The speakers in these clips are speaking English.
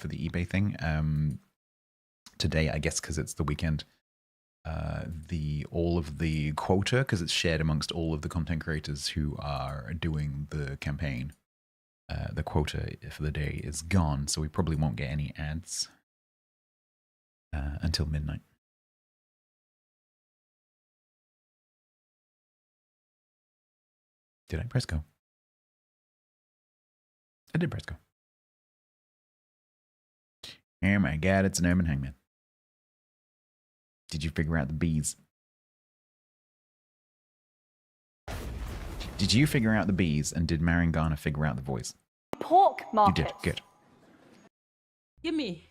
for the eBay thing. Today, I guess, because it's the weekend, all of the quota, because it's shared amongst all of the content creators who are doing the campaign. The quota for the day is gone, so we probably won't get any ads until midnight. Did I press go? I did press go. Oh my god, it's an urban hangman. Did you figure out the bees? Did you figure out the bees, and did Marangana figure out the voice? Pork market. You did, good. Gimme.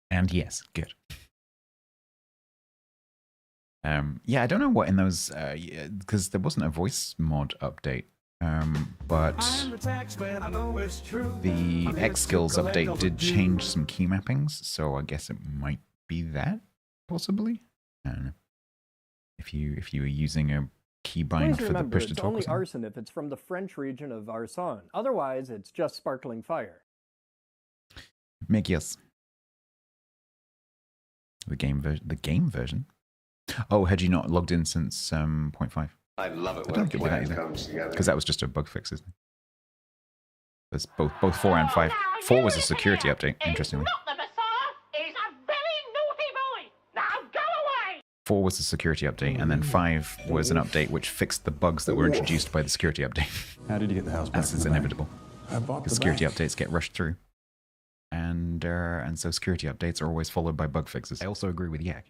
And yes, good. Yeah, I don't know what in those, because there wasn't a voice mod update, but the X skills update did change some key mappings, so I guess it might be that, possibly. I don't know. If you were using a keybind for the push to talk. It's only arson if it's from the French region of Arson. Otherwise, it's just sparkling fire. Megios. The game version. Oh, had you not logged in since 0.5? I love it when the plan comes together. Because that was just a bug fix, isn't it? There's both 4 and 5. 4 was a security update, interestingly. 4 was a security update, and then 5 was an update which fixed the bugs that were introduced by the security update. How did you get the house back? As is inevitable. I bought the security bank. updates get rushed through. And so security updates are always followed by bug fixes. I also agree with Yak.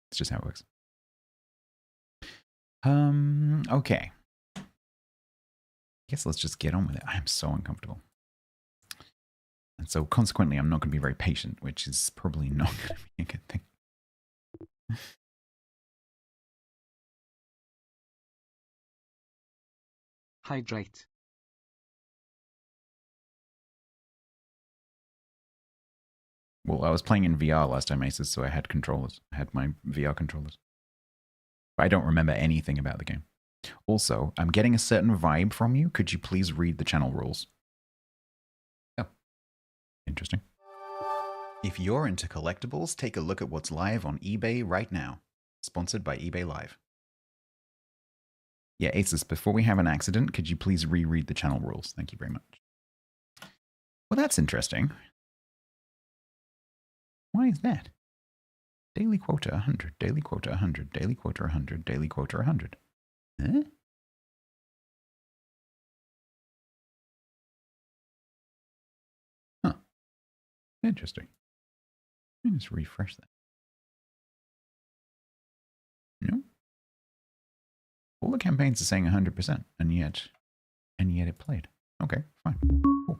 It's just how it works. Okay. I guess let's just get on with it. I am so uncomfortable. And so consequently, I'm not going to be very patient, which is probably not going to be a good thing. Hydrate. Well, I was playing in VR last time, Aces, so I had controllers. I had my VR controllers. But I don't remember anything about the game. Also, I'm getting a certain vibe from you. Could you please read the channel rules? Oh, interesting. If you're into collectibles, take a look at what's live on eBay right now. Sponsored by eBay Live. Yeah, Aces, before we have an accident, could you please reread the channel rules? Thank you very much. Well, that's interesting. Why is that? Daily quota 100, daily quota 100, daily quota 100, daily quota 100. Huh? Huh. Interesting. Let me just refresh that. No? All the campaigns are saying 100%, and yet it played. Okay, fine. Cool.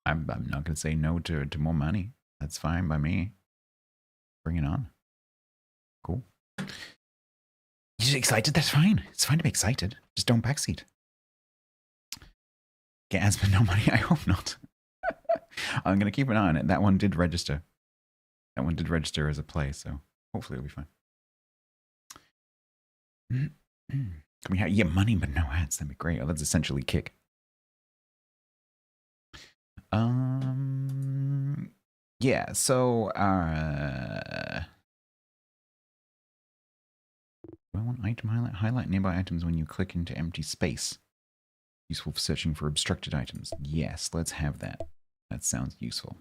I'm not going to say no to more money. That's fine by me. Bring it on. Cool. You're excited? That's fine. It's fine to be excited. Just don't backseat. Get ads but no money? I hope not. I'm going to keep an eye on it. That one did register. That one did register as a play, so hopefully it'll be fine. Can we have money but no ads? That'd be great. Oh, that's essentially Kick. Yeah, so, do I want item highlight? Highlight nearby items when you click into empty space. Useful for searching for obstructed items. Yes, let's have that. That sounds useful.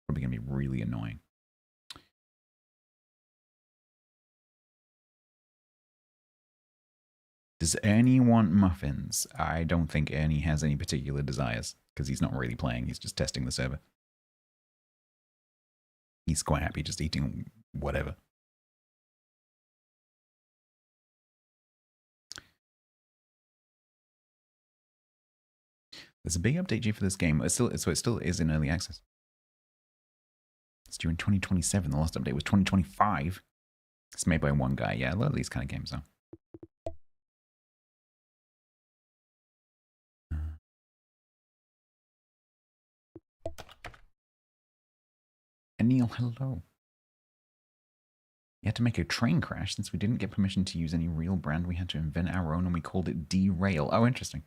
Probably going to be really annoying. Does Ernie want muffins? I don't think Ernie has any particular desires, because he's not really playing, he's just testing the server. He's quite happy just eating whatever. There's a big update due for this game. So it still is in early access. It's due in 2027. The last update was 2025. It's made by one guy. Yeah, I love these kind of games though. Neil, hello. You had to make a train crash since we didn't get permission to use any real brand. We had to invent our own and we called it Derail. Oh, interesting.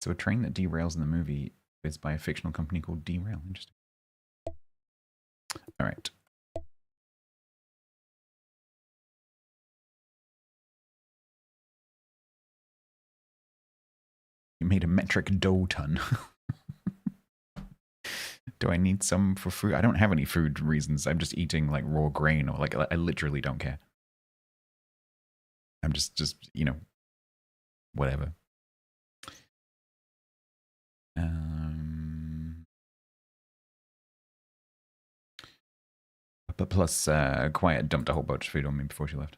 So a train that derails in the movie is by a fictional company called Derail. Interesting. All right. You made a metric dough ton. Do I need some for food? I don't have any food reasons. I'm just eating like raw grain or like I literally don't care. I'm just you know, whatever. But plus, Quiet dumped a whole bunch of food on me before she left.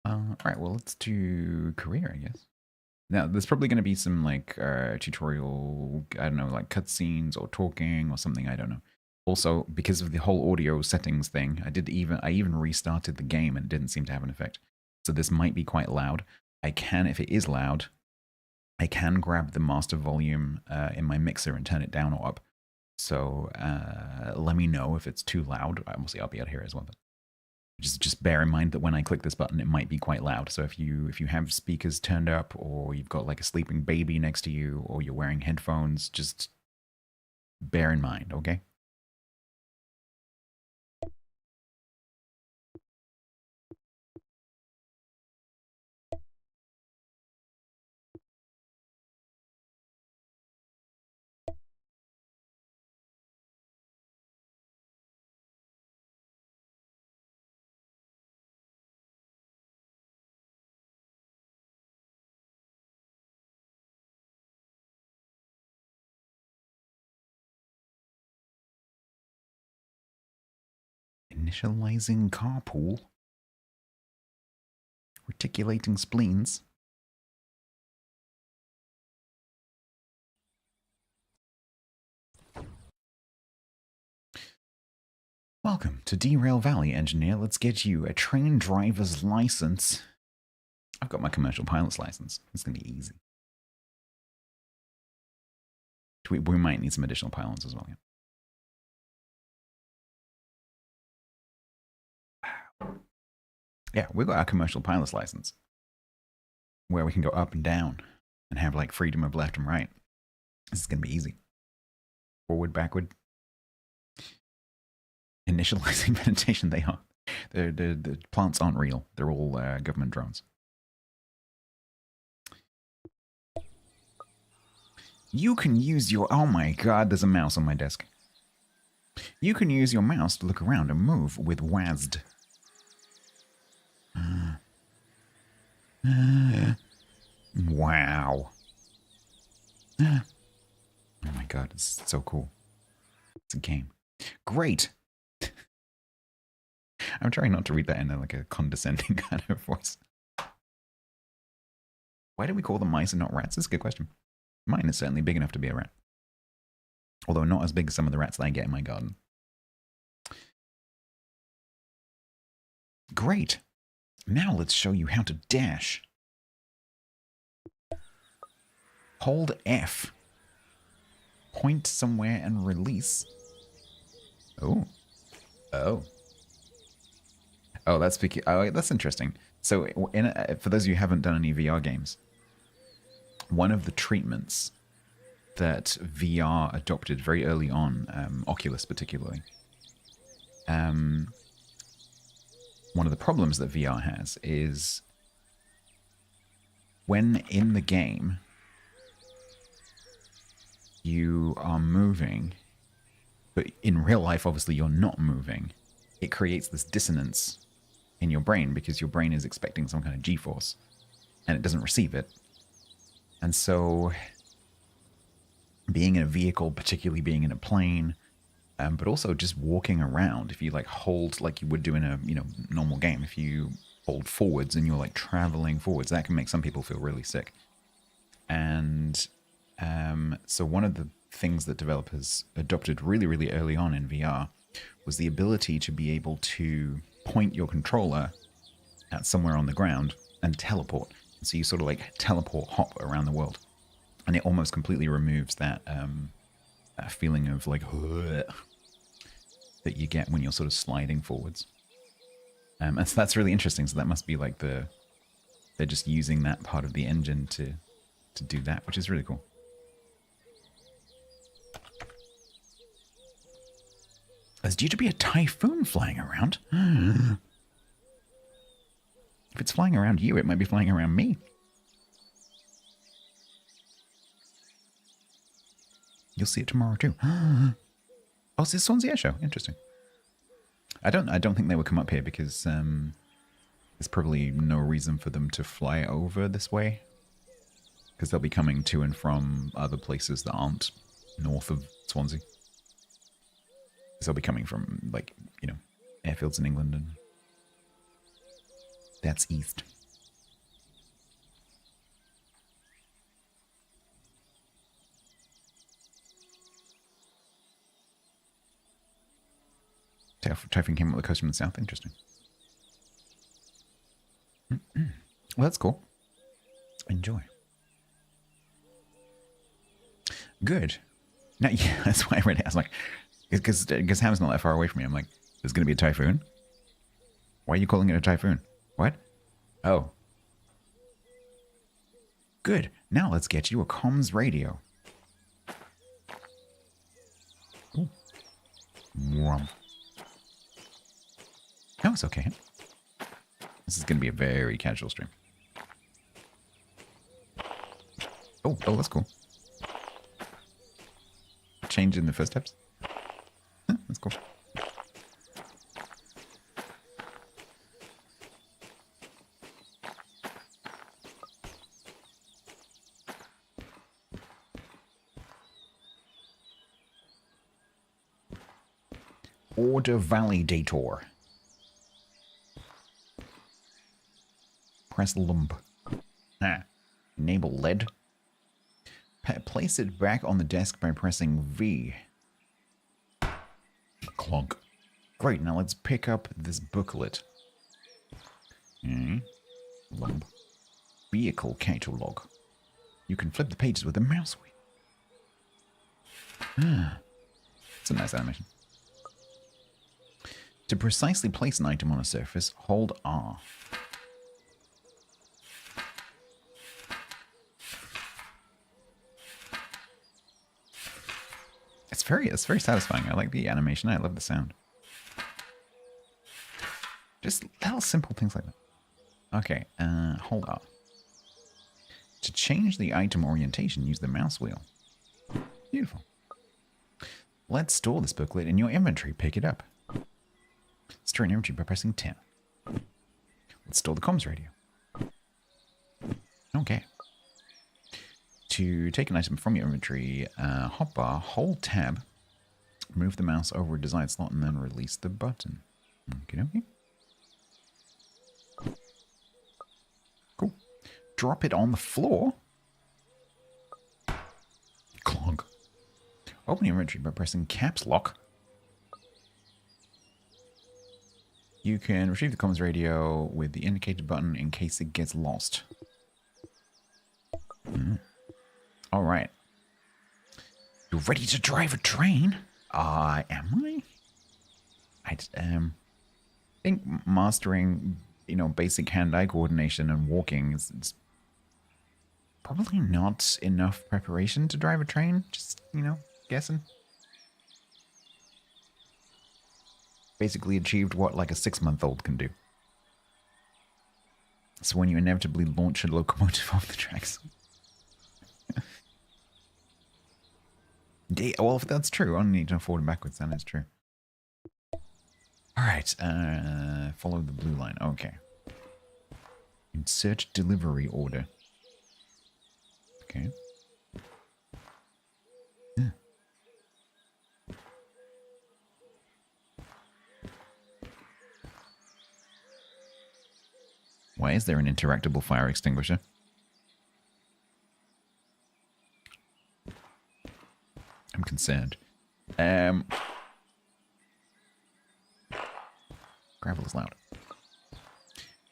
All right, well, let's do career, I guess. Now, there's probably going to be some like tutorial, I don't know, like cutscenes or talking or something. I don't know. Also, because of the whole audio settings thing, I even restarted the game and it didn't seem to have an effect. So this might be quite loud. If it is loud, I can grab the master volume in my mixer and turn it down or up. So let me know if it's too loud. Obviously, I'll be able to hear it as well. But just bear in mind that when I click this button, it might be quite loud. So if you have speakers turned up, or you've got like a sleeping baby next to you, or you're wearing headphones, just bear in mind, okay? Initializing carpool. Reticulating spleens. Welcome to Derail Valley, engineer. Let's get you a train driver's license. I've got my commercial pilot's license. It's going to be easy. We might need some additional pylons as well. Yeah. Yeah, we've got our commercial pilot's license where we can go up and down and have like freedom of left and right. This is going to be easy. Forward, backward. Initializing meditation, they are. The plants aren't real. They're all government drones. You can use your... Oh my god, there's a mouse on my desk. You can use your mouse to look around and move with WASD. Wow. Oh my god, it's so cool. It's a game. Great. I'm trying not to read that in like a condescending kind of voice. Why do we call them mice and not rats? That's a good question. Mine is certainly big enough to be a rat. Although not as big as some of the rats that I get in my garden. Great. Now let's show you how to dash. Hold F. Point somewhere and release. Oh. Oh. Oh, that's interesting. So, for those of you who haven't done any VR games, one of the treatments that VR adopted very early on, Oculus particularly, one of the problems that VR has is when in the game you are moving, but in real life, obviously, you're not moving, it creates this dissonance in your brain because your brain is expecting some kind of G-force and it doesn't receive it. And so being in a vehicle, particularly being in a plane, but also just walking around, if you like hold like you would do in a normal game, if you hold forwards and you're like traveling forwards, that can make some people feel really sick. And so one of the things that developers adopted really, really early on in VR was the ability to be able to point your controller at somewhere on the ground and teleport. So you sort of like teleport hop around the world. And it almost completely removes that feeling of like that you get when you're sort of sliding forwards. And so that's really interesting. So that must be like they're just using that part of the engine to do that, which is really cool. There's due to be a typhoon flying around. If it's flying around you, it might be flying around me. You'll see it tomorrow too. Oh, it's the Swansea Show. Interesting. I don't think they would come up here because there's probably no reason for them to fly over this way. Because they'll be coming to and from other places that aren't north of Swansea. Because they'll be coming from, like, you know, airfields in England, and that's east. Typhoon came up the coast from the south. Interesting. Well, that's cool. Enjoy. Good. Now, yeah, that's why I read it. I was like, because Ham's not that far away from me. I'm like, there's going to be a typhoon? Why are you calling it a typhoon? What? Oh. Good. Now let's get you a comms radio. Ooh. No, it's okay. This is going to be a very casual stream. Oh, that's cool. Change in the first steps. That's cool. Order validator. Press lump. Enable lead. Place it back on the desk by pressing V. Clunk. Great, now let's pick up this booklet. Lump. Vehicle catalog. You can flip the pages with a mouse wheel. It's a nice animation. To precisely place an item on a surface, hold R. It's very satisfying. I like the animation. I love the sound. Just little simple things like that. Okay, hold up. To change the item orientation, use the mouse wheel. Beautiful. Let's store this booklet in your inventory. Pick it up. Store in inventory by pressing 10. Let's store the comms radio. Okay. To take an item from your inventory, hotbar, hold tab, move the mouse over a desired slot, and then release the button. Okay. Cool. Drop it on the floor. Clog. Open your inventory by pressing caps lock. You can retrieve the comms radio with the indicated button in case it gets lost. All right. You're ready to drive a train? Am I? I think mastering, basic hand-eye coordination and walking is probably not enough preparation to drive a train. Just, guessing. Basically achieved what, like, a 6-month-old can do. So when you inevitably launch a locomotive off the tracks. Yeah, well, if that's true, I don't need to forward and backwards, then it's true. Alright, follow the blue line. Okay. Insert delivery order. Okay. Yeah. Why is there an interactable fire extinguisher? I'm concerned. Gravel is loud.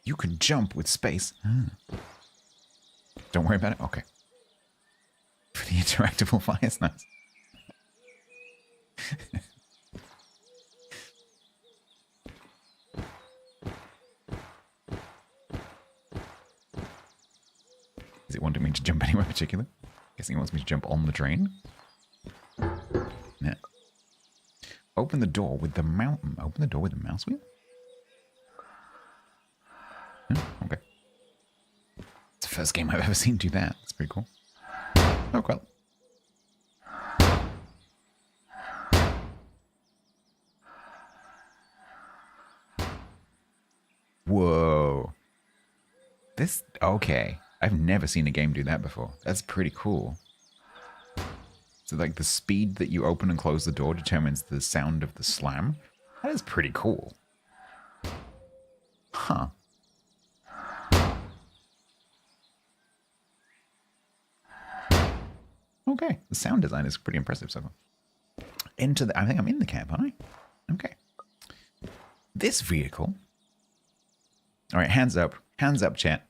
You can jump with space. Don't worry about it. Okay. For the interactable fire, it's nice. Is it wanting me to jump anywhere particular? Guessing it wants me to jump on the train. Yeah. Open the door with the Open the door with the mouse wheel? Okay. It's the first game I've ever seen do that. That's pretty cool. Oh, well. Whoa. This, okay. I've never seen a game do that before. That's pretty cool. So like the speed that you open and close the door determines the sound of the slam. That is pretty cool. Huh. Okay. The sound design is pretty impressive so far. I think I'm in the cab, aren't I? Okay. This vehicle. All right, hands up, chat.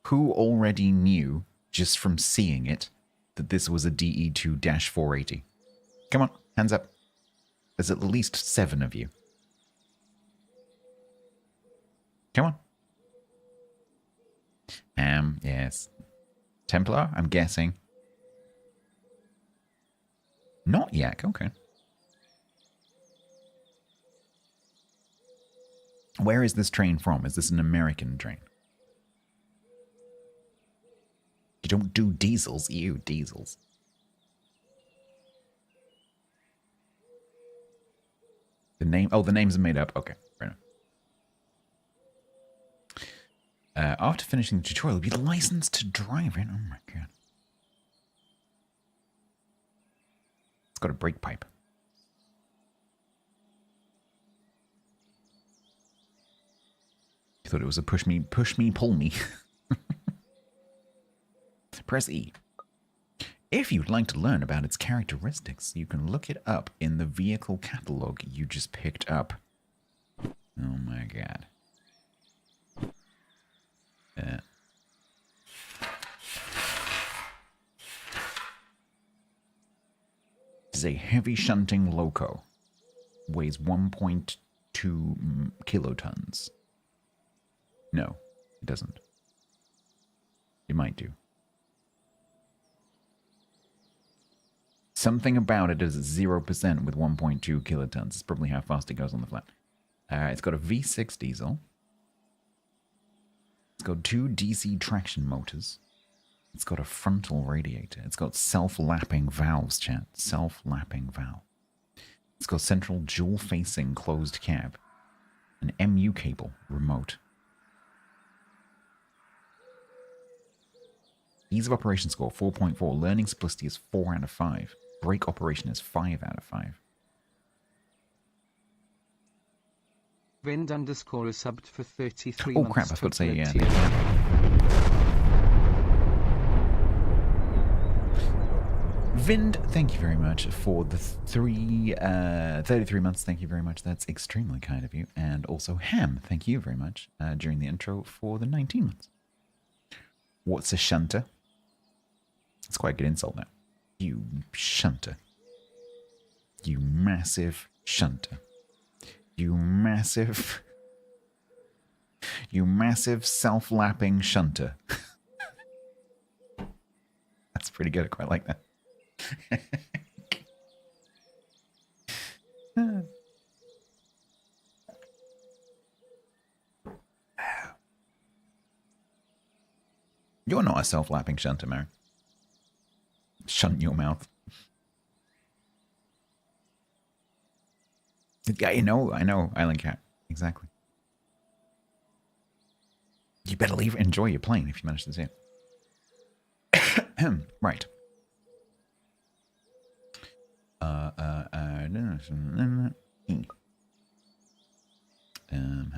Who already knew, just from seeing it, that this was a DE2-480? Come on, hands up. There's at least 7 of you. Come on. Yes. Templar, I'm guessing. Not Yak, okay. Where is this train from? Is this an American train? You don't do diesels, you diesels. The names are made up. Okay, fair enough. After finishing the tutorial, you'll be licensed to drive it. Oh my god. It's got a brake pipe. I thought it was a push me, pull me. Press E. If you'd like to learn about its characteristics, you can look it up in the vehicle catalog you just picked up. Oh my god. This is a heavy shunting loco. Weighs 1.2 kilotons. No, it doesn't. It might do. Something about it is 0% with 1.2 kilotons. It's probably how fast it goes on the flat. It's got a V6 diesel. It's got 2 DC traction motors. It's got a frontal radiator. It's got self-lapping valves, chat. Self-lapping valve. It's got central dual-facing closed cab. An MU cable remote. Ease of operation score 4.4. Learning simplicity is 4 out of 5. Brake operation is 5 out of 5. Vind underscore is subbed for 33 Oh months. crap, I forgot to say yeah. Vind, thank you very much for the 33 months. Thank you very much. That's extremely kind of you. And also Ham, thank you very much during the intro for the 19 months. What's a shunter? It's quite a good insult now. You shunter. You massive shunter. You massive self-lapping shunter. That's pretty good. I quite like that. You're not a self-lapping shunter, Mary. Shunt your mouth. Yeah, I know, Island Cat. Exactly. You better enjoy your plane if you manage to see it. Right. How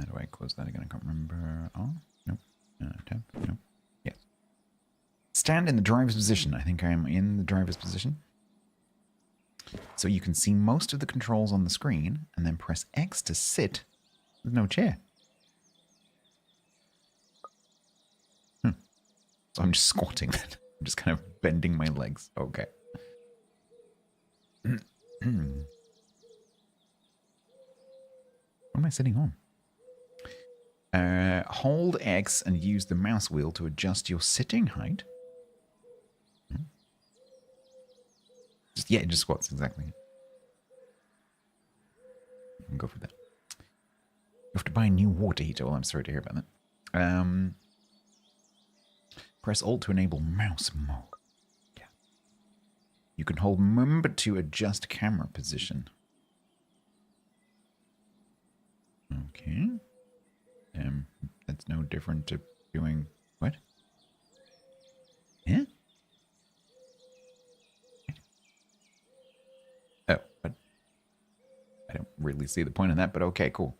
do I close that again? I can't remember. Oh, no. Tab, no. Yes. Stand in the driver's position. I think I am in the driver's position. So you can see most of the controls on the screen, and then press X to sit with no chair. So I'm just squatting then. I'm just kind of bending my legs. Okay. What am I sitting on? Hold X and use the mouse wheel to adjust your sitting height. Just squats, exactly. I'll go for that. You have to buy a new water heater. Well, I'm sorry to hear about that. Press Alt to enable mouse mode. Yeah. You can hold remember to adjust camera position. Okay. That's no different to doing what? Yeah? Oh, but I don't really see the point in that, but okay, cool.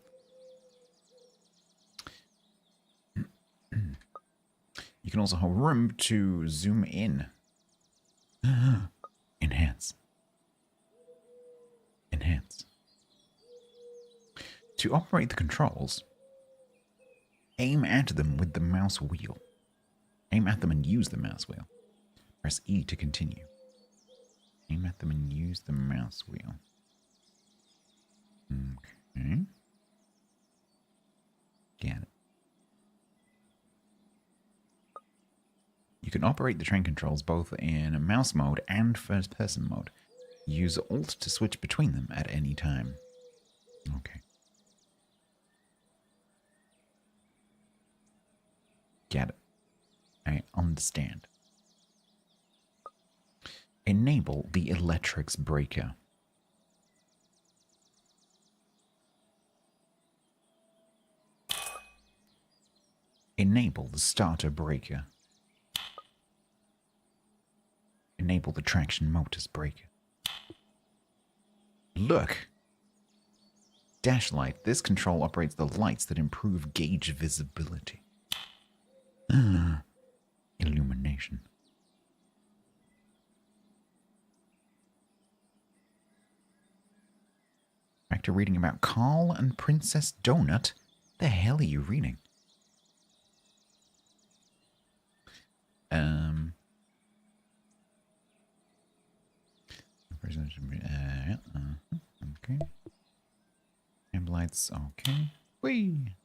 You can also hold room to zoom in. Enhance. Enhance. To operate the controls, aim at them with the mouse wheel. Aim at them and use the mouse wheel. Press E to continue. Aim at them and use the mouse wheel. Okay. Get it. You can operate the train controls both in mouse mode and first-person mode. Use Alt to switch between them at any time. Okay. Get it. I understand. Enable the electrics breaker. Enable the starter breaker. Enable the traction motors breaker. Look! Dash light. This control operates the lights that improve gauge visibility. Illumination. Back to reading about Carl and Princess Donut. The hell are you reading? Okay. Amp lights, okay. Whee!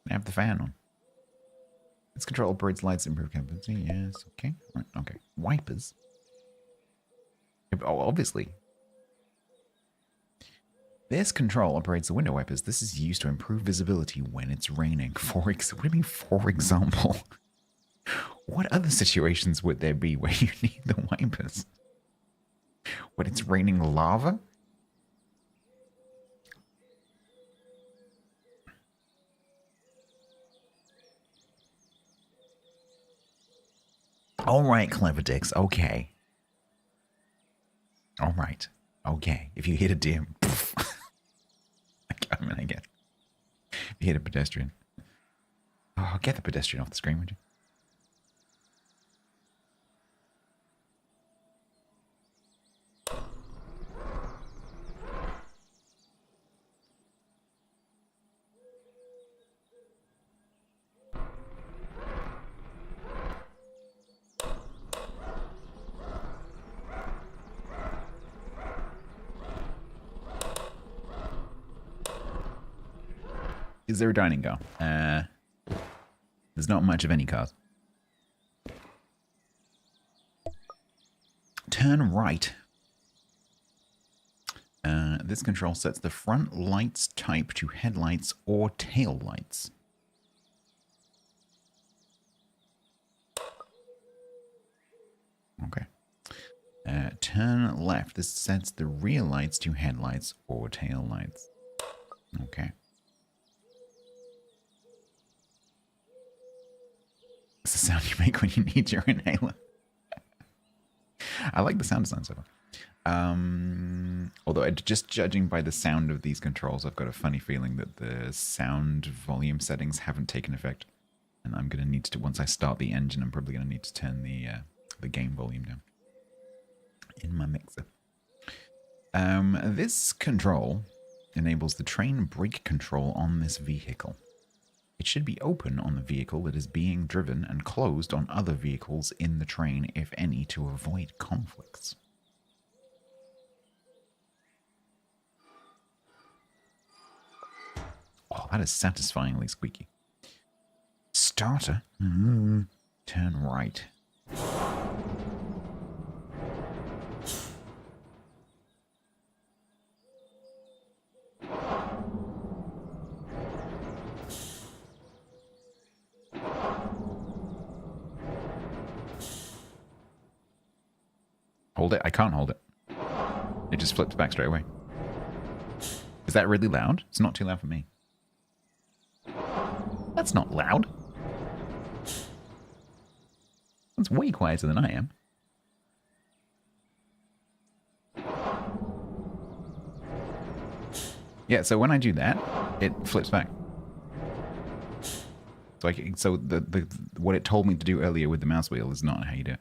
Have the fan on. This control operates lights, improve capacity. Yes, okay. Right, okay. Wipers. Oh, obviously. This control operates the window wipers. This is used to improve visibility when it's raining. What do you mean, for example? What other situations would there be where you need the wipers? When it's raining lava? All right, clever dicks. Okay. All right. Okay. If you hit a deer, I mean, I get. If you hit a pedestrian. Oh, get the pedestrian off the screen, would you? Is there a dining car? There's not much of any cars. Turn right. This control sets the front lights type to headlights or tail lights. Okay. Turn left. This sets the rear lights to headlights or tail lights. Okay. It's the sound you make when you need your inhaler. I like the sound design so far. Although, just judging by the sound of these controls, I've got a funny feeling that the sound volume settings haven't taken effect. And I'm going to need to, once I start the engine, I'm probably going to need to turn the game volume down in my mixer. This control enables the train brake control on this vehicle. It should be open on the vehicle that is being driven and closed on other vehicles in the train, if any, to avoid conflicts. Oh, that is satisfyingly squeaky. Starter. Turn right. Hold it? I can't hold it. It just flips back straight away. Is that really loud? It's not too loud for me. That's not loud. That's way quieter than I am. Yeah, so when I do that, it flips back. So the what it told me to do earlier with the mouse wheel is not how you do it.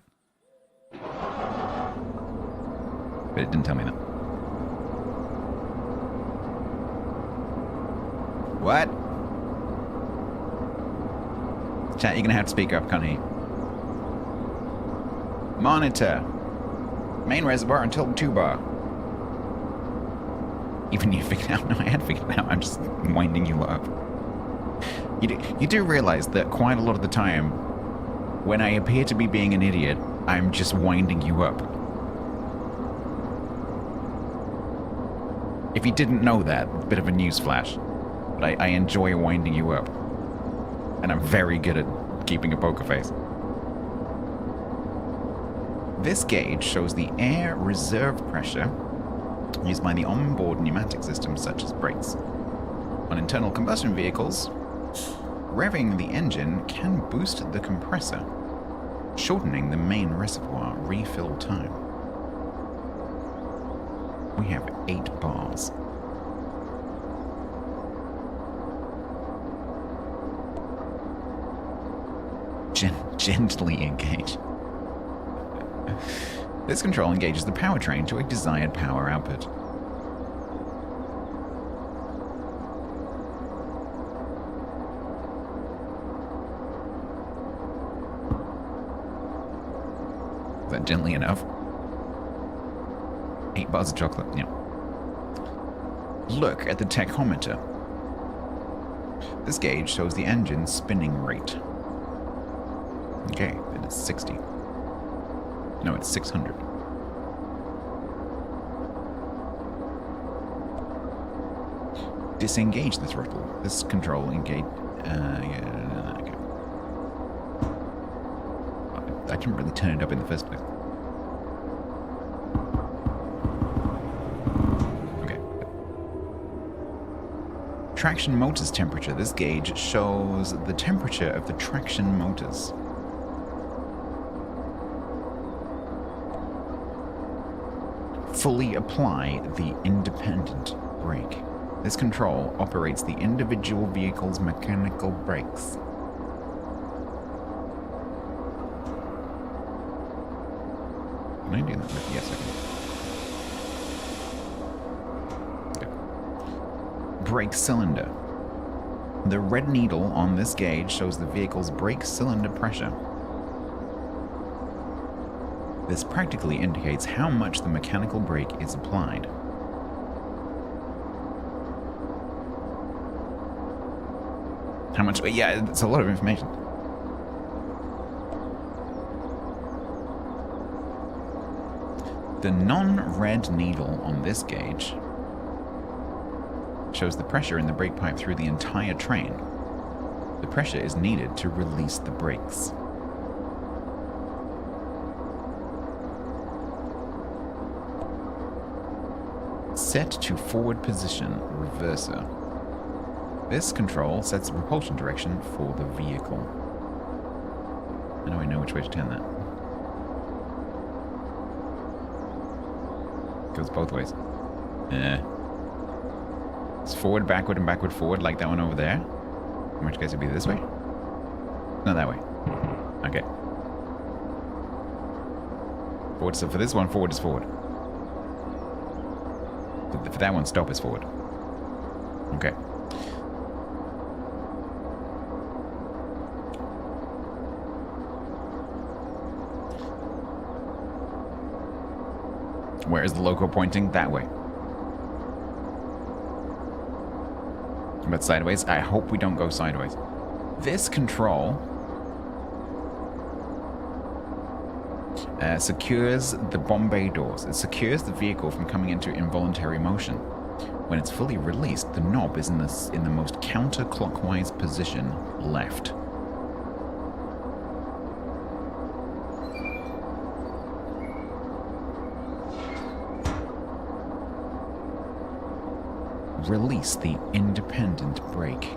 But it didn't tell me that. What? Chat, you're gonna have to speak up, can't you? Monitor. Main reservoir until 2 bar. Even you figured out? No, I had figured it out. I'm just winding you up. You do realize that quite a lot of the time, when I appear to be being an idiot, I'm just winding you up. If you didn't know that, bit of a news flash. But I enjoy winding you up. And I'm very good at keeping a poker face. This gauge shows the air reserve pressure used by the onboard pneumatic systems such as brakes. On internal combustion vehicles, revving the engine can boost the compressor, shortening the main reservoir refill time. We have 8 bars. Gently engage. This control engages the powertrain to a desired power output. Is that gently enough? 8 bars of chocolate, yeah. Look at the tachometer. This gauge shows the engine's spinning rate. Okay, it is 60. No, it's 600. Disengage the throttle. This control engage. Yeah, okay. I didn't really turn it up in the first place. Okay. Traction motors temperature. This gauge shows the temperature of the traction motors. Fully apply the independent brake. This control operates the individual vehicle's mechanical brakes. Can I do that? Yes, I can. Okay. Brake cylinder. The red needle on this gauge shows the vehicle's brake cylinder pressure. This practically indicates how much the mechanical brake is applied. How much? Yeah, it's a lot of information. The non-red needle on this gauge shows the pressure in the brake pipe through the entire train. The pressure is needed to release the brakes. Set to forward position, reverser. This control sets the propulsion direction for the vehicle. How do I know which way to turn that? Goes both ways. It's forward, backward, and backward, forward, like that one over there. In which case it'd be this way? No, that way. Okay. Forward, so for this one, forward is forward. For that one, stop is forward. Okay. Where is the loco pointing? That way. But sideways? I hope we don't go sideways. This control secures the bomb bay doors. It secures the vehicle from coming into involuntary motion. When it's fully released, the knob is in the most counterclockwise position left. Release the independent brake.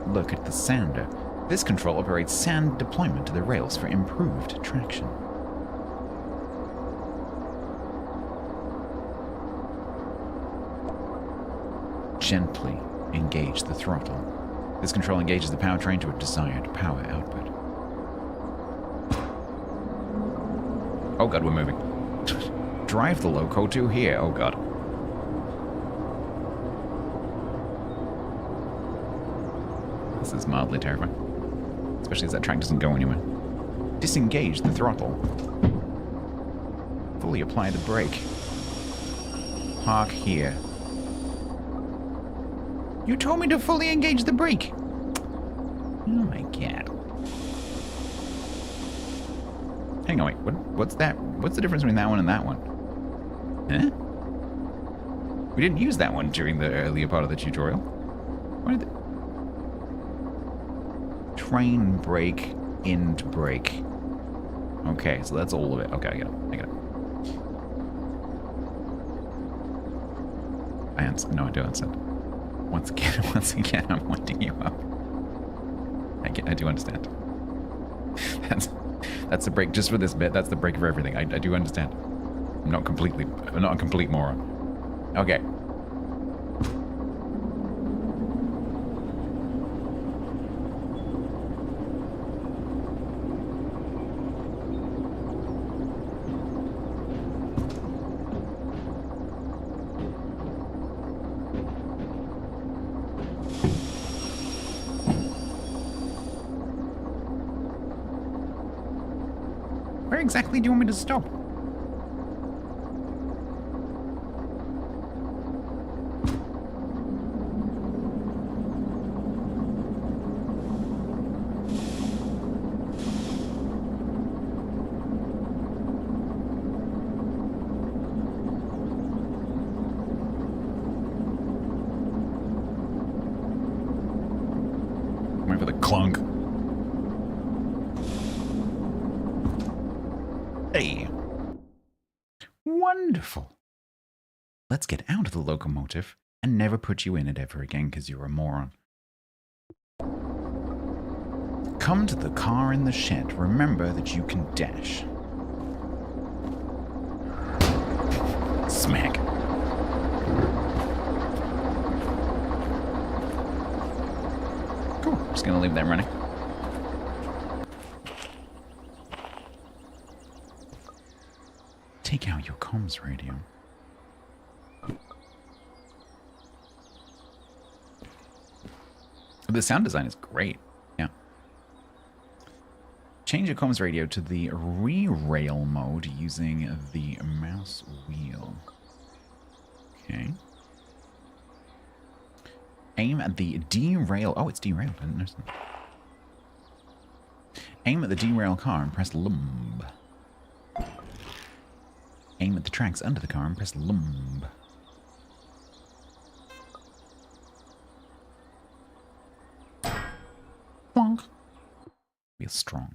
Look at the sander. This control operates sand deployment to the rails for improved traction. Gently engage the throttle. This control engages the powertrain to a desired power output. Oh god, we're moving. Drive the loco to here. Oh god. This is mildly terrifying. Especially as that track doesn't go anywhere. Disengage the throttle. Fully apply the brake. Park here. You told me to fully engage the brake. Oh my god. Hang on, wait. What's that? What's the difference between that one and that one? Huh? We didn't use that one during the earlier part of the tutorial. What did train brake, end brake. Okay, so that's all of it. Okay, I get it. No, I don't understand. Once again, I'm winding you up. I do understand. That's the brake just for this bit. That's the brake for everything. I do understand. I'm not a complete moron. Okay. Where exactly do you want me to stop? Wait for the clunk. Hey. Wonderful. Let's get out of the locomotive and never put you in it ever again because you're a moron. Come to the car in the shed. Remember that you can dash. Smack. Cool. Just gonna leave them running. Take out your comms radio. The sound design is great. Yeah. Change your comms radio to the re-rail mode using the mouse wheel. Okay. Aim at the derail. Oh, it's derailed. I didn't notice that. Aim at the derail car and press lumb. Aim at the tracks under the car and press lumb. Bonk. Feel strong.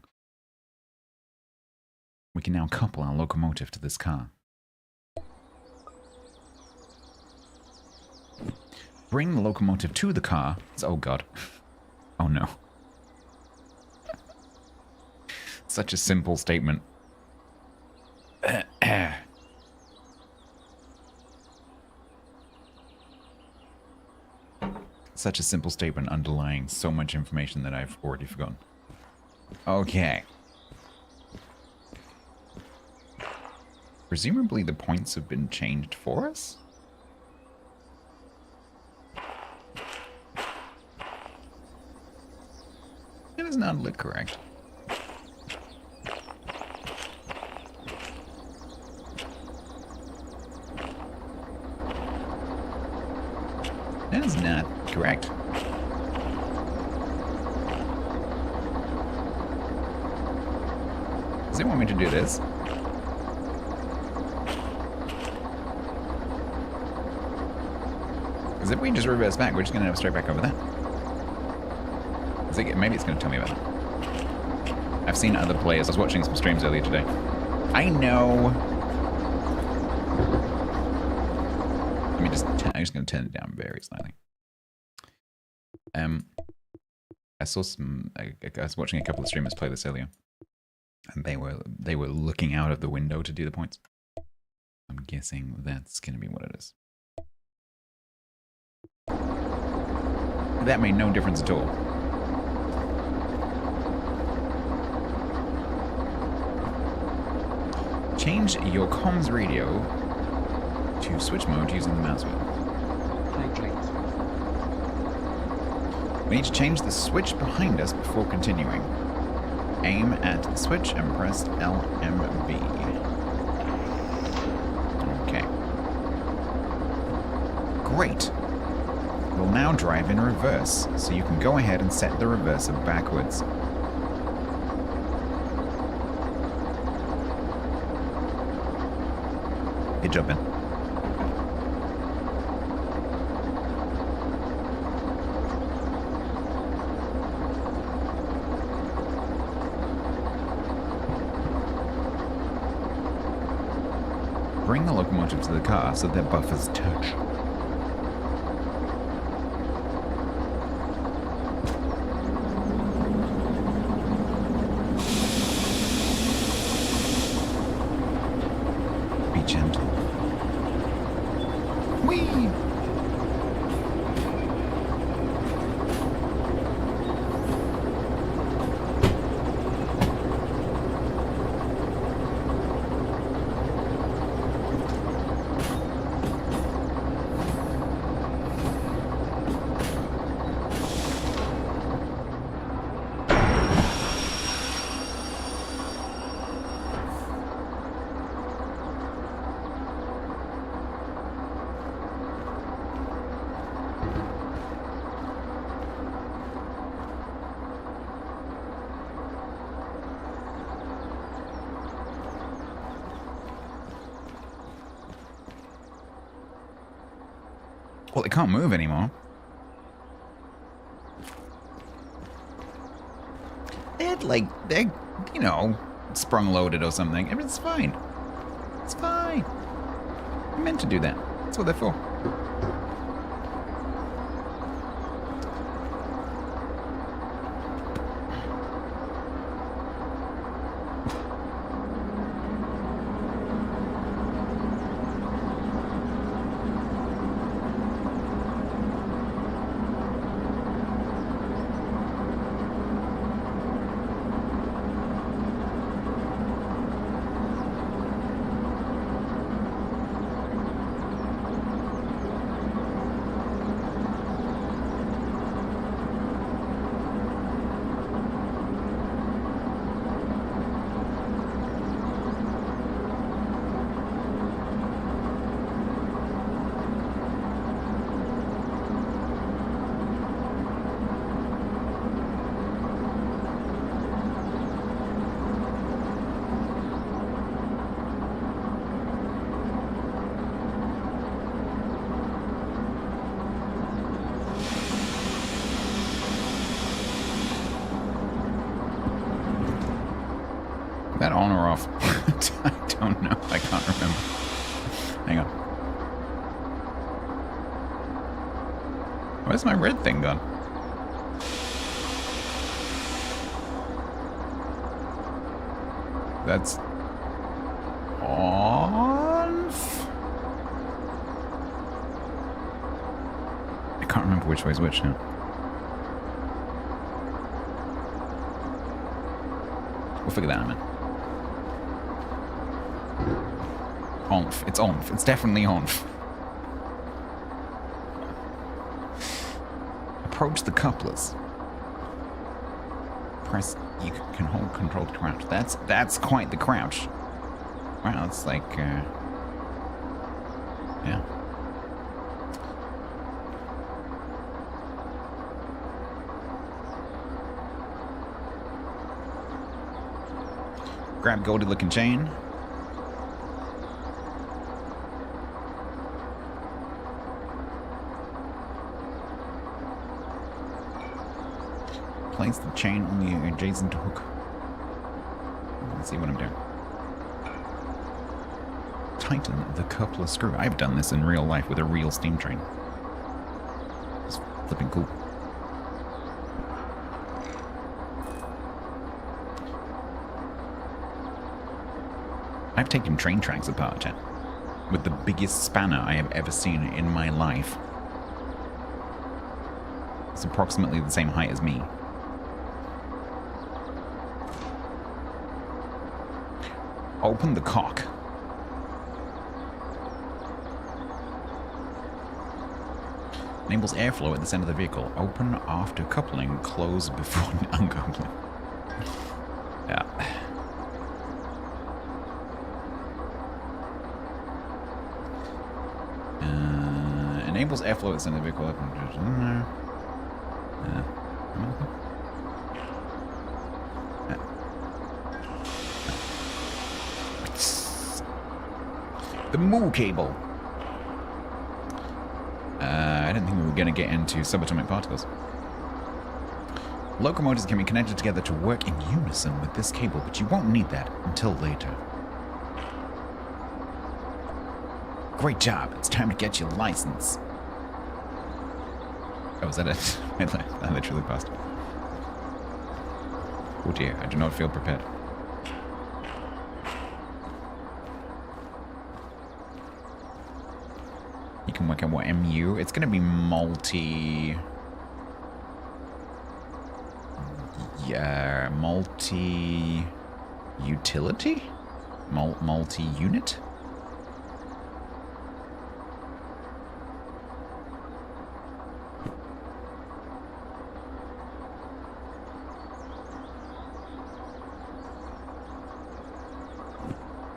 We can now couple our locomotive to this car. Bring the locomotive to the car. Oh god. Oh no. Such a simple statement. Such a simple statement underlying so much information that I've already forgotten. Okay. Presumably the points have been changed for us? It does not look correct. That is not correct. Does it want me to do this? Because if we just reverse back, we're just going to have straight back over there. Maybe it's going to tell me about it. I've seen other players. I was watching some streams earlier today. I know. I'm just going to turn it down very slightly. I saw I was watching a couple of streamers play this earlier, and they were looking out of the window to do the points. I'm guessing that's going to be what it is. That made no difference at all. Change your comms radio to switch mode using the mouse wheel. We need to change the switch behind us before continuing. Aim at the switch and press LMB. Okay. Great. We'll now drive in reverse, so you can go ahead and set the reverser backwards. Good job, Ben. Bring the locomotive to the car so their buffers touch. Be gentle. Whee! Well, it can't move anymore. They're, you know, sprung loaded or something. Everything's fine. It's fine. I meant to do that. That's what they're for. That on or off? I don't know. I can't remember. Hang on. Where's my red thing gone? That's on. I can't remember which way's which now. We'll figure that out, man. Onf. It's onf. It's definitely onf. Approach the couplers. Press. You can hold control to crouch. That's quite the crouch. Wow, it's like yeah. Grab goldy looking chain. Place the chain on the adjacent hook. Let's see what I'm doing. tighten the coupler screw. I've done this in real life with a real steam train. It's flipping cool. I've taken train tracks apart, chat, with the biggest spanner I have ever seen in my life. It's approximately the same height as me. Open the cock. Enables airflow at the center of the vehicle. Open after coupling, close before uncoupling. Yeah. Enables airflow at the center of the vehicle. The moo cable. I didn't think we were going to get into subatomic particles. Locomotives can be connected together to work in unison with this cable, but you won't need that until later. Great job. It's time to get your license. Oh, is that it? I literally passed. Oh dear, I do not feel prepared. You can work out what MU. It's going to be multi... Yeah, multi-utility? Multi-unit?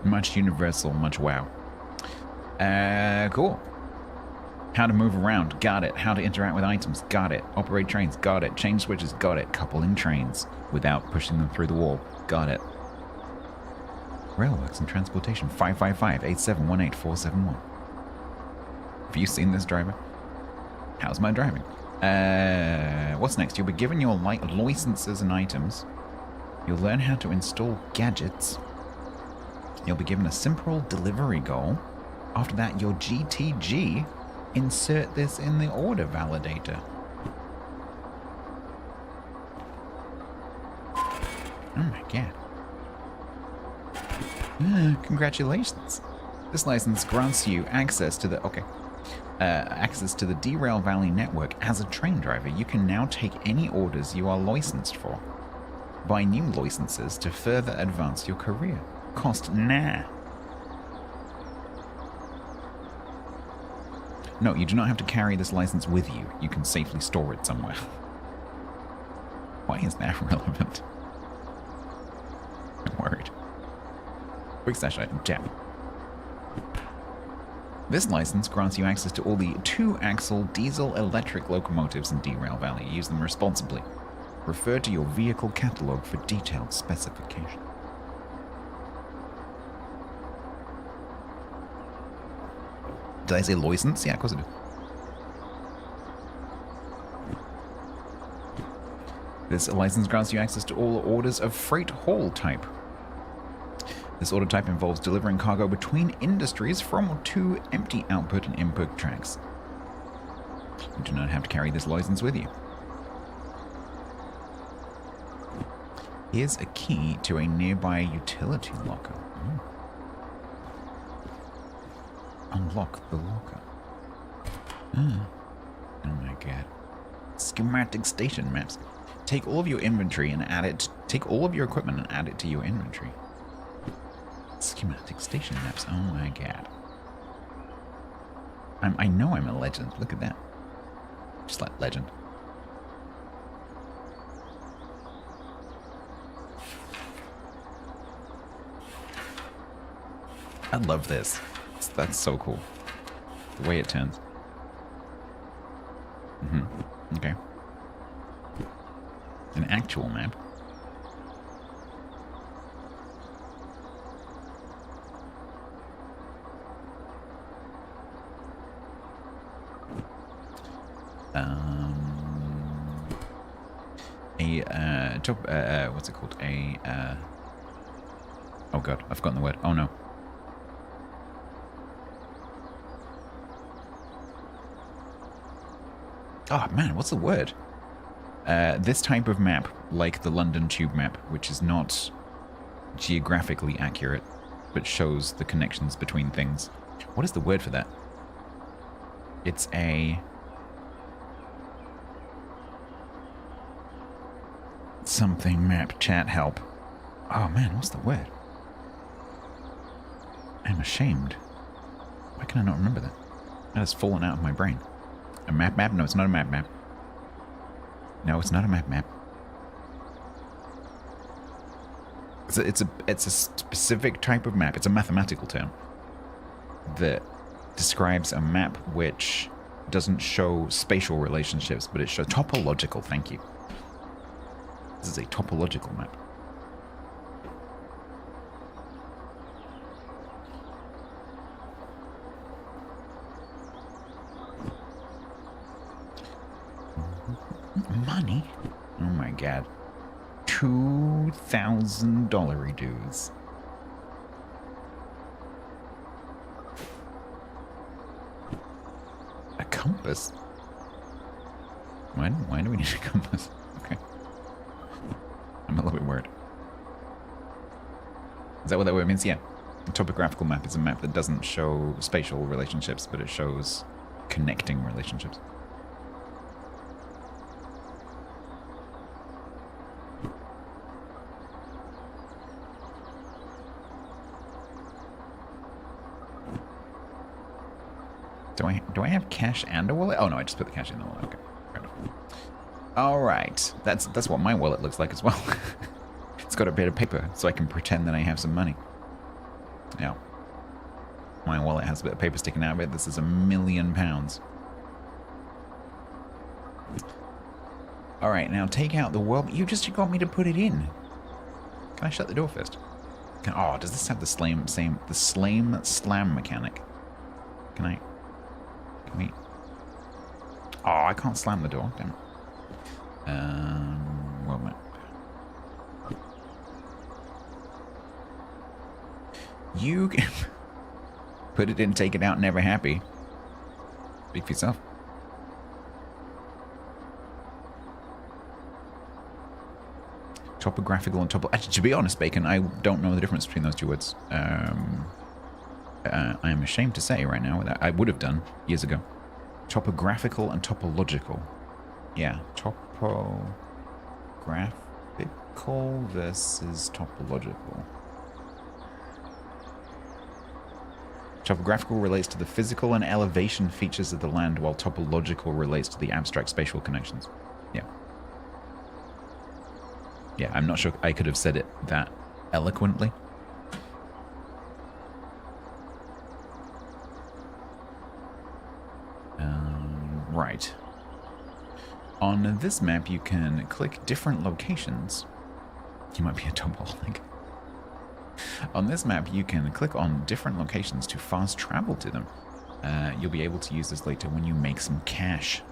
Much universal, much wow. Cool. How to move around, got it. How to interact with items, got it. Operate trains, got it. Change switches, got it. Coupling trains without pushing them through the wall, got it. Railworks and transportation, 555-8718-471. Have you seen this driver? How's my driving? What's next? You'll be given your licenses and items. You'll learn how to install gadgets. You'll be given a simple delivery goal. After that, your GTG. Insert this in the order validator. Oh my god. Congratulations. This license grants you access to the access to the Derail Valley network as a train driver. You can now take any orders you are licensed for. Buy new licenses to further advance your career. Cost nah. No, you do not have to carry this license with you. You can safely store it somewhere. Why is that relevant? I'm worried. Quick stash item, tab. This license grants you access to all the 2-axle diesel-electric locomotives in Derail Valley. Use them responsibly. Refer to your vehicle catalog for detailed specification. Did I say license? Yeah, of course I did. This license grants you access to all orders of freight haul type. This order type involves delivering cargo between industries from or to empty output and input tracks. You do not have to carry this license with you. Here's a key to a nearby utility locker. Unlock the locker. Oh my god. Schematic station maps. Take all of your inventory and add it. Take all of your equipment and add it to your inventory. Schematic station maps. Oh my god. I know I'm a legend. Look at that. Just like legend. I love this. That's so cool. The way it turns. Okay. An actual map. What's it called? Oh god, I've forgotten the word. Oh no. Oh man, what's the word? This type of map, like the London Tube map, which is not geographically accurate, but shows the connections between things. What is the word for that? It's a... something map, chat, help. Oh man, what's the word? I'm ashamed. Why can I not remember that? That has fallen out of my brain. A map map? No, it's not a map map. No, it's not a map map. It's a specific type of map. It's a mathematical term that describes a map which doesn't show spatial relationships, but it shows topological. Thank you. This is a topological map. Money? Oh my god. $2,000 dues. A compass? Why do we need a compass? Okay. I'm a little bit worried. Is that what that word means? Yeah. A topographical map is a map that doesn't show spatial relationships, but it shows connecting relationships. Do I have cash and a wallet? Oh no, I just put the cash in the wallet. Okay. All right. That's what my wallet looks like as well. It's got a bit of paper, so I can pretend that I have some money. Yeah. My wallet has a bit of paper sticking out of it. This is £1,000,000. All right, now take out the world. You just got me to put it in. Can I shut the door first? Oh, does this have the slam slam mechanic? Can we? Oh, I can't slam the door. Damn it. Well, map. You can put it in, take it out, never happy. Speak for yourself. Topographical and Actually, to be honest, Bacon, I don't know the difference between those two words. I am ashamed to say right now that I would have done years ago. Topographical and topological. Yeah, topographical versus topological. Topographical relates to the physical and elevation features of the land, while topological relates to the abstract spatial connections. Yeah. Yeah, I'm not sure I could have said it that eloquently. Right. On this map, you can click different locations. You might be a double link. On this map, you can click on different locations to fast travel to them. You'll be able to use this later when you make some cash.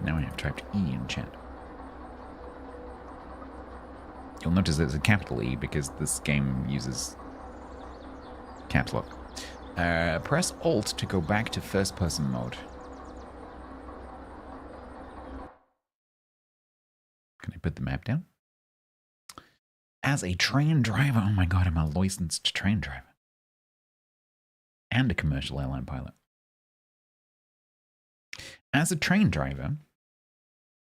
Now I have typed E in chat. You'll notice there's a capital E because this game uses caps lock. Press Alt to go back to first-person mode. Can I put the map down? As a train driver, oh my god, I'm a licensed train driver. And a commercial airline pilot. As a train driver,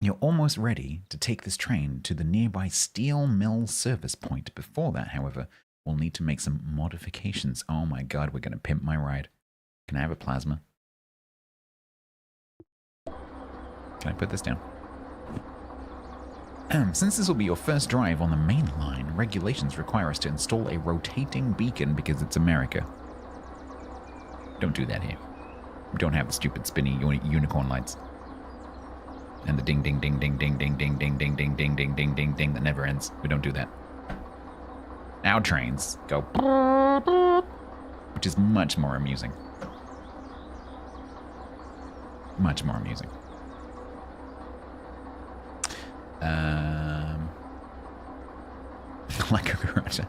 you're almost ready to take this train to the nearby steel mill service point. Before that, however, we'll need to make some modifications. Oh my god, we're going to pimp my ride. Can I have a plasma? Can I put this down? Since this will be your first drive on the main line, regulations require us to install a rotating beacon because it's America. Don't do that here. We don't have the stupid spinny unicorn lights. And the ding ding ding ding ding ding ding ding ding ding ding ding ding ding ding that never ends. We don't do that. Our trains go, which is much more amusing. Much more amusing. Like a garage.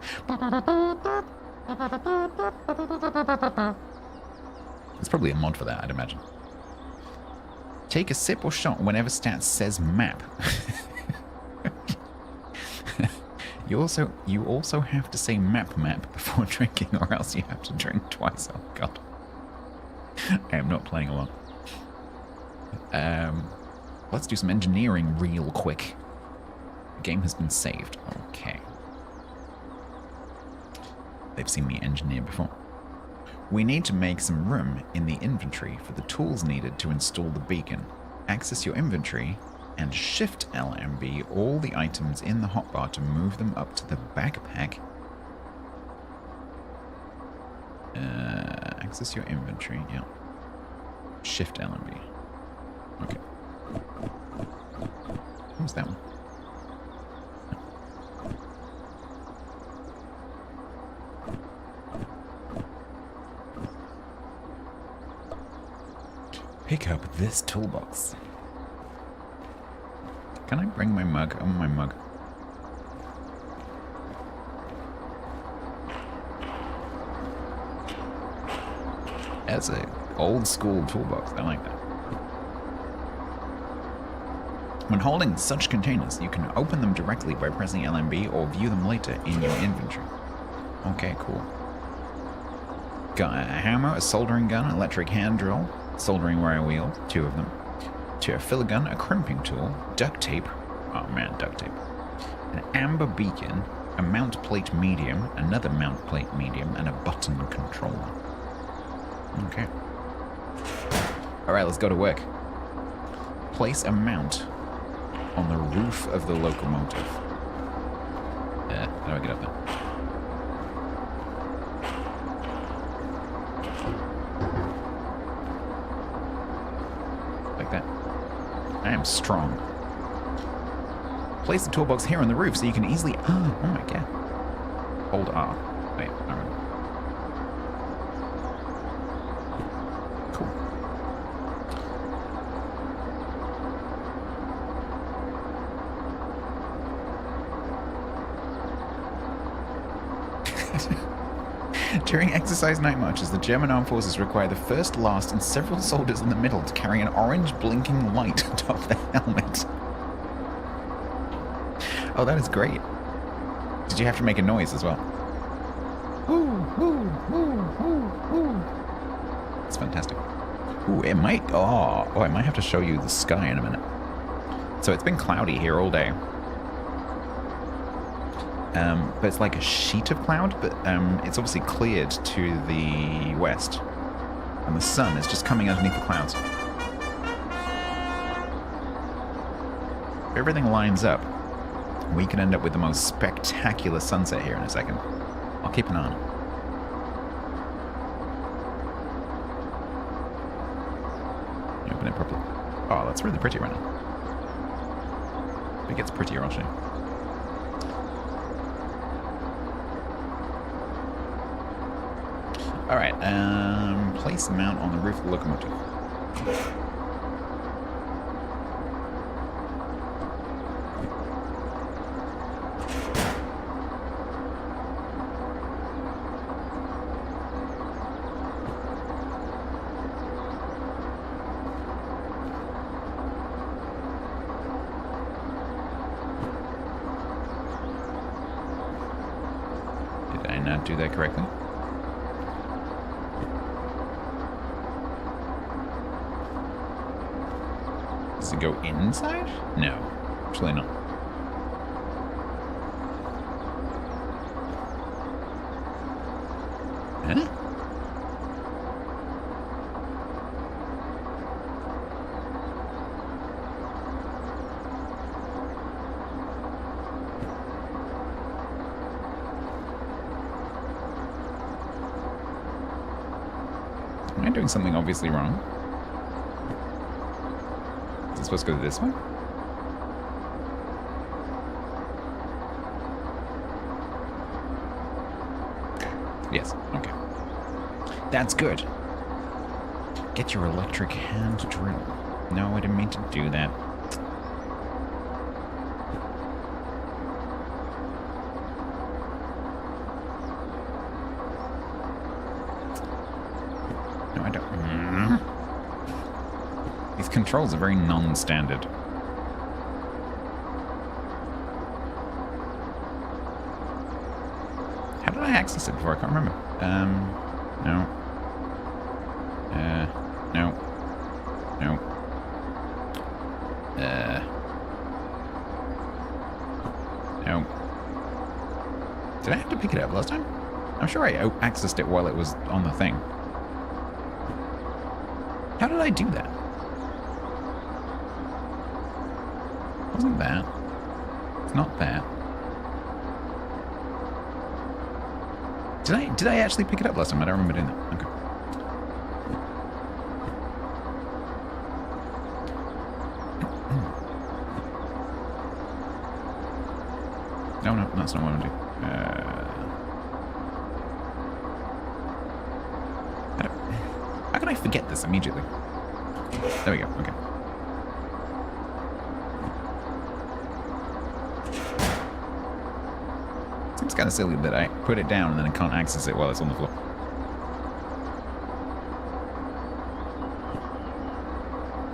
There's probably a mod for that, I'd imagine. Take a sip or shot whenever stats says map. You also have to say map before drinking, or else you have to drink twice. Oh god. I am not playing along. Let's do some engineering real quick. The game has been saved. Okay. They've seen me engineer before. We need to make some room in the inventory for the tools needed to install the beacon. Access your inventory and shift LMB all the items in the hotbar to move them up to the backpack. Access your inventory, yeah. Shift LMB. Okay. What was that one? Pick up this toolbox. Can I bring my mug? Oh, my mug. That's a old school toolbox. I like that. When holding such containers, you can open them directly by pressing LMB or view them later in your inventory. Okay, cool. Got a hammer, a soldering gun, an electric hand drill, soldering wire wheel, 2 of them. To a filler gun, a crimping tool, duct tape, oh man, duct tape, an amber beacon, a mount plate medium, another mount plate medium, and a button controller. Okay. Alright, let's go to work. Place a mount on the roof of the locomotive. How do I get up there? Like that. I am strong. Place the toolbox here on the roof so you can easily... Oh my god. Hold R. Wait, I remember. Cool. During exercise night marches, the German armed forces require the first, last, and several soldiers in the middle to carry an orange blinking light atop their helmet. Oh, that is great. Did you have to make a noise as well? Woo, woo, woo, woo, woo. It's fantastic. Ooh, it might... Oh, I might have to show you the sky in a minute. So it's been cloudy here all day. But it's like a sheet of cloud, but it's obviously cleared to the west. And the sun is just coming underneath the clouds. If everything lines up, we can end up with the most spectacular sunset here in a second. I'll keep an eye on it. Open it properly. Oh, that's really pretty right now. It gets prettier, I'll show you. Alright, place the mount on the roof of the locomotive. Did I not do that correctly? Does it go inside? No, actually not. Huh? Am I doing something obviously wrong? Is it supposed to go this way? Yes, okay. That's good. Get your electric hand drill. No, I didn't mean to do that. No, I don't. controls are very non-standard. How did I access it before? I can't remember. No. No. No. No. Did I have to pick it up last time? I'm sure I accessed it while it was on the thing. How did I do that? Wasn't that? It's not that. Did I actually pick it up last time? I don't remember doing that. Okay. No, no, that's not what I'm doing. How can I forget this immediately? There we go. Okay. Seems kind of silly that I put it down and then I can't access it while it's on the floor.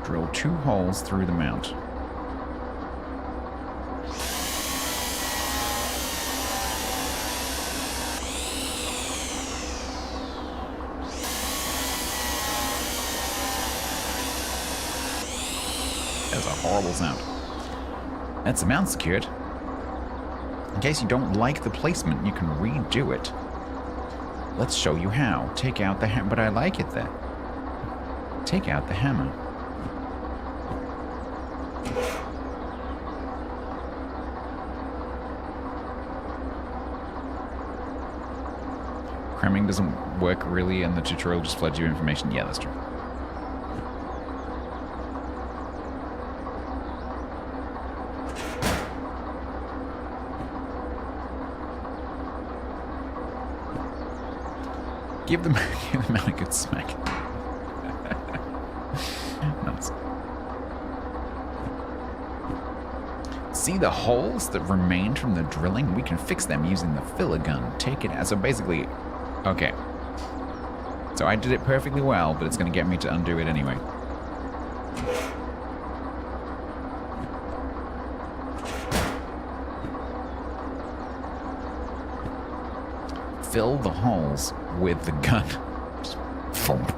Drill 2 holes through the mount. That's a horrible sound. That's the mount secured. In case you don't like the placement, you can redo it. Let's show you how. Take out the hammer, but I like it there. Take out the hammer. Cramming doesn't work really, and the tutorial just floods you information. Yeah, that's true. Give them out a good smack. Nice. See the holes that remained from the drilling? We can fix them using the filler gun. Take it as... So basically... Okay. So I did it perfectly well, but it's going to get me to undo it anyway. Fill the holes with the gun. Just thump.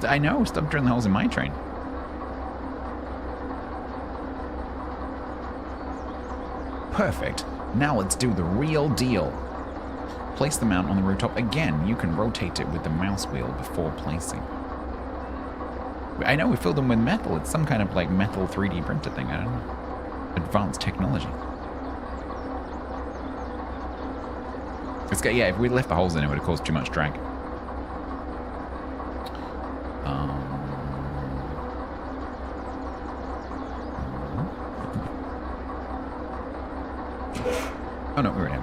I know, stop drilling holes in my train. Perfect. Now let's do the real deal. Place the mount on the rooftop again. You can rotate it with the mouse wheel before placing. I know we filled them with metal. It's some kind of like metal 3D printer thing. I don't know. Advanced technology. It's got, yeah, if we left the holes in, it would have caused too much drag. Oh no, we're in.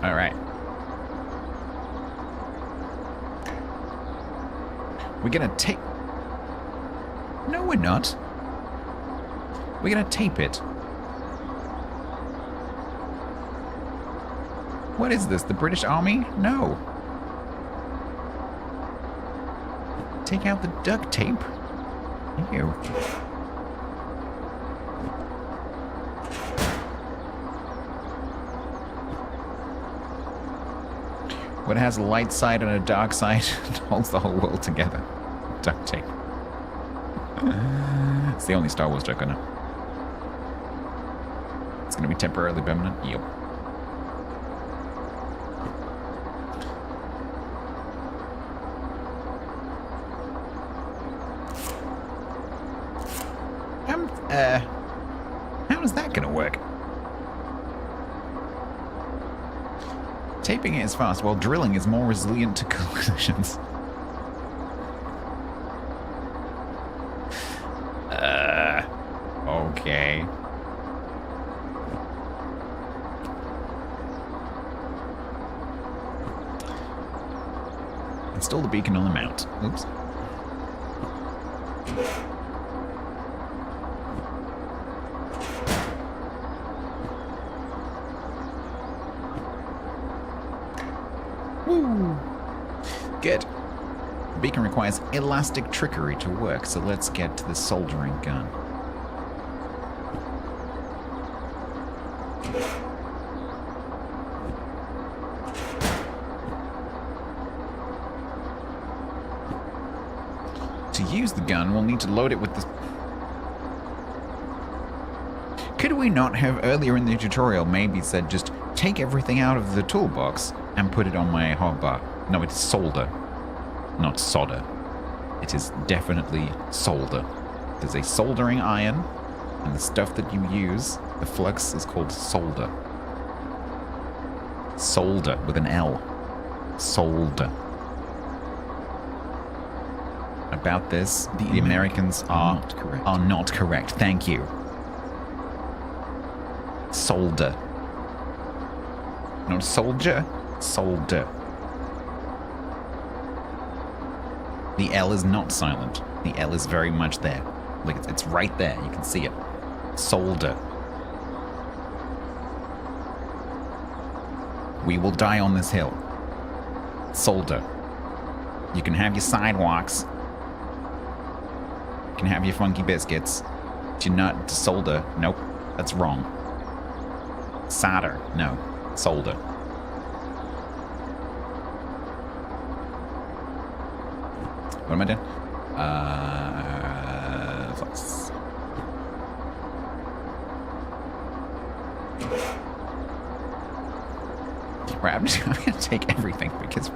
All right. We're gonna tape. No, we're not. We're gonna tape it. What is this? The British Army? No. Take out the duct tape. Ew. What has a light side and a dark side and holds the whole world together. Duct tape. It's the only Star Wars joke I know. It's gonna be temporarily permanent? Yep. How is that gonna work? Taping it is fast, while drilling is more resilient to collisions. Okay. Install the beacon on the mount. Oops. Good. The beacon requires elastic trickery to work, so let's get to the soldering gun. To use the gun, we'll need to load it with the... Could we not have earlier in the tutorial maybe said just take everything out of the toolbox and put it on my hotbar? No, it's solder, not solder. It is definitely solder. There's a soldering iron, and the stuff that you use, the flux, is called solder. Solder with an L. Solder. About this, the Americans are not correct. Thank you. Solder. Not soldier, solder. The L is not silent. The L is very much there. Like, it's right there. You can see it. Solder. We will die on this hill. Solder. You can have your sidewalks. You can have your funky biscuits. But you're not solder. Nope. That's wrong. Solder. No. Solder. What am I doing? Flux. Right, I'm gonna take everything because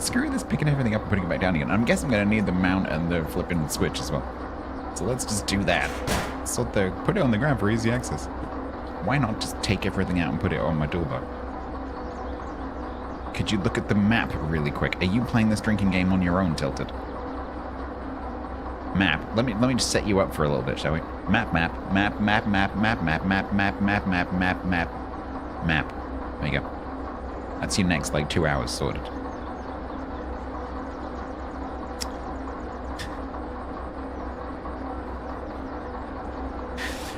screw this, picking everything up and putting it back down again. I'm guessing I'm gonna need the mount and the flipping switch as well. So let's just do that. So put it on the ground for easy access. Why not just take everything out and put it on my toolbar? Could you look at the map really quick? Are you playing this drinking game on your own, Tilted? Map. Let me just set you up for a little bit, shall we? Map. There you go. That's your next, like, 2 hours sorted.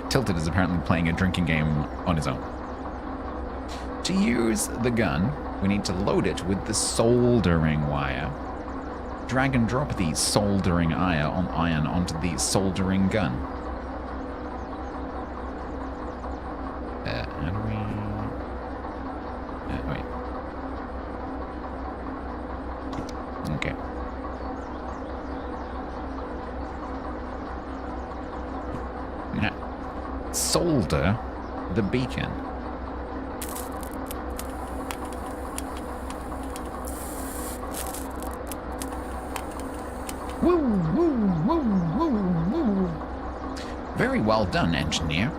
Tilted is apparently playing a drinking game on his own. To use the gun, we need to load it with the soldering wire. Drag and drop the soldering iron onto the soldering gun. How do we... wait. Okay. Now, solder the beacon. Woo, woo, woo, woo, woo. Very well done, engineer.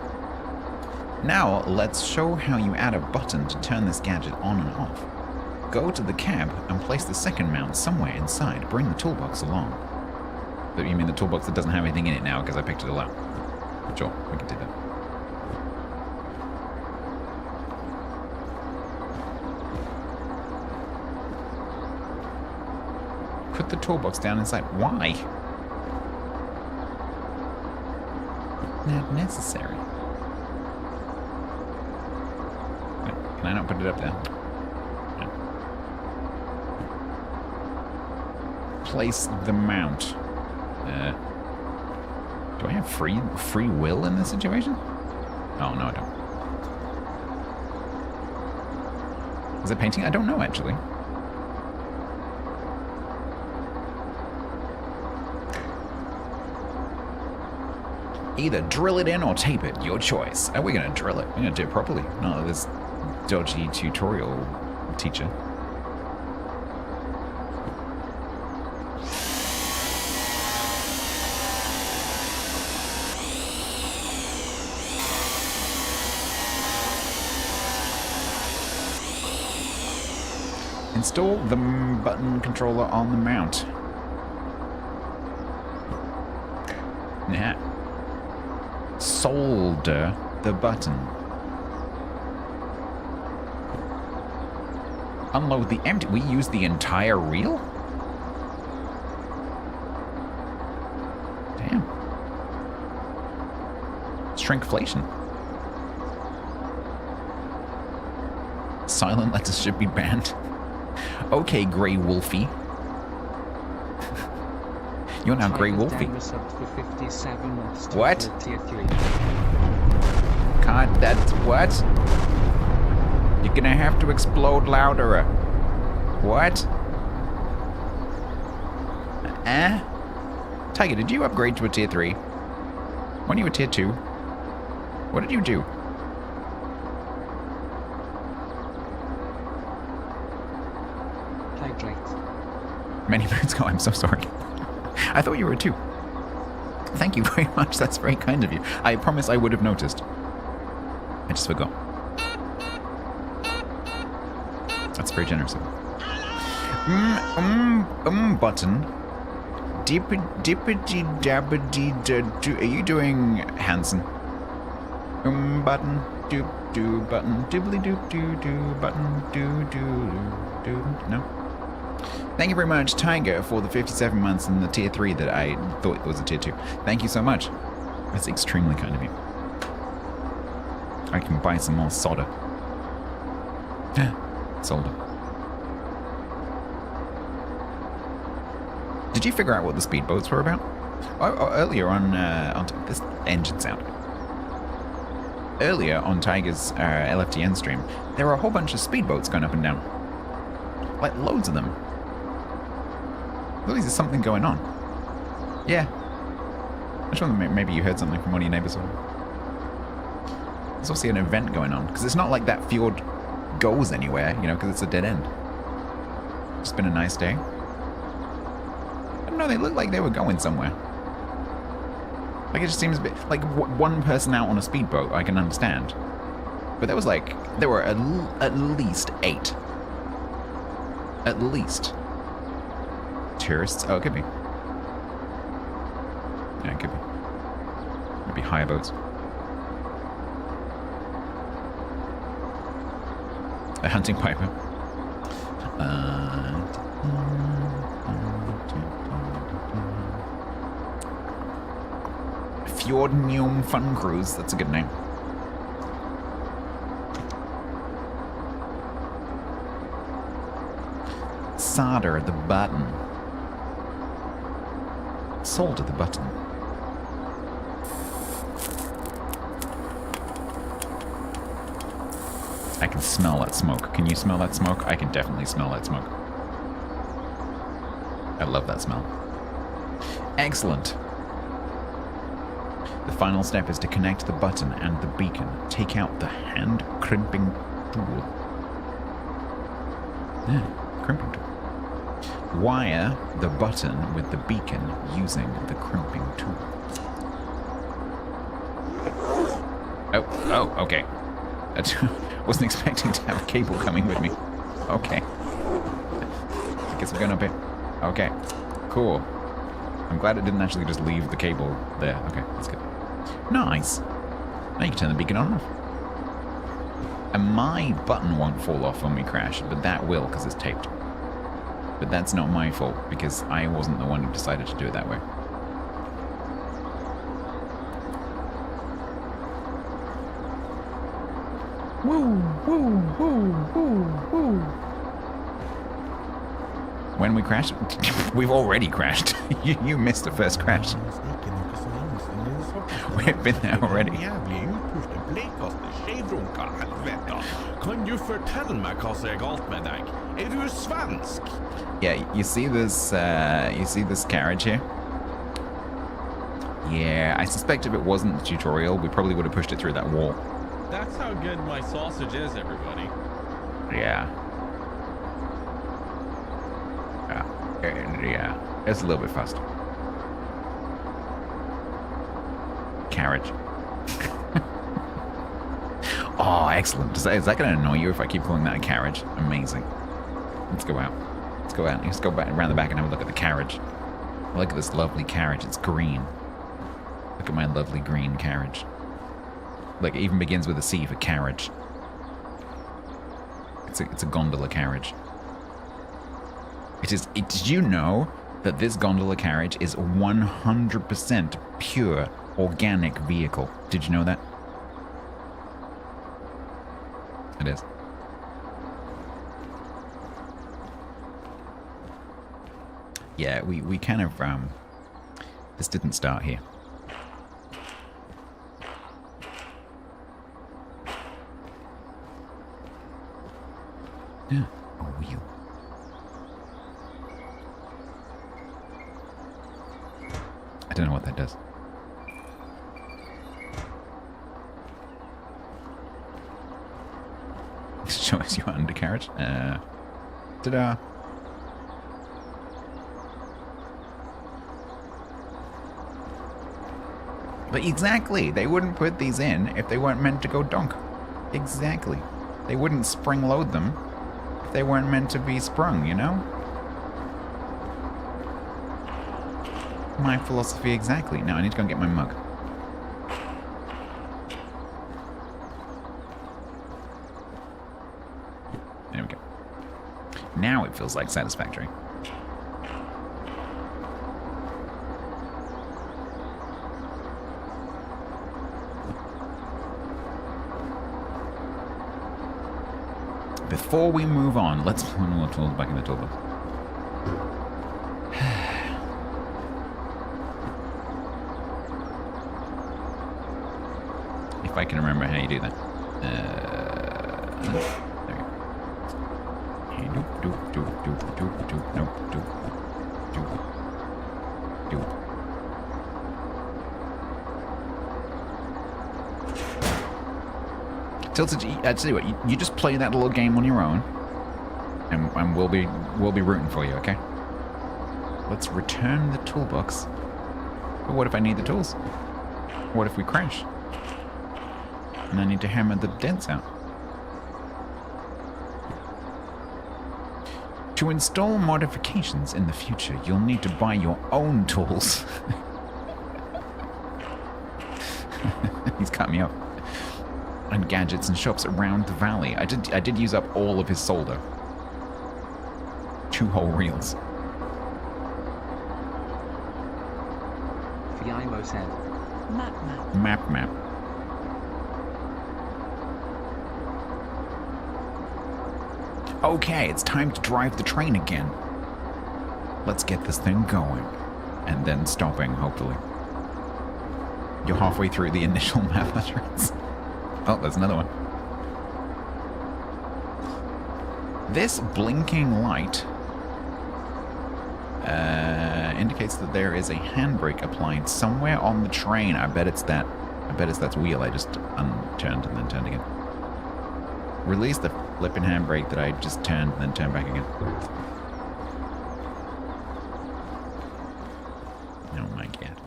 Now, let's show how you add a button to turn this gadget on and off. Go to the cab and place the second mount somewhere inside. Bring the toolbox along. But you mean the toolbox that doesn't have anything in it now because I picked it all out? Sure, we can do that. Put the toolbox down inside. Why? Not necessary. Can I not put it up there? No. Place the mount. Do I have free will in this situation? Oh, no, I don't. Is it painting? I don't know, actually. Either drill it in or tape it, your choice. Oh, we're gonna drill it. We're gonna do it properly. Not this dodgy tutorial teacher. Install the button controller on the mount. Yeah. Solder the button. Unload the empty. We use the entire reel? Damn. Shrinkflation. Silent letters should be banned. Okay, Grey Wolfie. You're now Grey Tiger's Wolfie. Demo subbed for 57 months to What? the tier 3. Can't, that's what? You're gonna have to explode louder. What? Tiger, did you upgrade to a tier 3? When you were tier 2? What did you do? Hydrate. Many moons ago, I'm so sorry. I thought you were a 2. Thank you very much, that's very kind of you. I promise I would have noticed. I just forgot. That's very generous of you. Button. Dippity dabbity da do. Are you doing Hanson? Button. Doop doo button. Dibbly doop doo doo button. Doo doo doo. No? Thank you very much, Tiger, for the 57 months in the tier 3 that I thought was a tier 2. Thank you so much. That's extremely kind of you. I can buy some more solder. Solder. Did you figure out what the speedboats were about? Earlier on this engine sound. Earlier on Tiger's LFTN stream, there were a whole bunch of speedboats going up and down. Like loads of them. At least there's something going on. Yeah. I just wonder maybe you heard something from one of your neighbors. There's obviously an event going on. Because it's not like that fjord goes anywhere, you know, because it's a dead end. It's been a nice day. I don't know, they look like they were going somewhere. Like, it just seems a bit... Like, one person out on a speedboat, I can understand. But there were at least 8. At least. Tourists? Oh, it could be. Yeah, it could be. Maybe hire boats. A hunting piper. Fjordnium Fun Cruise. That's a good name. Solder the button. Solder the button. I can smell that smoke. Can you smell that smoke? I can definitely smell that smoke. I love that smell. Excellent. The final step is to connect the button and the beacon. Take out the hand crimping tool. Yeah, crimping tool. Wire the button with the beacon using the crimping tool. Oh, okay. I wasn't expecting to have a cable coming with me. Okay. I guess we're going up here. Okay. Cool. I'm glad it didn't actually just leave the cable there. Okay, that's good. Nice. Now you can turn the beacon on and off. And my button won't fall off when we crash, but that will because it's taped. But that's not my fault because I wasn't the one who decided to do it that way. Woo, woo, woo, woo, woo. When we crash, we've already crashed. you missed the first crash. We've been there already. Kan du fortelle meg hva som galt med deg? Du svensk? Yeah, you see this carriage here? Yeah, I suspect if it wasn't the tutorial, we probably would have pushed it through that wall. That's how good my sausage is, everybody. Yeah. Yeah, it's a little bit fast. Carriage. Oh, excellent. Is that going to annoy you if I keep calling that a carriage? Amazing. Let's go out. Let's go out. Let's go back around the back and have a look at the carriage. Look at this lovely carriage. It's green. Look at my lovely green carriage. Like, it even begins with a C for carriage. It's a gondola carriage. Did you know that this gondola carriage is 100% pure organic vehicle? Did you know that? It is. Yeah, we kind of This didn't start here. Yeah, a wheel. I don't know what that does. It shows you undercarriage. Ta-da! But exactly, they wouldn't put these in if they weren't meant to go donk. Exactly. They wouldn't spring load them if they weren't meant to be sprung, you know? My philosophy exactly. Now I need to go and get my mug. There we go. Now it feels like satisfactory. Before we move on, let's put one more tools back in the toolbox. If I can remember how you do that. There we go. Doop, doop, doop, doop, doop, doop, nope, doop, doop, doop. Tilted, I tell you what, you just play that little game on your own, and we'll be rooting for you, okay? Let's return the toolbox. But what if I need the tools? What if we crash? And I need to hammer the dents out. To install modifications in the future, you'll need to buy your own tools. He's cut me up. And gadgets and shops around the valley. I did use up all of his solder. 2 whole reels. Fiimo said. Map. Okay, it's time to drive the train again. Let's get this thing going. And then stopping, hopefully. You're halfway through the initial map utterance. Oh, there's another one. This blinking light indicates that there is a handbrake applied somewhere on the train. I bet it's that. I bet it's that wheel I just unturned and then turned again. Release the flipping handbrake that I just turned and then turned back again. Oh my god.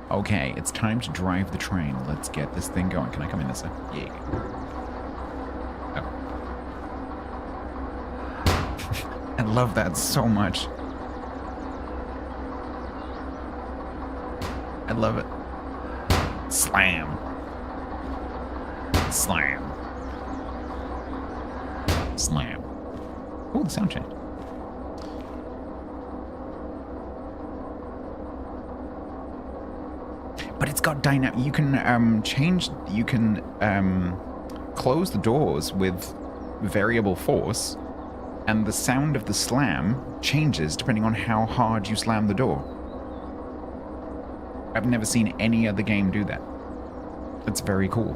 Okay, it's time to drive the train. Let's get this thing going. Can I come in this way? Yeah. Oh. I love that so much. I love it. Slam. Slam. Slam. Oh, the sound changed. But it's got dynamic. You can change. You can close the doors with variable force, and the sound of the slam changes depending on how hard you slam the door. I've never seen any other game do that. It's very cool.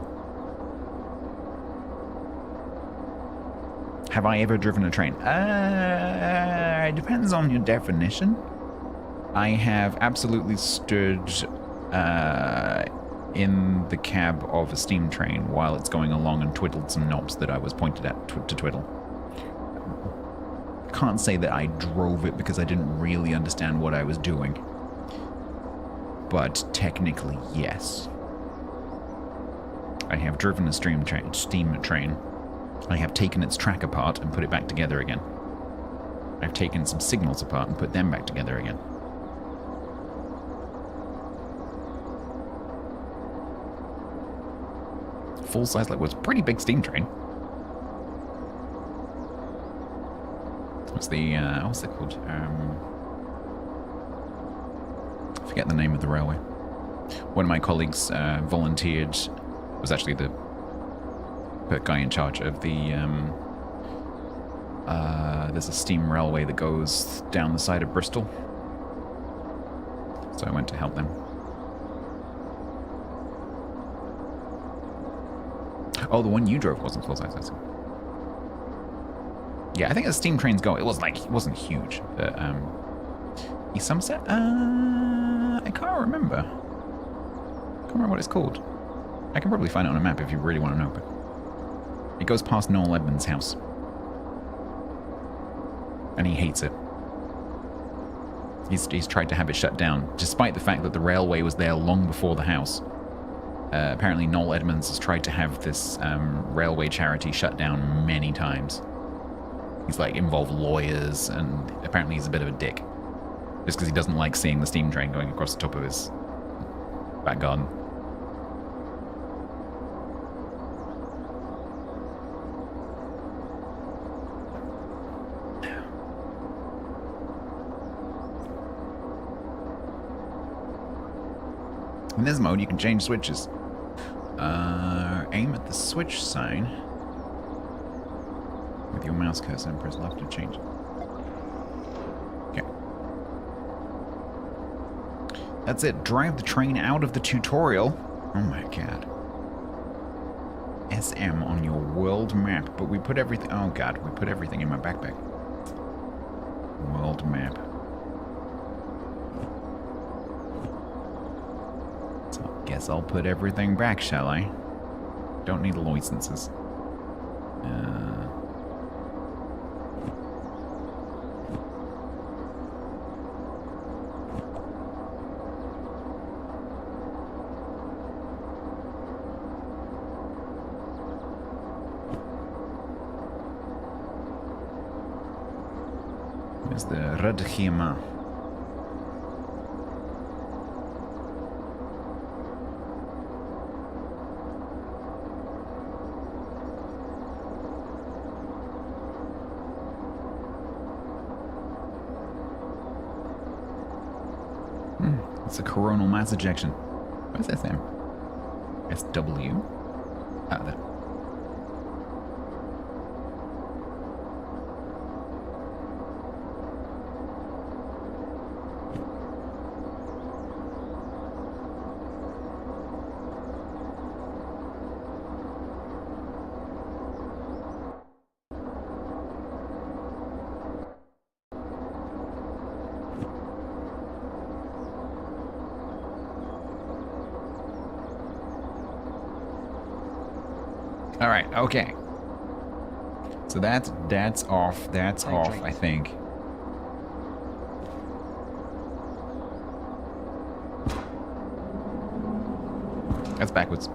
Have I ever driven a train? It depends on your definition. I have absolutely stood in the cab of a steam train while it's going along and twiddled some knobs that I was pointed at to twiddle. Can't say that I drove it because I didn't really understand what I was doing. But technically, yes. I have driven a steam train. I have taken its track apart and put it back together again. I've taken some signals apart and put them back together again. Full size, like, was a pretty big steam train. What's it called? I forget the name of the railway. One of my colleagues volunteered. Was actually guy in charge of the there's a steam railway that goes down the side of Bristol. So I went to help them. Oh, the one you drove wasn't full size. Yeah, I think the steam trains go. It wasn't huge, but East Somerset. I can't remember. Can't remember what it's called. I can probably find it on a map if you really want to know. But it goes past Noel Edmonds' house, and he hates it. He's tried to have it shut down, despite the fact that the railway was there long before the house. Apparently, Noel Edmonds has tried to have this railway charity shut down many times. He's like involved lawyers, and apparently he's a bit of a dick. Just because he doesn't like seeing the steam train going across the top of his back garden. In this mode, you can change switches. Aim at the switch sign with your mouse cursor and press left to change it. Okay. That's it. Drive the train out of the tutorial. Oh my god. SM on your world map. But we put everything... Oh god, we put everything in my backpack. World map. Guess I'll put everything back, shall I? Don't need licenses. There's the Radhima. It's a coronal mass ejection. What's that thing? SW? Ah, that. All right, okay. So that's off. That's off, I think. That's backwards.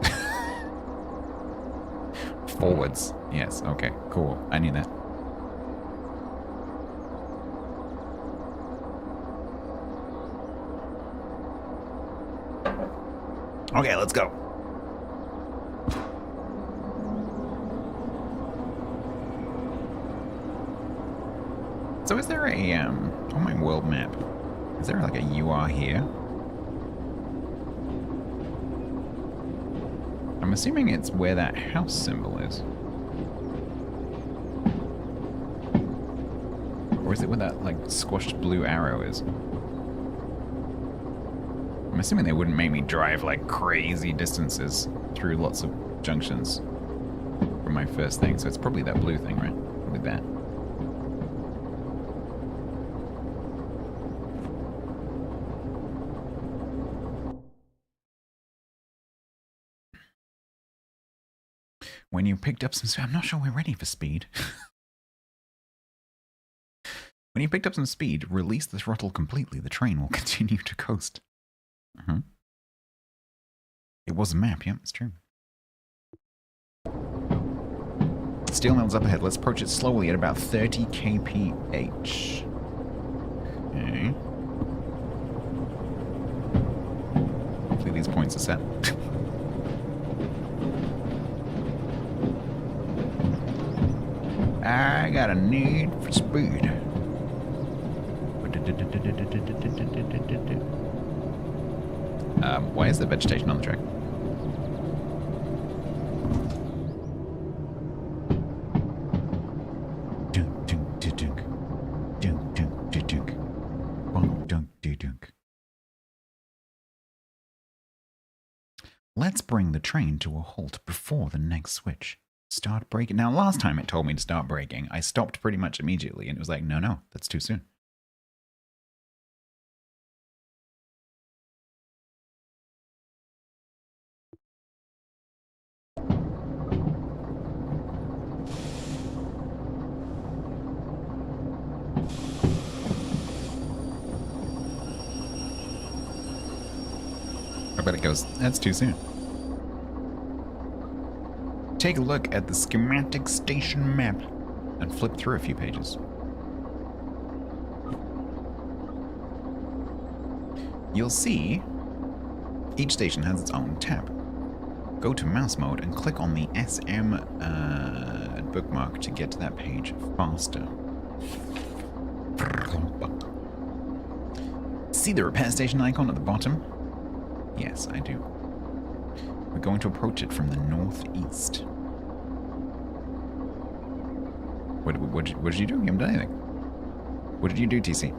Forwards. Yes, okay, cool. I need that. Okay, let's go. So is there a, on my world map, is there like a you are here? I'm assuming it's where that house symbol is. Or is it where that, like, squashed blue arrow is? I'm assuming they wouldn't make me drive, like, crazy distances through lots of junctions for my first thing, so it's probably that blue thing, right? Probably that. When you picked up some speed, I'm not sure we're ready for speed. When you picked up some speed, release the throttle completely. The train will continue to coast. It was a map, yeah, it's true. Steel mill's up ahead. Let's approach it slowly at about 30 kph. Okay. Hopefully these points are set. I got a need for speed. Why is there vegetation on the track? dunk. Let's bring the train to a halt before the next switch. Start braking. Now, last time it told me to start braking, I stopped pretty much immediately, and it was like, no, that's too soon. I bet it goes, that's too soon. Take a look at the schematic station map and flip through a few pages. You'll see each station has its own tab. Go to mouse mode and click on the SM bookmark to get to that page faster. See the repair station icon at the bottom? Yes, I do. We're going to approach it from the northeast. What did you do? You haven't done anything. What did you do, TC?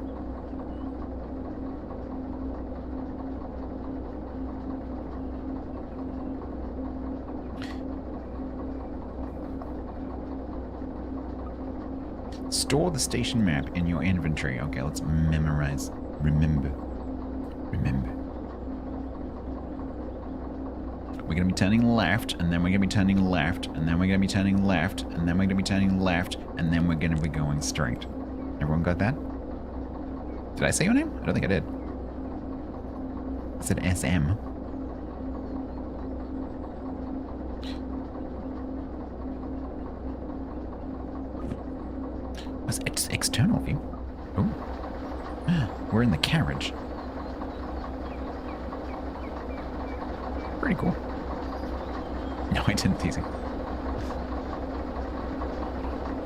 Store the station map in your inventory. Okay, let's memorize. Remember. We're going to be turning left, and then we're going to be turning left, and then we're going to be turning left, and then we're going to be turning left, and then we're going to be going straight. Everyone got that? Did I say your name? I don't think I did. I said SM. It's external view. Oh. We're in the carriage. Pretty cool. No, I didn't tease you.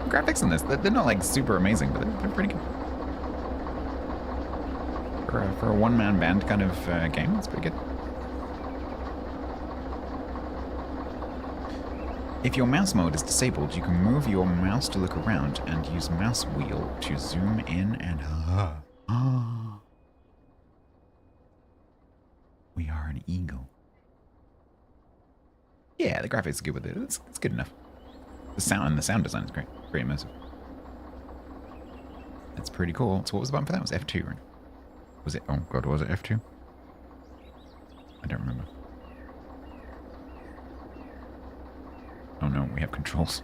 Graphics in this, they're not like super amazing, but they're pretty good. For a one-man band kind of game, it's pretty good. If your mouse mode is disabled, you can move your mouse to look around and use mouse wheel to zoom in and... We are an eagle. Yeah, the graphics are good with it. It's good enough. The sound design is great. Very immersive. That's pretty cool. So what was the button for that? It was F2, right? Was it? Oh god, was it F2? I don't remember. Oh no, we have controls.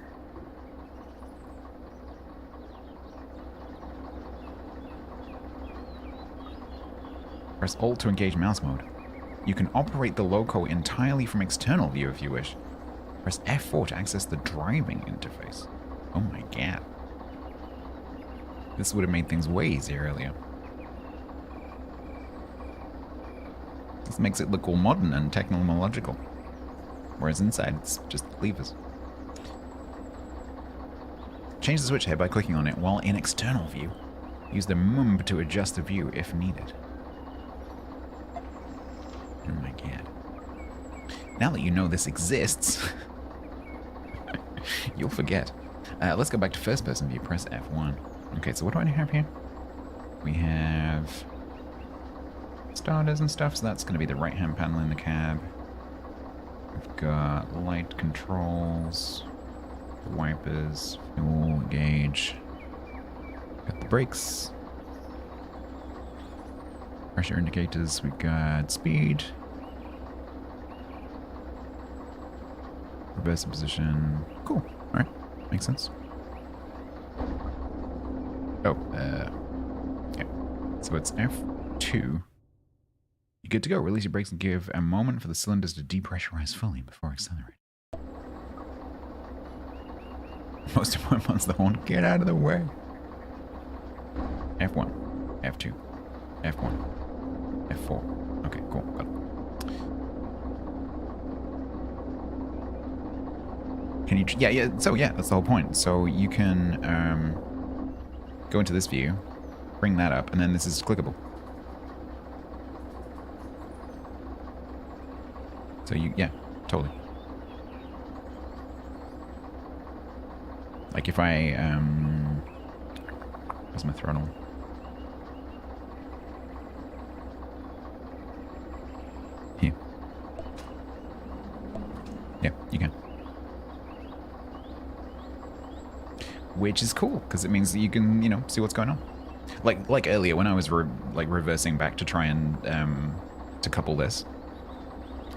Press Alt to engage mouse mode. You can operate the loco entirely from external view if you wish. Press F4 to access the driving interface. Oh my god. This would have made things way easier earlier. This makes it look all modern and technological. Whereas inside, it's just levers. Change the switch head by clicking on it while in external view. Use the mumb to adjust the view if needed. Oh my god. Now that you know this exists, you'll forget. Let's go back to first person view. Press F1. Okay, so what do I have here? We have starters and stuff, so that's going to be the right hand panel in the cab. We've got light controls, the wipers, fuel gauge. Got the brakes. Pressure indicators, we've got speed. Reverse position. Cool. Alright. Makes sense. Oh, yeah. So it's F2. You're good to go. Release your brakes and give a moment for the cylinders to depressurize fully before accelerating. Most important one's the horn. Get out of the way. F1. F2. F1. F4. Okay, cool. Got it. Can you... Yeah, so yeah, that's the whole point. So you can go into this view, bring that up, and then this is clickable. So you... Yeah, totally. Like if I... Where's my throttle? Here. Yeah, you can. Which is cool, because it means that you can, you know, see what's going on. Like earlier when I was reversing back to try and to couple this.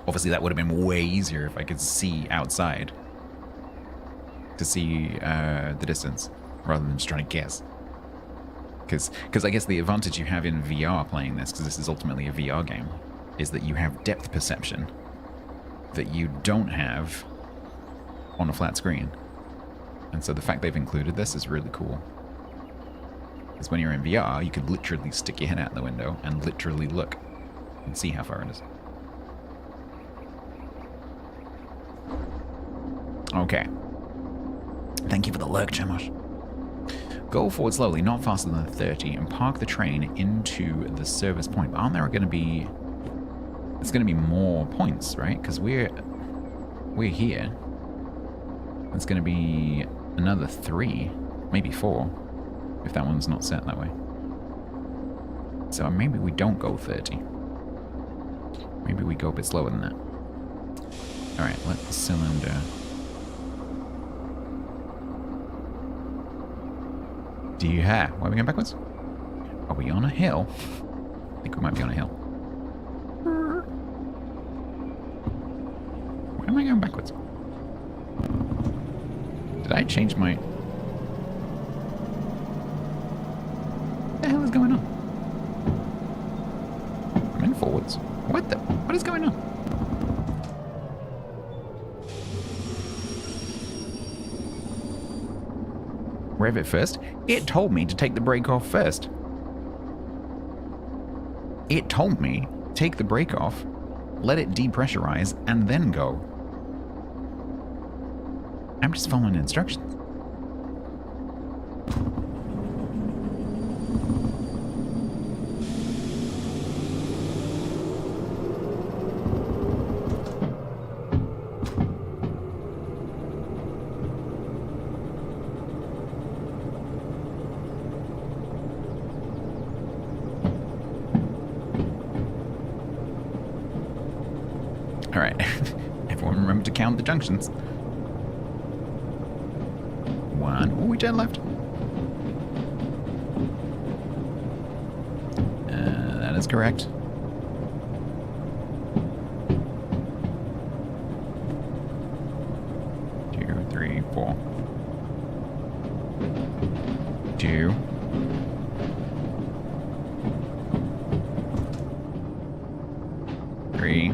Obviously that would have been way easier if I could see outside. To see the distance, rather than just trying to guess. Because I guess the advantage you have in VR playing this, because this is ultimately a VR game, is that you have depth perception that you don't have on a flat screen. And so the fact they've included this is really cool. Because when you're in VR, you could literally stick your head out the window and literally look and see how far it is. Okay. Thank you for the lurk, Chemosh. Go forward slowly, not faster than 30, and park the train into the service point. But aren't there going to be... There's going to be more points, right? Because we're here. There's going to be another 3, maybe 4, if that one's not set that way. So maybe we don't go 30. Maybe we go a bit slower than that. Alright, let the cylinder... Yeah, why are we going backwards? Are we on a hill? I think we might be on a hill. Why am I going backwards? Did I change my... What the hell is going on? I'm in forwards. What is going on? Rev it first? It told me to take the brake off first. It told me, take the brake off, let it depressurize, and then go. I'm just following instructions. Alright, everyone remember to count the junctions. 1. Oh, we turn left. That is correct. 2, 3, 4. 2. 3.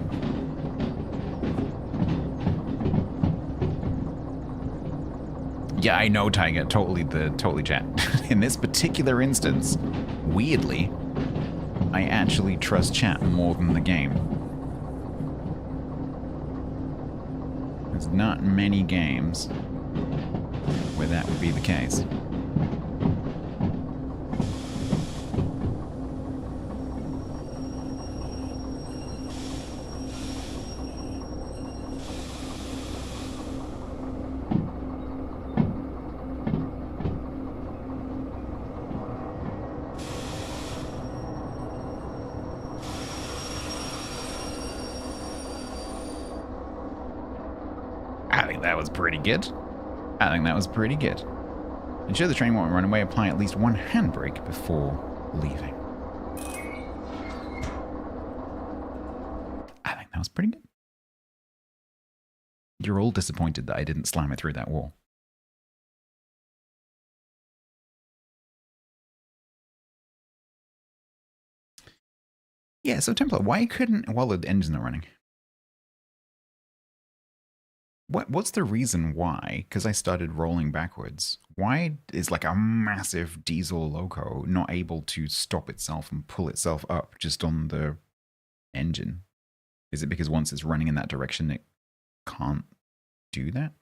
Yeah, I know, Tiger. Totally chat. In this particular instance, weirdly, I actually trust chat more than the game. There's not many games where that would be the case. That was pretty good. I think that was pretty good. Ensure the train won't run away. Apply at least one handbrake before leaving. I think that was pretty good. You're all disappointed that I didn't slam it through that wall. Yeah, so Templar, why couldn't... Well, the engine's not running. What's the reason why? Because I started rolling backwards. Why is like a massive diesel loco not able to stop itself and pull itself up just on the engine? Is it because once it's running in that direction, it can't do that?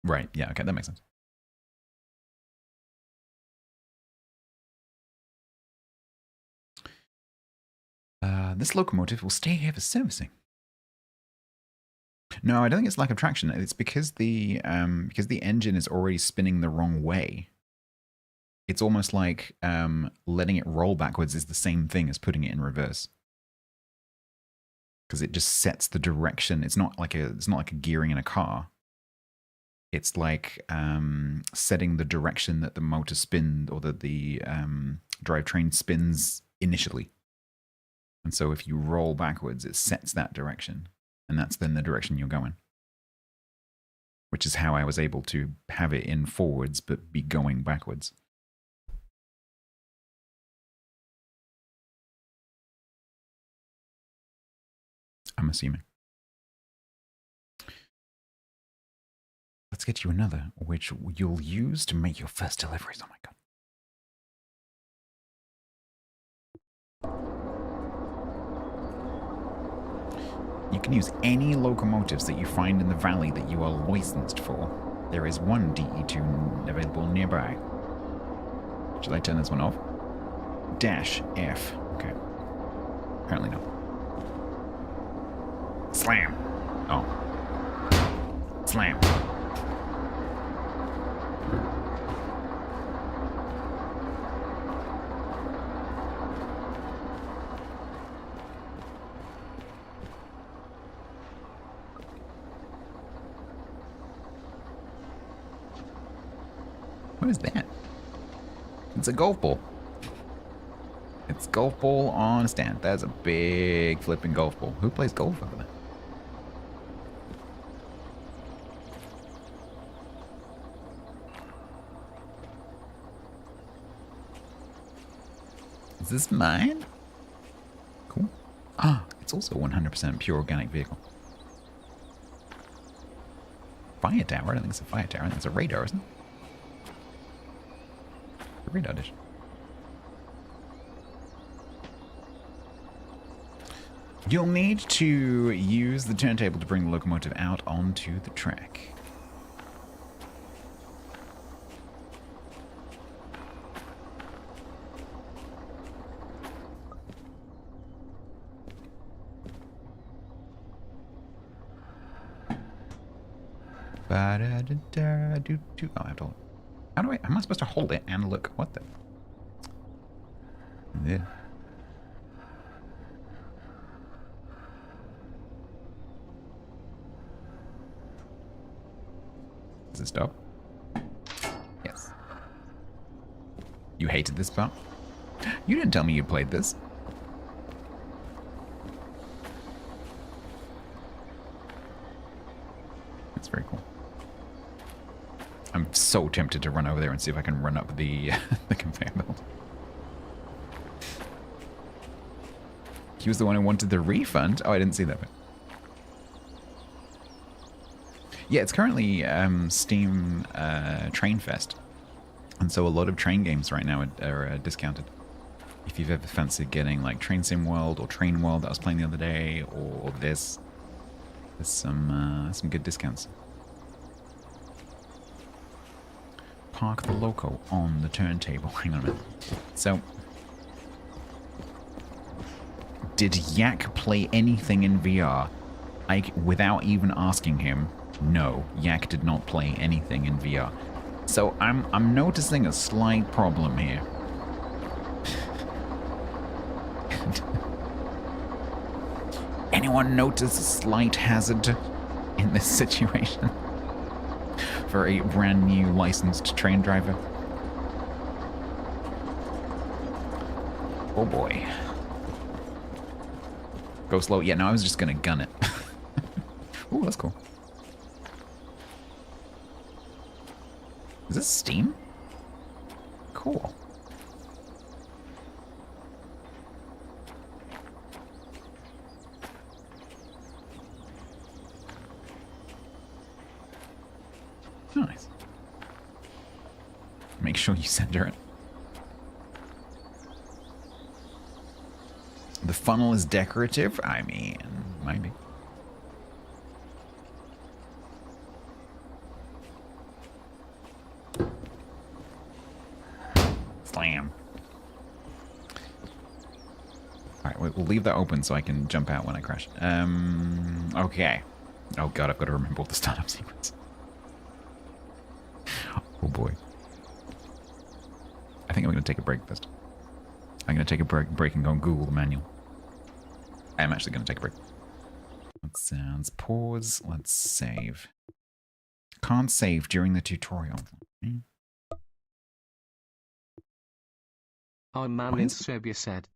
Right. Yeah. Okay. That makes sense. This locomotive will stay here for servicing. No, I don't think it's lack of traction. It's because the engine is already spinning the wrong way. It's almost like letting it roll backwards is the same thing as putting it in reverse. Because it just sets the direction. It's not like a gearing in a car. It's like setting the direction that the motor spins or that the drivetrain spins initially. And so if you roll backwards, it sets that direction. And that's then the direction you're going. Which is how I was able to have it in forwards but be going backwards. I'm assuming. Let's get you another, which you'll use to make your first deliveries. Oh my god. You can use any locomotives that you find in the valley that you are licensed for. There is one DE2 available nearby. Should I turn this one off? Dash F. Okay. Apparently not. Slam. Oh. Slam. What is that? It's a golf ball. It's golf ball on a stand. That's a big flipping golf ball. Who plays golf over there? Is this mine? Cool. Ah, it's also 100% pure organic vehicle. Fire tower? I don't think it's a fire tower. I think it's a radar, isn't it? A radar dish. You'll need to use the turntable to bring the locomotive out onto the track. Ba-da-da-da-do-do. Oh, I have to look. How do I... Am I supposed to hold it and look? What the... Yeah. Does it stop? Yes. You hated this part? You didn't tell me you played this. That's very cool. I'm so tempted to run over there and see if I can run up the the conveyor belt. He was the one who wanted the refund? Oh, I didn't see that bit. Yeah, it's currently Steam Train Fest. And so a lot of train games right now are discounted. If you've ever fancied getting like Train Sim World or Train World that I was playing the other day, or this, there's some good discounts. Park the loco on the turntable. Hang on a minute. So, did Yak play anything in VR? Without even asking him, no, Yak did not play anything in VR. So I'm noticing a slight problem here. Anyone notice a slight hazard in this situation? For a brand new licensed train driver. Oh boy. Go slow. Yeah, no, I was just gonna gun it. Ooh, that's cool. Is this Steam? Cool. Nice. Make sure you center it. The funnel is decorative? I mean, maybe. Slam. Alright, we'll leave that open so I can jump out when I crash. Okay. Oh god, I've got to remember all the startup sequence. Oh boy. think I'm going to take a break first. I'm going to take a break and go and Google the manual. I'm actually going to take a break. Let's pause. Let's save. Can't save during the tutorial. Our man in Serbia said.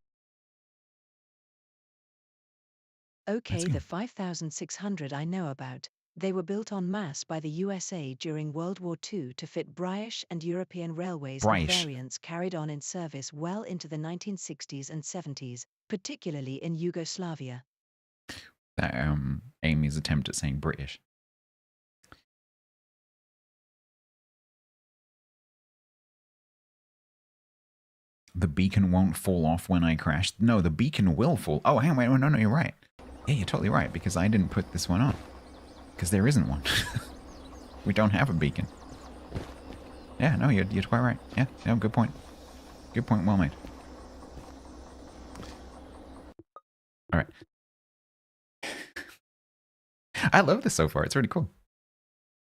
Okay, the 5,600 I know about. They were built en masse by the USA during World War II to fit British and European railways and variants carried on in service well into the 1960s and 70s, particularly in Yugoslavia. That Amy's attempt at saying British. The beacon won't fall off when I crash. No, the beacon will fall. Oh, hang on, wait, no, you're right. Yeah, you're totally right, because I didn't put this one on. Because there isn't one. We don't have a beacon. Yeah, no, you're quite right. Yeah, good point. Good point, well made. All right. I love this so far. It's really cool.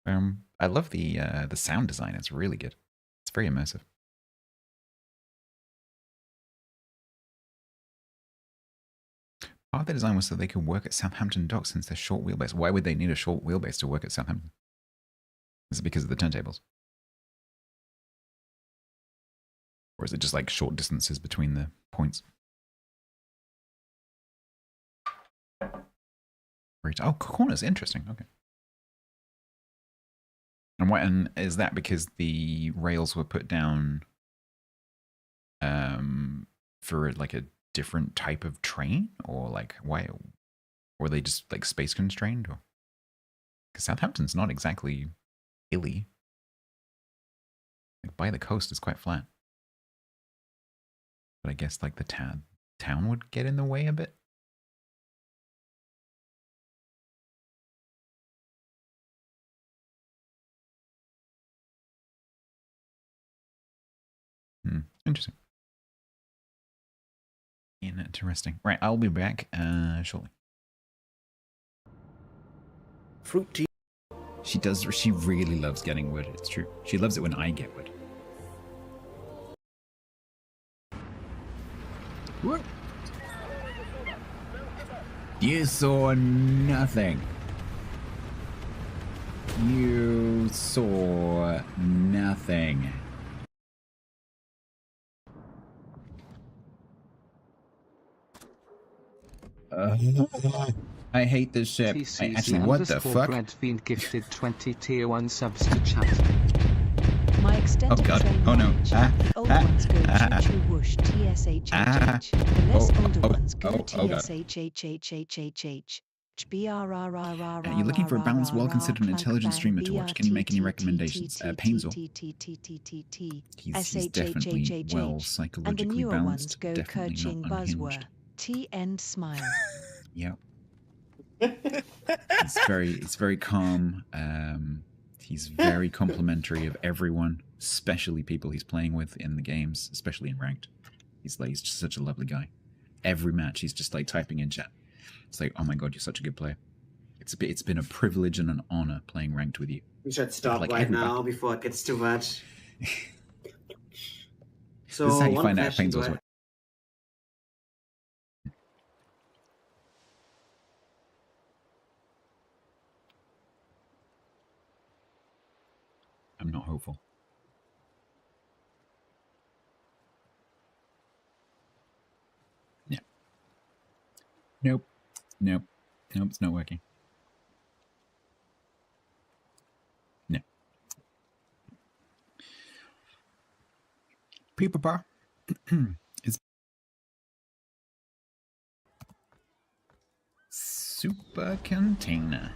I love the sound design. It's really good. It's very immersive. Part of the design was so they could work at Southampton Docks since they're short wheelbase. Why would they need a short wheelbase to work at Southampton? Is it because of the turntables? Or is it just like short distances between the points? Great. Oh, corners. Interesting. Okay. And is that because the rails were put down for like a different type of train, or like why were they just like space constrained? Or because Southampton's not exactly hilly, like by the coast is quite flat, but I guess like the town would get in the way a bit. Interesting. Interesting. Right, I'll be back shortly. Fruit tea. She really loves getting wood. It's true. She loves it when I get wood. What? You saw nothing. You saw nothing. I hate this ship. Actually, what the fuck? Been gifted 20 tier 1 subs to chat. My extended train oh no. Old ones go choo-choo whoosh TSHHH. The less older ones go TSHHHHHH. You're looking for a balanced, well-considered and intelligent streamer to watch. Can you make any recommendations? Painzel. He's definitely well psychologically balanced. Definitely not unhinged. T-end smile. Yep. He's very calm. He's very complimentary of everyone, especially people he's playing with in the games, especially in ranked. He's just such a lovely guy. Every match he's just like typing in chat. It's like, oh my god, you're such a good player. It's been a privilege and an honor playing ranked with you. We should stop like right now before it gets too much. So this is how you find out Painzel's work. I'm not hopeful. Yeah. Nope. It's not working. No. People bar. It's super container.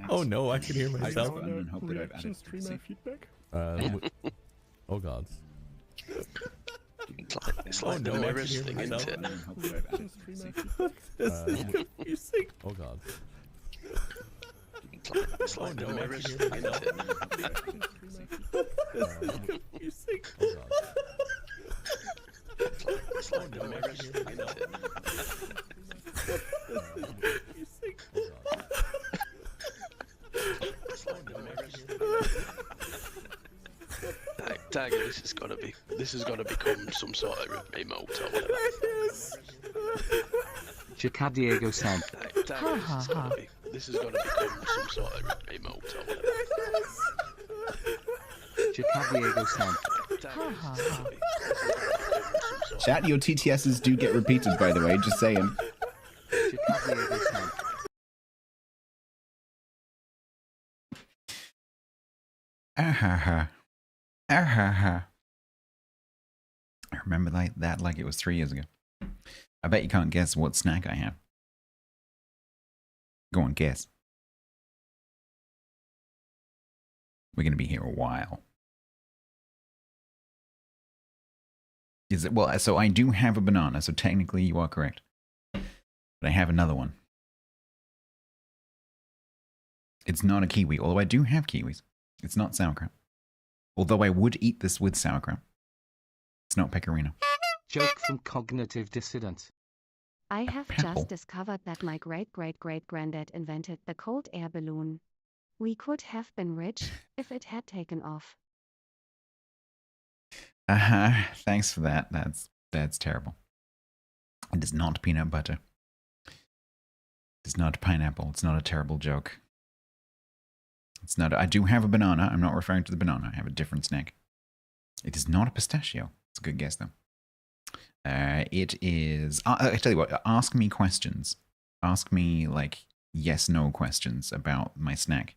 Oh no, I can hear myself. And hope that I've added feedback. Oh god. It's like the mirrors thing, isn't it? Oh god. It's like the mirrors thing, isn't it? Oh god. It's like the mirrors this has got to become some sort of emote or whatever. Chicadiego said. Ha ha ha. This has got to become some sort of emote or whatever. Chicadiego said. Ha ha ha. Chat, your TTSs do get repeated, by the way, just saying. Chicadiego said. Ahaha. Ahaha. I remember that like it was 3 years ago. I bet you can't guess what snack I have. Go on, guess. We're going to be here a while. Is it? Well, so I do have a banana, so technically you are correct. But I have another one. It's not a kiwi, although I do have kiwis. It's not sauerkraut. Although I would eat this with sauerkraut. It's not pecorino. Joke from Cognitive Dissident. I have Apple. just discovered that my great-great-great-granddad invented the cold air balloon. We could have been rich if it had taken off. Thanks for that. That's terrible. It is not peanut butter. It's not pineapple. It's not a terrible joke. It's not. I do have a banana. I'm not referring to the banana. I have a different snack. It is not a pistachio. It's a good guess though. It is. I tell you what. Ask me questions. Ask me like yes/no questions about my snack.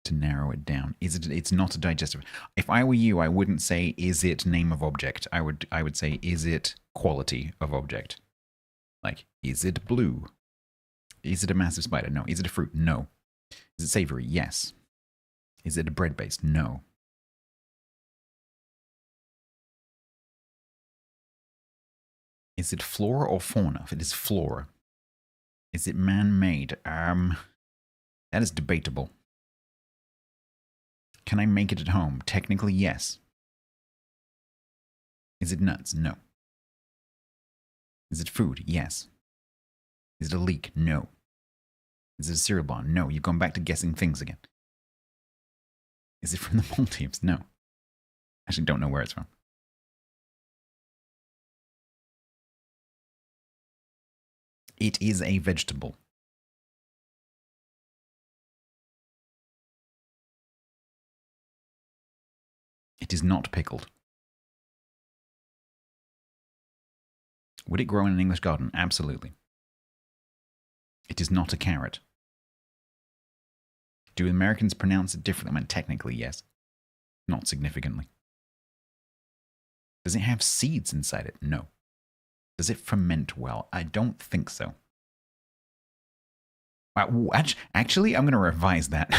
To narrow it down, it's not a digestive. If I were you, I wouldn't say is it name of object. I would say is it quality of object. Like, is it blue? Is it a massive spider? No. Is it a fruit? No. Is it savory? Yes. Is it a bread base? No. Is it flora or fauna? If it is flora. Is it man-made? That is debatable. Can I make it at home? Technically, yes. Is it nuts? No. Is it food? Yes. Is it a leek? No. Is it a cereal bar? No. You've gone back to guessing things again. Is it from the Maldives? No. Actually, don't know where it's from. It is a vegetable. It is not pickled. Would it grow in an English garden? Absolutely. It is not a carrot. Do Americans pronounce it differently? I mean, technically, yes. Not significantly. Does it have seeds inside it? No. Does it ferment well? I don't think so. Actually, I'm going to revise that.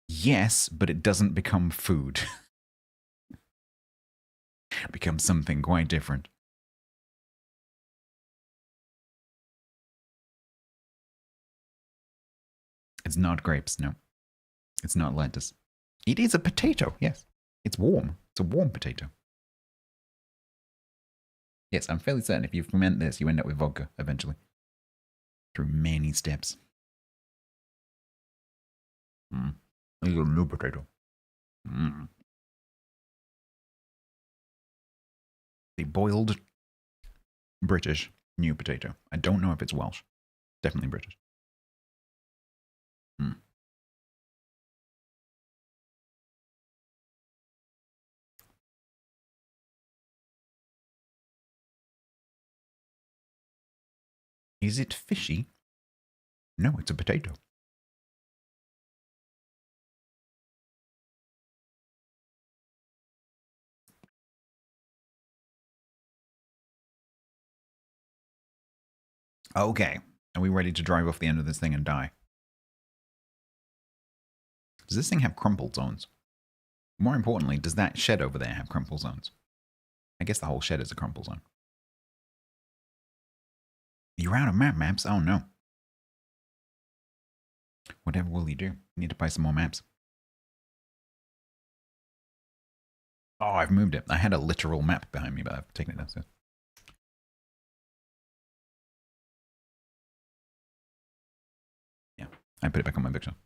Yes, but it doesn't become food. It becomes something quite different. It's not grapes, no. It's not lettuce. It is a potato, yes. It's warm. It's a warm potato. Yes, I'm fairly certain if you ferment this, you end up with vodka eventually. Through many steps. This is a new potato. The boiled British new potato. I don't know if it's Welsh. Definitely British. Is it fishy? No, it's a potato. Okay. Are we ready to drive off the end of this thing and die? Does this thing have crumple zones? More importantly, does that shed over there have crumple zones? I guess the whole shed is a crumple zone. You're out of maps? Oh no. Whatever will you do? You need to buy some more maps. Oh, I've moved it. I had a literal map behind me, but I've taken it downstairs. I put it back on my bookshelf.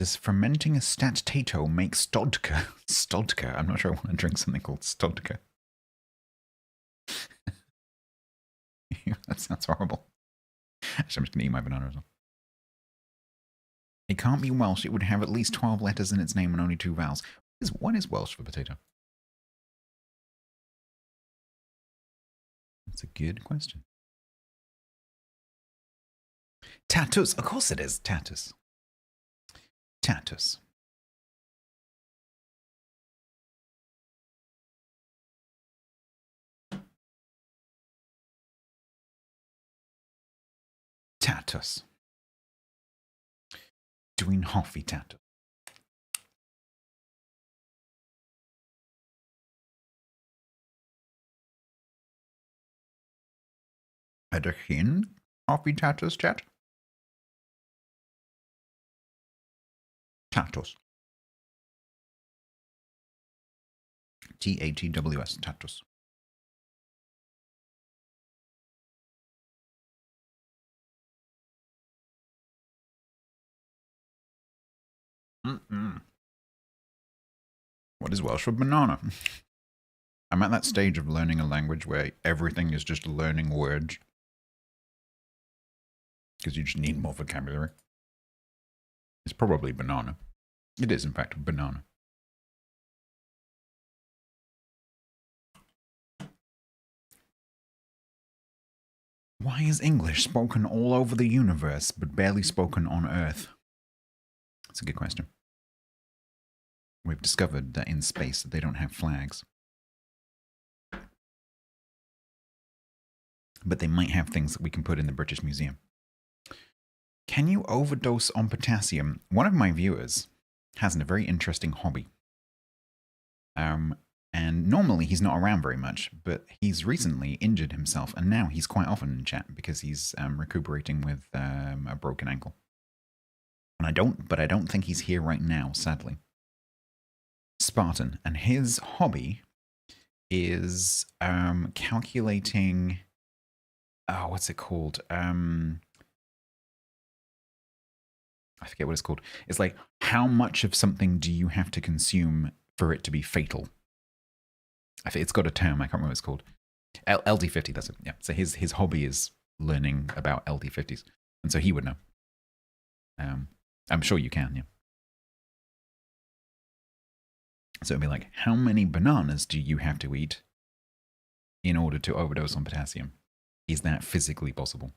Does fermenting a stat-tato make stodka? Stodka? I'm not sure I want to drink something called stodka. That sounds horrible. Actually, I'm just going to eat my banana as well. It can't be Welsh. It would have at least 12 letters in its name and only 2 vowels. What is Welsh for potato? That's a good question. Tatus. Of course it is. Tatus. Tatus. Tatus. Dwi'n hoffi tatus. Ydych chi'n hoffi tatus, chat? Tatus. T-A-T-W-S. Tatus. What is Welsh for banana? I'm at that stage of learning a language where everything is just learning words. Because you just need more vocabulary. It's probably banana. It is, in fact, banana. Why is English spoken all over the universe but barely spoken on Earth? That's a good question. We've discovered that in space they don't have flags. But they might have things that we can put in the British Museum. Can you overdose on potassium? One of my viewers has a very interesting hobby. And normally he's not around very much, but he's recently injured himself, and now he's quite often in chat because he's recuperating with a broken ankle. And I don't think he's here right now, sadly. Spartan, and his hobby is calculating. Oh, what's it called? I forget what it's called. It's like, how much of something do you have to consume for it to be fatal? I think it's got a term. I can't remember what it's called. LD50, that's it. Yeah. So his hobby is learning about LD50s. And so he would know. I'm sure you can, yeah. So it'd be like, how many bananas do you have to eat in order to overdose on potassium? Is that physically possible?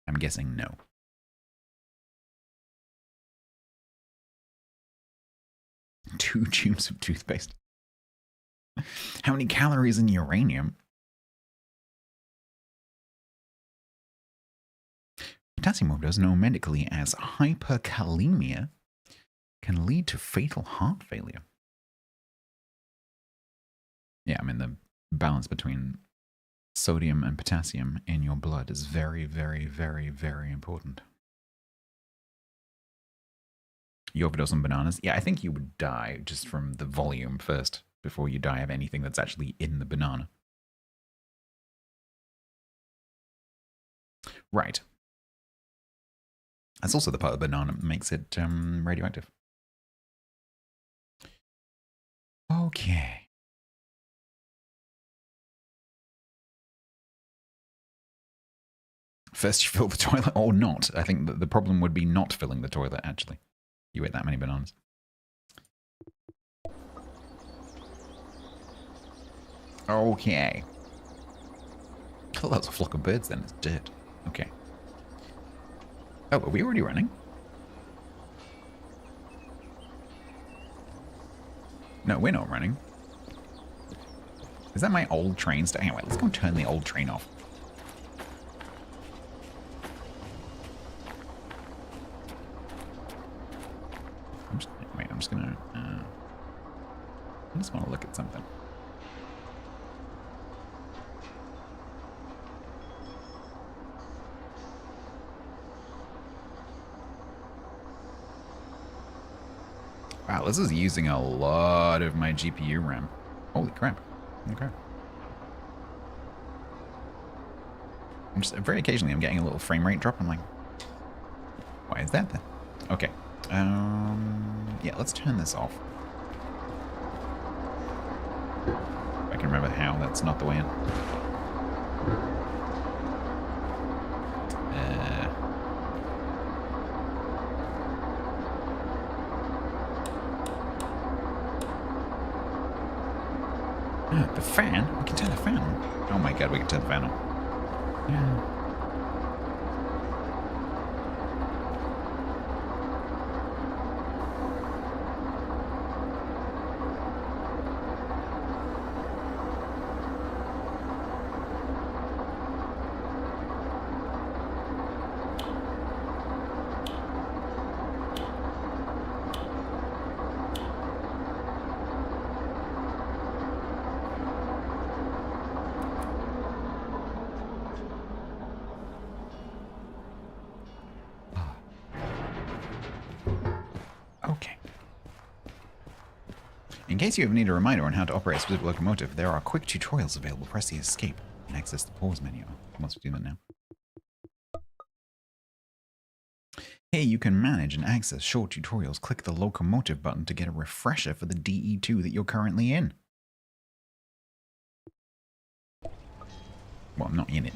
I'm guessing no. Two tubes of toothpaste. How many calories in uranium? Potassium overdose, known medically as hyperkalemia, can lead to fatal heart failure. Yeah, I mean, the balance between sodium and potassium in your blood is very, very, very, very important. You overdose on bananas? Yeah, I think you would die just from the volume first before you die of anything that's actually in the banana. Right. That's also the part of the banana that makes it radioactive. Okay. First you fill the toilet or not. I think that the problem would be not filling the toilet, actually. You ate that many bananas. Okay. Oh, that's a flock of birds then. It's dirt. Okay. Oh, are we already running? No, we're not running. Is that my old train? Anyway, let's go and turn the old train off. I'm just gonna... I just want to look at something. Wow, this is using a lot of my GPU RAM. Holy crap. Okay. I'm just, very occasionally I'm getting a little frame rate drop. I'm like, why is that then? Okay. Yeah, let's turn this off. If I can remember how, that's not the way in. The fan? We can turn the fan on. Oh my god, we can turn the fan on. Yeah. Okay. In case you ever need a reminder on how to operate a specific locomotive, there are quick tutorials available. Press the escape and access the pause menu. Let's do that now. Here you can manage and access short tutorials. Click the locomotive button to get a refresher for the DE2 that you're currently in. Well, I'm not in it.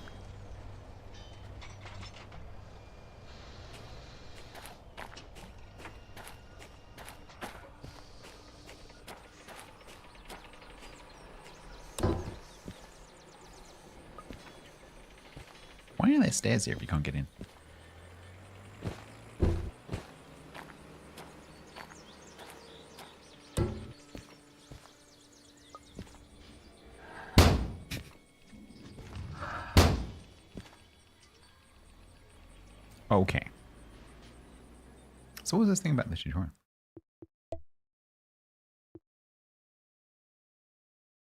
Why are there stairs here if you can't get in? Okay. So what was this thing about the tutorial?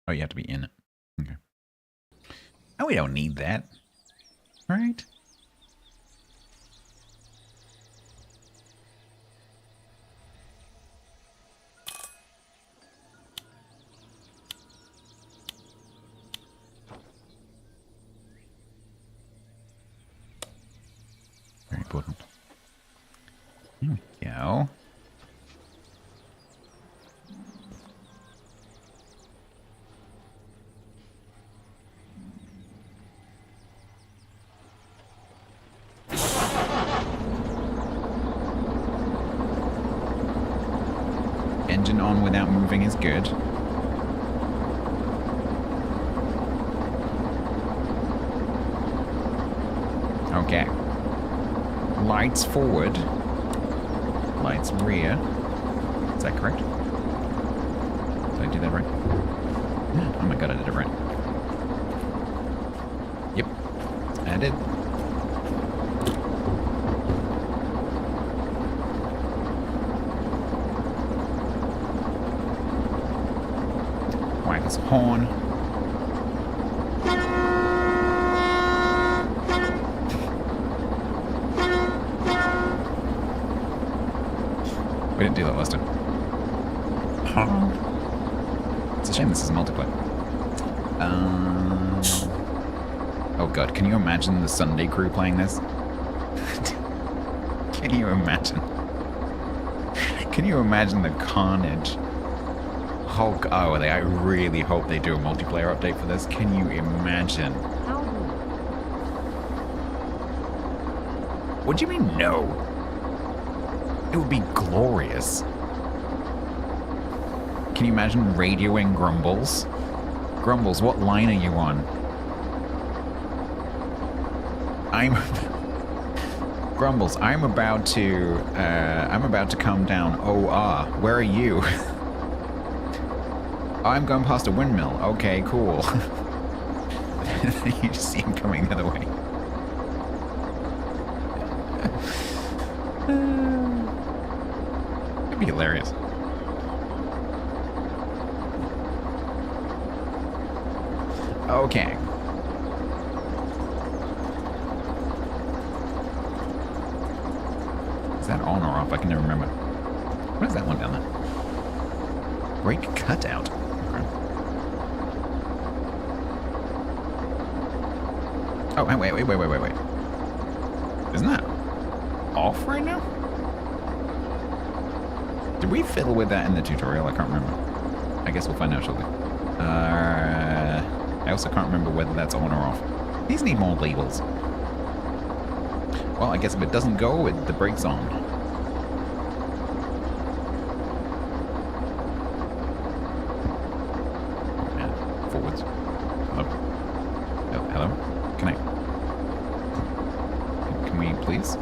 Oh, you have to be in it. Okay. Oh, we don't need that. Right? Very important. Here we go. Engine on without moving is good. Okay. Lights forward. Lights rear. Is that correct? Did I do that right? Oh my god, I did it right. Yep. I did. Whack his horn. We didn't do that last time. It's a shame this is multiplayer. Oh god, can you imagine the Sunday crew playing this? Can you imagine? Can you imagine the carnage? Hulk, oh, I really hope they do a multiplayer update for this. Can you imagine? What do you mean, no? It would be glorious. Can you imagine radioing Grumbles? Grumbles, what line are you on? Grumbles, I'm about to come down OR. Where are you? I'm going past a windmill. Okay, cool. You just see him coming the other way. It'd be hilarious. Okay. Is that on or off? I can never remember. What is that one down there? Brake cutout. Okay. Oh, wait. Isn't that off right now? Did we fiddle with that in the tutorial? I can't remember. I guess we'll find out shortly. I also can't remember whether that's on or off. These need more labels. Well, I guess if it doesn't go, the brake's on. Yeah, forwards. Hello? Oh, hello? Can we please?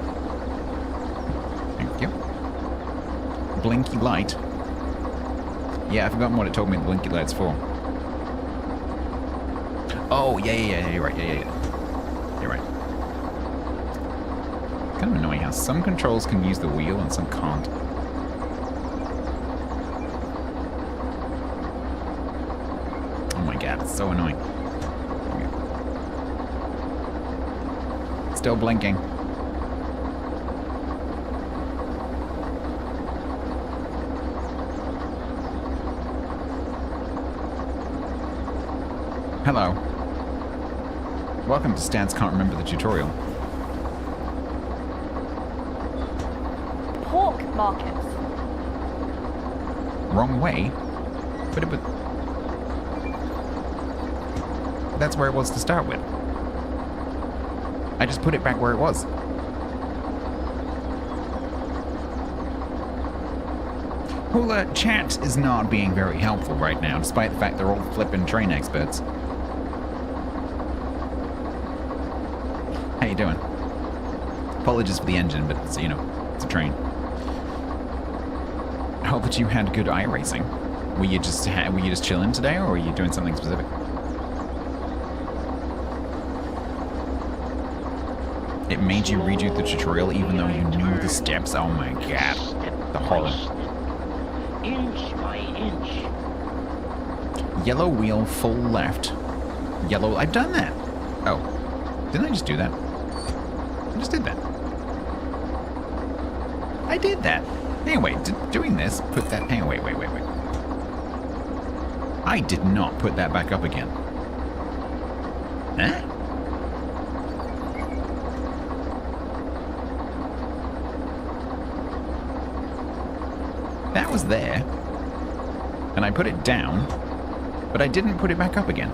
Thank you. Blinky light. Yeah, I've forgotten what it told me the blinky light's for. Oh, yeah, you're right, yeah. You're right. Kind of annoying how some controls can use the wheel and some can't. Oh my god, it's so annoying. Still blinking. Hello. Welcome to Stats Can't Remember the Tutorial. Pork markets. Wrong way? But that's where it was to start with. I just put it back where it was. Well, chat is not being very helpful right now, despite the fact they're all flipping train experts. How you doing? Apologies for the engine, but it's, it's a train. I hope that you had good iRacing. Were you just chilling today, or were you doing something specific? It made you redo the tutorial even though you knew the steps. Oh my god. The horror. Inch by inch. Yellow wheel, full left. Yellow... I've done that! Oh. Didn't I just do that? I just did that. I did that. Anyway, doing this, put that... Hang on, wait. I did not put that back up again. Huh? That was there, and I put it down, but I didn't put it back up again.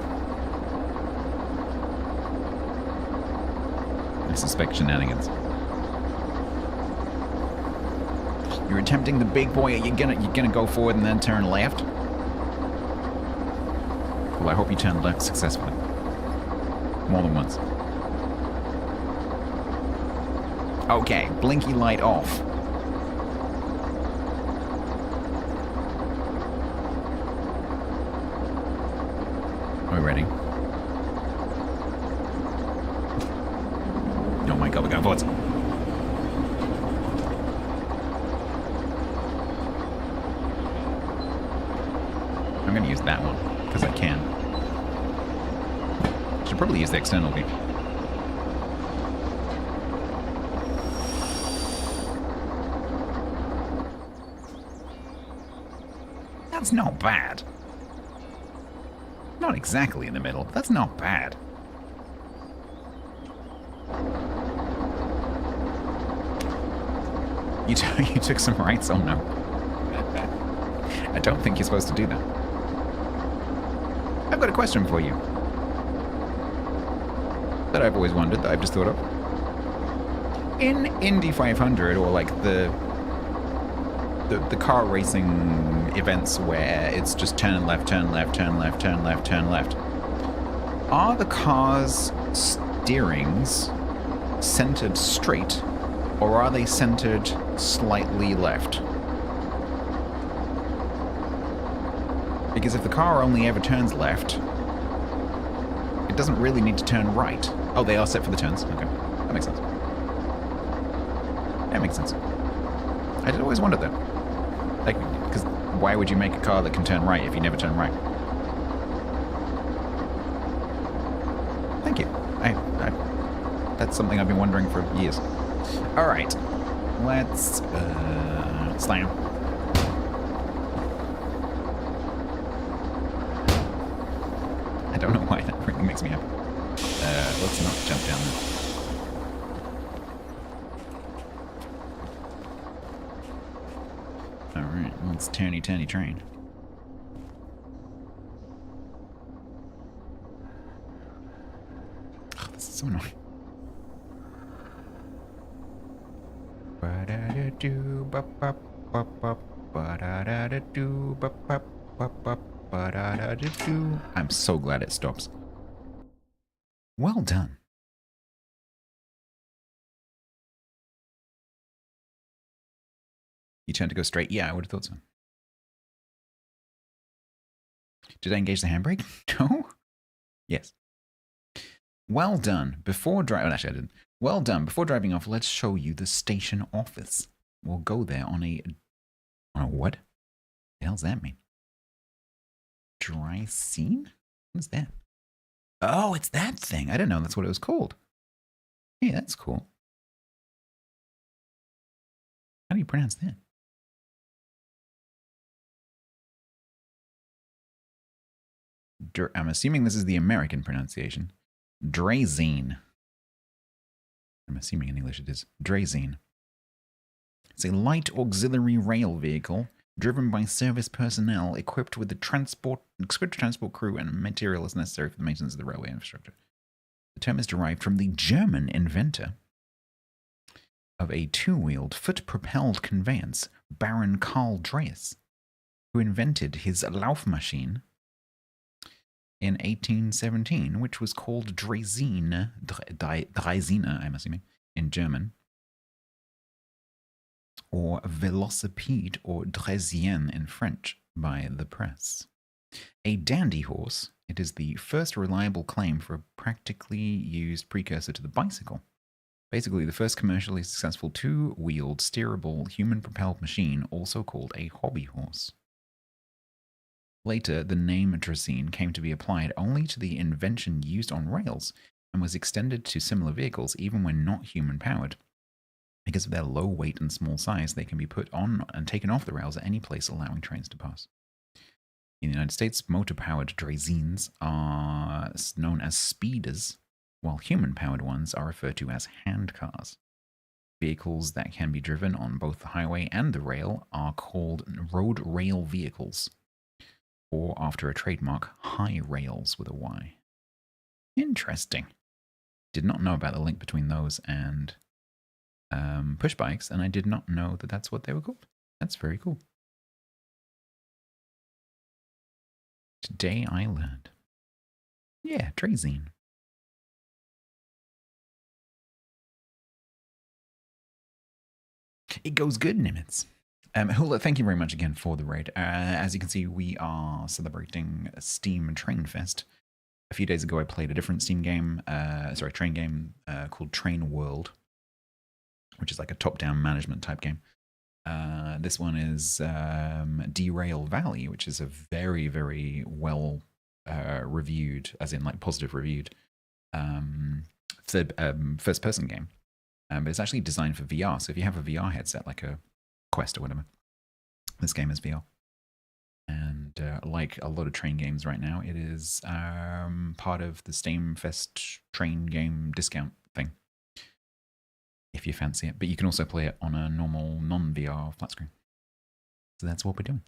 I suspect shenanigans. You're attempting the big boy. You're gonna go forward and then turn left. Well, I hope you turned left successfully. More than once. Okay, blinky light off. Are we ready? Oh my god, we're going forwards. I'm gonna use that one, because I can. Should probably use the external view. That's not bad. Not exactly in the middle, but that's not bad. You took some rights? Oh no. I don't think you're supposed to do that. I've got a question for you. That I've always wondered, that I've just thought of. In Indy 500, or like the car racing events where it's just turn left, turn left, turn left, turn left, turn left. Are the car's steerings centered straight, or are they centered slightly left? Because if the car only ever turns left, it doesn't really need to turn right. Oh, they are set for the turns. Okay, that makes sense. That makes sense. I did always wonder that. Like, because why would you make a car that can turn right if you never turn right? Thank you. That's something I've been wondering for years. All right, let's slam. I don't know why that really makes me happy. Let's not jump down there. Alright, let's turny train. Oh, this is so annoying. Ba-da-da-doo, ba-bop, ba-bop, ba-da-da-da-doo, ba-bop, ba-bop, ba-da-da-da-doo. I'm so glad it stops. Well done. You tend to go straight? Yeah, I would have thought so. Did I engage the handbrake? No? Yes. Well done. Before driving... Actually, I didn't. Well done. Before driving off, let's show you the station office. We'll go there on a... On a what? The hell's that mean? Dry scene? What's that? Oh, it's that thing. I didn't know that's what it was called. Hey, that's cool. How do you pronounce that? I'm assuming this is the American pronunciation. Drazine. I'm assuming in English it is Drazine. It's a light auxiliary rail vehicle driven by service personnel equipped with the transport crew and materials necessary for the maintenance of the railway infrastructure. The term is derived from the German inventor of a two-wheeled, foot-propelled conveyance, Baron Karl Drais, who invented his Laufmaschine in 1817, which was called Draisine, I'm assuming, in German, or Velocipede or Draisienne in French by the press. A dandy horse, it is the first reliable claim for a practically used precursor to the bicycle. Basically, the first commercially successful two-wheeled, steerable, human-propelled machine, also called a hobby horse. Later, the name Draisine came to be applied only to the invention used on rails and was extended to similar vehicles even when not human-powered. Because of their low weight and small size, they can be put on and taken off the rails at any place allowing trains to pass. In the United States, motor-powered Draisines are known as speeders, while human-powered ones are referred to as handcars. Vehicles that can be driven on both the highway and the rail are called road rail vehicles, or after a trademark, high rails with a Y. Interesting. Did not know about the link between those and push bikes, and I did not know that that's what they were called. That's very cool. Today I learned. Yeah, Draisine. It goes good, Nimitz. Hula, thank you very much again for the raid. As you can see, we are celebrating Steam Train Fest. A few days ago, I played a different Steam game, train game called Train World, which is like a top-down management type game. This one is Derail Valley, which is a very, very well reviewed, as in like positive reviewed, first-person game. But it's actually designed for VR. So if you have a VR headset, like a Quest or whatever, this game is VR. And like a lot of train games right now, it is part of the Steam Fest train game discount thing, if you fancy it. But you can also play it on a normal non-VR flat screen. So that's what we're doing.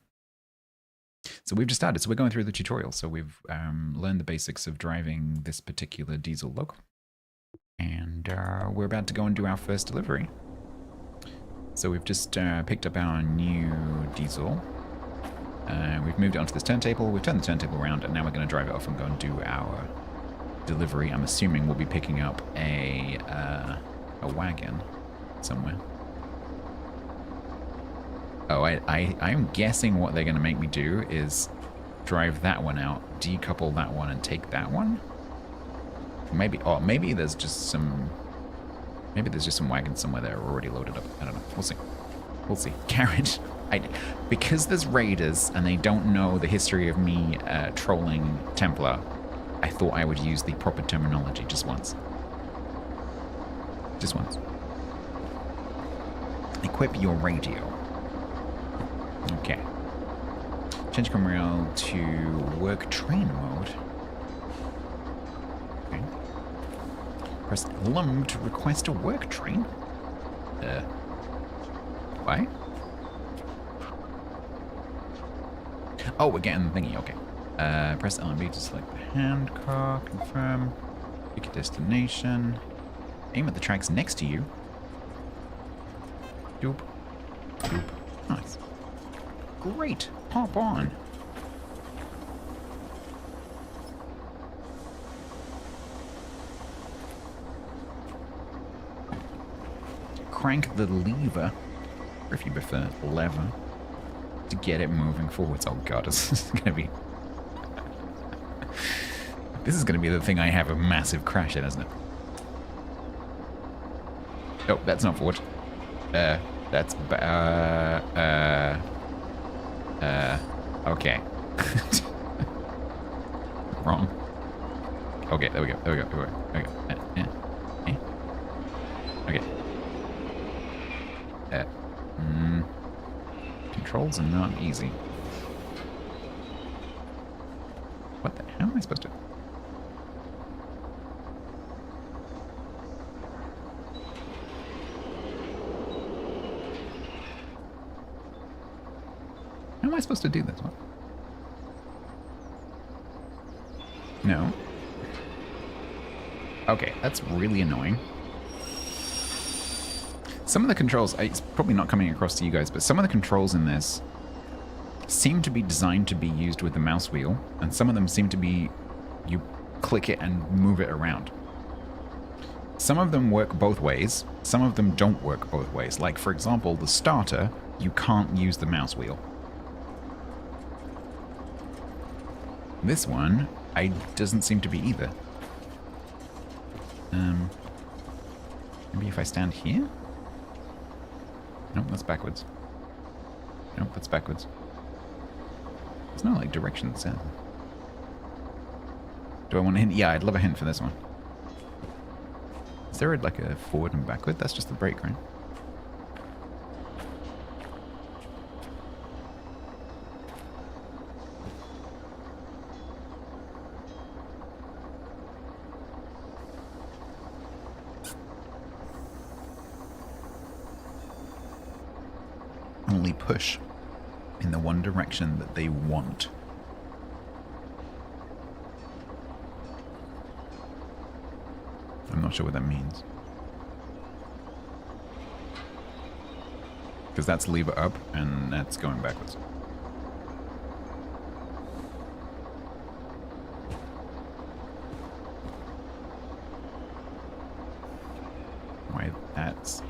So we've just started. So we're going through the tutorial. So we've learned the basics of driving this particular diesel loco. And we're about to go and do our first delivery. So we've just picked up our new diesel. We've moved it onto this turntable. We've turned the turntable around, and now we're going to drive it off and go and do our delivery. I'm assuming we'll be picking up a wagon somewhere. Oh, I'm guessing what they're going to make me do is drive that one out, decouple that one, and take that one. Maybe there's just some wagons somewhere that are already loaded up. I don't know. We'll see. We'll see. Carriage. Because there's raiders and they don't know the history of me trolling Templar, I thought I would use the proper terminology just once. Just once. Equip your radio. Okay. Change camera rail to work train mode. Okay. Press LUM to request a work train. Why? Oh, we're getting the thingy, okay. Press LMB to select the hand car, confirm, pick a destination, aim at the tracks next to you. Doop. Doop. Nice. Great. Hop on. Crank the lever, or if you prefer, lever, to get it moving forwards. Oh god, this is gonna be... This is gonna be the thing I have a massive crash in, isn't it? Oh, that's not forward. That's... okay. Wrong. Okay, there we go, there we go, there we go. There we go. Okay. Controls are not easy. What the hell am I supposed to... How am I supposed to do this? What? No. Okay, that's really annoying. Some of the controls, it's probably not coming across to you guys, but some of the controls in this seem to be designed to be used with the mouse wheel, and some of them seem to be, you click it and move it around. Some of them work both ways, some of them don't work both ways. Like, for example, the starter, you can't use the mouse wheel. This one, doesn't seem to be either. Maybe if I stand here? Nope, that's backwards. Nope, that's backwards. There's no, like, direction that says. Do I want a hint? Yeah, I'd love a hint for this one. Is there, like, a forward and backward? That's just the brake, right? Only push in the one direction that they want. I'm not sure what that means. Because that's lever up and that's going backwards. Why that's...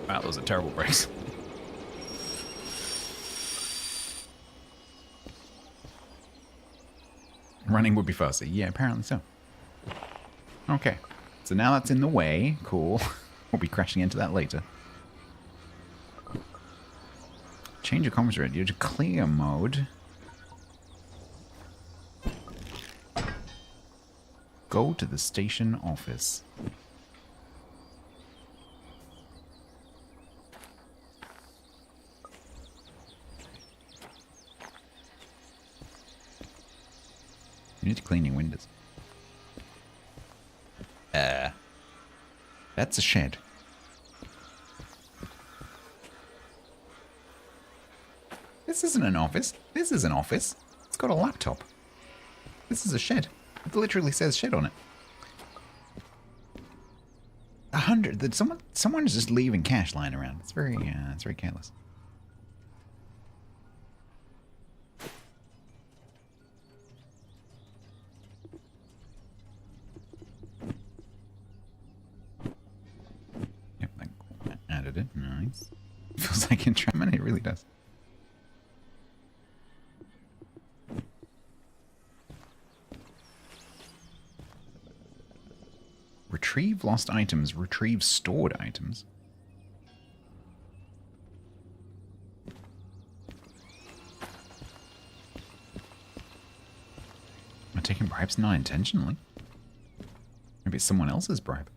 Wow, those are terrible brakes. Running would be faster. Yeah, apparently so. Okay. So now that's in the way. Cool. We'll be crashing into that later. Change your comms radio to clear mode. Go to the station office. You need to clean your windows. That's a shed. This isn't an office. This is an office. It's got a laptop. This is a shed. It literally says shed on it. 100. Someone's just leaving cash lying around. It's very careless. Yep, that added it. Nice. Feels like entrapment. It really does. Retrieve lost items. Retrieve stored items. taking bribes not intentionally. Maybe it's someone else's bribe.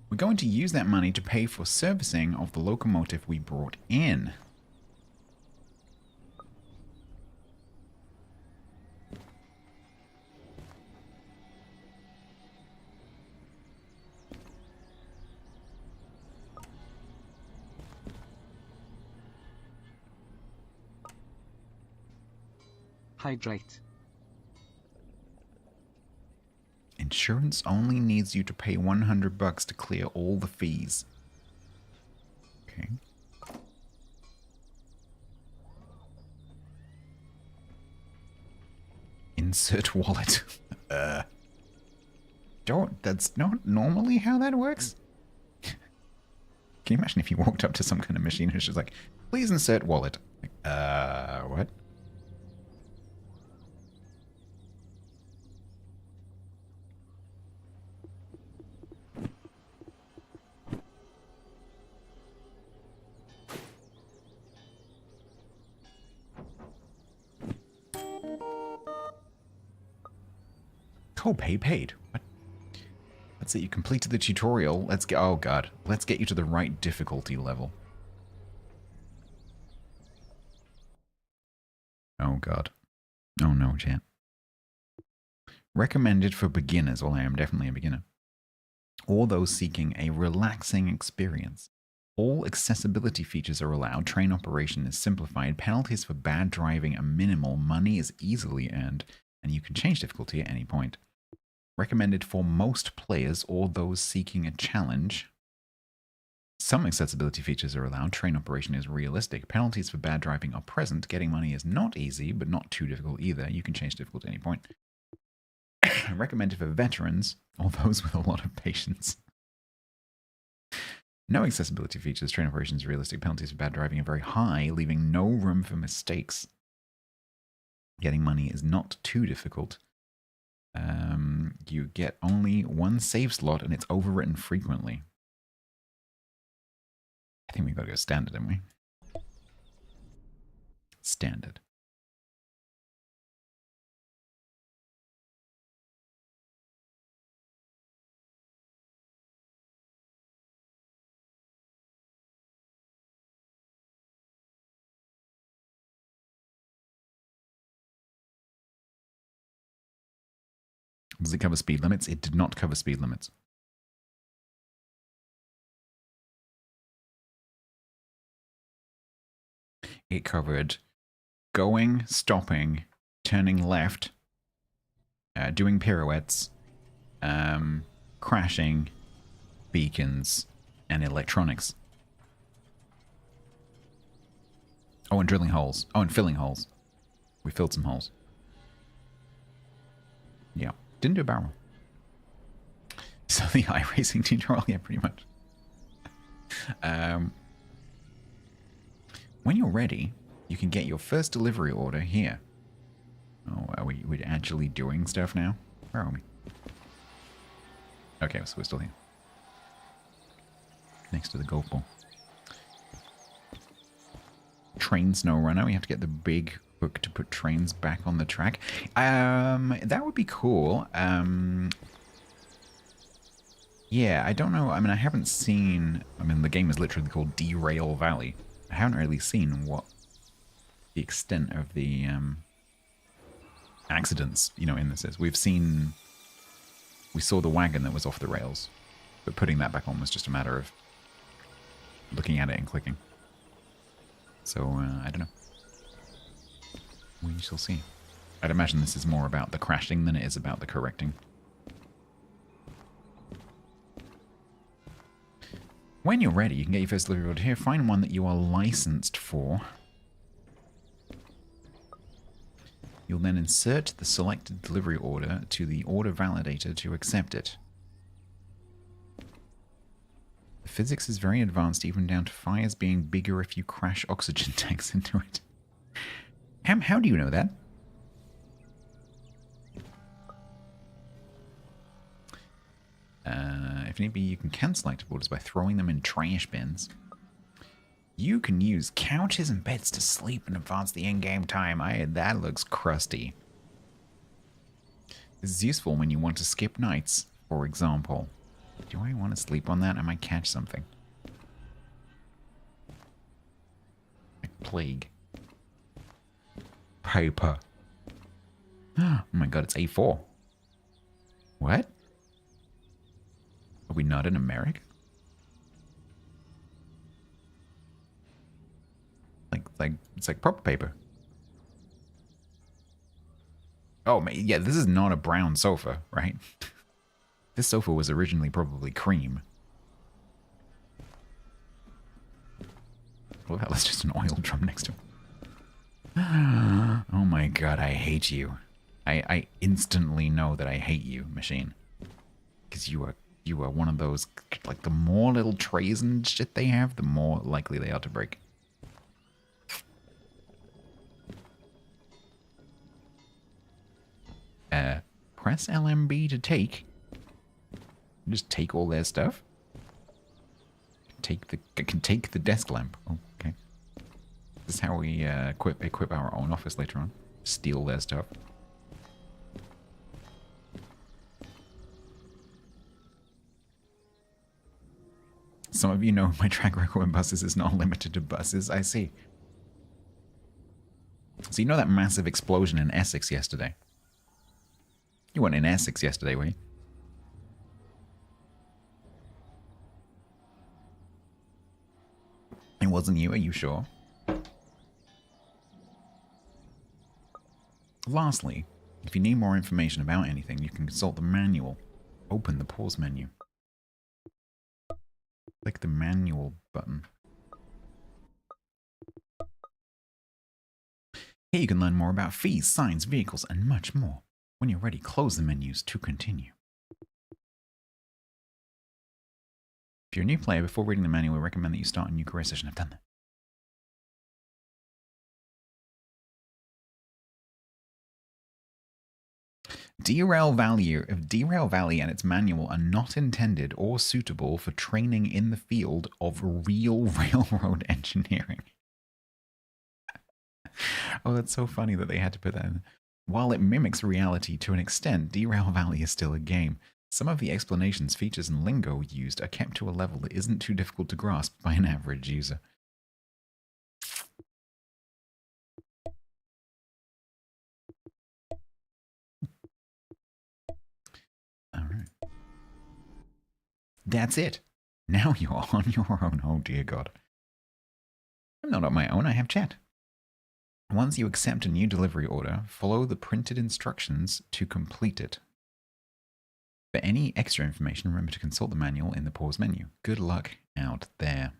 We're going to use that money to pay for servicing of the locomotive we brought in. Hydrate. Insurance only needs you to pay $100 to clear all the fees. Okay. Insert wallet. That's not normally how that works. Can you imagine if you walked up to some kind of machine and it's just like, please insert wallet? Like, what? Co-pay paid. What? That's it. You completed the tutorial. Let's get. Oh god. Let's get you to the right difficulty level. Oh god. Oh no, chat. Recommended for beginners. Well, I am definitely a beginner. Or those seeking a relaxing experience. All accessibility features are allowed. Train operation is simplified. Penalties for bad driving are minimal. Money is easily earned. And you can change difficulty at any point. Recommended for most players or those seeking a challenge. Some accessibility features are allowed. Train operation is realistic. Penalties for bad driving are present. Getting money is not easy, but not too difficult either. You can change difficulty at any point. Recommended for veterans or those with a lot of patience. No accessibility features. Train operation is realistic. Penalties for bad driving are very high, leaving no room for mistakes. Getting money is not too difficult. You get only one save slot and it's overwritten frequently. I think we've got to go standard, haven't we? Standard. Does it cover speed limits? It did not cover speed limits. It covered going, stopping, turning left, doing pirouettes, crashing, beacons, and electronics. Oh, and drilling holes. Oh, and filling holes. We filled some holes. Yeah. Didn't do a barrel. So the iRacing tutorial, yeah, pretty much. When you're ready, you can get your first delivery order here. Oh, are we're actually doing stuff now? Where are we? Okay, so we're still here. Next to the golf ball. Train snow runner. We have to get the big hook to put trains back on the track. That would be cool. Yeah, I don't know. I mean, I haven't seen... I mean, the game is literally called Derail Valley. I haven't really seen what the extent of the accidents, you know, in this is. We saw the wagon that was off the rails, but putting that back on was just a matter of looking at it and clicking. So, I don't know. We shall see. I'd imagine this is more about the crashing than it is about the correcting. When you're ready, you can get your first delivery order here. Find one that you are licensed for. You'll then insert the selected delivery order to the order validator to accept it. The physics is very advanced, even down to fires being bigger if you crash oxygen tanks into it. How do you know that? If need be, you can cancel active orders by throwing them in trash bins. You can use couches and beds to sleep and advance the in-game time. That looks crusty. This is useful when you want to skip nights, for example. Do I want to sleep on that? I might catch something. Like plague. Paper. Oh my god, it's A4. What? Are we not in America? Like it's like proper paper. Oh man, yeah, this is not a brown sofa, right? This sofa was originally probably cream. Well, that was just an oil drum next to him. Oh my god, I hate you. I instantly know that I hate you, machine. Because you are one of those, like, the more little trays and shit they have, the more likely they are to break. Press LMB to take. Just take all their stuff. I can take the desk lamp. Oh, okay. This is how we equip our own office later on. Steal their stuff. Some of you know my track record with buses is not limited to buses. I see. So you know that massive explosion in Essex yesterday? You weren't in Essex yesterday, were you? It wasn't you, are you sure? Lastly, if you need more information about anything, you can consult the manual. Open the pause menu. Click the manual button. Here you can learn more about fees, signs, vehicles, and much more. When you're ready, close the menus to continue. If you're a new player, before reading the manual, we recommend that you start a new career session. I've done that. Derail Valley and its manual are not intended or suitable for training in the field of real railroad engineering. Oh, that's so funny that they had to put that in. While it mimics reality to an extent, Derail Valley is still a game. Some of the explanations, features, and lingo used are kept to a level that isn't too difficult to grasp by an average user. Alright. That's it. Now you're on your own. Oh dear God. I'm not on my own, I have chat. Once you accept a new delivery order, follow the printed instructions to complete it. For any extra information, remember to consult the manual in the pause menu. Good luck out there.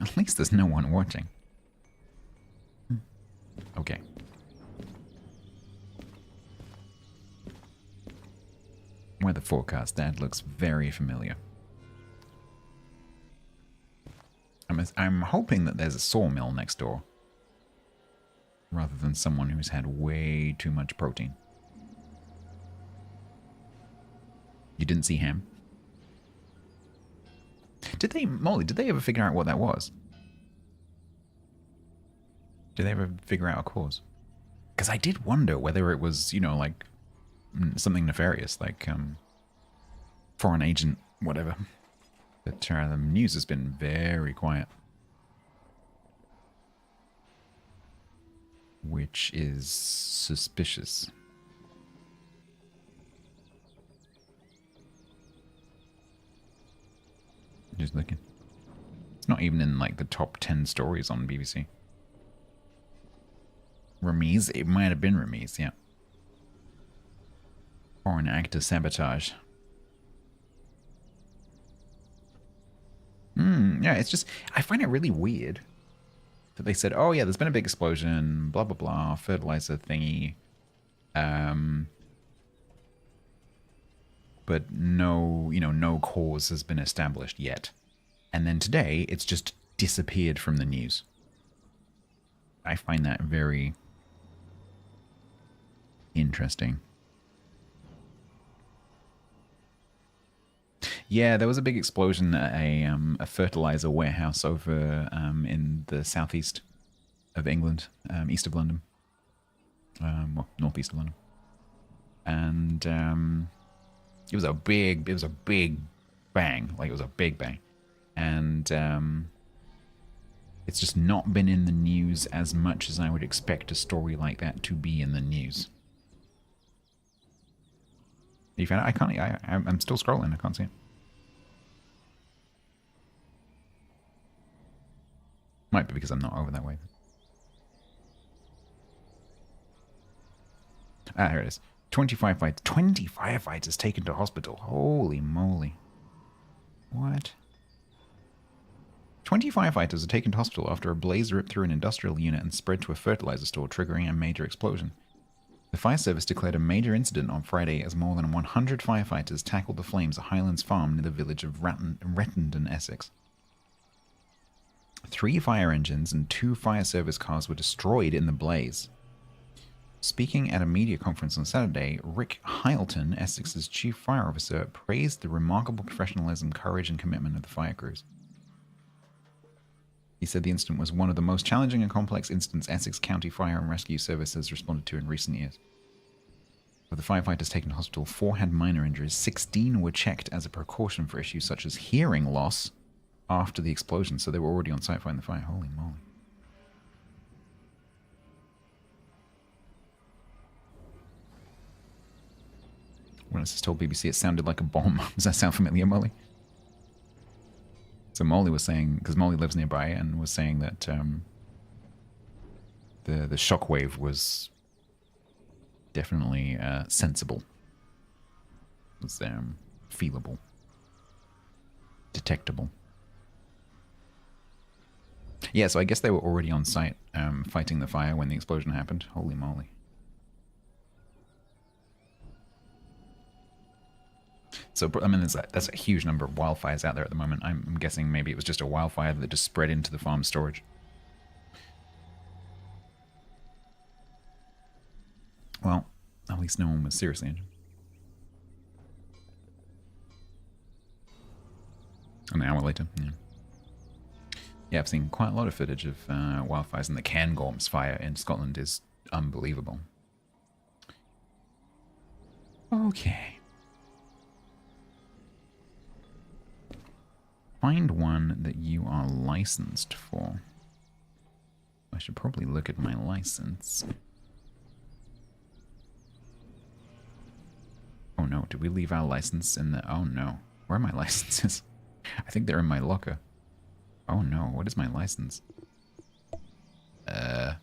At least there's no one watching. Okay. Weather forecast, that looks very familiar. I'm hoping that there's a sawmill next door, rather than someone who's had way too much protein. You didn't see him? Molly, did they ever figure out what that was? Did they ever figure out a cause? Because I did wonder whether it was, you know, like, something nefarious, like, foreign agent, whatever. But the news has been very quiet. Which is suspicious. Just looking. It's not even in like the top 10 stories on BBC. Ramiz? It might have been Ramiz, yeah. Foreign actor sabotage. Yeah, it's just, I find it really weird that they said, oh yeah, there's been a big explosion, blah, blah, blah, fertilizer thingy. But no, you know, no cause has been established yet. And then today, it's just disappeared from the news. I find that very interesting. Yeah, there was a big explosion at a fertilizer warehouse over in the southeast of England, east of London. Well, northeast of London. And it was a big bang. Like, it was a big bang. And it's just not been in the news as much as I would expect a story like that to be in the news. You found it? I can't. I'm still scrolling. I can't see it. Might be because I'm not over that way. Ah, here it is. 25 firefighters taken to hospital. Holy moly. What? 20 firefighters are taken to hospital after a blaze ripped through an industrial unit and spread to a fertilizer store, triggering a major explosion. The fire service declared a major incident on Friday as more than 100 firefighters tackled the flames at Highlands Farm near the village of Rettendon, Essex. 3 fire engines and 2 fire service cars were destroyed in the blaze. Speaking at a media conference on Saturday, Rick Hyleton, Essex's chief fire officer, praised the remarkable professionalism, courage, and commitment of the fire crews. He said the incident was one of the most challenging and complex incidents Essex County Fire and Rescue Service has responded to in recent years. Of the firefighters taken to hospital, 4 had minor injuries. 16 were checked as a precaution for issues such as hearing loss after the explosion, so they were already on site fighting the fire. Holy moly. Witnesses told BBC it sounded like a bomb. Does that sound familiar, Molly? So Molly was saying, because Molly lives nearby, and was saying that the shockwave was definitely sensible. It was feelable, detectable. Yeah, so I guess they were already on site fighting the fire when the explosion happened. Holy moly. So, I mean, that's a huge number of wildfires out there at the moment. I'm guessing maybe it was just a wildfire that just spread into the farm storage. Well, at least no one was seriously injured. An hour later, yeah. Yeah, I've seen quite a lot of footage of wildfires, and the Cairngorms fire in Scotland is unbelievable. Okay. Find one that you are licensed for. I should probably look at my license. Oh no, did we leave our license in the... Oh no. Where are my licenses? I think they're in my locker. Oh no, what is my license? Well,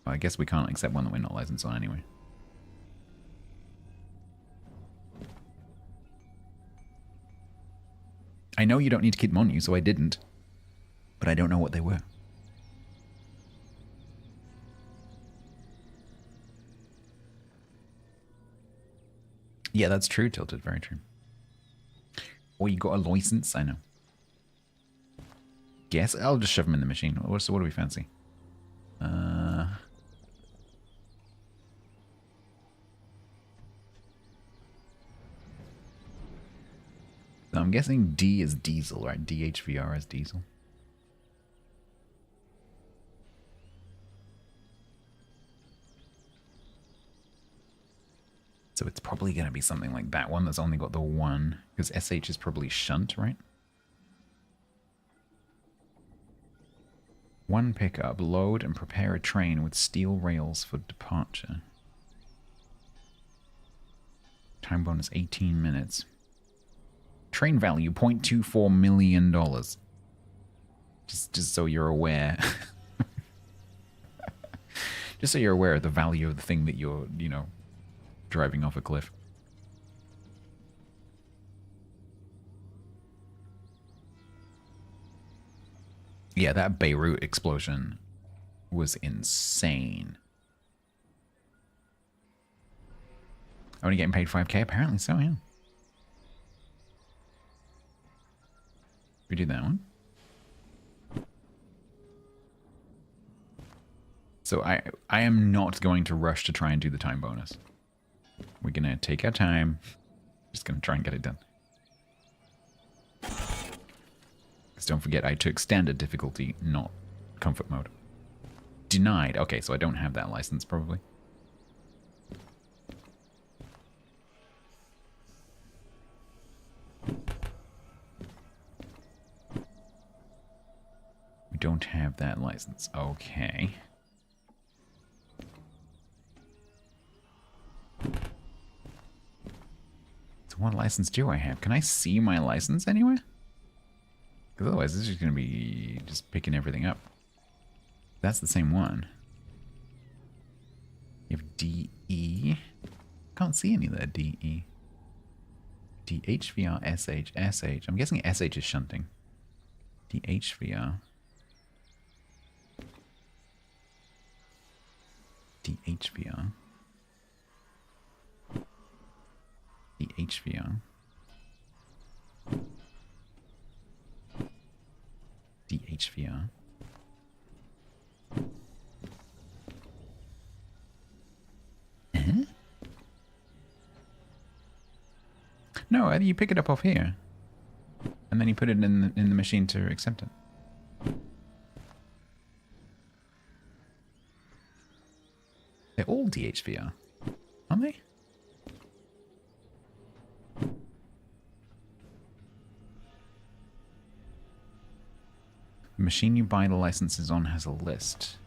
I guess we can't accept one that we're not licensed on anyway. I know you don't need to keep them on you, so I didn't. But I don't know what they were. Yeah, that's true, Tilted. Very true. Oh, you got a license? I know. Guess I'll just shove them in the machine. So what do we fancy? So I'm guessing D is diesel, right? DHVR is diesel. So it's probably going to be something like that one that's only got the one, because SH is probably shunt, right? One pickup, load and prepare a train with steel rails for departure. Time bonus 18 minutes. Train value $0.24 million. Just so you're aware. Just so you're aware of the value of the thing that you're, you know, driving off a cliff. Yeah, that Beirut explosion was insane. Only getting paid 5K? Apparently so, yeah. We did that one. So I am not going to rush to try and do the time bonus. We're going to take our time. Just going to try and get it done. Because don't forget, I took standard difficulty, not comfort mode. Denied. Okay, so I don't have that license, probably. don't have that license. Okay. So what license do I have? Can I see my license anywhere? Because otherwise this is going to be just picking everything up. That's the same one. You have DE. Can't see any of that DE. DHVR, SH, SH. I'm guessing SH is shunting. DHVR. DHVR. DHVR. DHVR. No, you pick it up off here. And then you put it in the machine to accept it. They're all DHVR, aren't they? The machine you buy the licenses on has a list.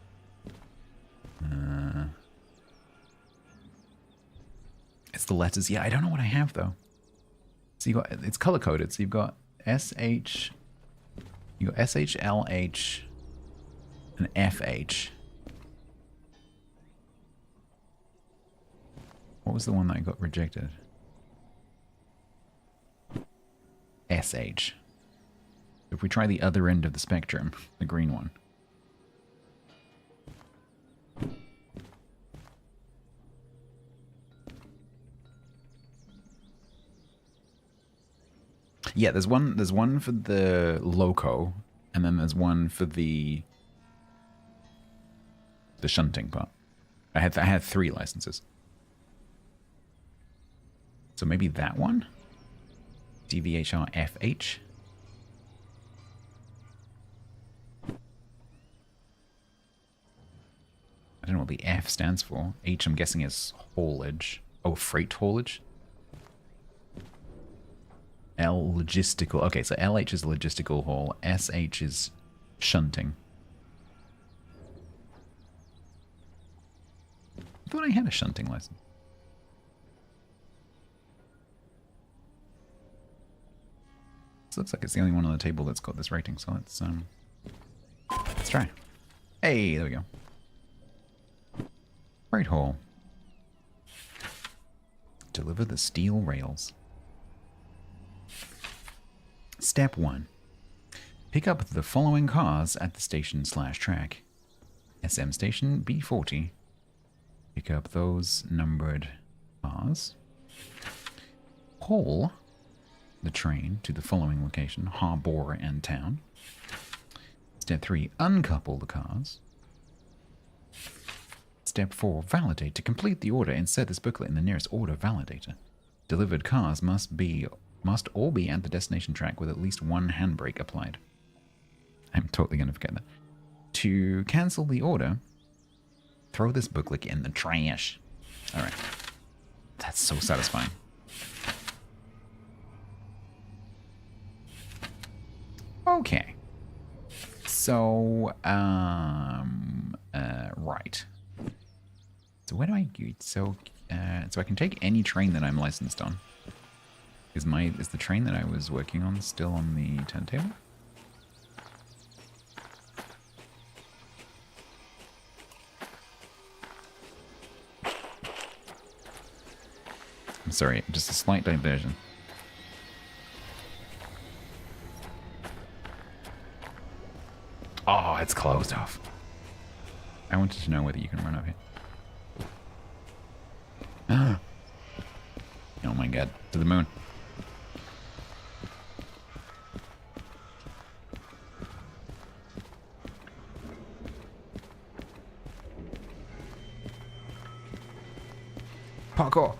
It's the letters. Yeah, I don't know what I have though. So you got, it's color coded. So you've got SH, you got SH, LH, and FH. What was the one that got rejected? SH. If we try the other end of the spectrum, the green one. Yeah, there's one for the loco, and then there's one for the shunting part. I had 3 licenses. So maybe that one? DVHR FH? I don't know what the F stands for. H, I'm guessing, is haulage. Oh, freight haulage? L, logistical. Okay, so LH is logistical haul. SH is shunting. I thought I had a shunting license. This looks like it's the only one on the table that's got this rating, so let's try. Hey, there we go. Freight haul. Deliver the steel rails. Step 1. Pick up the following cars at the station/track. SM station B40. Pick up those numbered cars. Haul the train to the following location, harbor and town. Step 3. Uncouple the cars. Step 4. Validate. To complete the order, insert this booklet in the nearest order validator. Delivered cars must all be at the destination track with at least 1 handbrake applied. I'm totally going to forget that. To cancel the order, throw this booklet in the trash. Alright. That's so satisfying. Okay. So, right. So where do I go? So I can take any train that I'm licensed on. Is the train that I was working on still on the turntable? I'm sorry, just a slight diversion. Oh, it's closed off. I wanted to know whether you can run up here. Oh my god, to the moon. Parkour.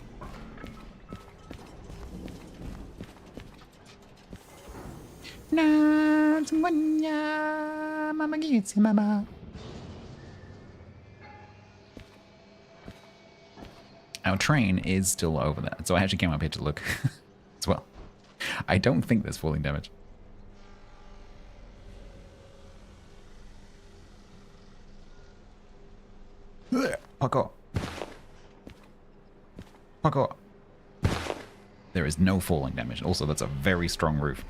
Our train is still over there, so I actually came up here to look as well. I don't think there's falling damage. Parkour. Parkour. There is no falling damage. Also, that's a very strong roof.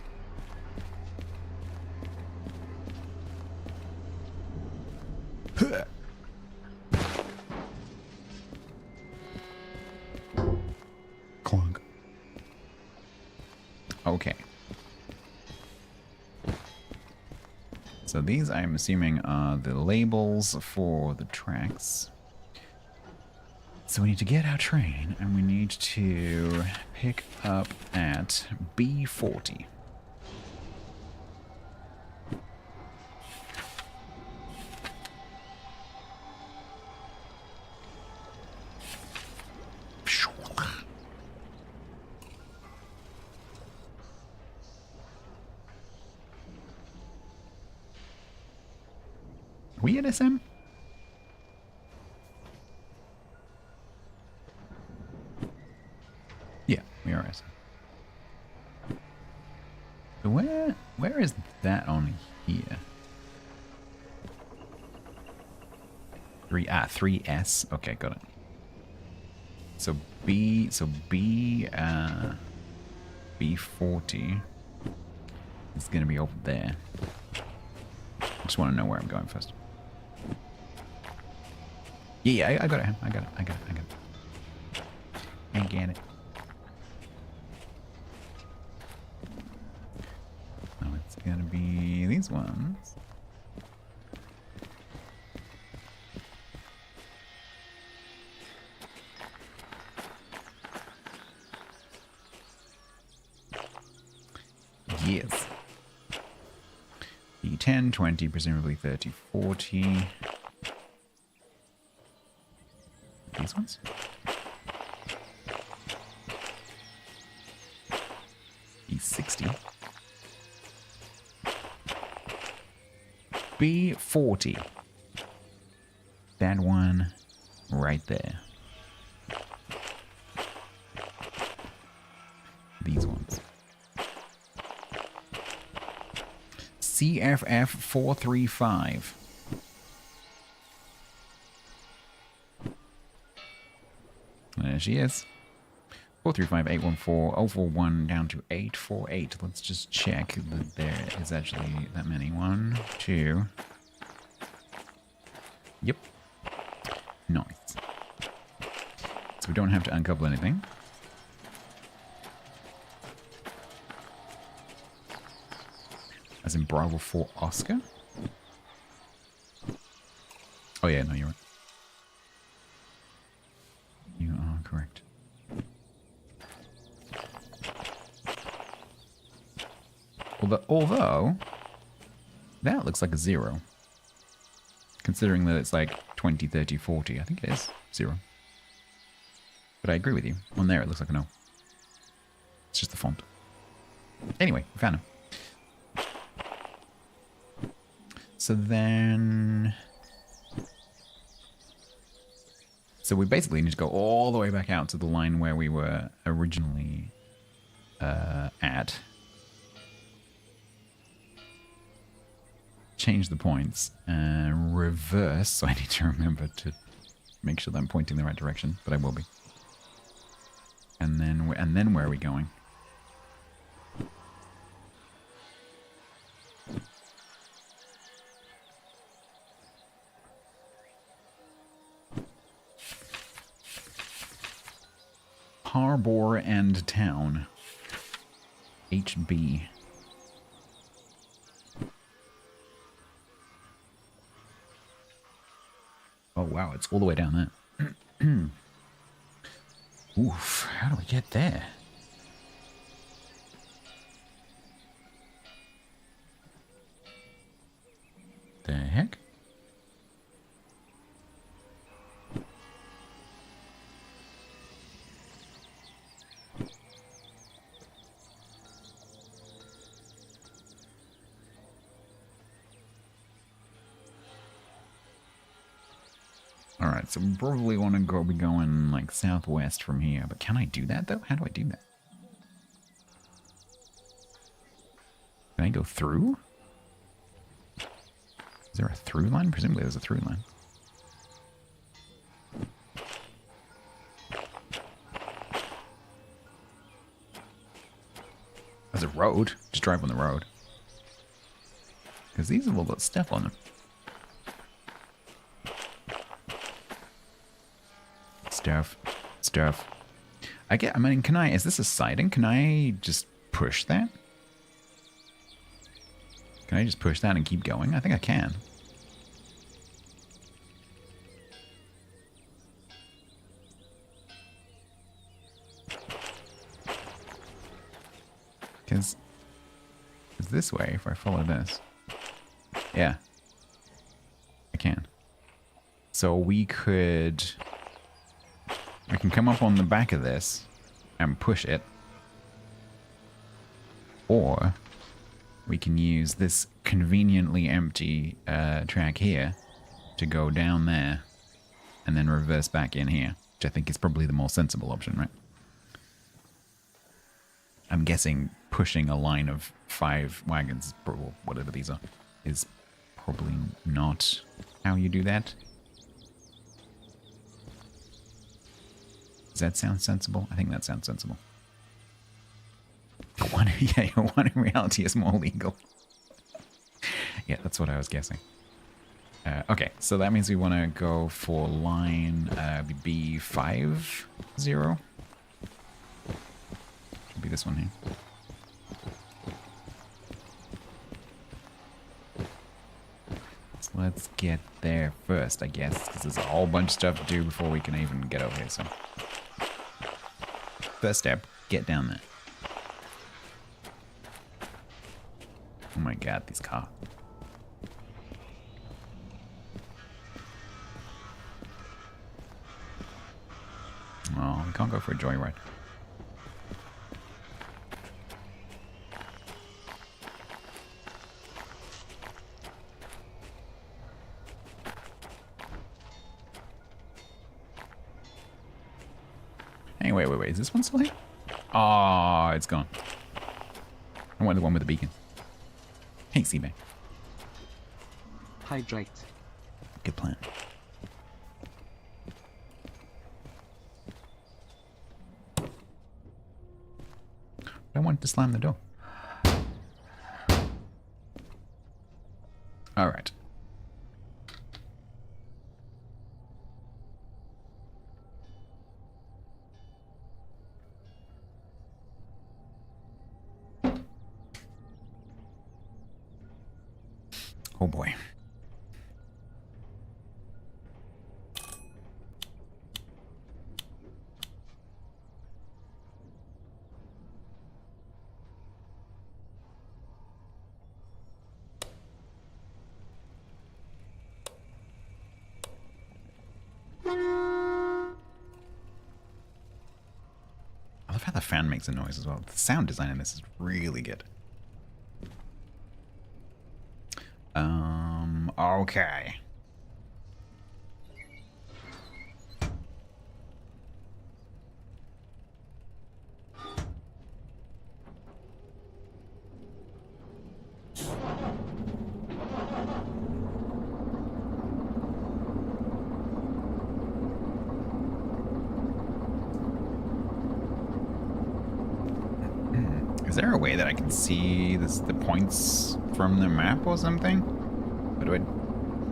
Clunk. Okay. So these, I'm assuming, are the labels for the tracks. So we need to get our train, and we need to pick up at B40. Are we at SM? Yeah, we are SM. So where is that on here? 3S. Okay, got it. So B40 is gonna be over there. I just want to know where I'm going first. Yeah, I got it. I got it. I get it. Oh, it's gonna be these ones. Yes. D10, 20, presumably 30, 40. These ones? B60. B40. That one right there. These ones. CFF 435. There she is. 435 814 041 down to 848. Let's just check that there is actually that many. 1, 2. Yep. Nice. So we don't have to uncouple anything. As in Bravo 4 Oscar? Oh yeah, no, you're right. You are correct. Although that looks like a 0. Considering that it's like 20, 30, 40. I think it is 0. But I agree with you. On there it looks like an O. It's just the font. Anyway, we found him. So then... So we basically need to go all the way back out to the line where we were originally at. Change the points. Reverse, so I need to remember to make sure that I'm pointing the right direction, but I will be. And then where are we going? Harbor and Town. HB. Oh wow, it's all the way down there. Oof, how do we get there? The heck? Alright, so we probably want to be going like southwest from here, but can I do that though? How do I do that? Can I go through? Is there a through line? Presumably there's a through line. road. Just drive on the road. Because these have all got stuff on them. Stuff. I mean, is this a siding? Can I just push that? Can I just push that and keep going? I think I can. Because this way, if I follow this. Yeah. I can. So we can come up on the back of this and push it. Or we can use this conveniently empty track here to go down there and then reverse back in here, which I think is probably the more sensible option, right? I'm guessing pushing a line of 5 wagons, or whatever these are, is probably not how you do that. Does that sound sensible? I think that sounds sensible. One in reality is more legal. Yeah, that's what I was guessing. Okay, so that means we want to go for line B50. Should be this one here. So let's get there first, I guess, because there's a whole bunch of stuff to do before we can even get over here. So, first step, get down there. Oh my god, these cars. Oh, we can't go for a joyride. Hey, wait. Is this one still here? Oh, it's gone. I want the one with the beacon. Hey, Seabay. Hydrate. Good plan. I wanted to slam the door. All right. Oh boy. I love how the fan makes a noise as well. The sound design in this is really good. Okay. Is there a way that I can see the points from the map or something? Or do I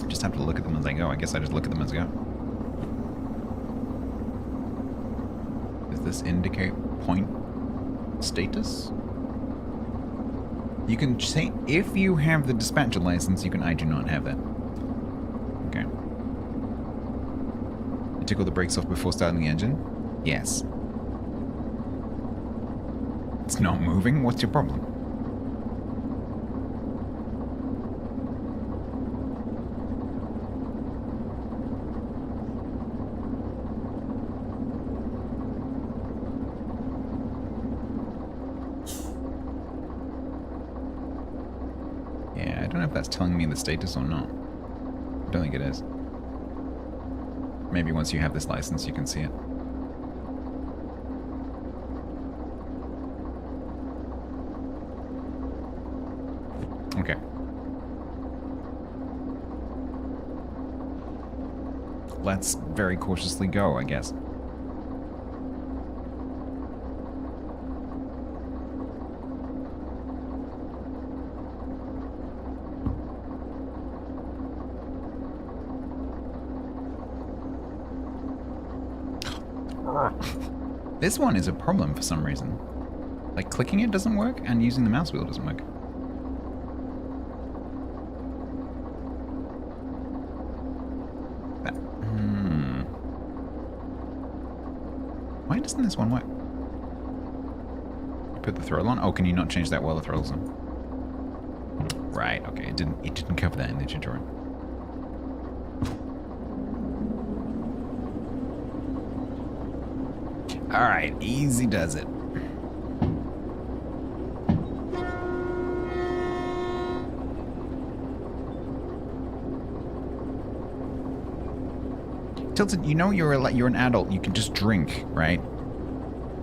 just have to look at them as I go? I guess I just look at them as I go. Does this indicate point status? You can say, if you have the dispatcher license, you can, I do not have that. Okay. You took all the brakes off before starting the engine? Yes. It's not moving? What's your problem? Yeah, I don't know if that's telling me the status or not. I don't think it is. Maybe once you have this license, you can see it. Okay. Let's very cautiously go, I guess. This one is a problem for some reason. Like clicking it doesn't work and using the mouse wheel doesn't work. Why doesn't this one work? You put the throttle on? Oh, can you not change that while the throttle's on? Right, okay, it didn't cover that in the tutorial. Alright, easy does it. Tilted, you know you're an adult. You can just drink, right?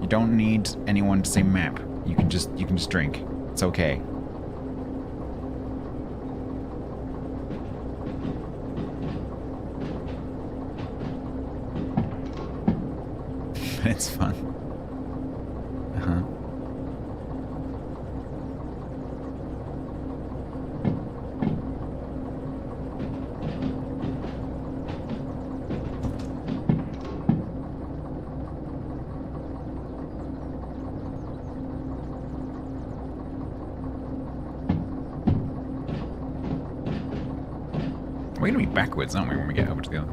You don't need anyone to say map. You can just drink. It's okay. It's fun. Uh-huh. We're gonna be backwards, aren't we, when we get over to the other?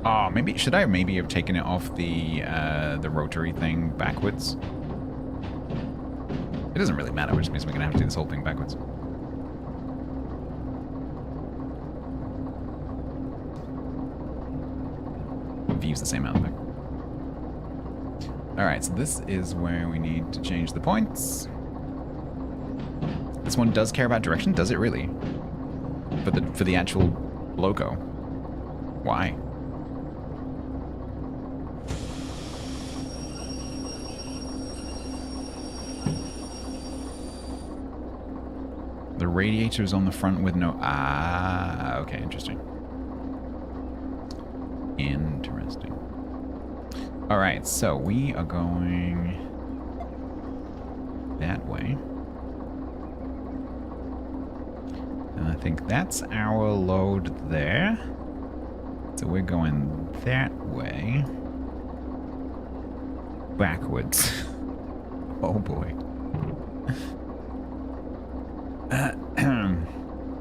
Oh, maybe should I maybe have taken it off the rotary thing backwards? It doesn't really matter, which means we're gonna have to do this whole thing backwards. View's the same out the back. Alright, so this is where we need to change the points. This one does care about direction, does it really? For the actual logo. Why? The radiator is on the front with no... Ah, okay, interesting. Interesting. Alright, so we are going that way. And I think that's our load there. So we're going that way. Backwards. Oh boy.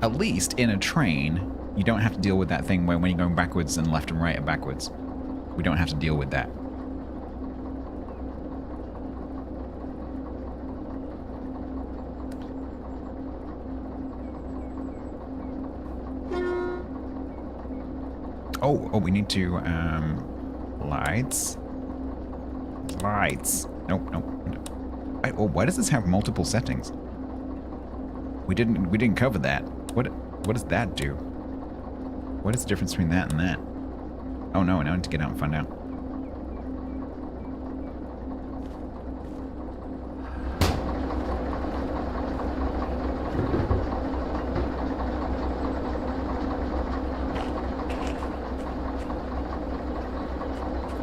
At least in a train, you don't have to deal with that thing where when you're going backwards and left and right are backwards. We don't have to deal with that. Oh, we need to, lights. Lights. Nope. Oh, why does this have multiple settings? We didn't cover that. What does that do? What is the difference between that and that? Oh no, now I need to get out and find out.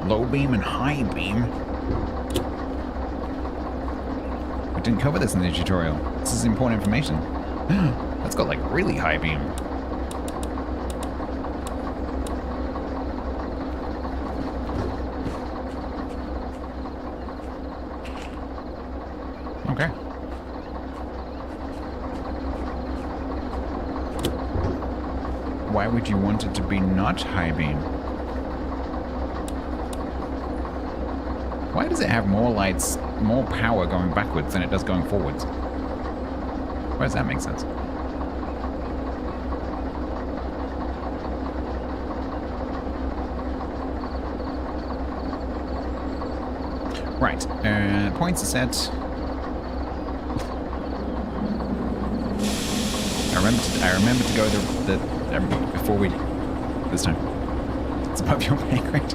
Low beam and high beam. We didn't cover this in the tutorial. This is important information. That's got like really high beam. Okay. Why would you want it to be not high beam? Why does it have more lights, more power going backwards than it does going forwards? Why does that make sense? Right, points are set. I remember to go before we this time. It's above your pay grade.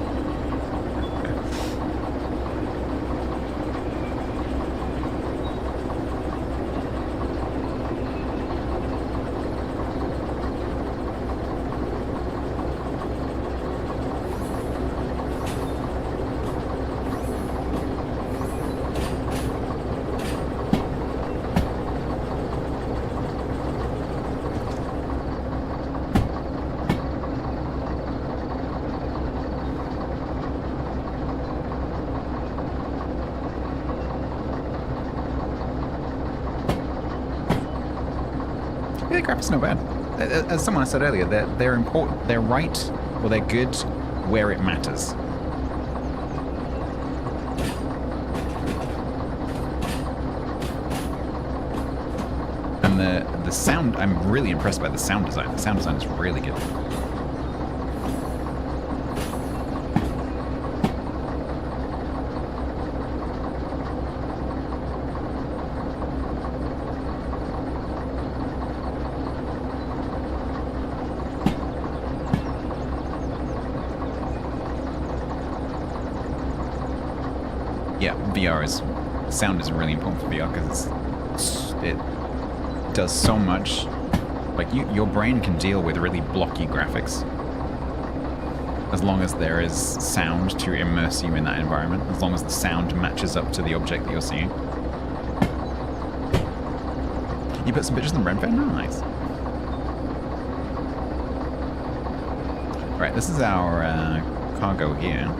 Yeah, the graphics are not bad. As someone said earlier, they're important. They're right, or they're good where it matters. And the sound, I'm really impressed by the sound design. The sound design is really good. Yeah, sound is really important for VR because it does so much. Like your brain can deal with really blocky graphics as long as there is sound to immerse you in that environment, as long as the sound matches up to the object that you're seeing. You put some pictures in the Renfair? Nice. Alright, this is our cargo here.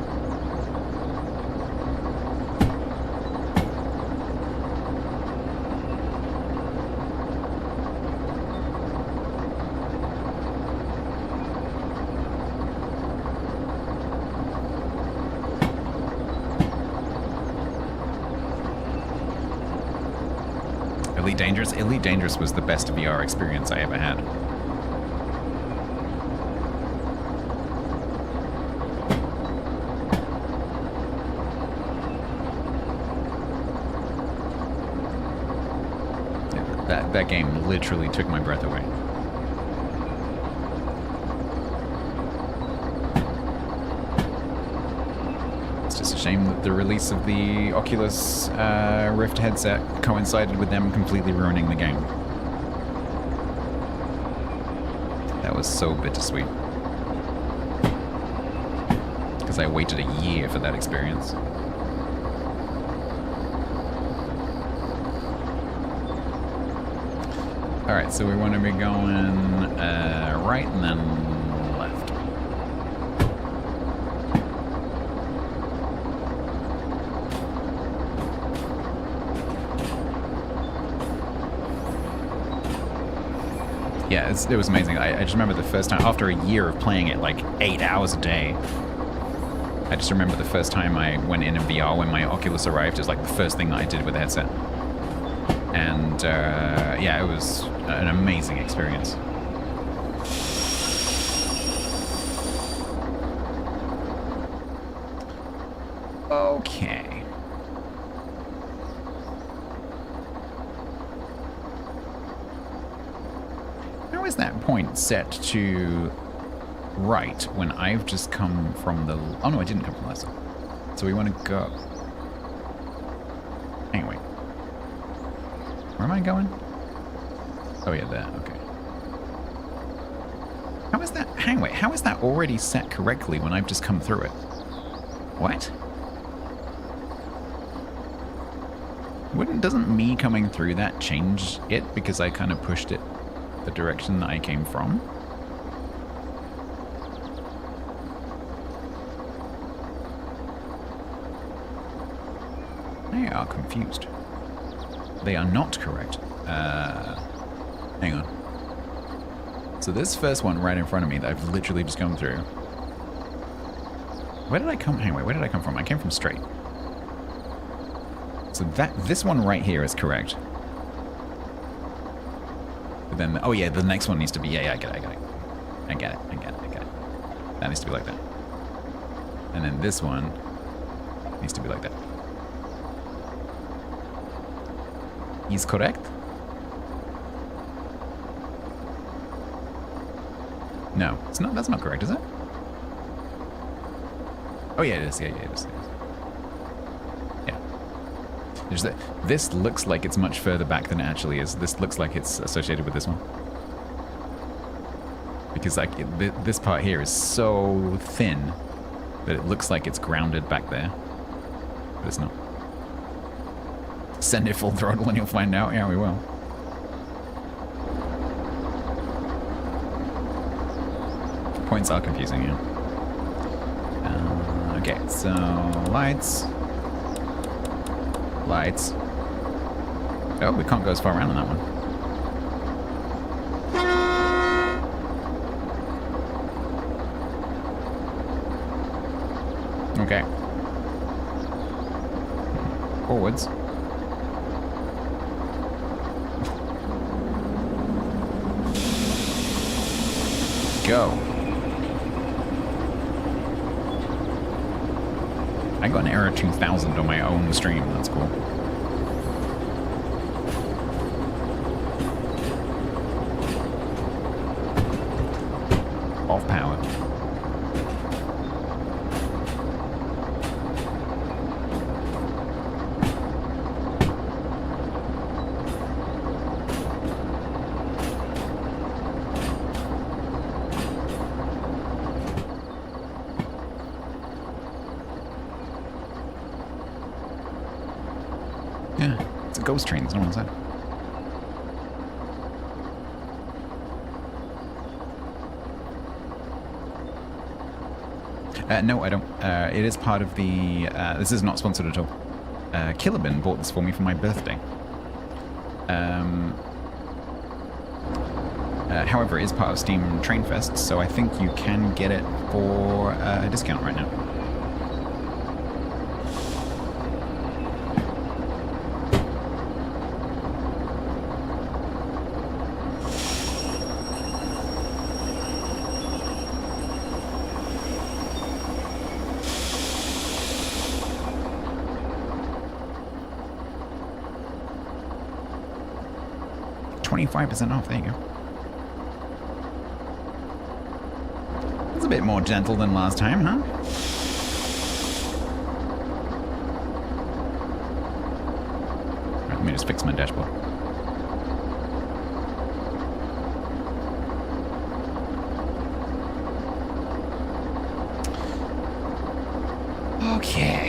Elite Dangerous was the best VR experience I ever had. Yeah, that game literally took my breath away. It's just a shame that the release of the Oculus Rift headset coincided with them completely ruining the game. That was so bittersweet. Because I waited a year for that experience. Alright, so we want to be going right and then left. Yeah, it was amazing. I just remember the first time, after a year of playing it like 8 hours a day, I just remember the first time I went in VR when my Oculus arrived. It was like the first thing that I did with the headset. And yeah, it was an amazing experience. Okay. How is that point set to right when I've just come from the... Oh no, I didn't come from last time. So we want to go... Anyway. Where am I going? Oh yeah, there, okay. How is that... Hang, wait, how is that already set correctly when I've just come through it? What? Doesn't me coming through that change it because I kind of pushed it the direction that I came from? They are confused. They are not correct. Hang on. So this first one right in front of me that I've literally just come through. Where did I come? Hang on, where did I come from? I came from straight. So this one right here is correct. But then, oh yeah, the next one needs to be, yeah, I get it. That needs to be like that. And then this one needs to be like that. Is correct? No, it's not. That's not correct, is it? Oh yeah, it is. Yeah, it is. Yeah. There's that. This looks like it's much further back than it actually is. This looks like it's associated with this one. Because like this part here is so thin that it looks like it's grounded back there, but it's not. Send it full throttle and you'll find out. Yeah, we will. Points are confusing, yeah. Okay, so lights. Oh, we can't go as far around on that one. go. I got an error 2000 on my own stream. That's cool. Off power. Yeah, it's a ghost train. There's no one inside. No, I don't. It is part of the... this is not sponsored at all. Killabin bought this for me for my birthday. However, it is part of Steam Train Fest, so I think you can get it for a discount right now. $25% off, there you go. It's a bit more gentle than last time, huh? Right, let me just fix my dashboard. Okay.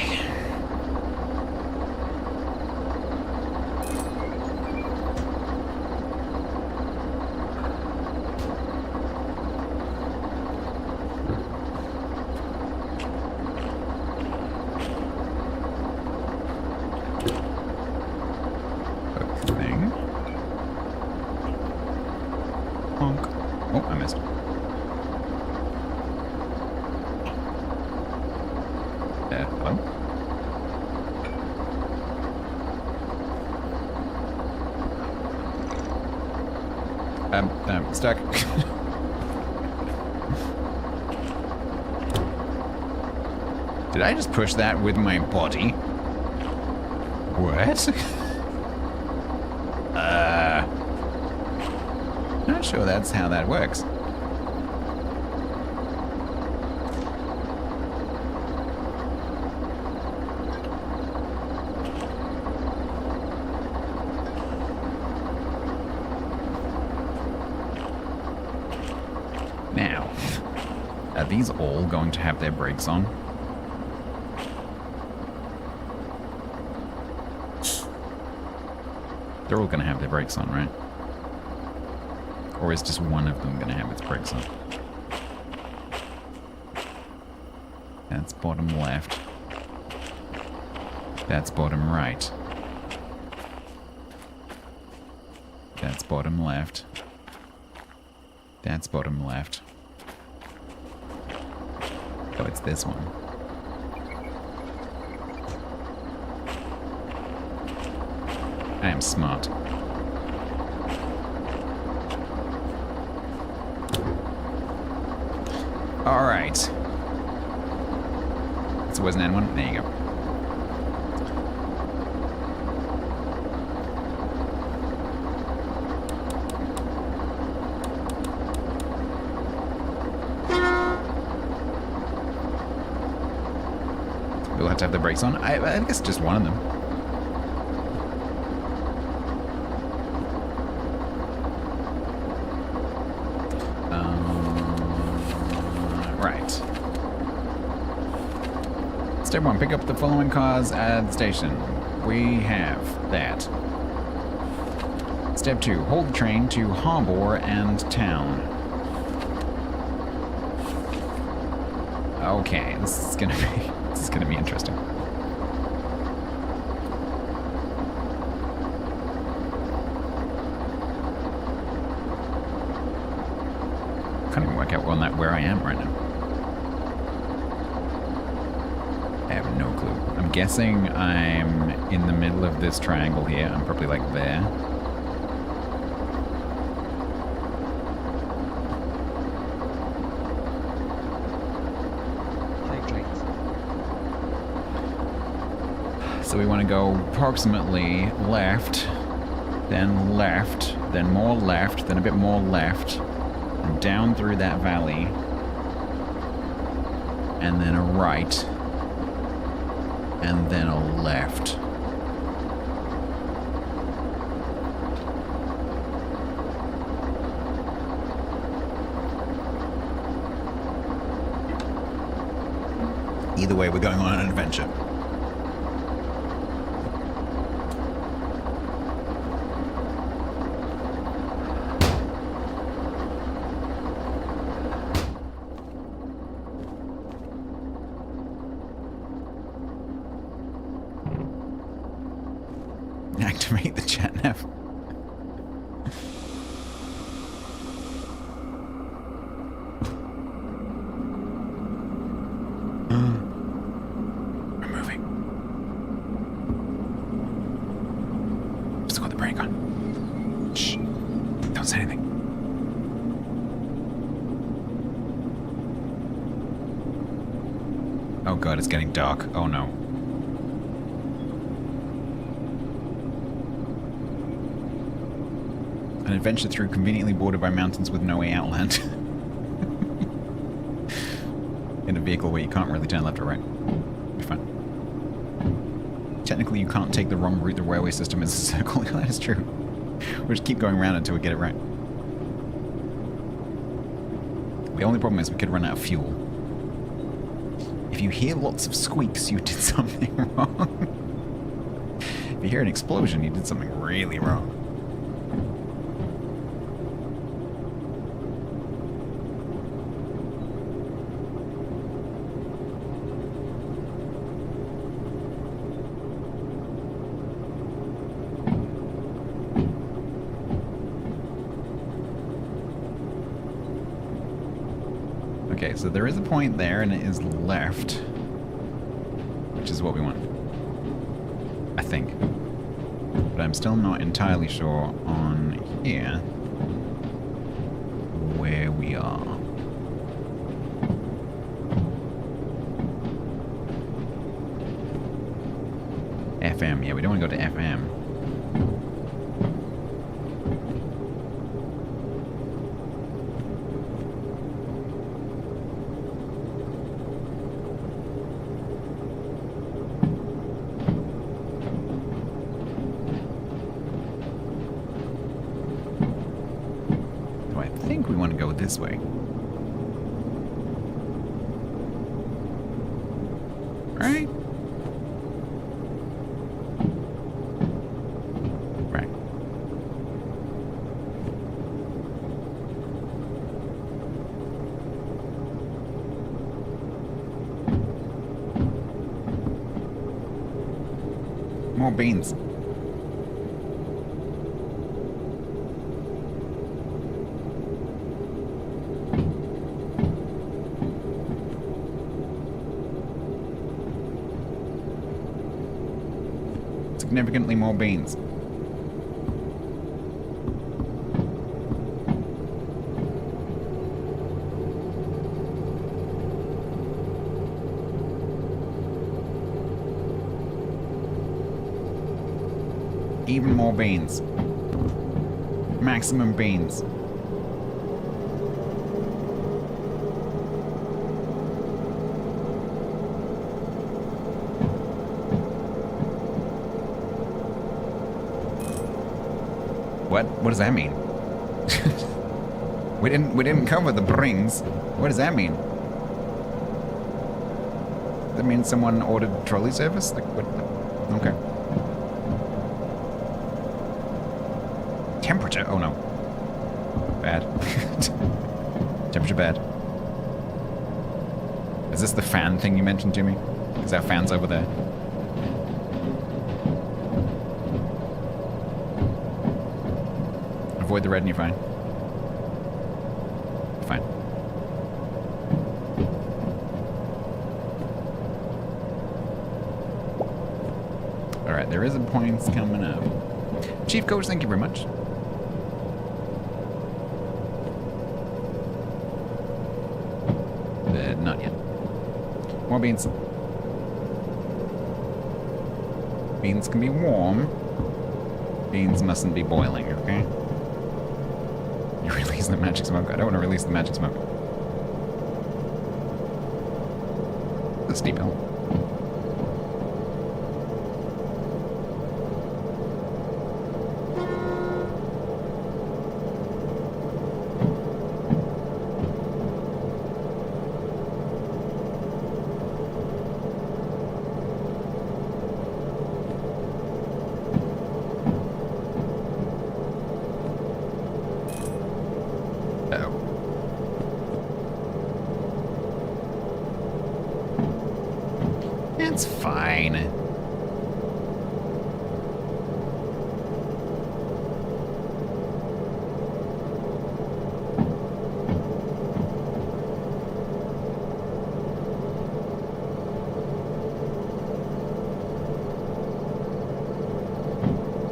Stuck. Did I just push that with my body? What? Not sure that's how that works. Now, are these all going to have their brakes on? They're all going to have their brakes on, right? Or is just one of them going to have its brakes on? That's bottom left. That's bottom right. That's bottom left. That's bottom left. Oh, it's this one. I am smart. All right. So was an N1? There you go. We'll have to have the brakes on. I guess just one of them. Right. Step 1, pick up the following cars at the station. We have that. Step 2, hold the train to Harbor and Town. Okay, this is gonna be interesting. Can't even work out on that where I am right now. I have no clue. I'm guessing I'm in the middle of this triangle here. I'm probably like there. So we want to go approximately left, then more left, then a bit more left, and down through that valley, and then a right, and then a left. Either way, we're going on an adventure. Activate the chat nav. We're moving. Just got the brake on. Shh. Don't say anything. Oh god, it's getting dark. Oh no. An adventure through conveniently bordered by mountains with no way outland. In a vehicle where you can't really turn left or right. Be fine. Technically, you can't take the wrong route. The railway system is a circle. That is true. We'll just keep going around until we get it right. The only problem is we could run out of fuel. If you hear lots of squeaks, you did something wrong. If you hear an explosion, you did something really wrong. Okay, so there is a point there, and it is left, which is what we want, I think. But I'm still not entirely sure on here where we are. FM, yeah, we don't want to go to FM. This way. Right? Right. More beans. Significantly more beans. Even more beans. Maximum beans. What does that mean? we didn't cover the brings. What does that mean? Does that mean someone ordered trolley service? Like what? Okay. Temperature? Oh no. Bad. Temperature bad. Is this the fan thing you mentioned to me? Is that fans over there? Avoid the red and you're fine. Fine. Alright, there is a points coming up. Chief Coach, thank you very much. But not yet. More beans. Beans can be warm. Beans mustn't be boiling, okay? You release the magic smoke. I don't want to release the magic smoke. The steep hill. It's fine.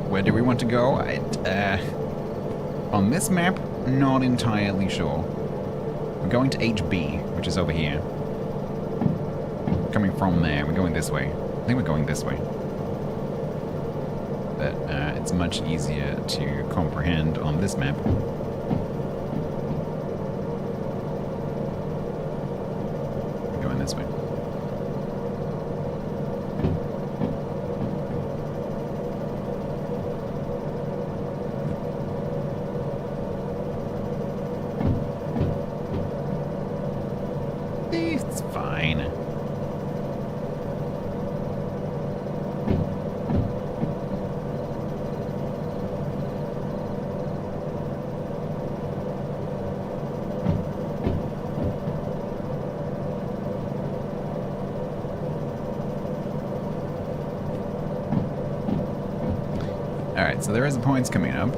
Where do we want to go? On this map, not entirely sure. We're going to HB, which is over here. Coming from there, we're going this way. I think we're going this way. But it's much easier to comprehend on this map. We're going this way. It's fine. Alright, so there is points coming up.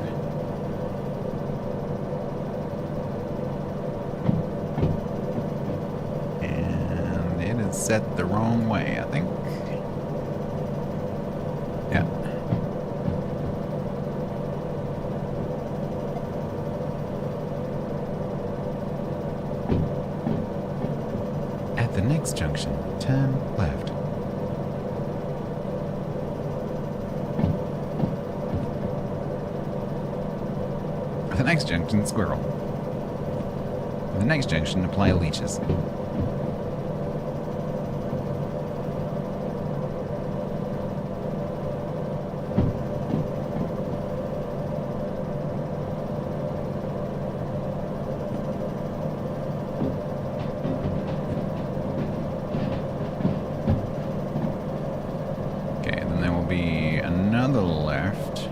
And it is set the wrong way, I think. Yeah. At the next junction, turn left. The next junction, squirrel. The next junction, apply leeches. Okay, then there will be another left.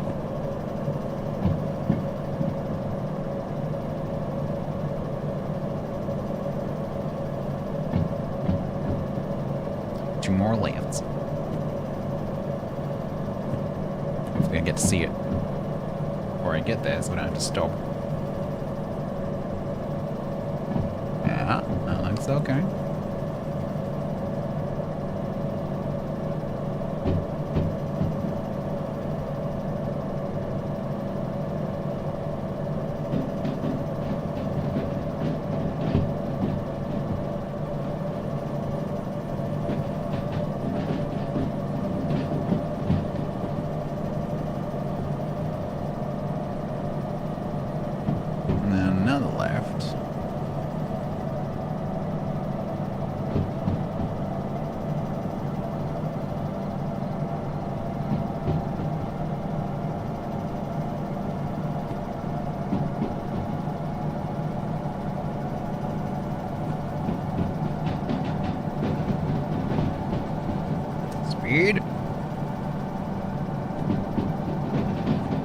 Two more lefts. Hopefully I get to see it. Or I get there so I don't have to stop. Yeah, that looks okay. And then another left. Speed.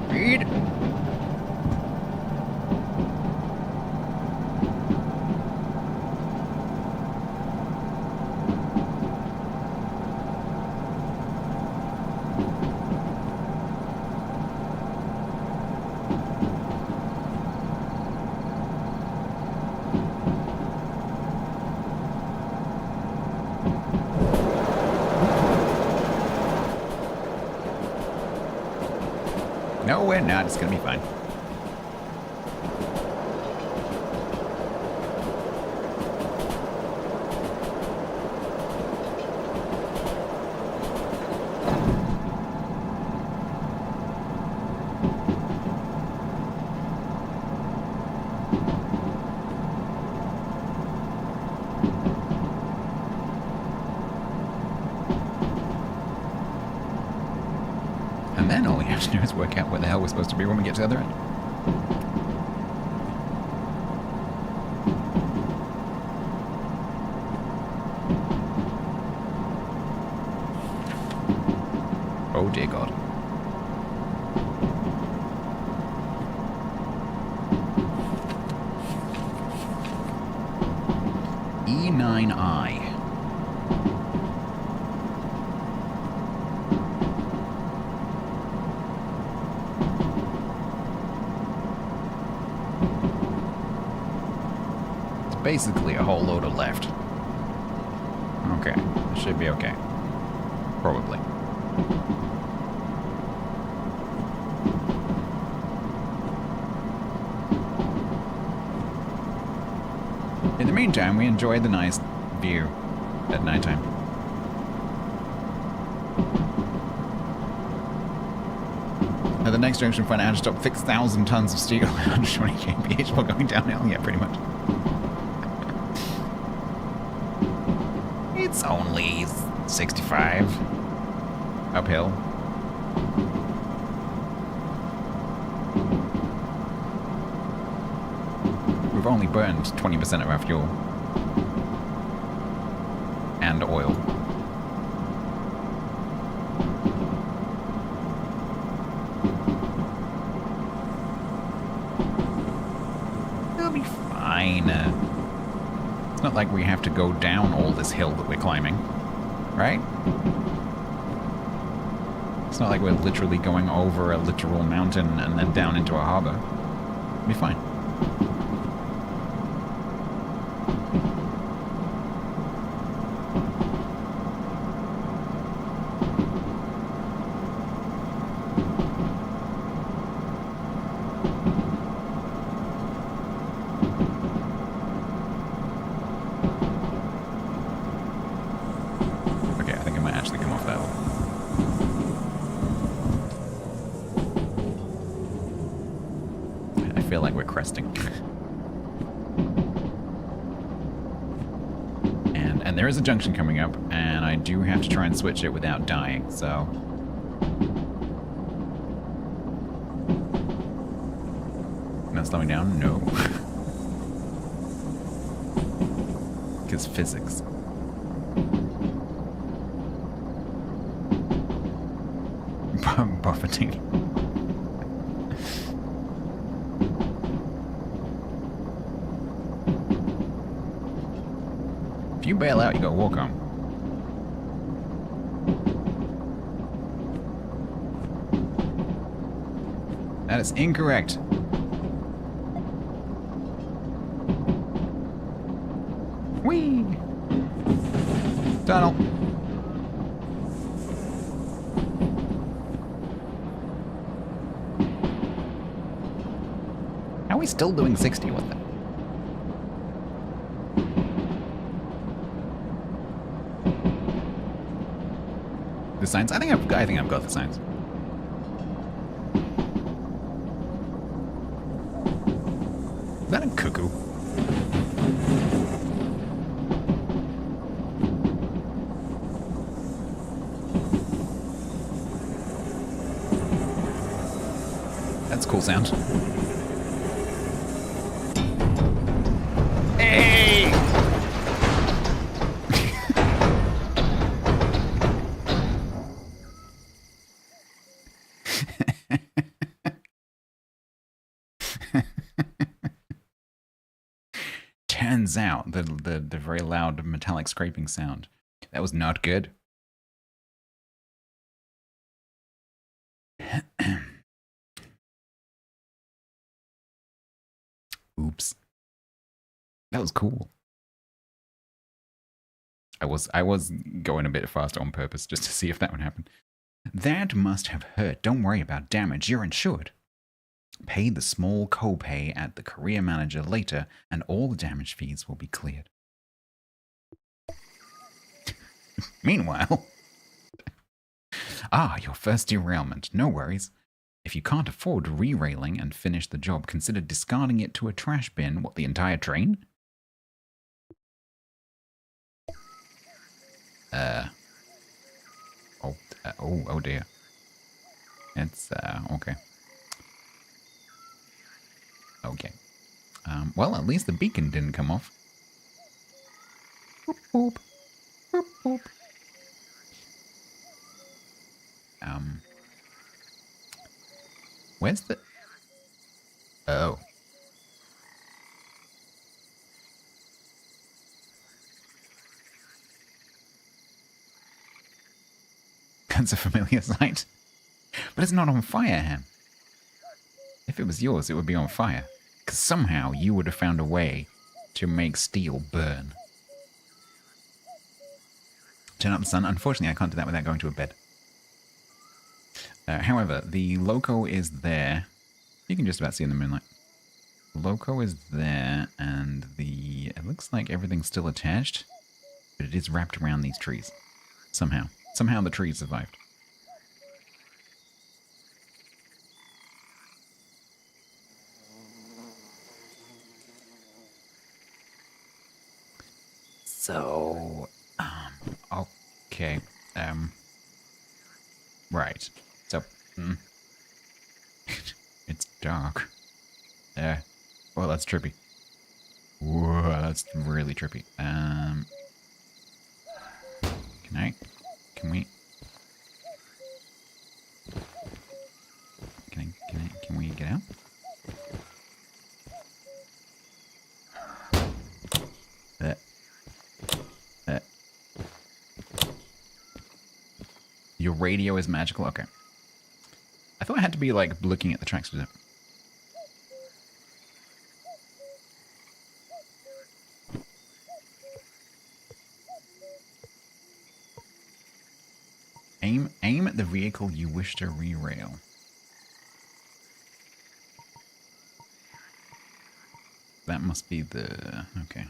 Speed. No, we're not. It's gonna be fine. engineers work out where the hell we're supposed to be when we get to the other end. Oh dear God. E9I. It's basically a whole load of left. Okay, it should be okay. Probably. In the meantime, we enjoy the nice view at nighttime. At the next junction, find out how to stop 6,000 tons of steel, 120 kph while going downhill. Yeah, pretty much. It's only 65 uphill. We've only burned 20% of our fuel. And oil. It'll be fine. It's not like we have to go down all this hill that we're climbing. Right? It's not like we're literally going over a literal mountain and then down into a harbor. It'll be fine. And there is a junction coming up, and I do have to try and switch it without dying, so... Not slowing down? No. Because physics. Buffeting. If you bail out, you gotta walk home. That is incorrect. Whee! Tunnel. How are we still doing 60 with it? The signs? I think I've got the signs. Is that a cuckoo? That's a cool sound. Hey! Turns out the very loud metallic scraping sound. That was not good. Oops. That was cool. I was going a bit faster on purpose just to see if that would happen. That must have hurt. Don't worry about damage. You're insured. Pay the small copay at the career manager later, and all the damage fees will be cleared. Meanwhile... your first derailment. No worries. If you can't afford re-railing and finish the job, consider discarding it to a trash bin. What, the entire train? Oh dear. It's, okay. Okay. Well, at least the beacon didn't come off. Boop, boop. Boop, boop. Where's the... Oh. That's a familiar sight. But it's not on fire, Ham. If it was yours, it would be on fire. Because somehow you would have found a way to make steel burn. Turn up the sun. Unfortunately, I can't do that without going to a bed. However, the loco is there. You can just about see in the moonlight. The loco is there, and it looks like everything's still attached, but it is wrapped around these trees. Somehow. Somehow the trees survived. So, okay, right, so, it's dark. Well, that's trippy. Whoa, that's really trippy. Can we get out? Your radio is magical? Okay. I thought I had to be, like, looking at the tracks to do it. Aim at the vehicle you wish to derail. That must be the... okay.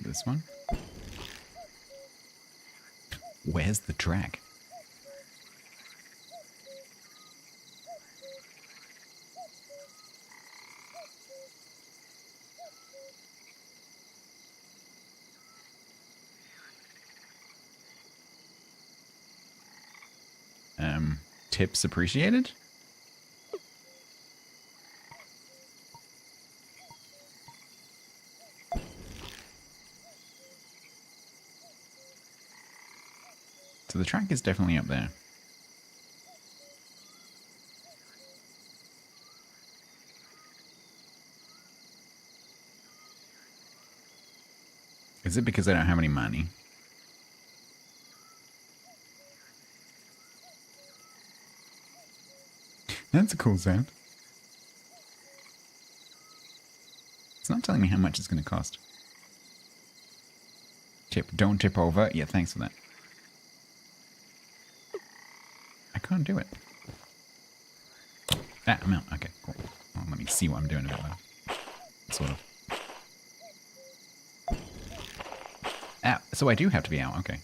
This one? Where's the track? Tips appreciated? So the track is definitely up there. Is it because I don't have any money? That's a cool sound. It's not telling me how much it's going to cost. Don't tip over. Yeah, thanks for that. I can't do it. Ah, I'm out. Okay, cool. Well, let me see what I'm doing about that. Sort of. Ah, so I do have to be out. Okay.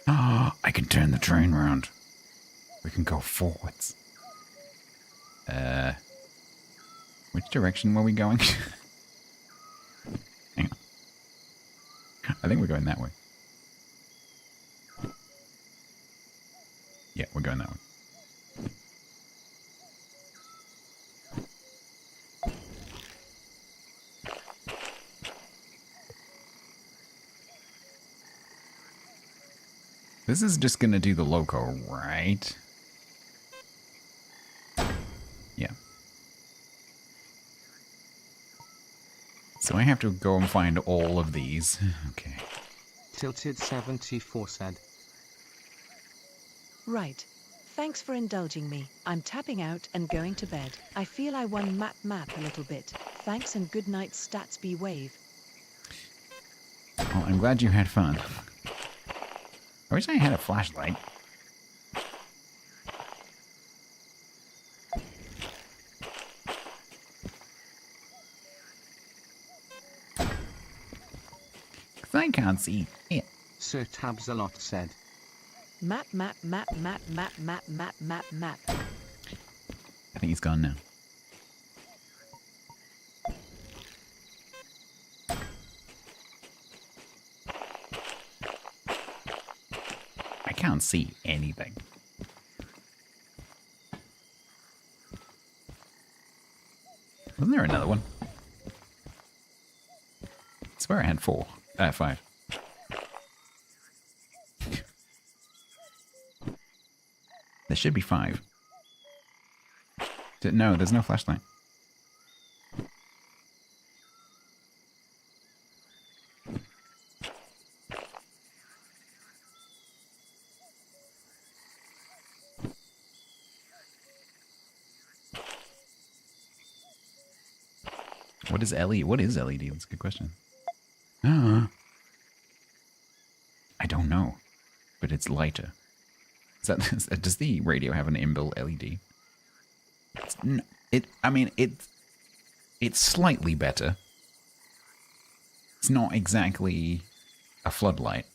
Ah, I can turn the train around. We can go forwards. Which direction were we going? Hang on. I think we're going that way. Yeah, we're going that way. This is just gonna do the loco, right? Yeah. So I have to go and find all of these. Okay. Tilted 74 said. Right. Thanks for indulging me. I'm tapping out and going to bed. I feel I won map a little bit. Thanks and good night, StatsB wave. Well, I'm glad you had fun. I wish I had a flashlight. Because I can't see it. Sir Tabsalot said. Map. I think he's gone now. can't see anything. Wasn't there another one? I swear I had 5. There should be 5. No, there's no flashlight. What is LED? What is LED? That's a good question. I don't know, but it's lighter. Does the radio have an inbuilt LED? It's slightly better. It's not exactly a floodlight.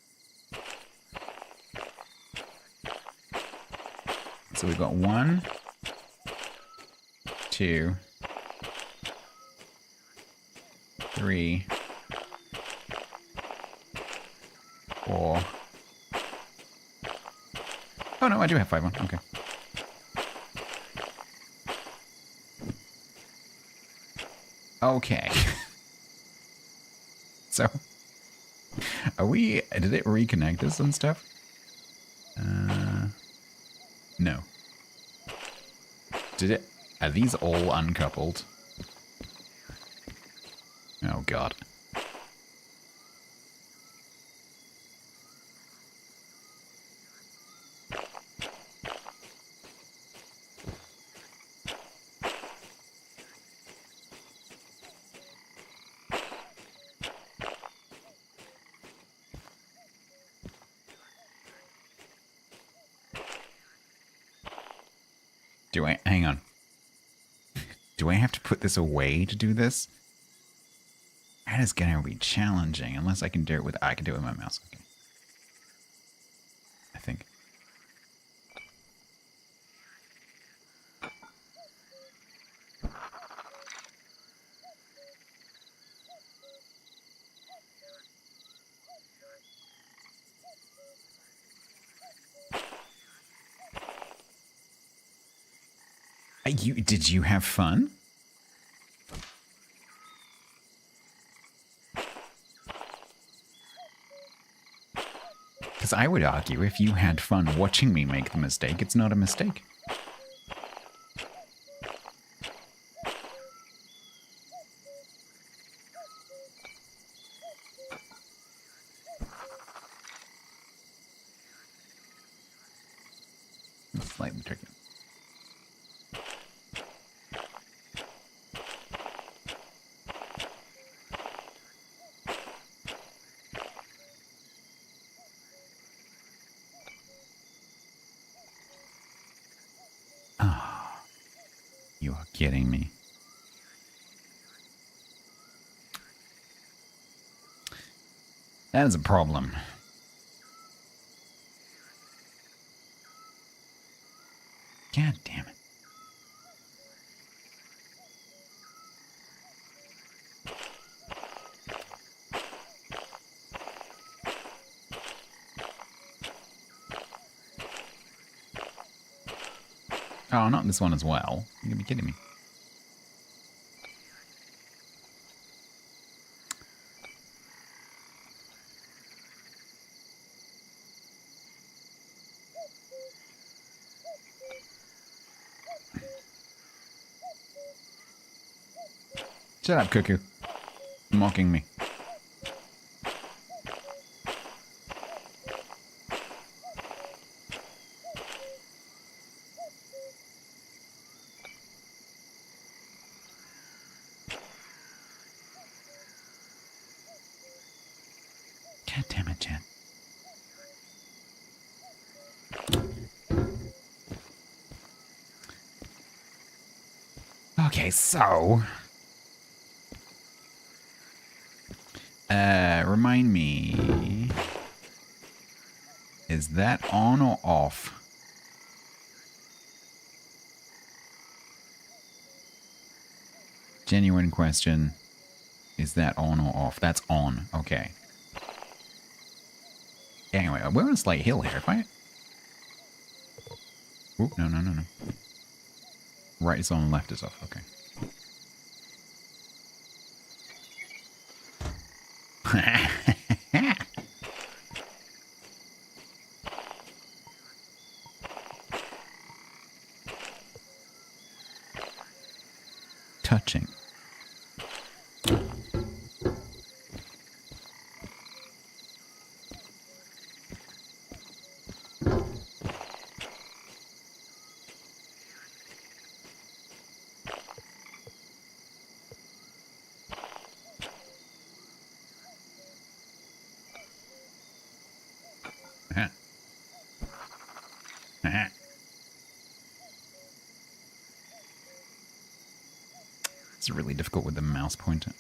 So we've got 1, 2, 3, 4. Oh no, I do have 5 on. Okay. Okay. So, did it reconnect us and stuff? No. Did it? Are these all uncoupled? Oh god. Hang on. Do I have to put this away to do this? That is gonna be challenging, unless I can do it with, I can do it with my mouse. Okay. I think. Did you have fun? Because I would argue if you had fun watching me make the mistake, it's not a mistake. It's slightly tricky. You are kidding me. That is a problem. God damn it. Oh, not this one as well. You're gonna be kidding me. Shut up, cuckoo. Mocking me. God damn it, Jen. Okay, so... remind me... Is that on or off? Genuine question. Is that on or off? That's on. Okay. Anyway, we're on a slight hill here. Ooh, no. Right is on, left is off. Okay. Touching. It's really difficult with the mouse pointer.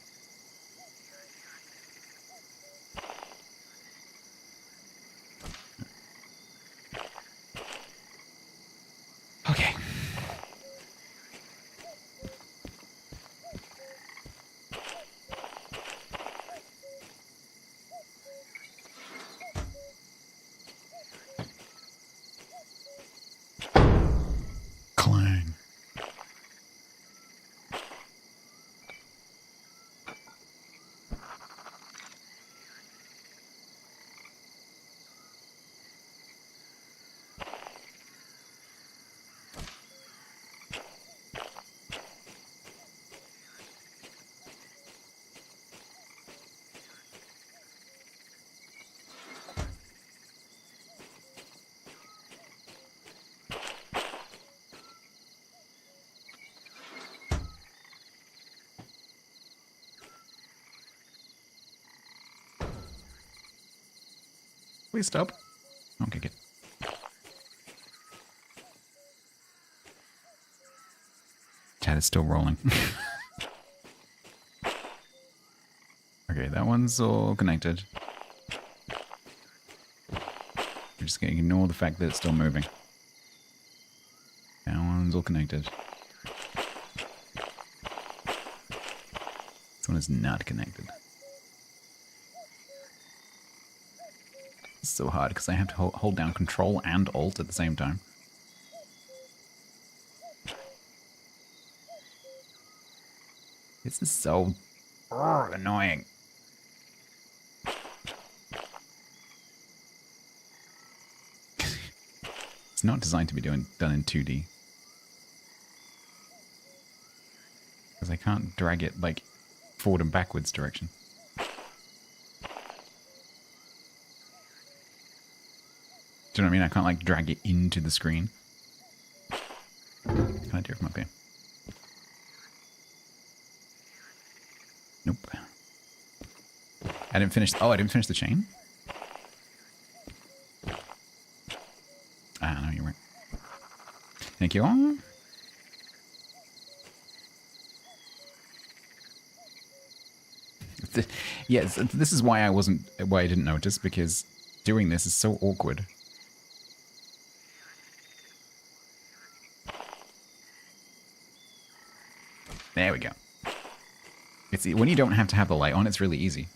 Okay. Clang. Please stop. Okay, good. Chat is still rolling. Okay, that one's all connected. We're just gonna ignore the fact that it's still moving. That one's all connected. This one is not connected. It's so hard because I have to hold down Control and Alt at the same time. This is so annoying. It's not designed to be done in 2D. Because I can't drag it like forward and backwards direction. Do you know what I mean? I can't like drag it into the screen. Can I do it from up here? Nope. I didn't finish. Oh, I didn't finish the chain? Ah, no, you're right. Thank you all. Yes, this is why I didn't notice, because doing this is so awkward. There we go. It's when you don't have to have the light on, it's really easy.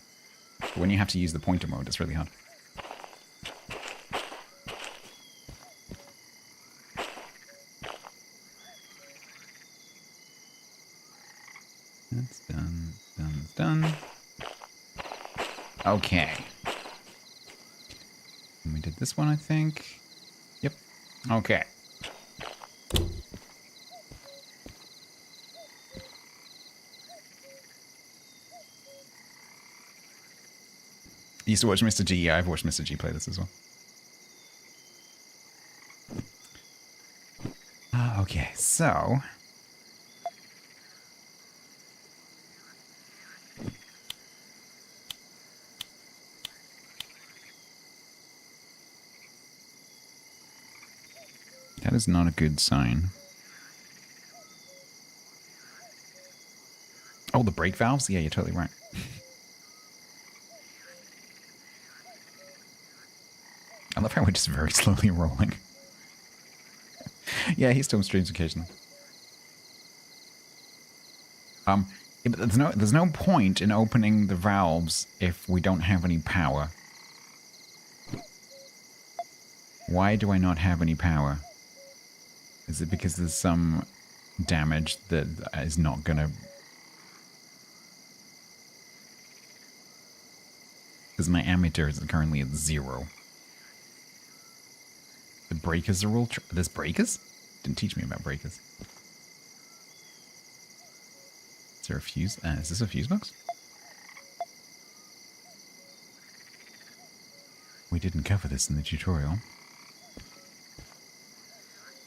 But when you have to use the pointer mode, it's really hard. That's done, done. Okay. And we did this one, I think. Yep. Okay. You used to watch Mr. G? Yeah, I've watched Mr. G play this as well. Okay, so... that is not a good sign. Oh, the brake valves? Yeah, you're totally right. I love how we're just very slowly rolling. Yeah, he still streams occasionally. Yeah, but there's no point in opening the valves if we don't have any power. Why do I not have any power? Is it because there's some damage that is not gonna... Because my ammeter is currently at 0. The breakers are all... There's breakers? Didn't teach me about breakers. Is there a fuse? Is this a fuse box? We didn't cover this in the tutorial.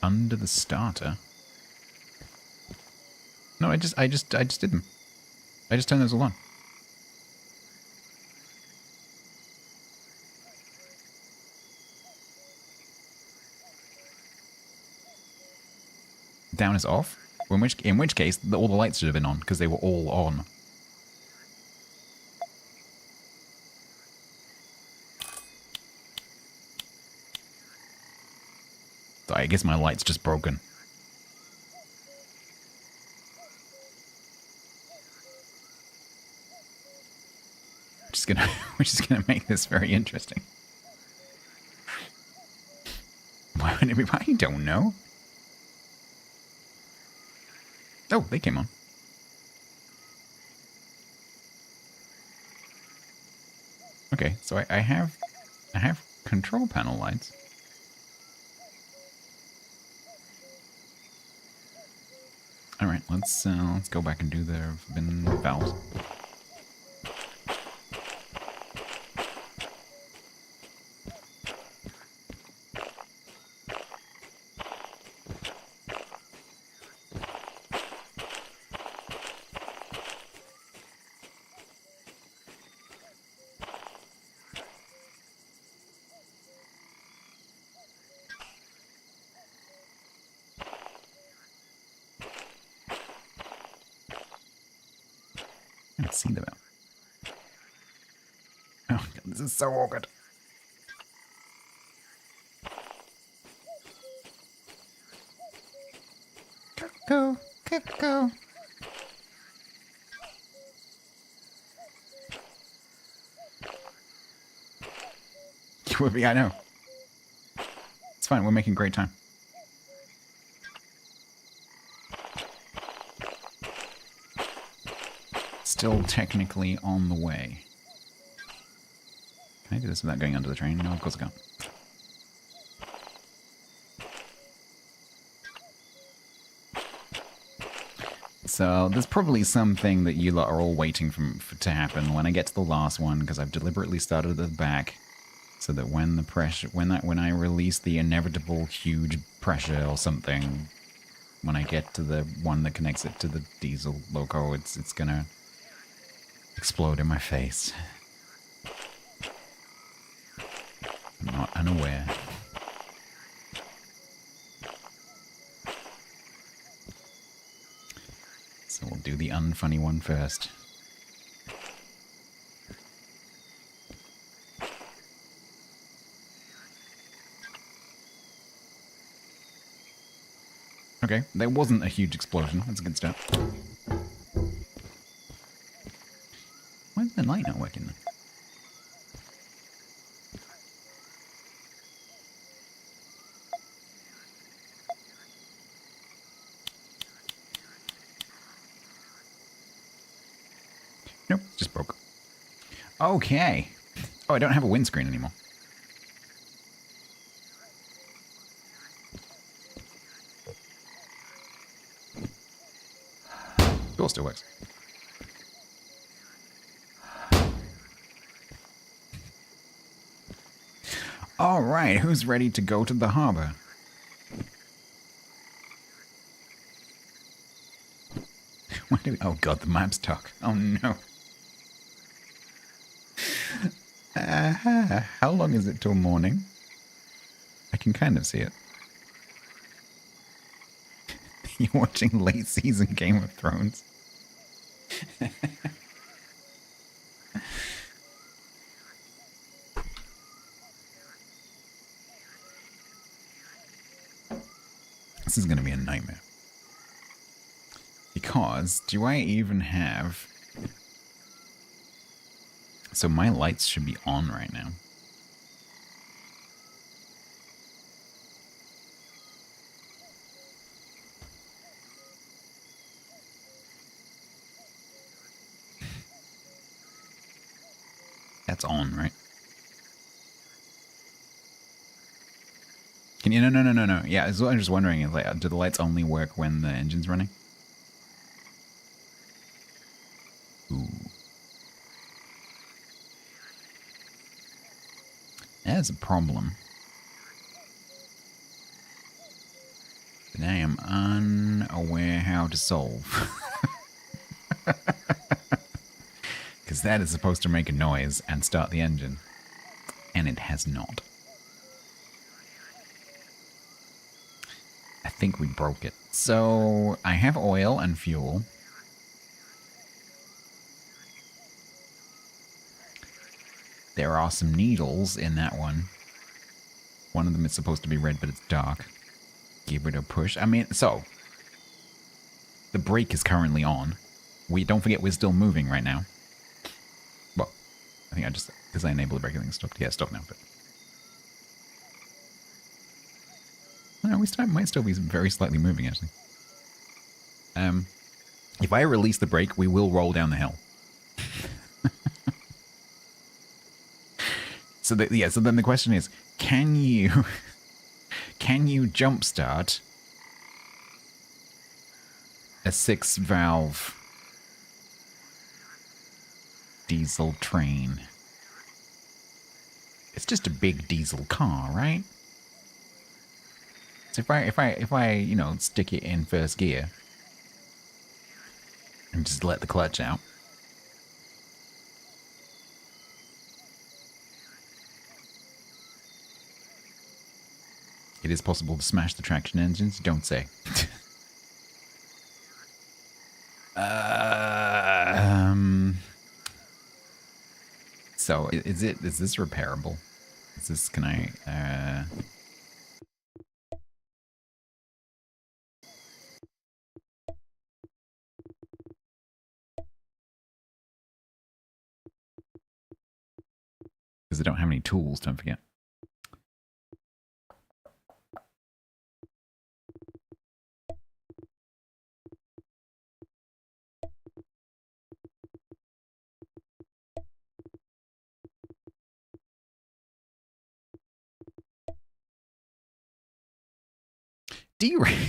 Under the starter? No, I just did them. I just turned those all on. Down is off? In which case, all the lights should have been on, because they were all on. So I guess my light's just broken. We're just gonna make this very interesting. Why would it be? I don't know. Oh, they came on. Okay, so I have control panel lights. All right, let's go back and do the bin valves. I can't see them out. Oh, God, this is so awkward. Cuckoo, cuckoo. You would be, I know. It's fine, we're making great time. Still technically on the way. Can I do this without going under the train? No, of course I can't. So there's probably something that you lot are all waiting for to happen when I get to the last one, because I've deliberately started at the back, so that when the pressure, when I release the inevitable huge pressure or something, when I get to the one that connects it to the diesel loco, it's gonna explode in my face. I'm not unaware. So we'll do the unfunny one first. Okay, there wasn't a huge explosion. That's a good start. Why is the light not working then? Nope, just broke. Okay. Oh, I don't have a windscreen anymore. Door still works. All right, who's ready to go to the harbor? Why do we, oh god, the map's stuck. Oh no. How long is it till morning? I can kind of see it. You're watching late season Game of Thrones. This is going to be a nightmare. Because, do I even have... So my lights should be on right now. That's on, right? Can you? No. Yeah, I'm just wondering, like, do the lights only work when the engine's running? Ooh. That's a problem. That I am unaware how to solve. Because that is supposed to make a noise and start the engine. And it has not. I think we broke it. So, I have oil and fuel. There are some needles in that one. One of them is supposed to be red, but it's dark. Give it a push. I mean, so. The brake is currently on. Don't forget we're still moving right now. Well, I think because I enabled the brake, everything stopped. Yeah, stop now, but. No, we might still be very slightly moving, actually. If I release the brake, we will roll down the hill. So then the question is, can you jumpstart a 6-valve diesel train? It's just a big diesel car, right? So if I stick it in first gear and just let the clutch out. It is possible to smash the traction engines, don't say. So is this repairable? Can I because I don't have any tools, don't forget. Derail.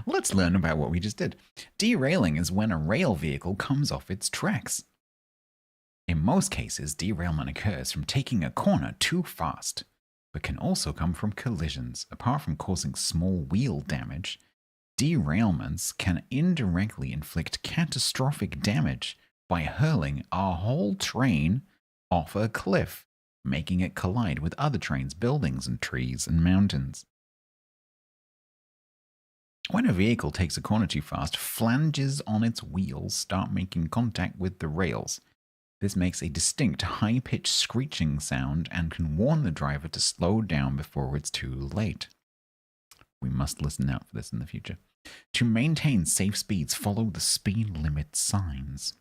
Let's learn about what we just did. Derailing is when a rail vehicle comes off its tracks. In most cases, derailment occurs from taking a corner too fast, but can also come from collisions. Apart from causing small wheel damage, derailments can indirectly inflict catastrophic damage by hurling a whole train off a cliff, making it collide with other trains, buildings, and trees and mountains. When a vehicle takes a corner too fast, flanges on its wheels start making contact with the rails. This makes a distinct, high-pitched screeching sound and can warn the driver to slow down before it's too late. We must listen out for this in the future. To maintain safe speeds, follow the speed limit signs.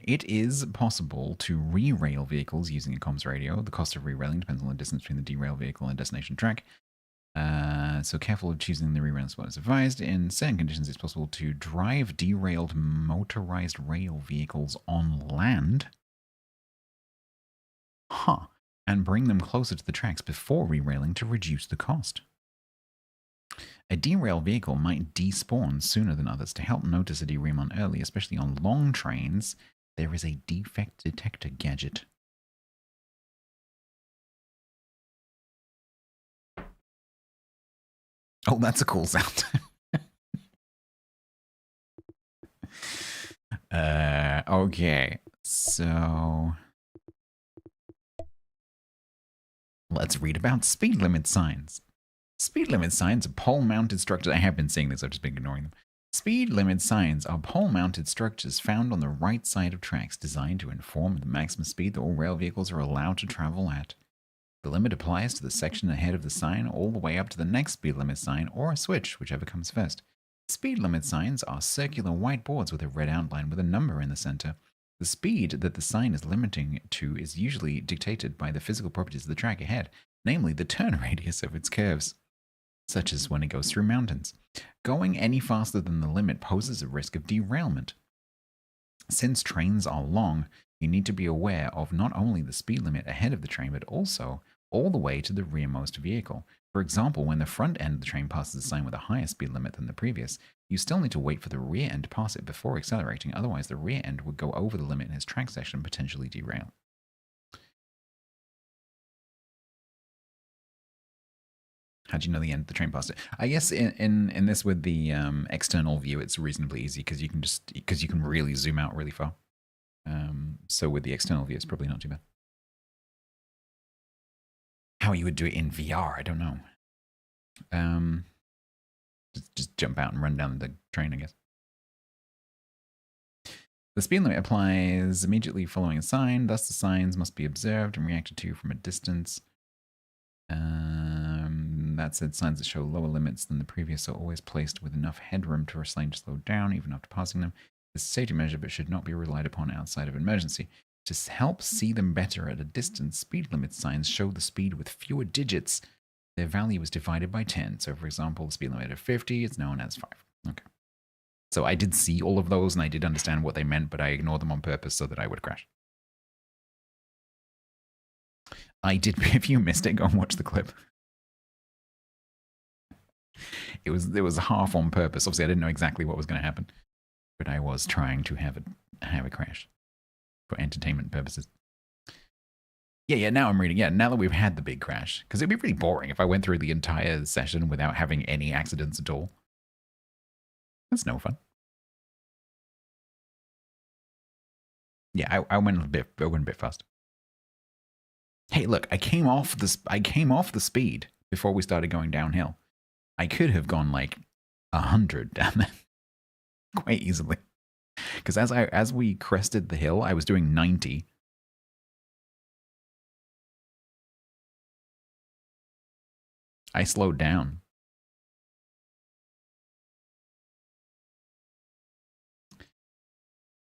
It is possible to re-rail vehicles using a comms radio. The cost of re-railing depends on the distance between the derail vehicle and destination track. So careful of choosing the re-rail spot is advised. In certain conditions, it's possible to drive derailed motorized rail vehicles on land. And bring them closer to the tracks before re-railing to reduce the cost. A derailed vehicle might despawn sooner than others. To help notice a derailment early, especially on long trains, there is a defect detector gadget. Oh, that's a cool sound. Okay, so let's read about speed limit signs. Speed limit signs are pole-mounted structures. I have been seeing this, I've just been ignoring them. Speed limit signs are pole-mounted structures found on the right side of tracks designed to inform the maximum speed that all rail vehicles are allowed to travel at. The limit applies to the section ahead of the sign all the way up to the next speed limit sign or a switch, whichever comes first. Speed limit signs are circular white boards with a red outline with a number in the center. The speed that the sign is limiting to is usually dictated by the physical properties of the track ahead, namely the turn radius of its curves. such as when it goes through mountains. Going any faster than the limit poses a risk of derailment. Since trains are long, you need to be aware of not only the speed limit ahead of the train, but also all the way to the rearmost vehicle. For example, when the front end of the train passes a sign with a higher speed limit than the previous, you still need to wait for the rear end to pass it before accelerating, otherwise the rear end would go over the limit in its track section and potentially derail. How do you know the end of the train passed it? I guess in this with the external view, it's reasonably easy because you can really zoom out really far. So with the external view, it's probably not too bad. How you would do it in VR, I don't know. Just jump out and run down the train, I guess. The speed limit applies immediately following a sign, thus the signs must be observed and reacted to from a distance. That said, signs that show lower limits than the previous are always placed with enough headroom to force a lane to slow down even after passing them. This is a safety measure but should not be relied upon outside of an emergency. To help see them better at a distance, speed limit signs show the speed with fewer digits. Their value is divided by 10. So for example, the speed limit of 50 is known as 5. Okay. So I did see all of those and I did understand what they meant, but I ignored them on purpose so that I would crash. I did, if you missed it, go and watch the clip. It was half on purpose. Obviously, I didn't know exactly what was going to happen, but I was trying to have a crash for entertainment purposes. Yeah, now I'm reading. Yeah, now that we've had the big crash, because it'd be really boring if I went through the entire session without having any accidents at all. That's no fun. Yeah, I went a bit fast. Hey, look, I came off the speed before we started going downhill. I could have gone like 100 down there quite easily. Because as we crested the hill, I was doing 90. I slowed down.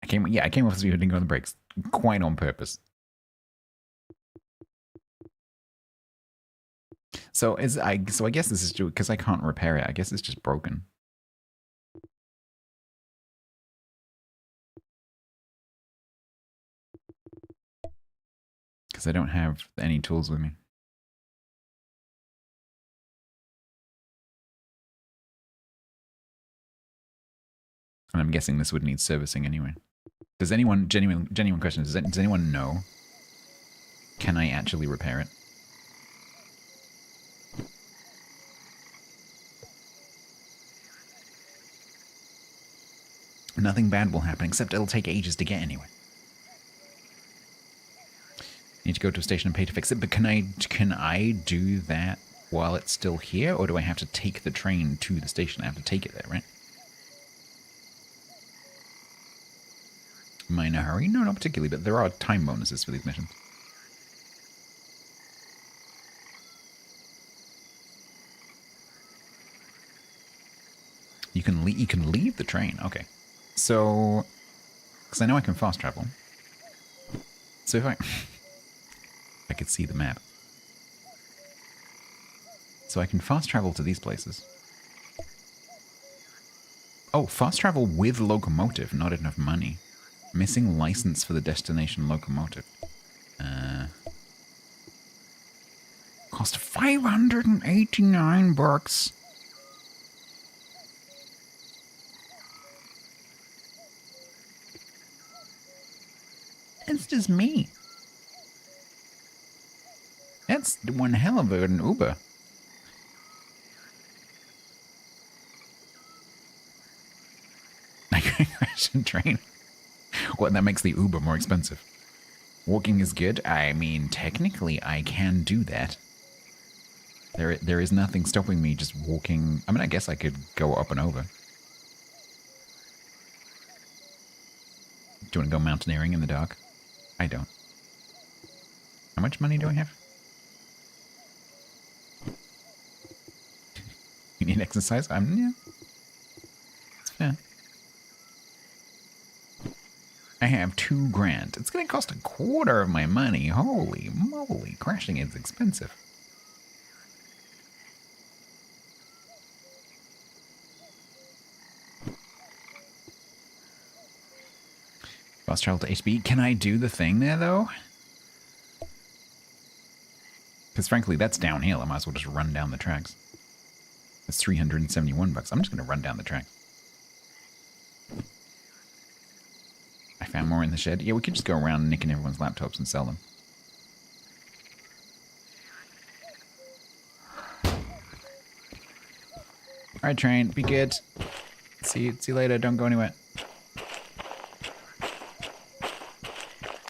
I came off the speed, I didn't go on the brakes. Quite on purpose. So I guess this is true because I can't repair it. I guess it's just broken. Because I don't have any tools with me. And I'm guessing this would need servicing anyway. Does anyone, genuine question, does anyone know? Can I actually repair it? Nothing bad will happen, except it'll take ages to get anywhere. Need to go to a station and pay to fix it, but can I do that while it's still here, or do I have to take the train to the station? I have to take it there, right? Am I in a hurry? No, not particularly, but there are time bonuses for these missions. You can leave the train. Okay. So, because I know I can fast travel. So if I could see the map. So I can fast travel to these places. Oh, fast travel with locomotive, not enough money. Missing license for the destination locomotive. Cost 589 bucks. It's just me. That's one hell of an Uber. I can crash a train. Well, that makes the Uber more expensive. Walking is good. I mean, technically, I can do that. There is nothing stopping me just walking. I mean, I guess I could go up and over. Do you want to go mountaineering in the dark? I don't. How much money do I have? You need exercise? Yeah. It's fair. I have $2 grand. It's going to cost a quarter of my money. Holy moly. Crashing is expensive. fast travel to HB. Can I do the thing there, though? Because frankly, that's downhill. I might as well just run down the tracks. It's $371. I'm just going to run down the tracks. I found more in the shed. Yeah, we could just go around nicking everyone's laptops and sell them. Alright, train. Be good. See you later. Don't go anywhere.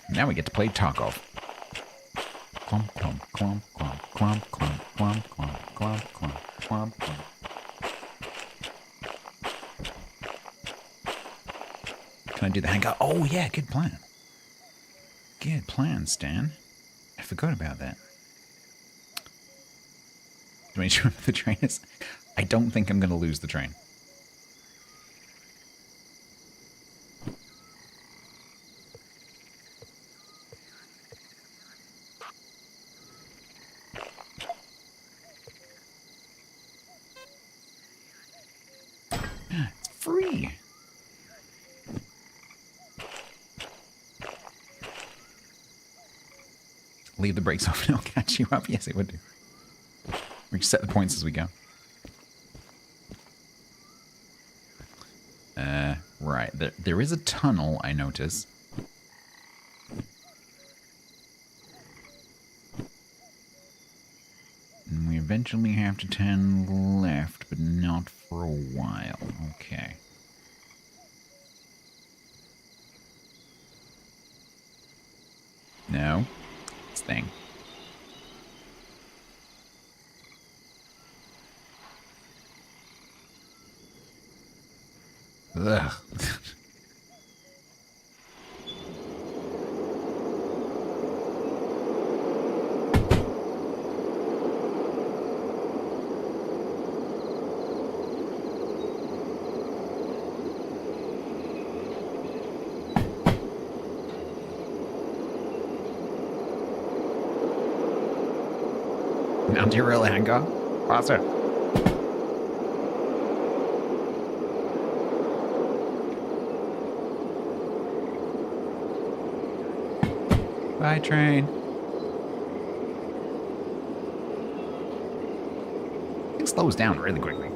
Now we get to play Tarkov. Clump, clump, clump, clump, clump, clump, clump, clump, clump, clump, clump, clump. Can I do the hangar? Oh, yeah, good plan. Good plan, Stan. I forgot about that. Do I show the train is? I don't think I'm going to lose the train. It's free. Leave the brakes off and it'll catch you up. Yes, it would do. We just set the points as we go. Right. There is a tunnel, I notice. And we eventually have to turn left, but not for a while. Okay. No. This thing. Ugh. Now derail hangar. Faster. Bye, train. It slows down really quickly.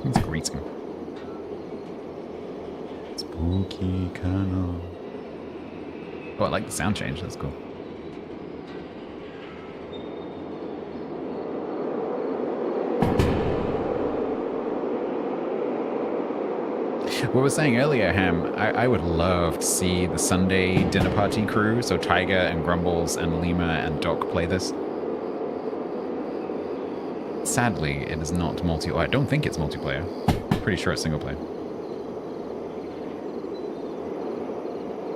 It's greasing. Spooky canal. Oh, I like the sound change. That's cool. What I was saying earlier, Ham, I would love to see the Sunday dinner party crew, so Tiger and Grumbles and Lima and Doc play this. Sadly, it is not multi- I don't think it's multiplayer. Pretty sure it's single player.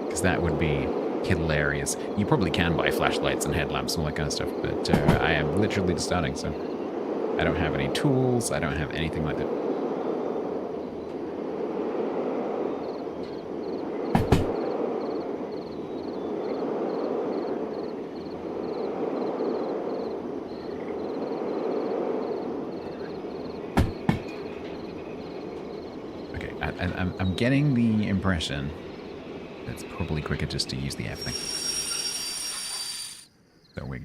Because that would be hilarious. You probably can buy flashlights and headlamps and all that kind of stuff, but I am literally just starting, so I don't have any tools, I don't have anything like that. I'm getting the impression that it's probably quicker just to use the F thing. So we're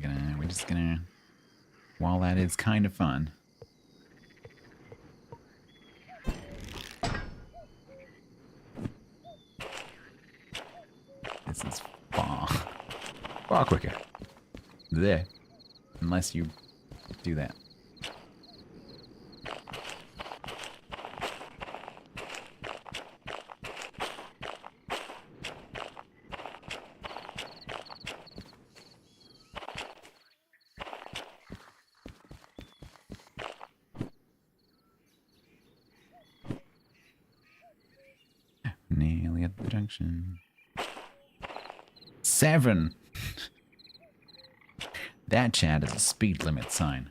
just gonna, while that is kind of fun. This is far quicker. There. Unless you do that. Nearly at the junction. 7! That, Chad, is a speed limit sign.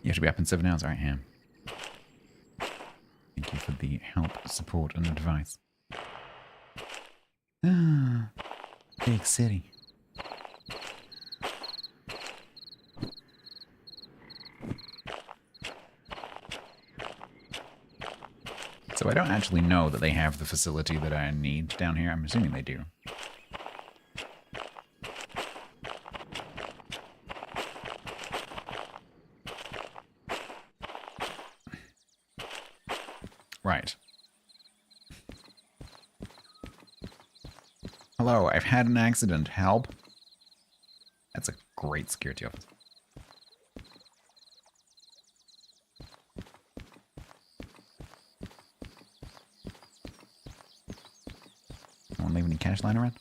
You have to be up in 7 hours, alright, Ham. help, support, and advice. Big city. So I don't actually know that they have the facility that I need down here. I'm assuming they do. Right. Hello, I've had an accident. Help. That's a great security officer. No one leave any cash lying around?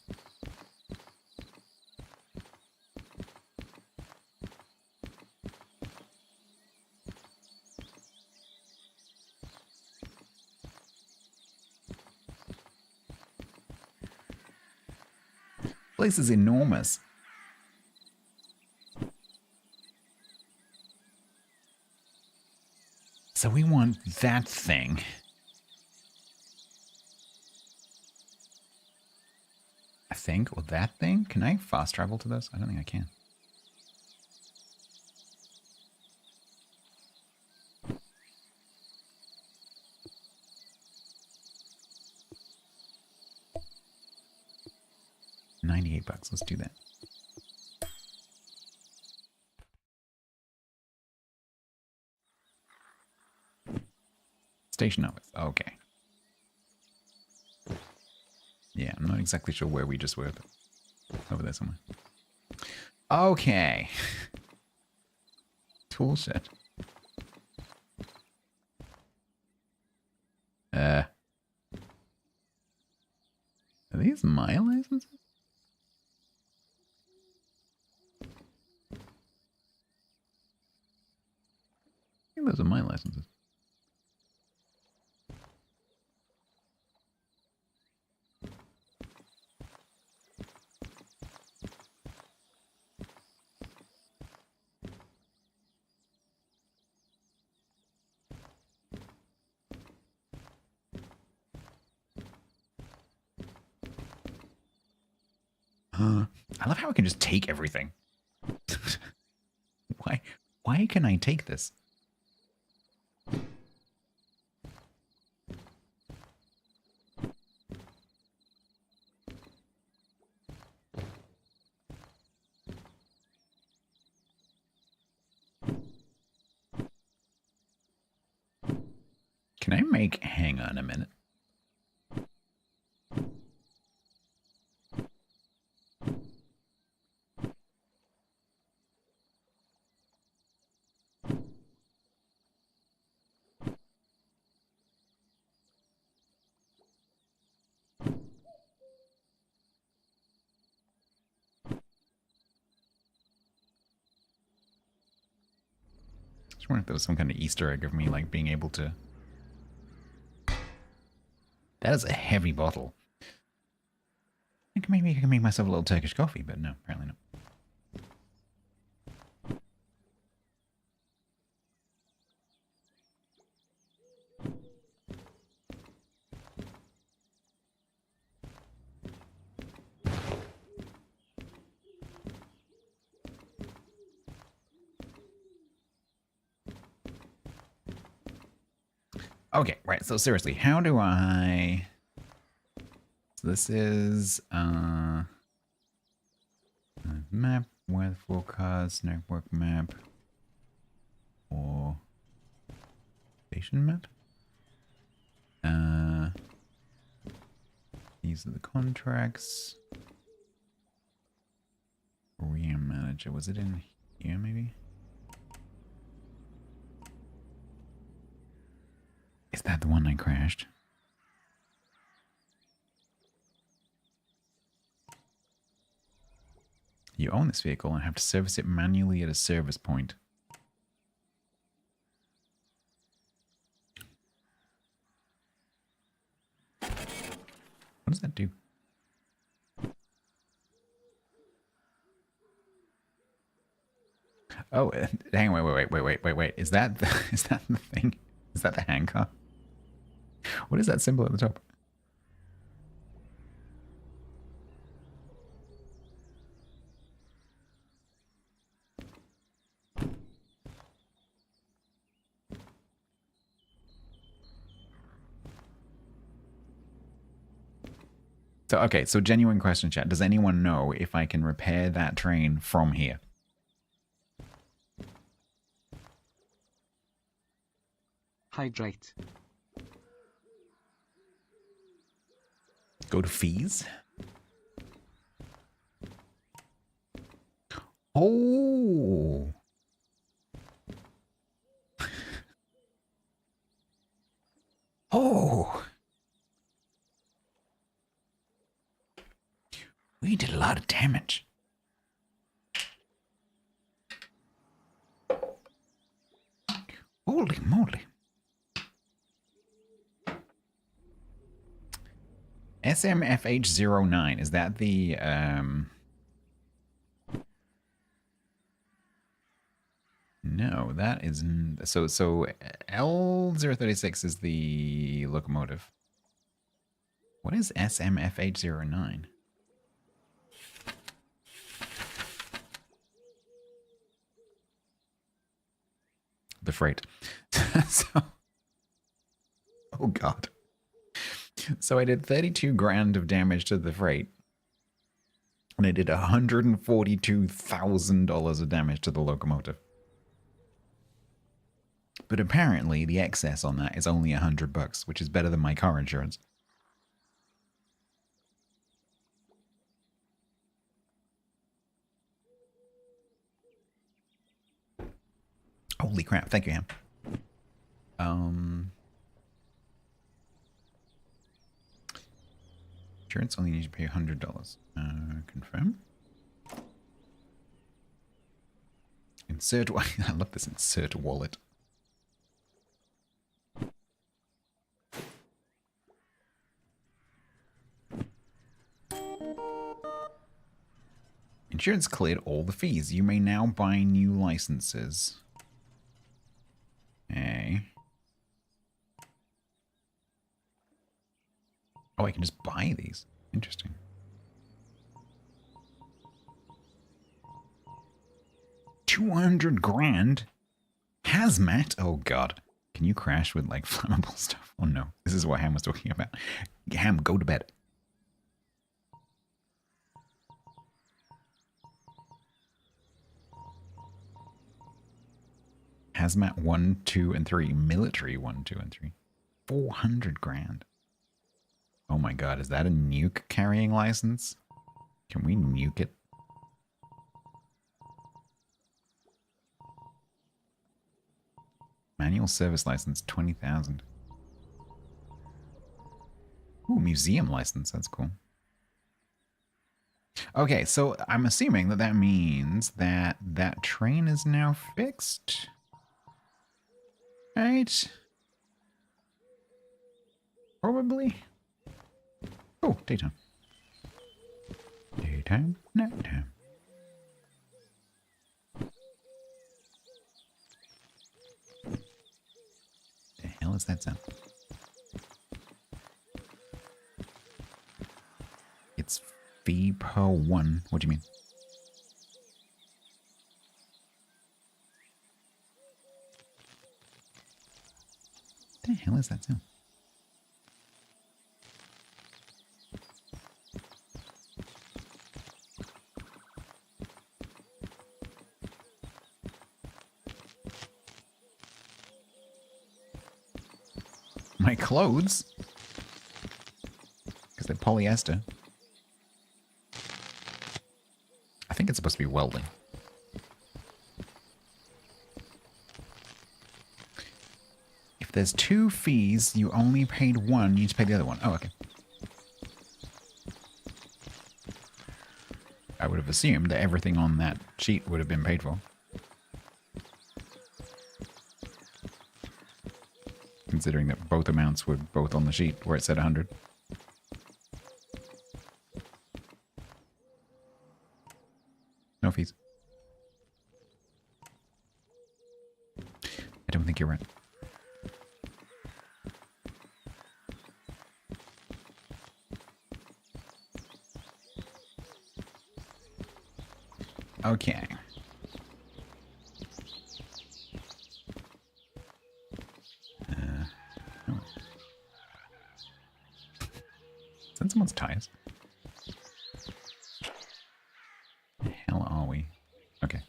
Place is enormous. So we want that thing. I think, or that thing? Can I fast travel to this? I don't think I can. $98. Let's do that. Station office. Okay. Yeah, I'm not exactly sure where we just were, but over there somewhere. Okay. Tool shed. Are these my licenses? I think those are my licenses. I love how I can just take everything. Why can I take this? Can I make... Hang on a minute. I just wonder if there was some kind of Easter egg of me, like, being able to... That is a heavy bottle. I think maybe I can make myself a little Turkish coffee, but no, apparently not. Okay, right, so seriously, how do I... So this is, map, weather forecast, network map, or station map? These are the contracts. Career manager, was it in here maybe? Is that the one I crashed? You own this vehicle and have to service it manually at a service point. What does that do? Oh, hang on, wait. Is that the thing? Is that the handcar? What is that symbol at the top? So, okay, so genuine question, chat. Does anyone know if I can repair that train from here? Hydrate. Go to fees. Oh. Oh. We did a lot of damage. Holy moly. SMFH09, is that the no, that is so L036 is the locomotive. What is SMFH09? The freight. So, oh god. So I did 32 grand of damage to the freight. And I did $142,000 of damage to the locomotive. But apparently the excess on that is only $100, which is better than my car insurance. Holy crap, thank you, Ham. Insurance only need to pay $100. Confirm. Insert, I love this insert wallet. Insurance cleared all the fees. You may now buy new licenses. Okay. Oh, I can just buy these. Interesting. $200 grand? Hazmat? Oh god. Can you crash with like flammable stuff? Oh no. This is what Ham was talking about. Ham, go to bed. Hazmat 1, 2, and 3. Military 1, 2, and 3. 400 grand. Oh my god, is that a nuke carrying license? Can we nuke it? Manual service license, 20,000. Ooh, museum license, that's cool. Okay, so I'm assuming that that means that that train is now fixed. Right? Probably. Oh, daytime. Daytime, nighttime. The hell is that sound? It's fee per one. What do you mean? The hell is that sound? My clothes? Because they're polyester. I think it's supposed to be welding. If there's 2 fees, you only paid 1, you need to pay the other one. Oh, okay. I would have assumed that everything on that sheet would have been paid for. Considering that both amounts were both on the sheet where it said 100. No fees. I don't think you're right. Okay. Oh. Is that someone's tires? The hell are we? Okay.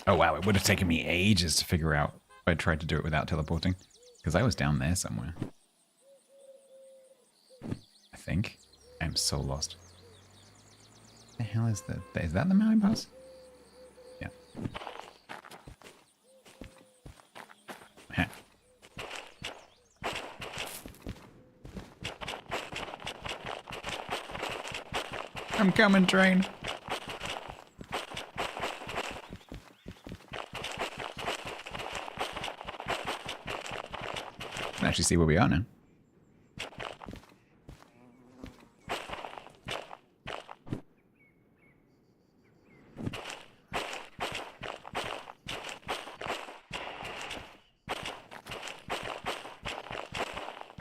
Oh wow, it would have taken me ages to figure out if I tried to do it without teleporting. Because I was down there somewhere. I think. I'm so lost. What the hell is that? Is that the mountain pass? Yeah. Huh. I'm coming, train. Can actually see where we are now.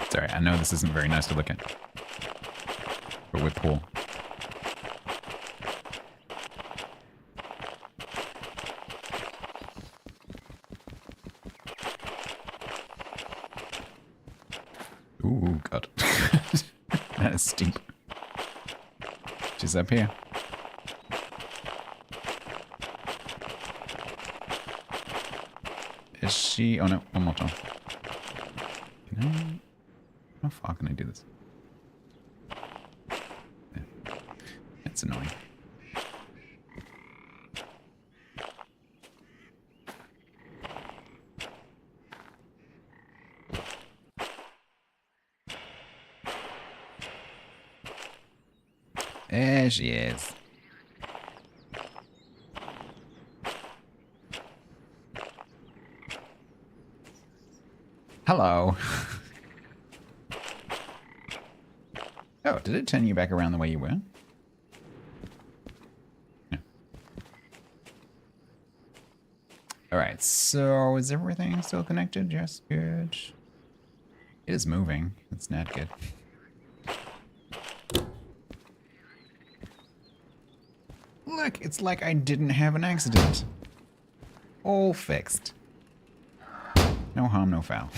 Sorry, I know this isn't very nice to look at, but we're poor. Ooh, God. That is steep. She's up here. Is she? Oh no, one more time. Can I? How far can I do this? Yeah. That's annoying. There she is. Hello. Oh, did it turn you back around the way you were? Yeah. Alright, so is everything still connected? Yes, good. It is moving. It's not good. Look, it's like I didn't have an accident. All fixed. No harm, no foul.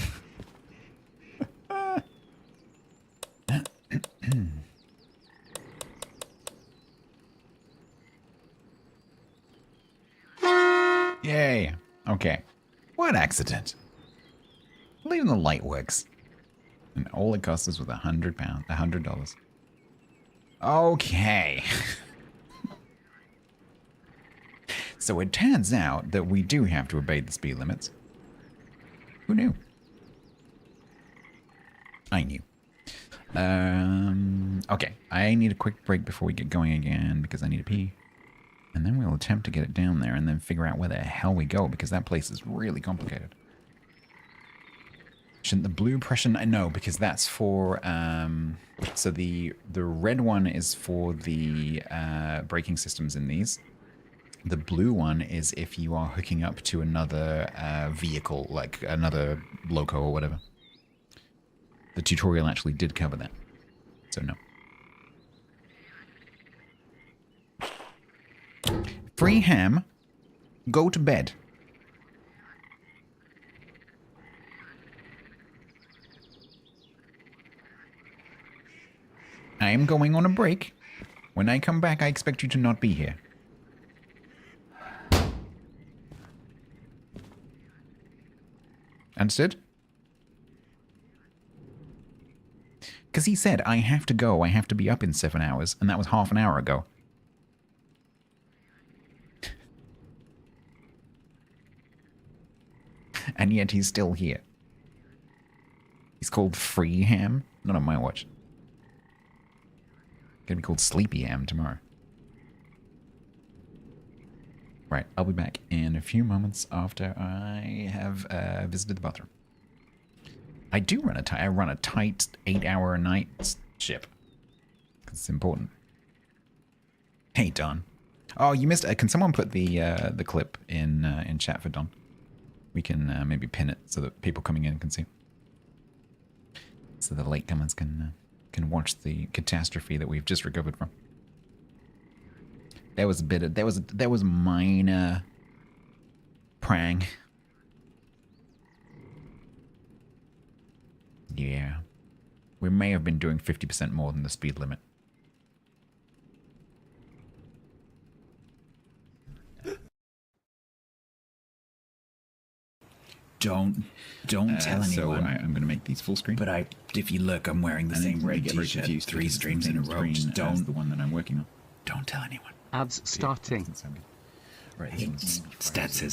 Yay. Okay. What accident? Even the light works. And all it cost us was $100. Okay. So it turns out that we do have to obey the speed limits. Who knew? I knew. Okay, I need a quick break before we get going again because I need to pee. And then we'll attempt to get it down there and then figure out where the hell we go because that place is really complicated. Shouldn't the blue pressure... No, because that's for... so the red one is for the braking systems in these. The blue one is if you are hooking up to another vehicle, like another loco or whatever. The tutorial actually did cover that. So no. Free ham, go to bed. I am going on a break. When I come back, I expect you to not be here. Understood? Because he said, I have to go, I have to be up in 7 hours, and that was half an hour ago. And yet he's still here. He's called Free Ham, not on my watch. Gonna be called Sleepy Ham tomorrow. Right, I'll be back in a few moments after I have visited the bathroom. I do run I run a tight 8-hour a night ship. It's important. Hey, Don. Oh, you missed. Can someone put the clip in chat for Don? We can maybe pin it so that people coming in can see. So the latecomers can watch the catastrophe that we've just recovered from. There was a bit of there was a minor prang. Yeah. We may have been doing 50% more than the speed limit. Don't tell anyone. So I'm going to make these full screen. But if you look, I'm wearing the same red t-shirt 3 streams in a row. Just don't. The one that I'm working on. Don't tell anyone. Ads starting. Right. Stats,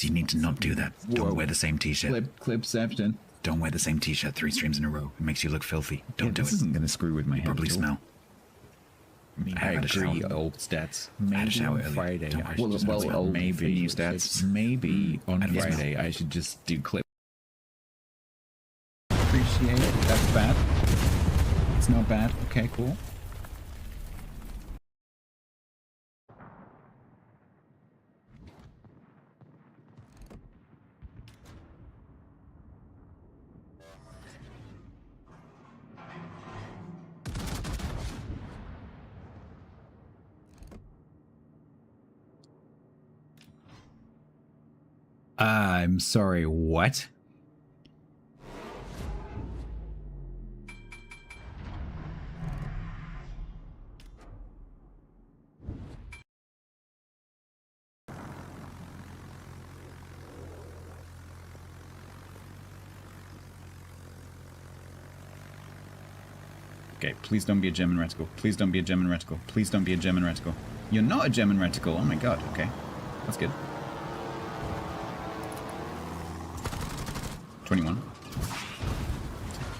you need to not do that. Don't wear the same t-shirt. Clipception. Don't wear the same t-shirt 3 streams in a row. It makes you look filthy. Don't do it. This isn't going to screw with my head. Probably smell. I agree, old stats. Maybe on Friday. Maybe new stats. Maybe on Friday I should just do clip. Appreciate it. That's bad. It's not bad. Okay, cool. I'm sorry, what? Okay, please don't be a German reticle. Please don't be a German reticle. Please don't be a German reticle. You're not a German reticle. Oh my god, okay. That's good. 21.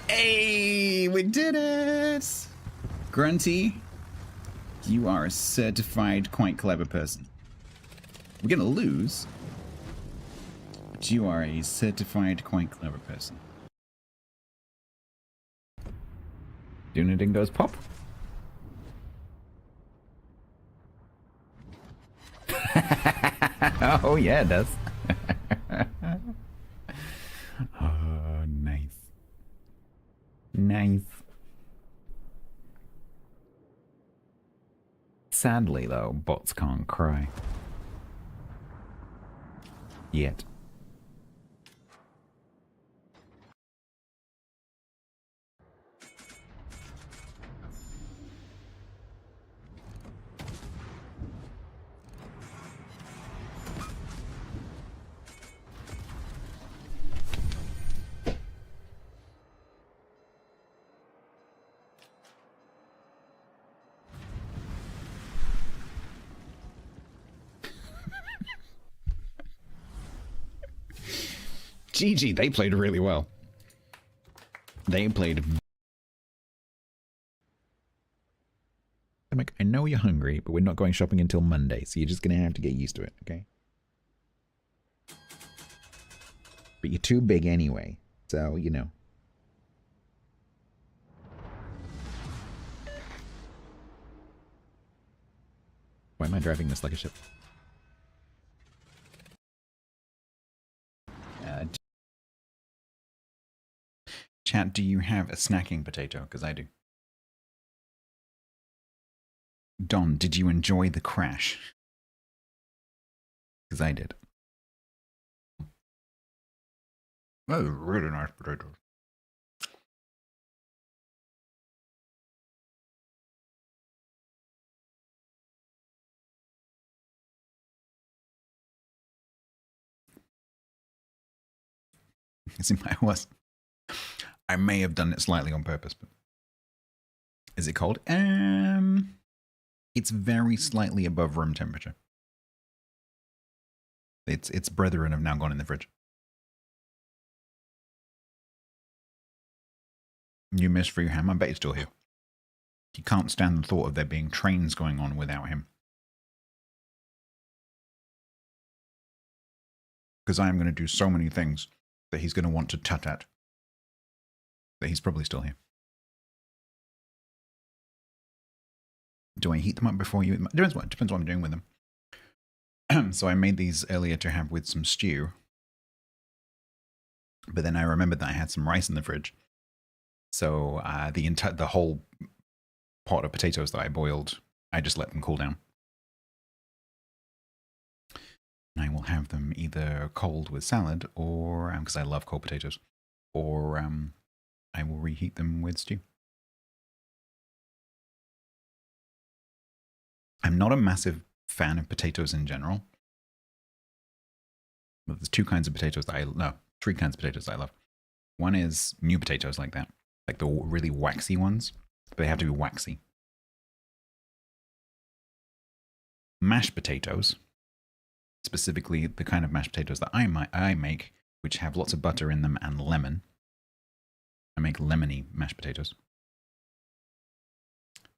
Hey, we did it! Grunty, you are a certified quite clever person. We're gonna lose, but you are a certified quite clever person. Dunedin pop. Oh yeah, it does. Oh, nice. Nice. Sadly, though, bots can't cry. Yet. GG, they played really well. They played... I'm like, I know you're hungry, but we're not going shopping until Monday, so you're just going to have to get used to it, okay? But you're too big anyway, so, you know. Why am I driving this like a ship? Chat, do you have a snacking potato? Because I do. Don, did you enjoy the crash? Because I did. That was really nice potatoes. I may have done it slightly on purpose, but is it cold? It's very slightly above room temperature. Its brethren have now gone in the fridge. You miss Free Ham? I bet he's still here. He can't stand the thought of there being trains going on without him. Because I'm going to do so many things that he's going to want to tut at. That he's probably still here. Do I heat them up before you eat them? Depends what I'm doing with them. So I made these earlier to have with some stew. But then I remembered that I had some rice in the fridge. So the whole pot of potatoes that I boiled, I just let them cool down. And I will have them either cold with salad, or because I love cold potatoes, or I will reheat them with stew. I'm not a massive fan of potatoes in general. But there's three kinds of potatoes that I love. One is new potatoes like that, like the really waxy ones. They have to be waxy. Mashed potatoes, specifically the kind of mashed potatoes that I make, which have lots of butter in them and lemon. I make lemony mashed potatoes.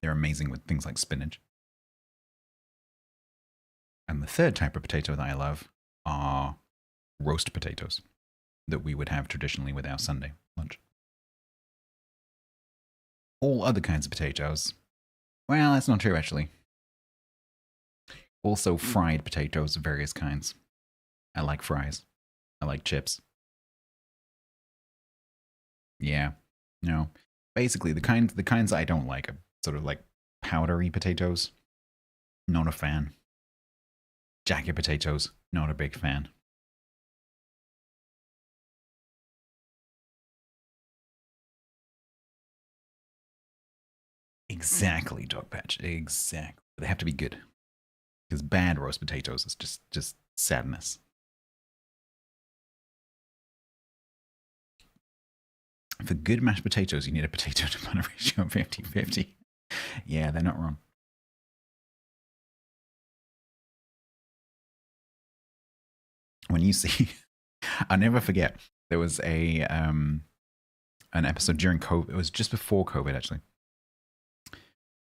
They're amazing with things like spinach. And the third type of potato that I love are roast potatoes that we would have traditionally with our Sunday lunch. All other kinds of potatoes, well, that's not true actually. Also fried potatoes of various kinds. I like fries. I like chips. Yeah, no. Basically, the kinds I don't like are sort of like powdery potatoes. Not a fan. Jacket potatoes, not a big fan. Exactly, Dogpatch. Exactly. They have to be good. Because bad roast potatoes is just sadness. For good mashed potatoes, you need a potato to butter ratio of 50-50. Yeah, they're not wrong. When you see, I'll never forget, there was an episode during COVID. It was just before COVID, actually.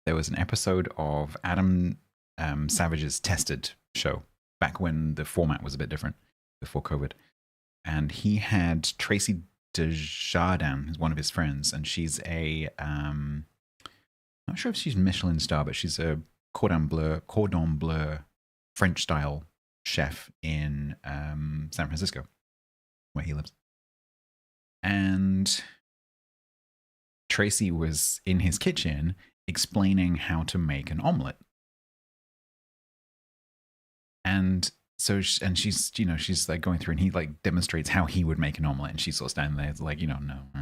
There was an episode of Adam Savage's Tested show back when the format was a bit different before COVID. And he had Tracy Desjardins, who's one of his friends, and she's I'm not sure if she's Michelin star, but she's a cordon bleu French style chef in San Francisco, where he lives. And Tracy was in his kitchen explaining how to make an omelet. And so, she's like going through, and he like demonstrates how he would make an omelet, and she's sort of standing there, it's like, no,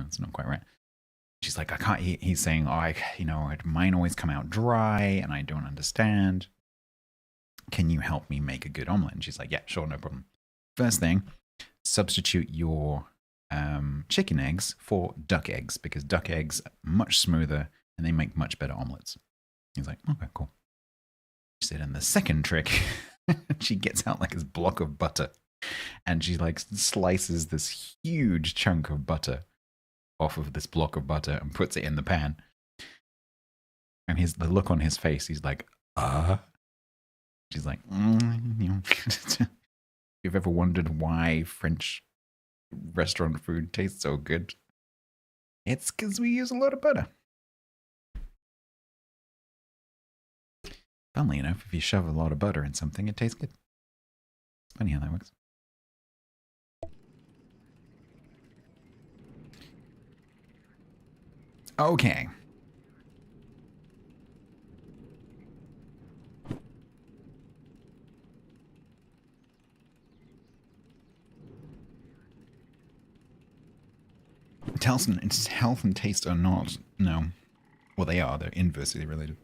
it's not quite right. She's like, I can't. He's saying, mine always come out dry, and I don't understand. Can you help me make a good omelet? And she's like, yeah, sure, no problem. First thing, substitute your chicken eggs for duck eggs, because duck eggs are much smoother and they make much better omelets. He's like, okay, cool. She said, and the second trick, she gets out like this block of butter, and she like slices this huge chunk of butter off of this block of butter and puts it in the pan. And the look on his face, he's like, She's like, if you've ever wondered why French restaurant food tastes so good, it's because we use a lot of butter. Funnily enough, if you shove a lot of butter in something, it tastes good. It's funny how that works. Okay. It's health and taste are not. No. Well, they are. They're inversely related.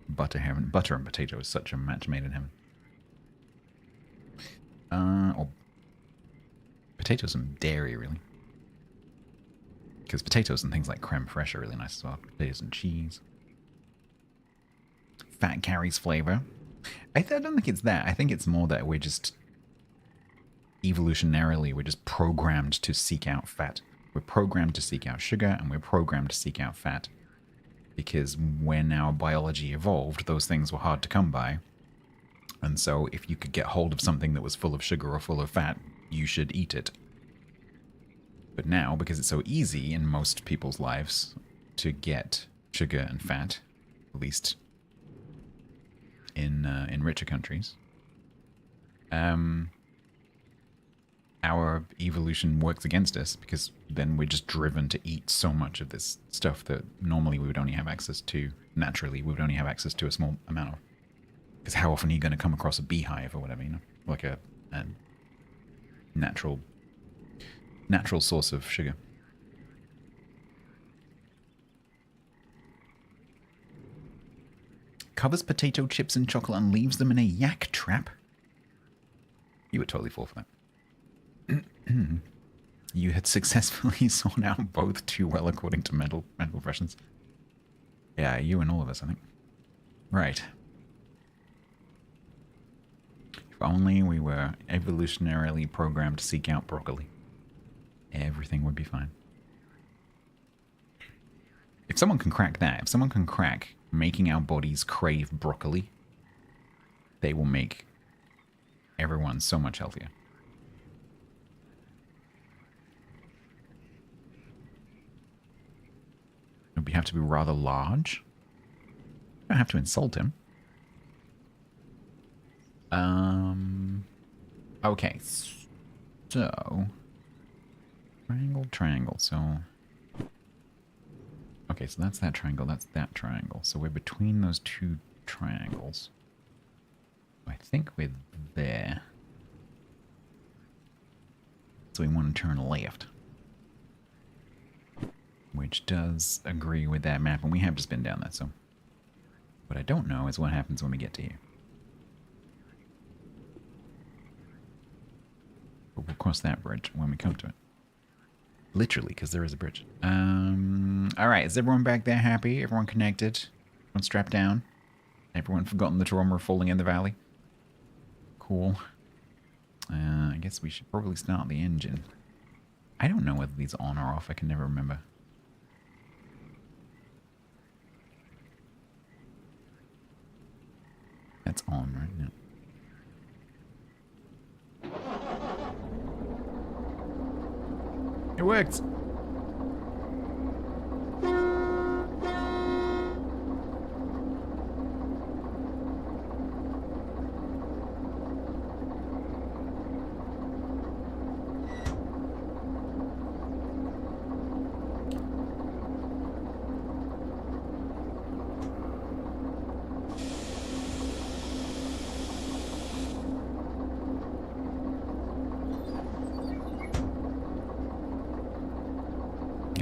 Butter and potato is such a match made in heaven. Or potatoes and dairy, really. Because potatoes and things like creme fraiche are really nice as well. Potatoes and cheese. Fat carries flavor. I don't think it's that. I think it's more that we're just evolutionarily, we're just programmed to seek out fat. We're programmed to seek out sugar, and we're programmed to seek out fat. Because when our biology evolved, those things were hard to come by. And so if you could get hold of something that was full of sugar or full of fat, you should eat it. But now, because it's so easy in most people's lives to get sugar and fat, at least in richer countries, our evolution works against us, because then we're just driven to eat so much of this stuff that normally we would only have access to, naturally, we would only have access to a small amount of. Because how often are you going to come across a beehive or whatever, you know? Like a natural source of sugar. Covers potato chips in chocolate and leaves them in a yak trap. You would totally fall for that. You had successfully sawn out both too well according to mental impressions. Yeah, you and all of us, I think. Right. If only we were evolutionarily programmed to seek out broccoli. Everything would be fine. If someone can crack that, if someone can crack making our bodies crave broccoli, they will make everyone so much healthier. We have to be rather large. You don't have to insult him. Okay, so triangle, so okay, so that's that triangle, that's that triangle. So we're between those two triangles. I think we're there. So we want to turn left. Which does agree with that map, and we have just been down there, so. What I don't know is what happens when we get to here. But we'll cross that bridge when we come to it. Literally, because there is a bridge. Alright, is everyone back there happy? Everyone connected? Everyone strapped down? Everyone forgotten the trauma of falling in the valley? Cool. I guess we should probably start the engine. I don't know whether these are on or off. I can never remember. That's on right now. It worked!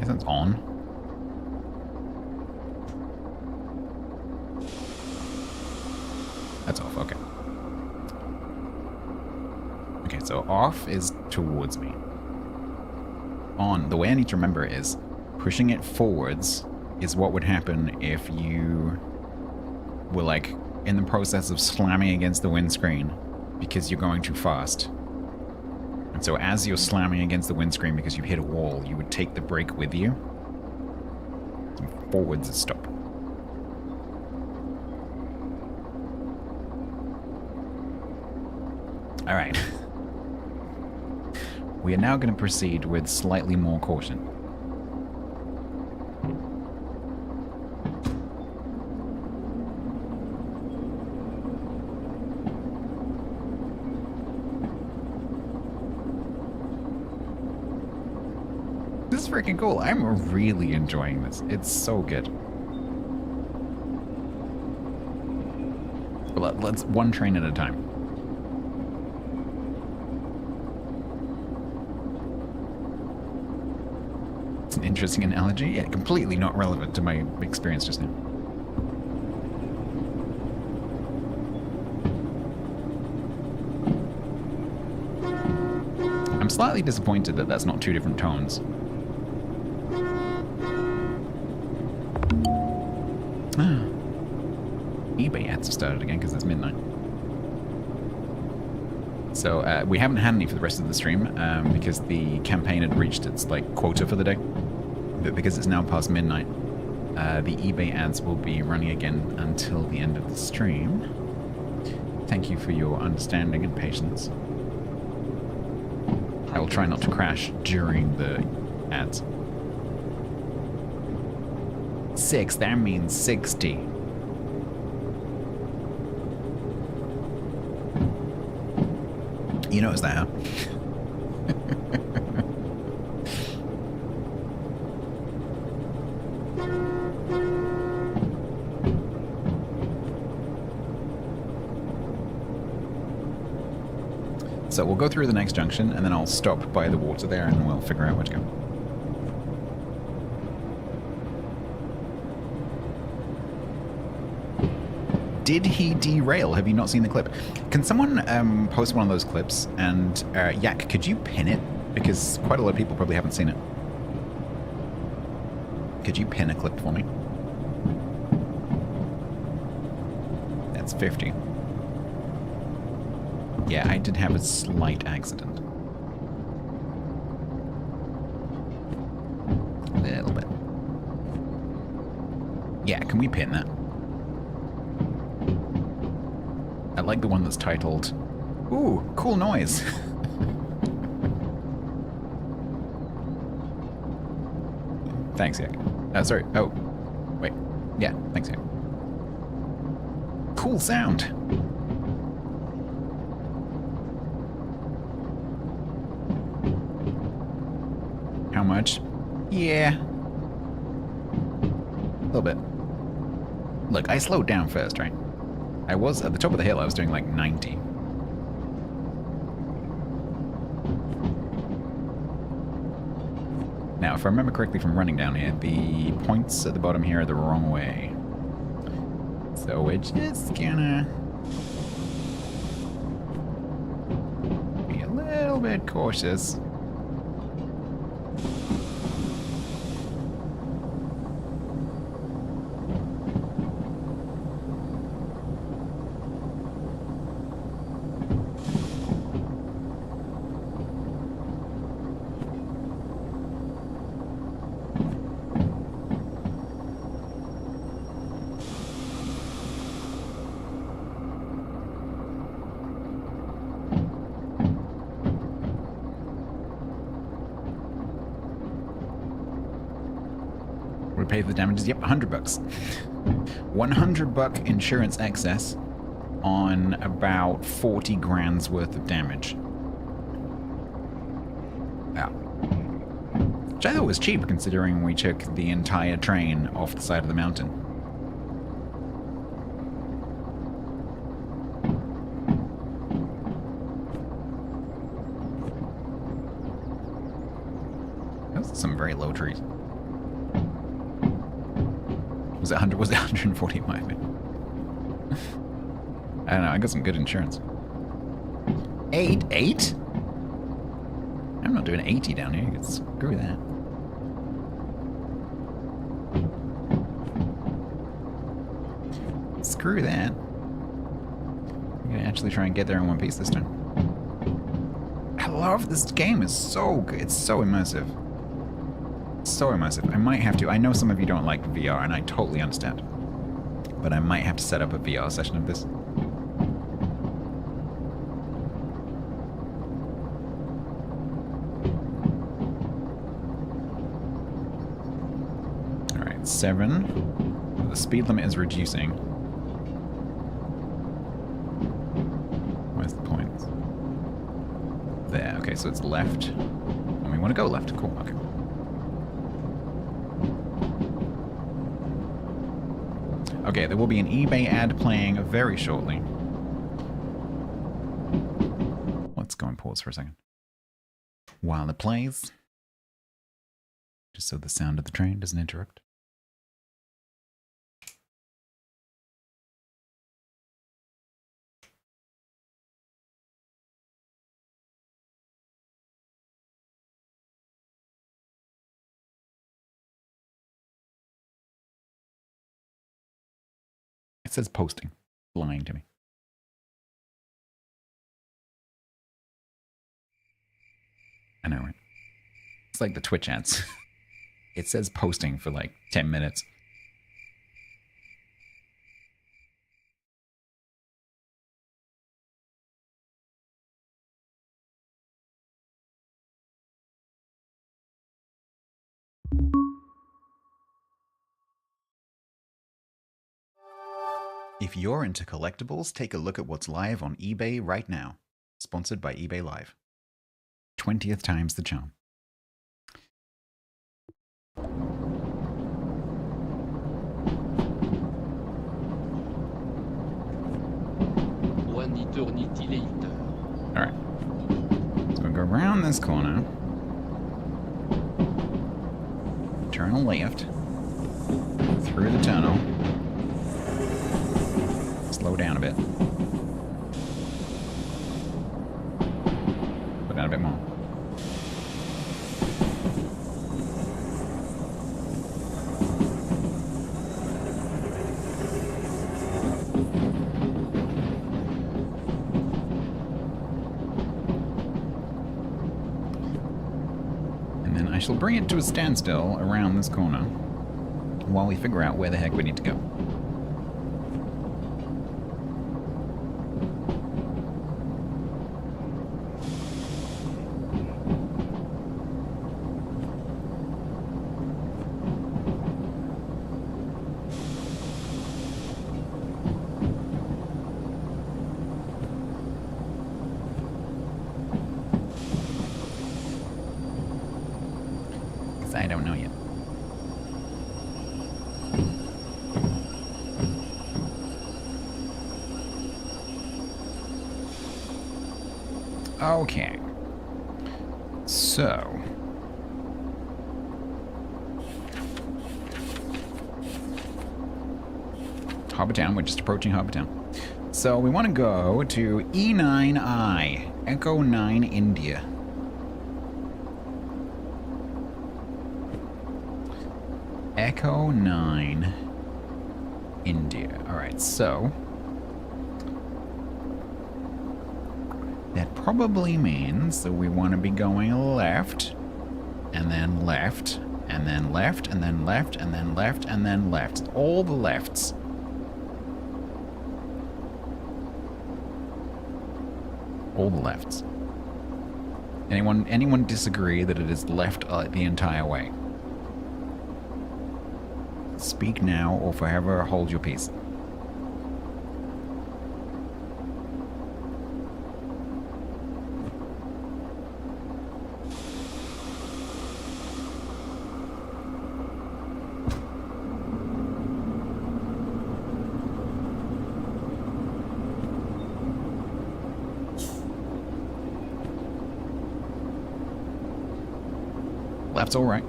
That's on. That's off, okay. Okay, so off is towards me. On, the way I need to remember is pushing it forwards is what would happen if you were like in the process of slamming against the windscreen because you're going too fast. And so as you're slamming against the windscreen because you hit a wall, you would take the brake with you. And forwards is stop. Alright. We are now going to proceed with slightly more caution. This is freaking cool. I'm really enjoying this. It's so good. Let's one train at a time. It's an interesting analogy. Yeah, completely not relevant to my experience just now. I'm slightly disappointed that that's not two different tones. eBay ads have started again because it's midnight. So we haven't had any for the rest of the stream because the campaign had reached its like quota for the day. But because it's now past midnight, the eBay ads will be running again until the end of the stream. Thank you for your understanding and patience. I will try not to crash during the ads. 6, that means 60. You notice that, huh? So we'll go through the next junction, and then I'll stop by the water there, and then we'll figure out where to go. Did he derail? Have you not seen the clip? Can someone post one of those clips? And Yak, could you pin it? Because quite a lot of people probably haven't seen it. Could you pin a clip for me? That's 50. Yeah, I did have a slight accident. A little bit. Yeah, can we pin that? I like the one that's titled, ooh, cool noise. Thanks, Yak. Sorry. Oh, wait. Yeah, thanks, Yak. Cool sound. How much? Yeah. A little bit. Look, I slowed down first, right? I was at the top of the hill, I was doing like 90. Now, if I remember correctly from running down here, the points at the bottom here are the wrong way. So we're just gonna be a little bit cautious. Pay the damages. Yep, $100. $100 insurance excess on about 40 grand's worth of damage. Yeah. Which I thought was cheap considering we took the entire train off the side of the mountain. Those are some very low trees. Was it 100? Was it 145? I don't know. I got some good insurance. 8? I'm not doing 80 down here. Screw that. Screw that. I'm gonna actually try and get there in one piece this time. I love this game. It's so good. It's so immersive. So immersive. I might have to. I know some of you don't like VR, and I totally understand. But I might have to set up a VR session of this. Alright, 7. The speed limit is reducing. Where's the point? There. Okay, so it's left. And we want to go left. Cool. Okay. Okay, there will be an eBay ad playing very shortly. Let's go and pause for a second. While it plays, just so the sound of the train doesn't interrupt. It says posting. Lying to me. I know, right? It's like the Twitch ads. It says posting for like 10 minutes. If you're into collectibles, take a look at what's live on eBay right now. Sponsored by eBay Live. 20th time's the charm. Alright. So we'll go around this corner. Turn a left. Through the tunnel. Slow down a bit. Slow down a bit more. I shall bring it to a standstill around this corner while we figure out where the heck we need to go. I don't know yet. Okay. So. Harbour Town. We're just approaching Harbour Town. So we want to go to E9I. Echo 9 India. Echo 9 India. Alright, so that probably means that we want to be going left, and then left, and then left, and then left, and then left, and then left. All the lefts. All the lefts. Anyone disagree that it is left the entire way? Speak now or forever hold your peace. Left's all right.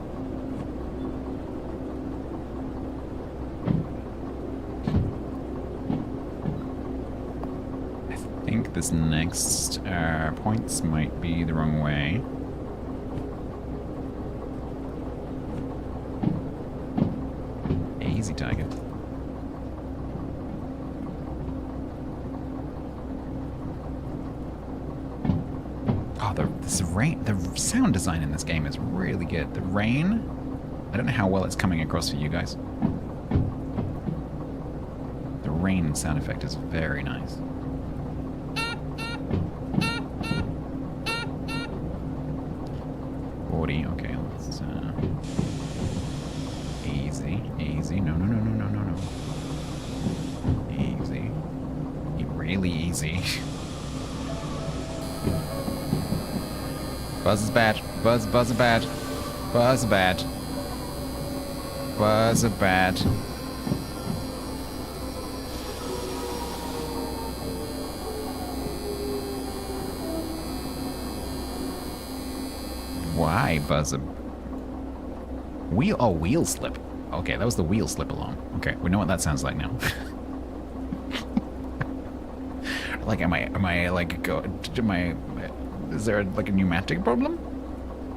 I think this next points might be the wrong way. Easy, Tiger. Oh, the sound design in this game is really good. The rain, I don't know how well it's coming across for you guys. The rain sound effect is very nice. Okay, let's easy. No. Easy. Really easy. Buzz is bad. Buzz is bad. Buzz is bad. Buzz is bad. Why buzz a wheel slip? Okay, that was the wheel slip alarm. Okay, we know what that sounds like now. Like, is there like a pneumatic problem?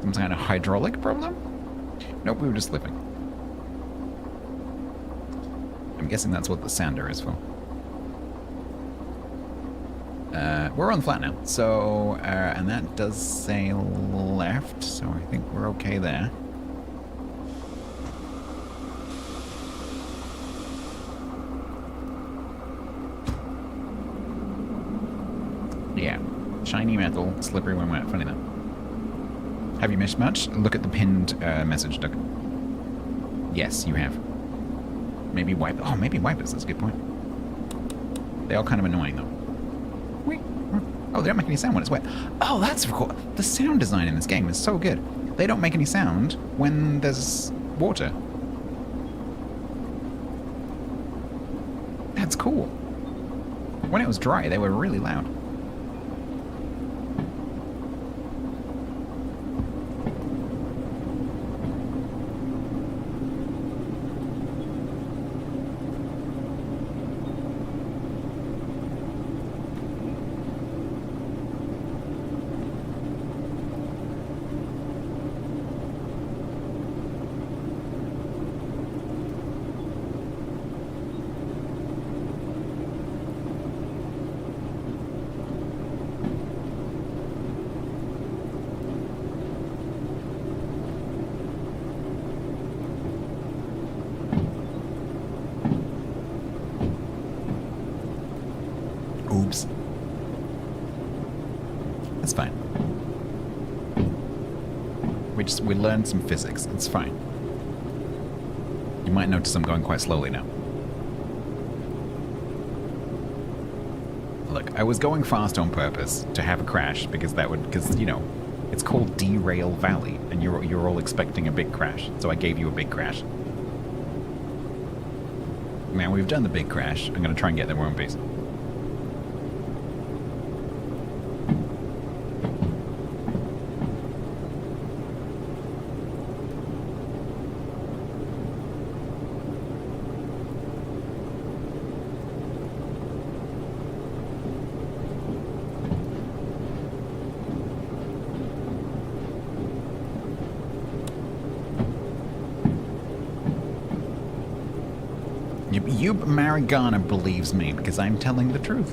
Some kind of hydraulic problem? Nope, we were just slipping. I'm guessing that's what the sander is for. We're on the flat now, so, and that does say left, so I think we're okay there. Yeah, shiny metal, slippery when wet, funny that. Have you missed much? Look at the pinned message, Doug. Yes, you have. Maybe wipe, maybe wipers, that's a good point. They are kind of annoying though. Oh, they don't make any sound when it's wet. Oh, that's cool. The sound design in this game is so good. They don't make any sound when there's water. That's cool. When it was dry, they were really loud. Oops. That's fine. We learned some physics. It's fine. You might notice I'm going quite slowly now. Look, I was going fast on purpose to have a crash because you know, it's called Derail Valley, and you're all expecting a big crash, so I gave you a big crash. Now we've done the big crash. I'm gonna try and get there in one piece. You Marigana believes me because I'm telling the truth.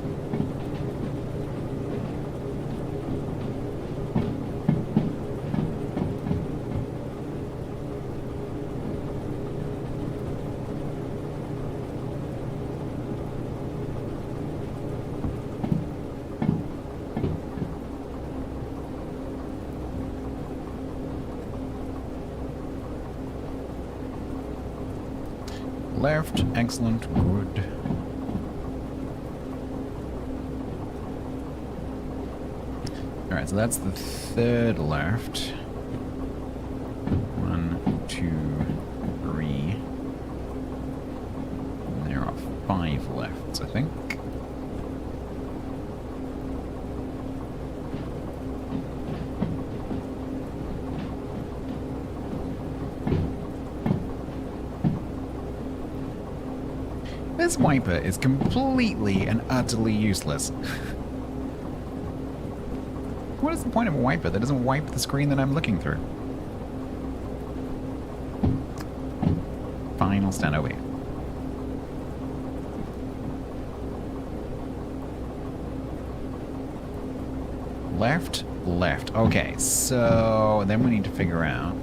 Left, excellent, good. Alright, so that's the third left. 1, 2, 3. And there are 5 left, I think. This wiper is completely and utterly useless. What is the point of a wiper that doesn't wipe the screen that I'm looking through? Fine, I'll stand over here. Left, left. Okay, so then we need to figure out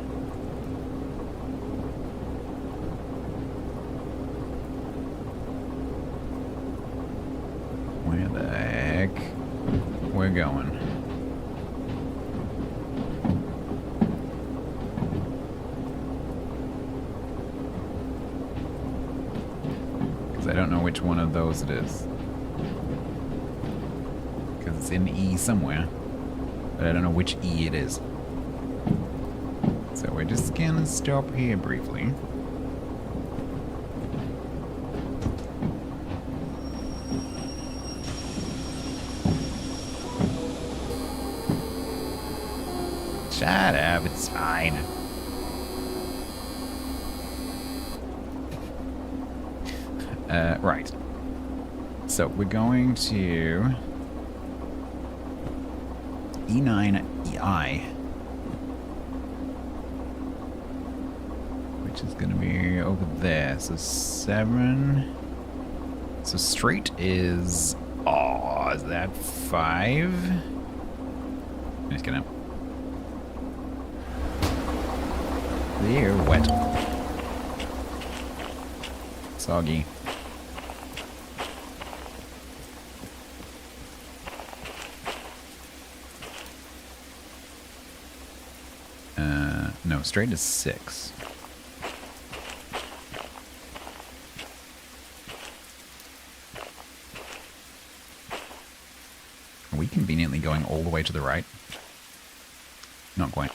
where the heck we're going. Because I don't know which one of those it is. Because it's in E somewhere. But I don't know which E it is. So we're just gonna stop here briefly. Shut up, it's fine. Right. So we're going to E9EI, which is going to be over there. So 7. So straight is, oh, is that 5? I'm just gonna. They're wet. Soggy. No, straight is 6. We conveniently conveniently going all the way to the right. Not quite.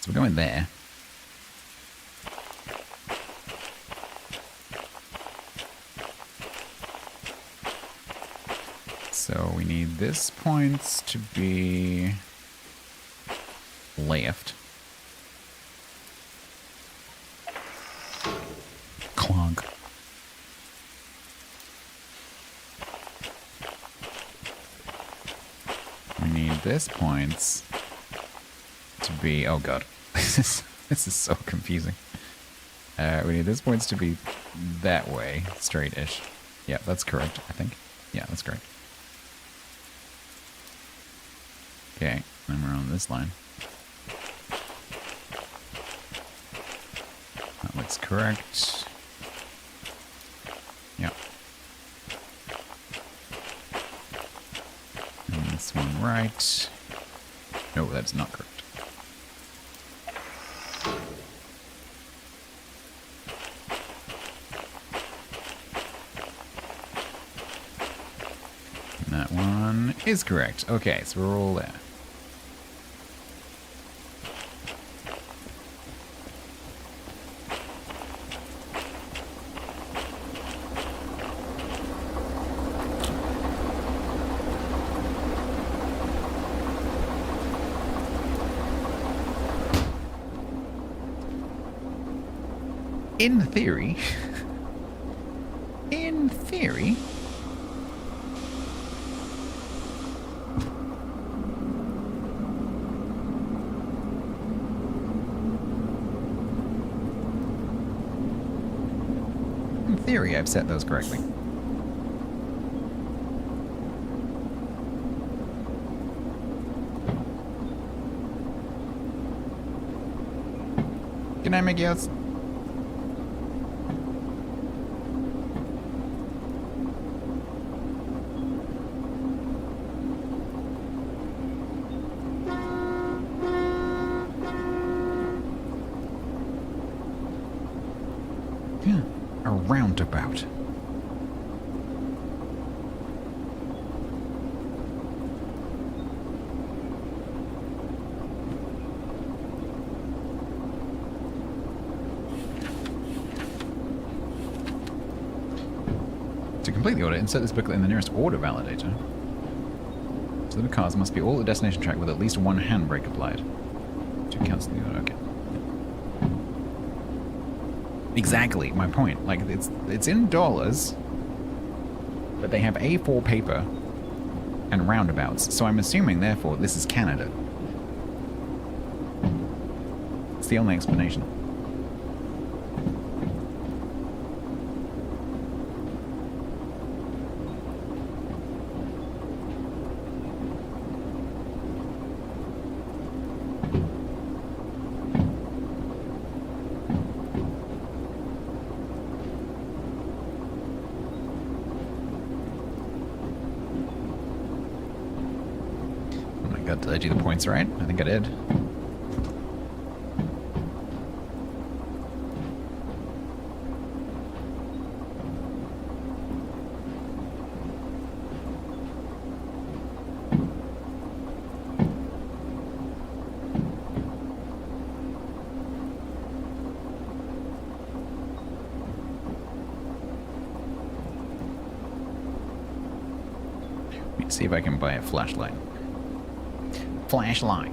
So we're going there. So we need this point to be left. Clunk. We need this point to be, oh god, this is so confusing. We need this points to be that way, straight-ish. Yeah, that's correct, I think. Yeah, that's correct. Okay, then we're on this line. That looks correct. Yeah. And this one right. No, that's not correct. And that one is correct. Okay, so we're all there. In theory, in theory, I've set those correctly. Good night, Miguel. Roundabout. To complete the order, insert this booklet in the nearest order validator. So the cars must be all at the destination track with at least one handbrake applied. To cancel the order, okay. Exactly, my point. Like, it's in dollars, but they have A4 paper and roundabouts, so I'm assuming, therefore, this is Canada. It's the only explanation. Did I do the points right? I think I did. Let me see if I can buy a flashlight. Flashlight.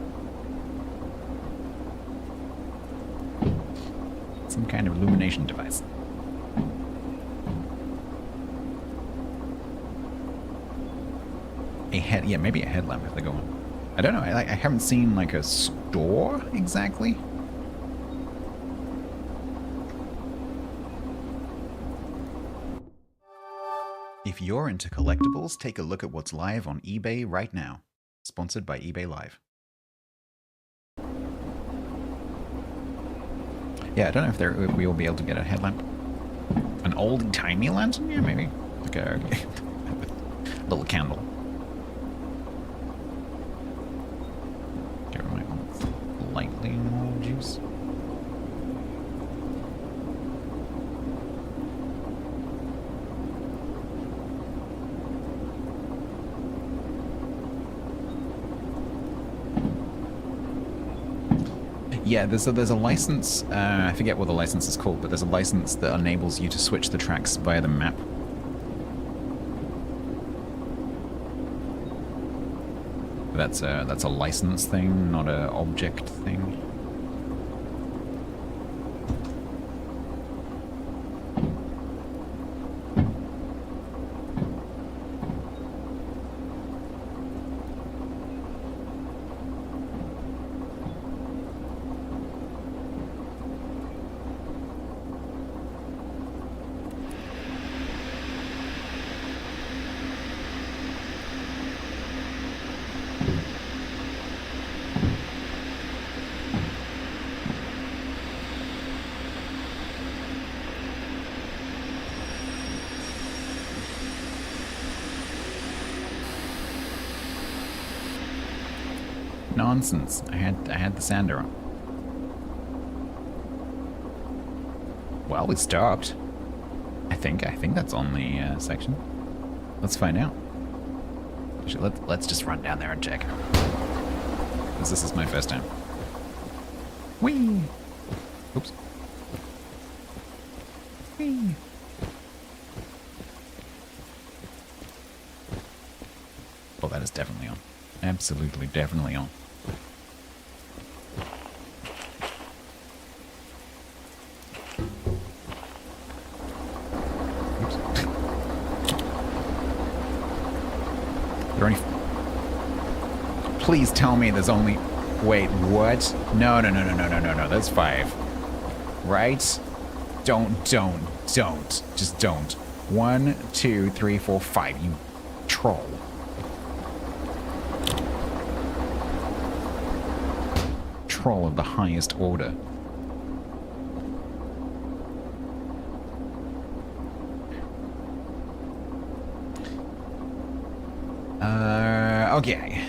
Some kind of illumination device. Yeah, maybe a headlamp if they go on. I don't know. I haven't seen like a store exactly. If you're into collectibles, take a look at what's live on eBay right now. Sponsored by eBay Live. Yeah, I don't know if we will be able to get a headlamp. An old-timey lantern? Yeah, maybe. Like a little candle. Okay, we might want lightly more juice. Yeah, there's a license, I forget what the license is called, but there's a license that enables you to switch the tracks via the map. That's a license thing, not a object thing. Nonsense. I had the sander on. Well, we stopped. I think that's on the section. Let's find out. Let's just run down there and check. Because this is my first time. Whee! Oops. Whee! Oh, that is definitely on. Absolutely, definitely on. Oops. There any... Please tell me there's only... Wait, what? No, that's 5. Right? Don't. Just don't. 1, 2, 3, 4, 5. You troll. Troll of the highest order. Okay.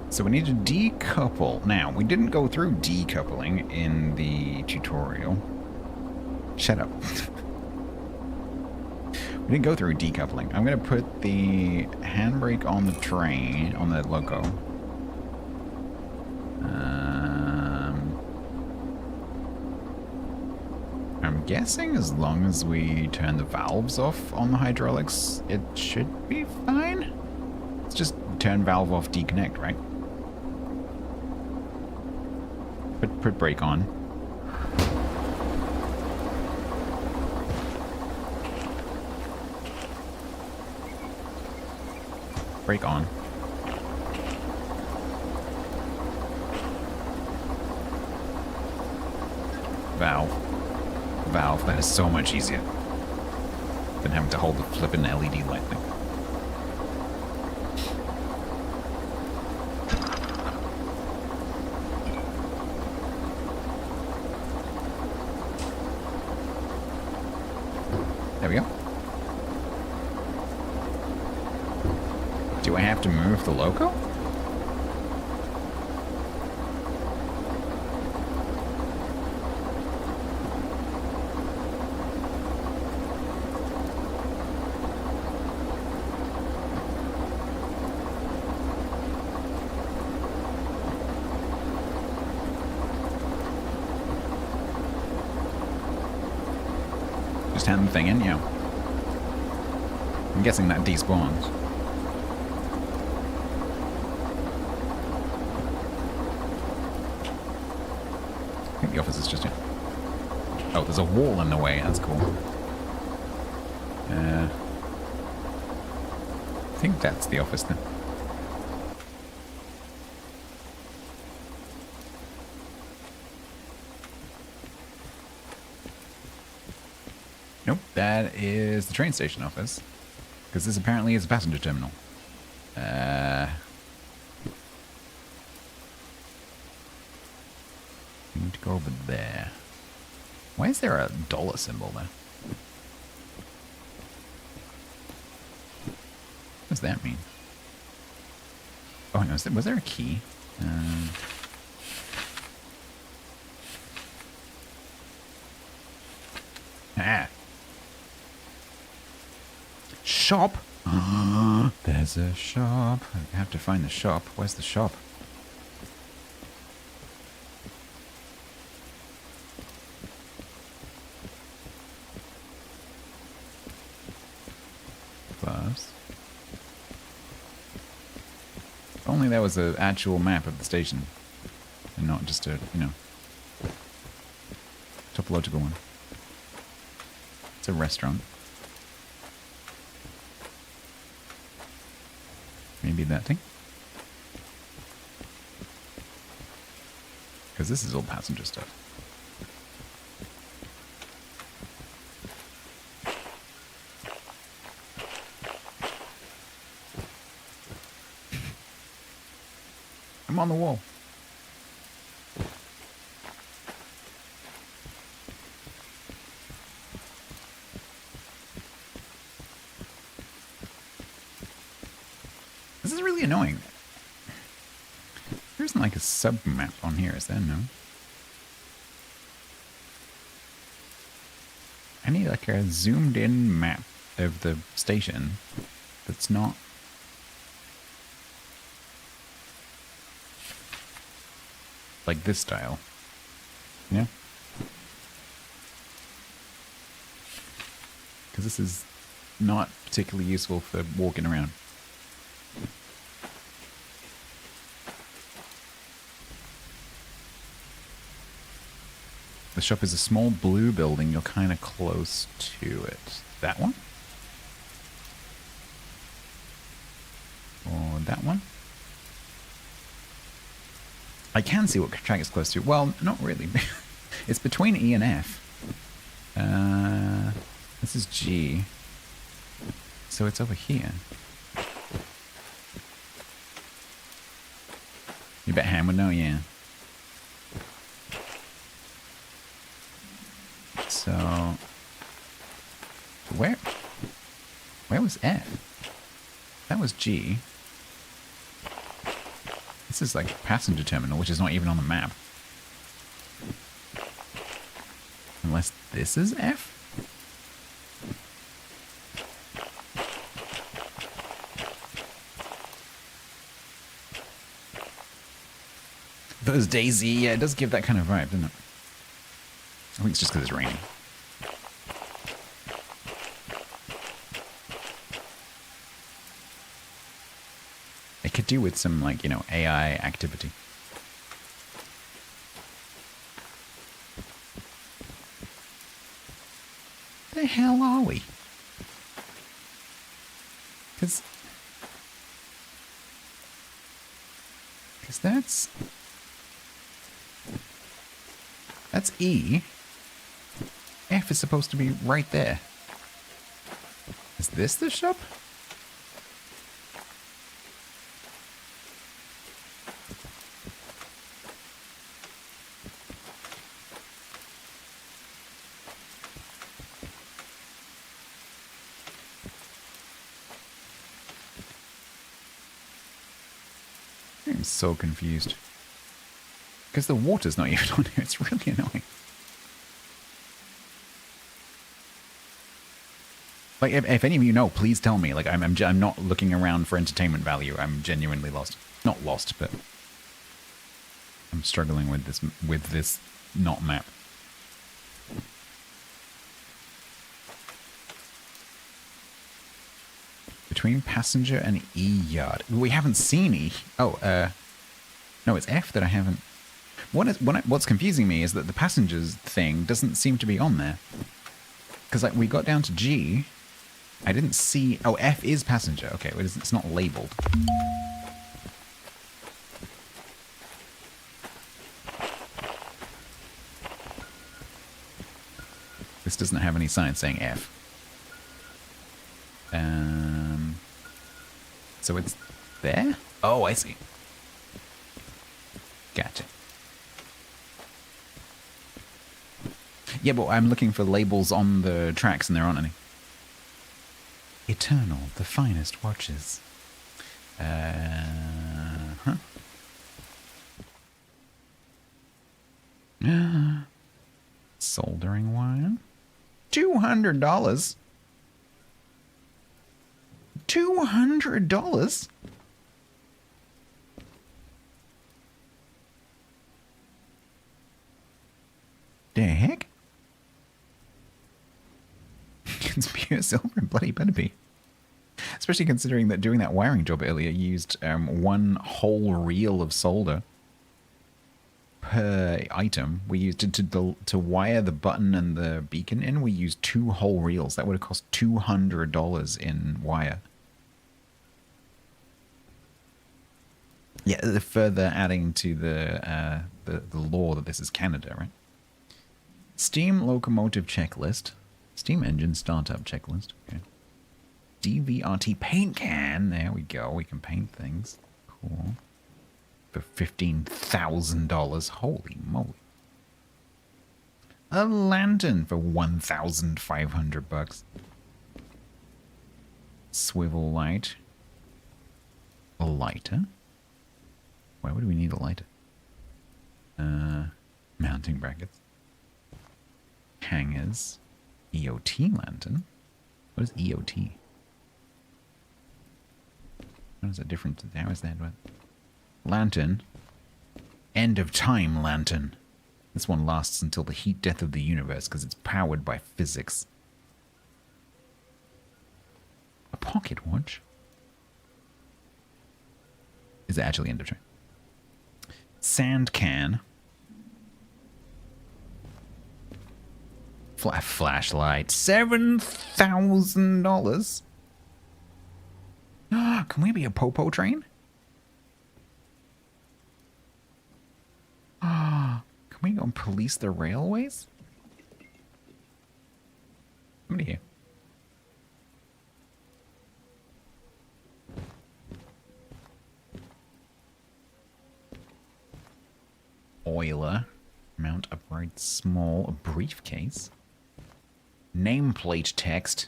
So we need to decouple. Now, we didn't go through decoupling in the tutorial. Shut up. We didn't go through decoupling. I'm going to put the handbrake on the train, on the loco. I'm guessing as long as we turn the valves off on the hydraulics, it should be fine. Let's just turn valve off, deconnect, right? Put brake on. Brake on. Valve. That is so much easier than having to hold the flippin' LED light thing. There we go. Do I have to move the loco? Hand the thing in, yeah. I'm guessing that despawns. I think the office is just in. Oh, there's a wall in the way. That's cool. I think that's the office then. Nope, that is the train station office. Because this apparently is a passenger terminal. We need to go over there. Why is there a dollar symbol there? What does that mean? Oh, no, was there a key? Shop? There's a shop. I have to find the shop. Where's the shop? only there was an actual map of the station and not just a, you know, topological one. It's a restaurant. Maybe that thing? Because this is all passenger stuff. I'm on the wall. This is really annoying. There isn't like a sub-map on here, is there? No. I need like a zoomed-in map of the station that's not... like this style. Yeah? Because this is not particularly useful for walking around. The shop is a small blue building. You're kind of close to it. That one? Or that one? I can see what track it's close to. Well, not really. It's between E and F. This is G. So it's over here. You bet Ham would know, yeah. So, where was F? That was G. This is like passenger terminal, which is not even on the map. Unless this is F? Those Daisy, yeah, it does give that kind of vibe, doesn't it? I think it's just because it's raining. It could do with some, like, you know, AI activity. The hell are we? Because that's E. F is supposed to be right there. Is this the shop? I'm so confused. Because the water's not even on here. It's really annoying. Like, if any of you know, please tell me. Like, I'm not looking around for entertainment value. I'm genuinely lost. Not lost, but I'm struggling with this not map. Between passenger and E yard. We haven't seen E. Oh, no, it's F that I haven't. What's confusing me is that the passengers thing doesn't seem to be on there. Because like we got down to G. I didn't see... Oh, F is passenger. Okay, it's not labeled. This doesn't have any sign saying F. So it's there? Oh, I see. Gotcha. Yeah, but I'm looking for labels on the tracks and there aren't any. Eternal, the finest watches. Soldering wire. $200. $200? The heck? It's pure silver and bloody better be. Especially considering that doing that wiring job earlier used one whole reel of solder per item. We used it to wire the button and the beacon in. We used 2 whole reels. That would have cost $200 in wire. Yeah, the further adding to the law that this is Canada, right? Steam locomotive checklist. Steam engine startup checklist. Okay. DVRT paint can. There we go. We can paint things. Cool. For $15,000. Holy moly. A lantern for $1,500. Swivel light. A lighter. Why would we need a lighter? Mounting brackets. Hangers. EOT lantern. What is EOT? What is that different? How is that? What? Lantern. End of time lantern. This one lasts until the heat death of the universe because it's powered by physics. A pocket watch? Is it actually end of time? Sand can. Flashlight. $7,000. Can we be a popo train? Can we go and police the railways? Somebody here. Oiler. Mount upright small. A briefcase. Nameplate text.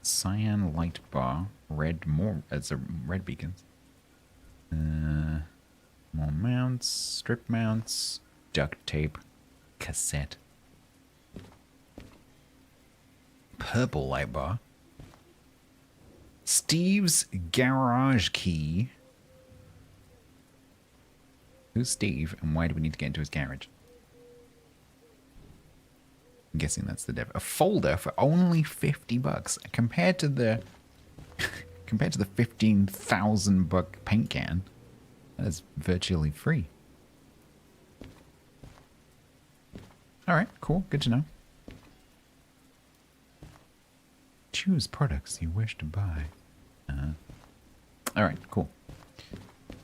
Cyan light bar. Red more. It's a red beacons. More mounts. Strip mounts. Duct tape. Cassette. Purple light bar. Steve's garage key. Who's Steve and why do we need to get into his garage? I'm guessing that's the dev. A folder for only $50 compared to the $15,000 paint can. That is virtually free. All right, cool, good to know. Choose products you wish to buy. All right, cool.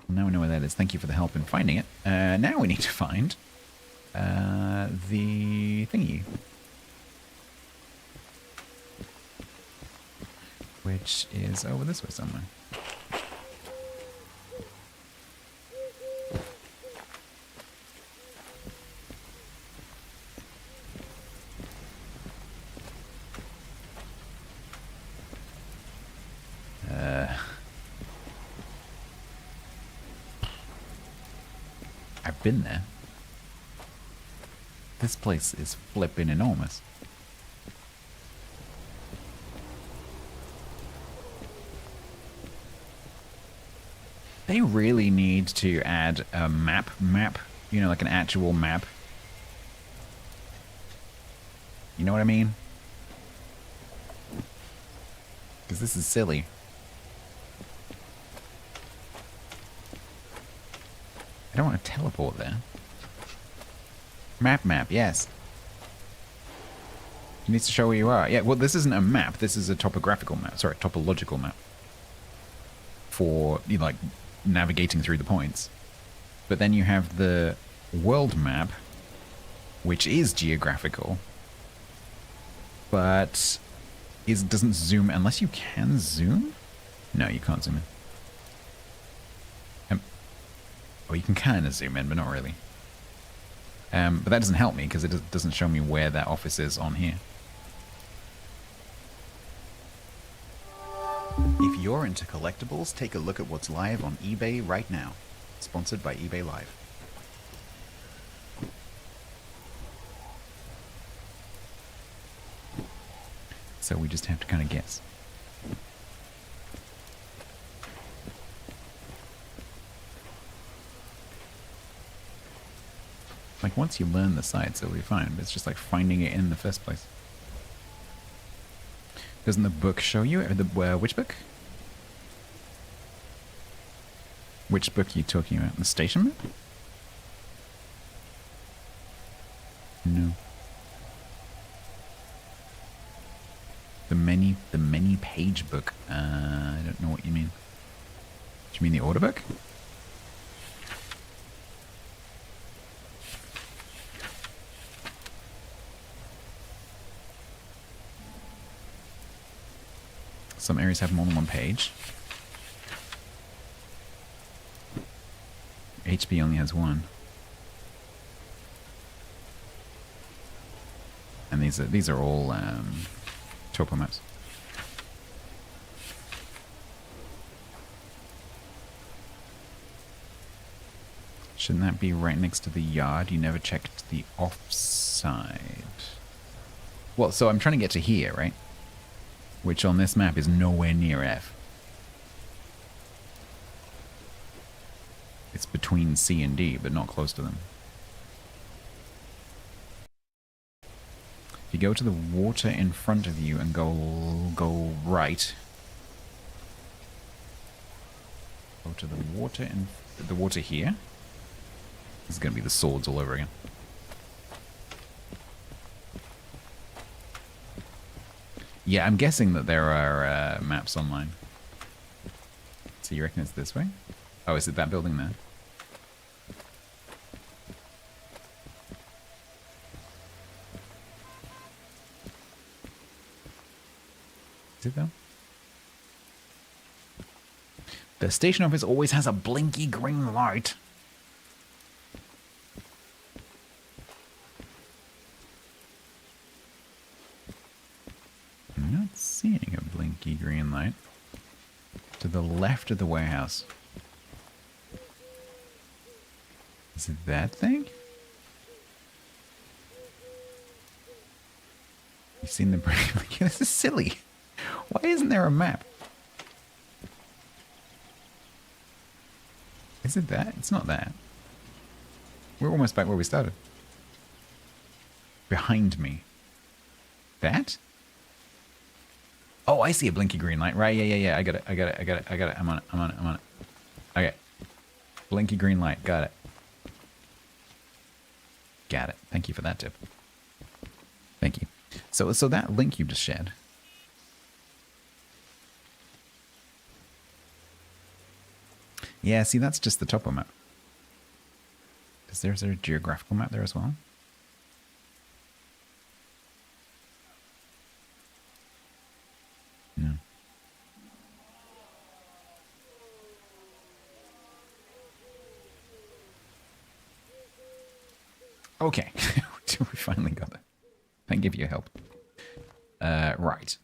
Now we know where that is. Thank you for the help in finding it. Now we need to find the thingy. Which is over this way somewhere. I've been there. This place is flipping enormous. They really need to add a map, you know, like an actual map. You know what I mean? Because this is silly. I don't want to teleport there. Map, yes. It needs to show where you are. Yeah, well, this isn't a map. This is a topographical map. Sorry, topological map. For, you know, like, navigating through the points. But then you have the world map, which is geographical. But doesn't zoom unless you can zoom? No, you can't zoom in. Well, you can kind of zoom in, but not really. But that doesn't help me because it doesn't show me where that office is on here. If you're into collectibles, take a look at what's live on eBay right now. Sponsored by eBay Live. So we just have to kind of guess. Like, once you learn the sites, it'll be fine, but it's just like finding it in the first place. Doesn't the book show you? Which book? Which book are you talking about? The station map? No. The many page book. I don't know what you mean. Do you mean the order book? Some areas have more than one page. HP only has one. And these are all topo maps. Shouldn't that be right next to the yard? You never checked the offside. Well, so I'm trying to get to here, right? Which on this map is nowhere near F. It's between C and D, but not close to them. If you go to the water in front of you and go right. Go to the water here. This is going to be the swords all over again. Yeah, I'm guessing that there are maps online. So you reckon it's this way? Oh, is it that building there? Is it though? The station office always has a blinky green light. I'm not seeing a blinky green light. To the left of the warehouse. Is it that thing? You seen the break? This is silly. Why isn't there a map? Is it that? It's not that. We're almost back where we started. Behind me. That? Oh, I see a blinky green light. Right, yeah. I got it. I'm on it. Okay. Blinky green light. Got it. Got it. Thank you for that tip. Thank you. So that link you just shared. Yeah, see, that's just the topo map. Is there a geographical map there as well? No. Okay. We finally got there. Thank you for your help. Right.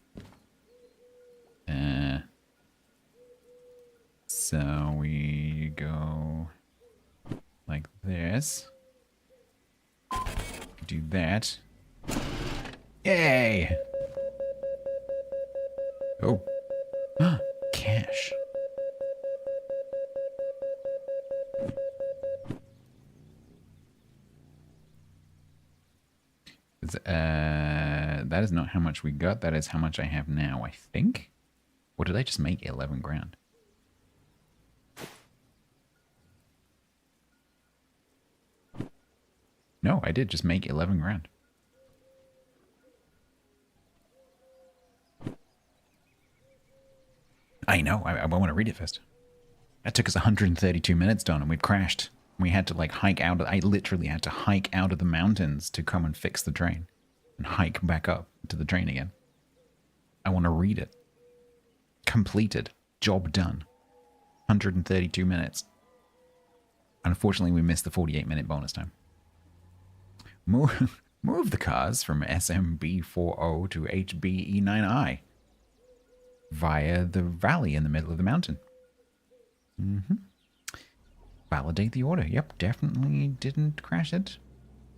So we go like this. Do that. Yay! Oh. Cash. That is not how much we got. That is how much I have now, I think. Or did I just make 11 grand? No, I did just make 11 grand. I know. I want to read it first. That took us 132 minutes, Don, and we've crashed. We had to like hike out. I literally had to hike out of the mountains to come and fix the train. And hike back up to the train again. I want to read it. Completed. Job done. 132 minutes. Unfortunately, we missed the 48-minute bonus time. Move the cars from SMB40 to HBE9I via the valley in the middle of the mountain. Validate the order. Yep, definitely didn't crash it.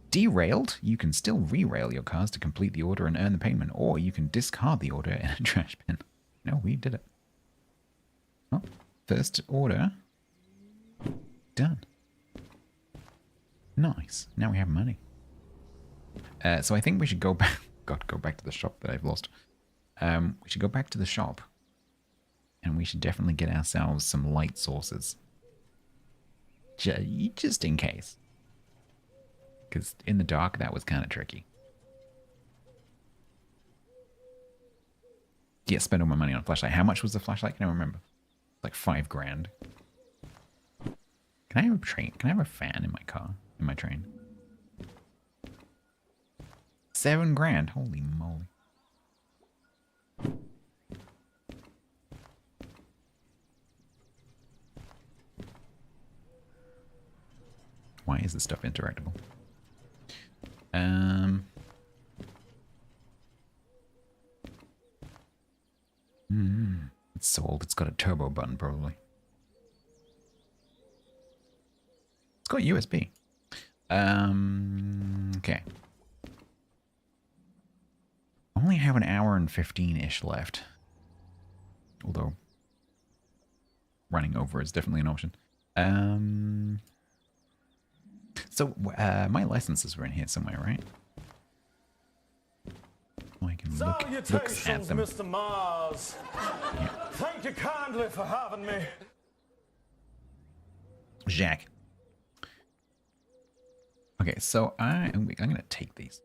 Derailed. You can still re-rail your cars to complete the order and earn the payment, or you can discard the order in a trash bin. No, we did it. Well, first order done. Nice. Now we have money. So I think we should go back. God, go back to the shop that I've lost. We should go back to the shop. And we should definitely get ourselves some light sources. Just in case. Because in the dark, that was kind of tricky. Yeah, spend all my money on a flashlight. How much was the flashlight? Can I remember? Like $5 grand. Can I have a train? Can I have a fan in my car? In my train? $7 grand. Holy moly. Why is this stuff interactable? It's so old. It's got a turbo button, probably. It's got USB. Okay. I only have an hour and 15-ish left. Although running over is definitely an option. So my licenses were in here somewhere, right? I can look at them. Mr. Mars. Yeah. Thank you kindly for having me. Jacques. Okay, so I'm gonna take these.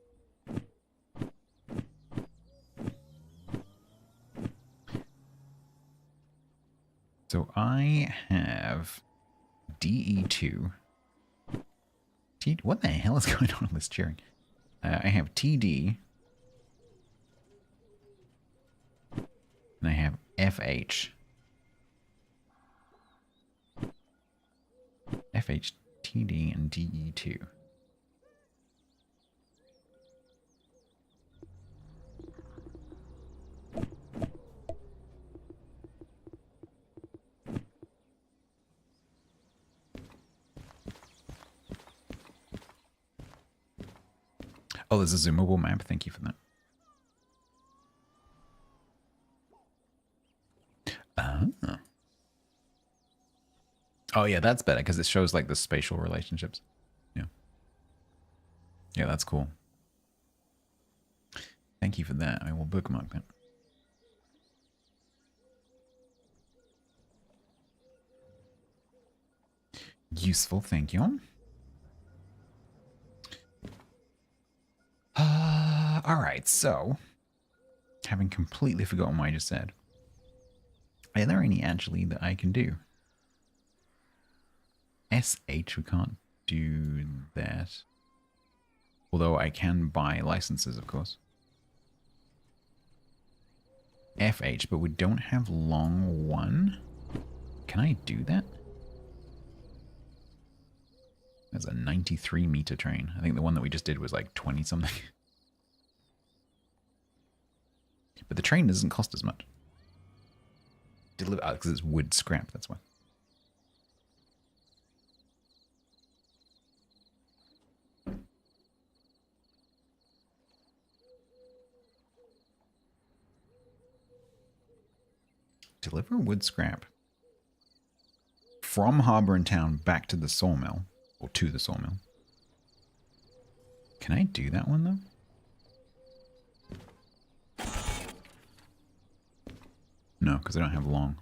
So I have DE2. What the hell is going on with this cheering? I have TD. And I have FH. FH, TD, and DE2. Oh, there's a zoomable map. Thank you for that. Oh, yeah, that's better because it shows like the spatial relationships. Yeah. Yeah, that's cool. Thank you for that. I will bookmark that. Useful, thank you. Alright, so, having completely forgotten what I just said, are there any actually that I can do? SH, we can't do that. Although I can buy licenses, of course. FH, but we don't have long one. Can I do that? There's a 93 meter train. I think the one that we just did was like 20 something. But the train doesn't cost as much. Because it's wood scrap, that's why. Deliver wood scrap from Harbor and Town back to the sawmill, or to the sawmill. Can I do that one though? No, because I don't have long.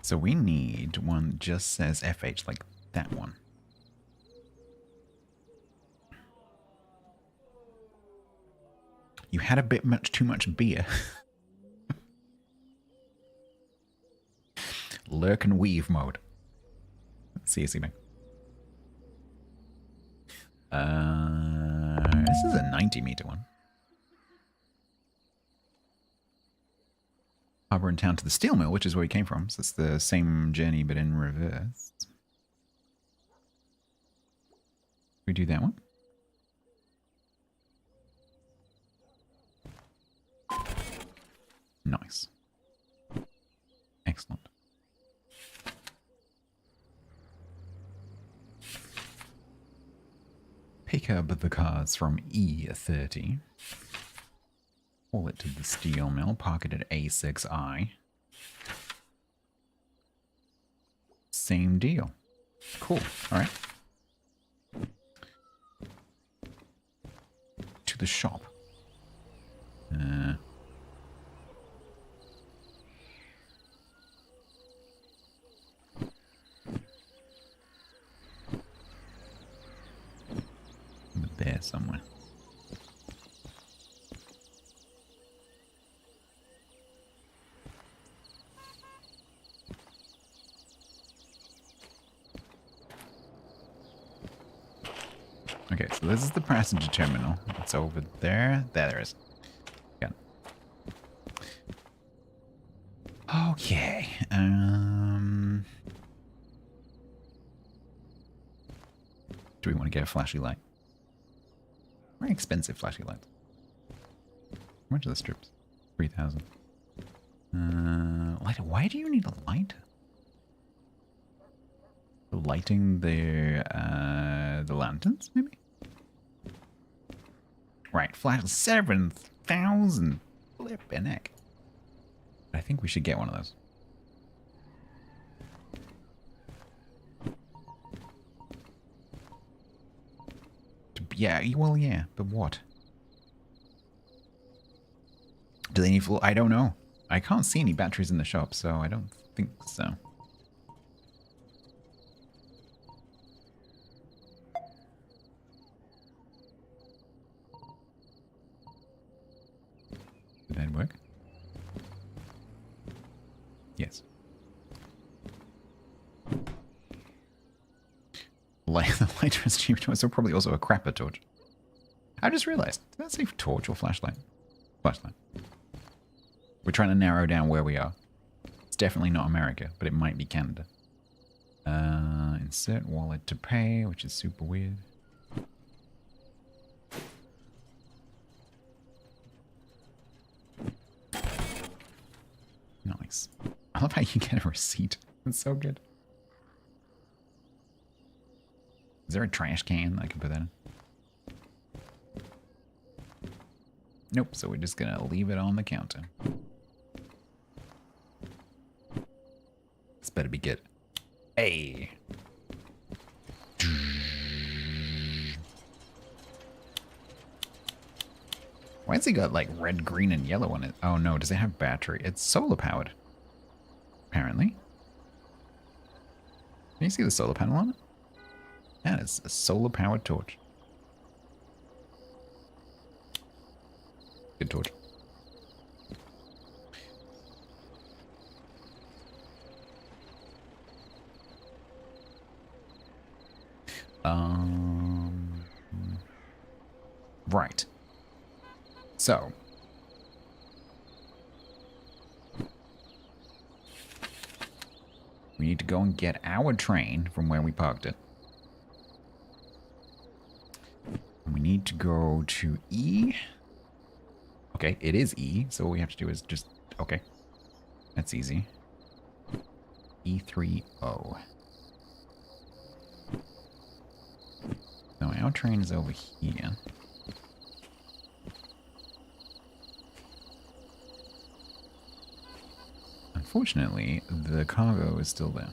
So we need one that just says FH, like that one. You had a bit too much beer. Lurk and weave mode. See you, This is a 90 meter one. Harbor and Town to the steel mill, which is where we came from. So it's the same journey, but in reverse. We do that one. Nice. Excellent. Pick up the cars from E30. Haul it to the steel mill. Park it at A6I. Same deal. Cool. All right. To the shop. somewhere. Okay, so this is the passenger terminal. It's over there. There it is. Got it. Okay. Do we want to get a flashy light? Very expensive flashy lights. How much are the strips? 3,000. Lighter. Why do you need a lighter? Lighting the lanterns, maybe? Right, flash 7,000. Flippin' heck. I think we should get one of those. Yeah, well, yeah, but what? Do they need full? I don't know. I can't see any batteries in the shop, so I don't think so. Did that work? Yes. The lighter is cheap, so probably also a crapper torch. I just realized. Did that say torch or flashlight? Flashlight. We're trying to narrow down where we are. It's definitely not America, but it might be Canada. Insert wallet to pay, which is super weird. Nice. I love how you get a receipt. It's so good. Is there a trash can I can put that in? Nope, so we're just gonna leave it on the counter. This better be good. Hey! Why has he got like red, green, and yellow on it? Oh no, does it have battery? It's solar powered. Apparently. Can you see the solar panel on it? Yeah, it's a solar powered torch. Good torch. Right. So. We need to go and get our train from where we parked it. We need to go to E. Okay, it is E, so what we have to do is just... Okay. That's easy. E30. So our train is over here. Unfortunately, the cargo is still there.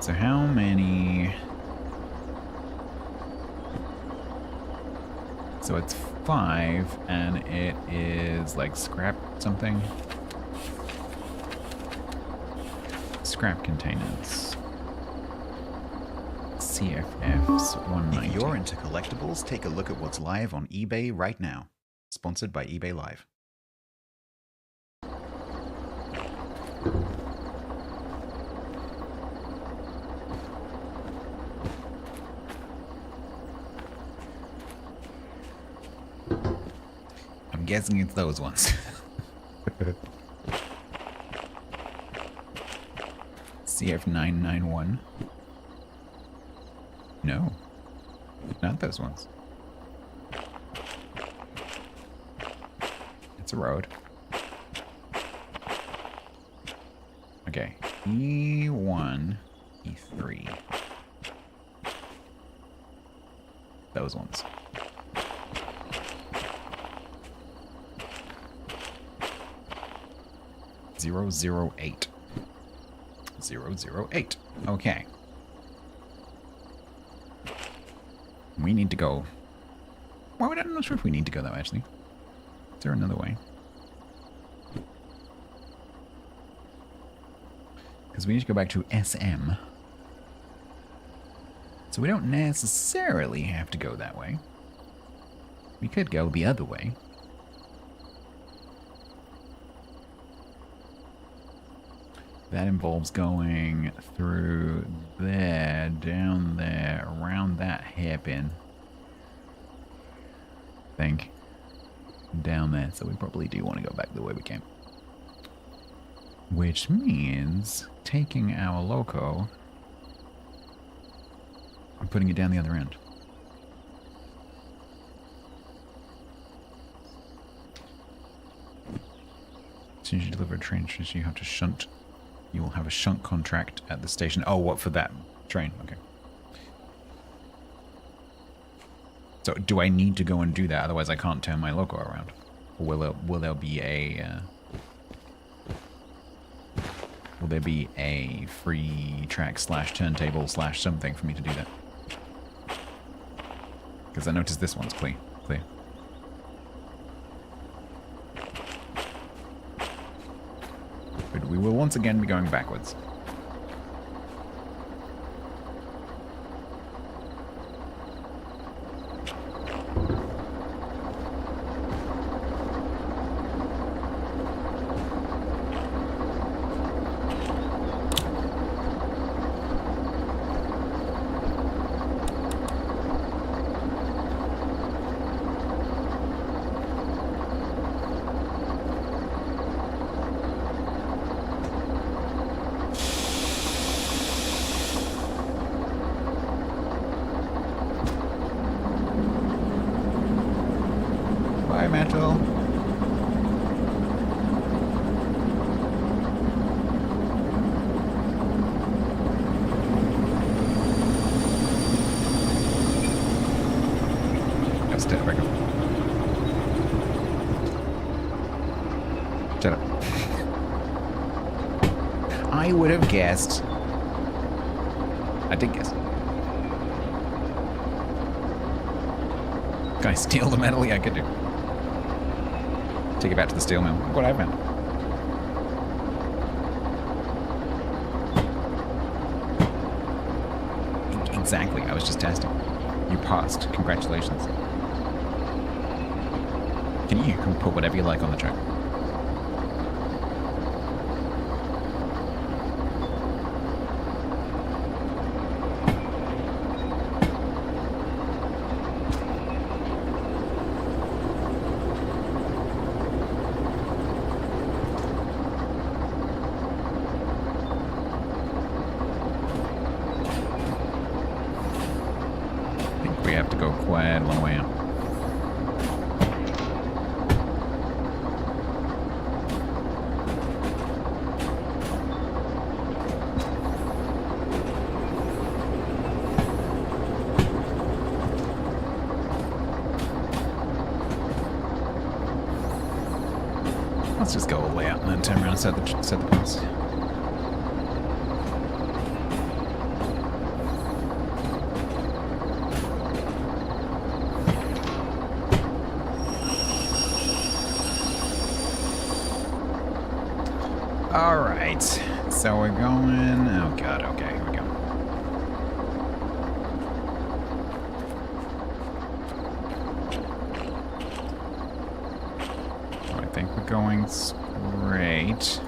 So how many... So it's 5, and it is like scrap something. Scrap containers. CFFs 190. If you're into collectibles, take a look at what's live on eBay right now. Sponsored by eBay Live. I'm guessing it's those ones. CF991. No, not those ones. It's a road. Okay, E1, E3. Those ones. .008. 008. Okay. We need to go. Well, I'm not sure if we need to go though, actually. Is there another way? Because we need to go back to SM. So we don't necessarily have to go that way. We could go the other way. That involves going through there, down there, around that hairpin. I think. Down there. So we probably do want to go back the way we came. Which means taking our loco and putting it down the other end. As soon as you deliver a train, you have to shunt. You will have a shunt contract at the station. Oh, what, for that train? Okay. So do I need to go and do that? Otherwise I can't turn my loco around. Or will there be a... will there be a free track / turntable / something for me to do that? Because I noticed this one's clear. But we will once again be going backwards. Metal. That's dead. Back up. Shut up. I would have guessed. I did guess. Can I steal the metal? Yeah, I could do. Take it back to the steel mill. Look what I found. Exactly. I was just testing. You passed. Congratulations. You can put whatever you like on the track. We have to go quite a long way out. Let's just go all the way out and then turn around and set the pass. Alright, so we're going... Oh god, okay, here we go. So I think we're going straight.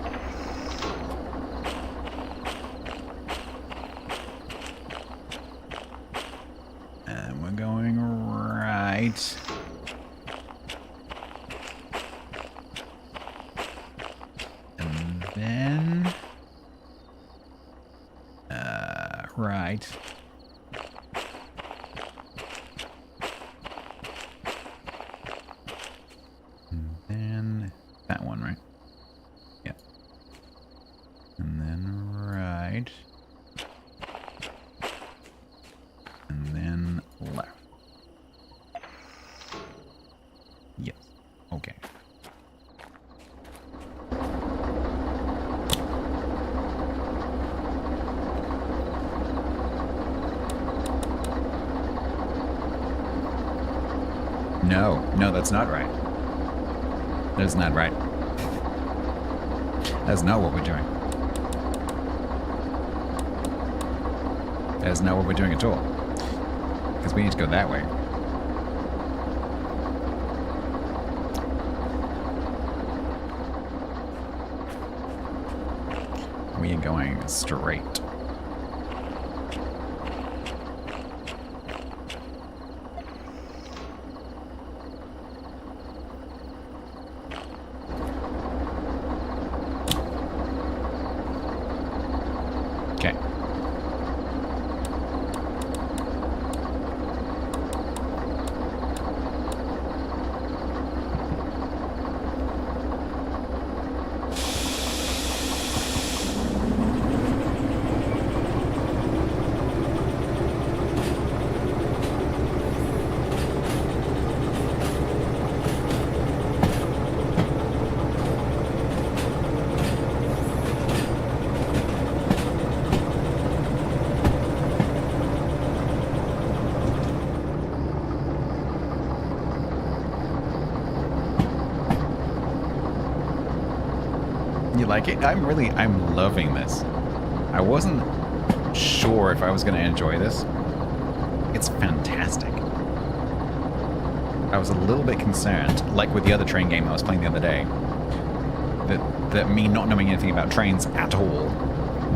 And we're going right. Right. And then that one, right? Yeah. And then right. And then left. Yes. Okay. No, that's not right. That's not right. That's not what we're doing. That's not what we're doing at all. Because we need to go that way. We are going straight. Okay. You like it? I'm loving this. I wasn't sure if I was going to enjoy this. It's fantastic. I was a little bit concerned, like with the other train game I was playing the other day, that me not knowing anything about trains at all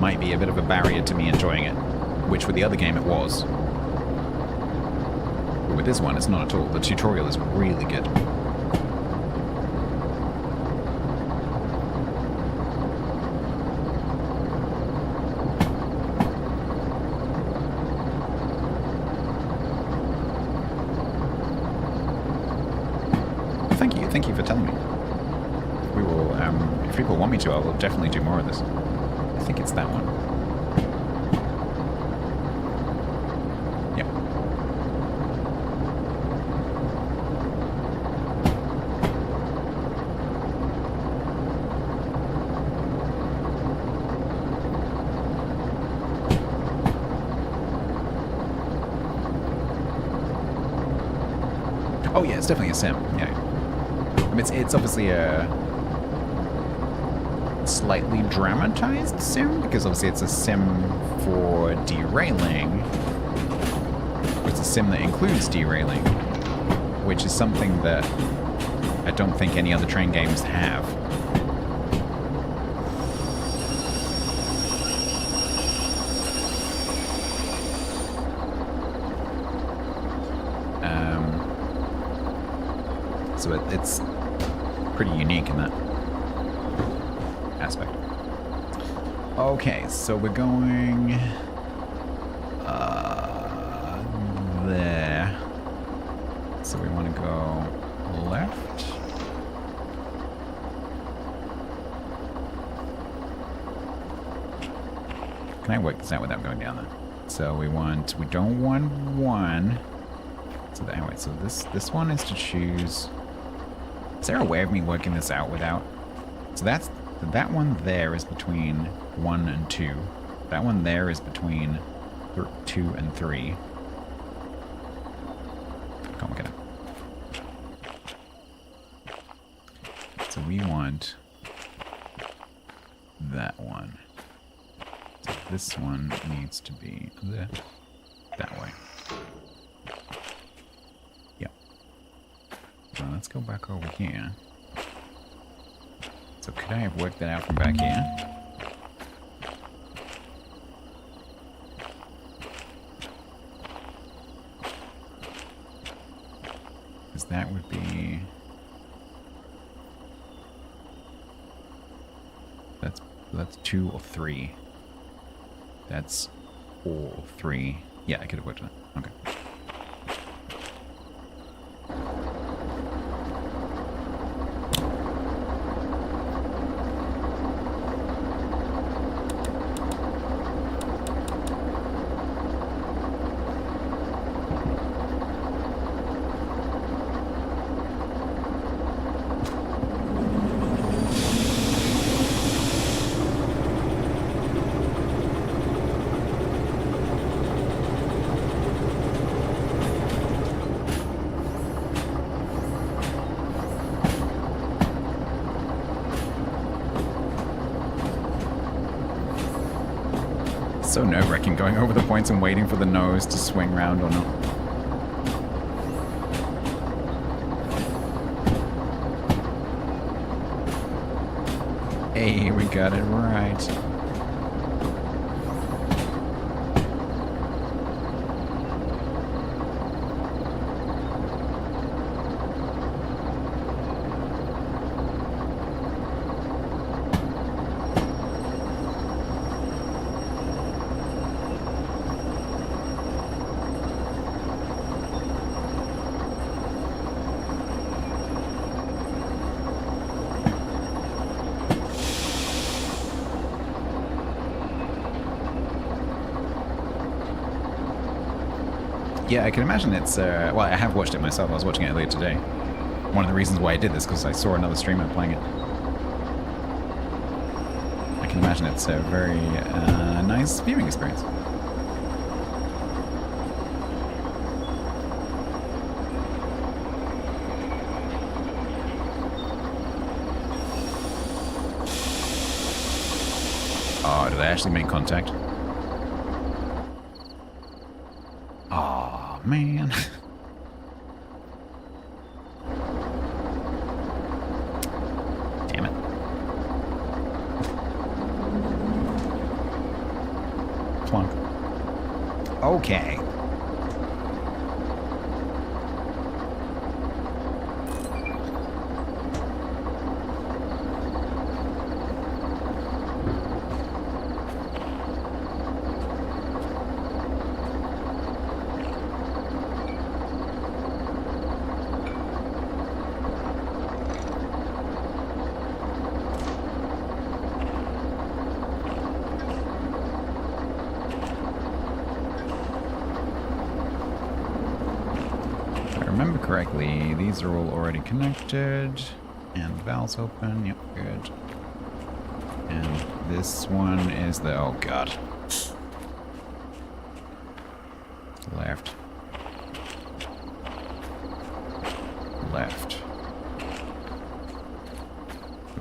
might be a bit of a barrier to me enjoying it, which with the other game it was. But with this one, it's not at all. The tutorial is really good. Thank you for telling me. We will, if people want me to, I will definitely do more of this. I think it's that one. Yep. Oh yeah, it's definitely a sim. Yeah. It's obviously a slightly dramatized sim, because obviously it's a sim for derailing. It's a sim that includes derailing, which is something that I don't think any other train games have. So it's pretty unique in that aspect. Okay, so we're going there. So we want to go left. Can I work this out without going down there? So we don't want one. So anyway, so this one is to choose. Is there a way of me working this out without? So that one there is between 1 and 2. That one there is between 2 and 3. Can't look at it. So we want that one. So this one needs to be that way. So let's go back over here. So could I have worked that out from back here? Because that would be... That's 2 or 3. That's 4 or 3. Yeah, I could have worked on it. Okay. So nerve-wracking going over the points and waiting for the nose to swing round or not. Hey, we got it right. Yeah, I can imagine it's, well, I have watched it myself. I was watching it earlier today. One of the reasons why I did this, because I saw another streamer playing it. I can imagine it's a very nice viewing experience. Oh, do they actually make contact? Oh, man. Damn it. Plunk. Okay. Correctly, these are all already connected, and the valve's open. Yep, good. And this one is the, oh god, left, left.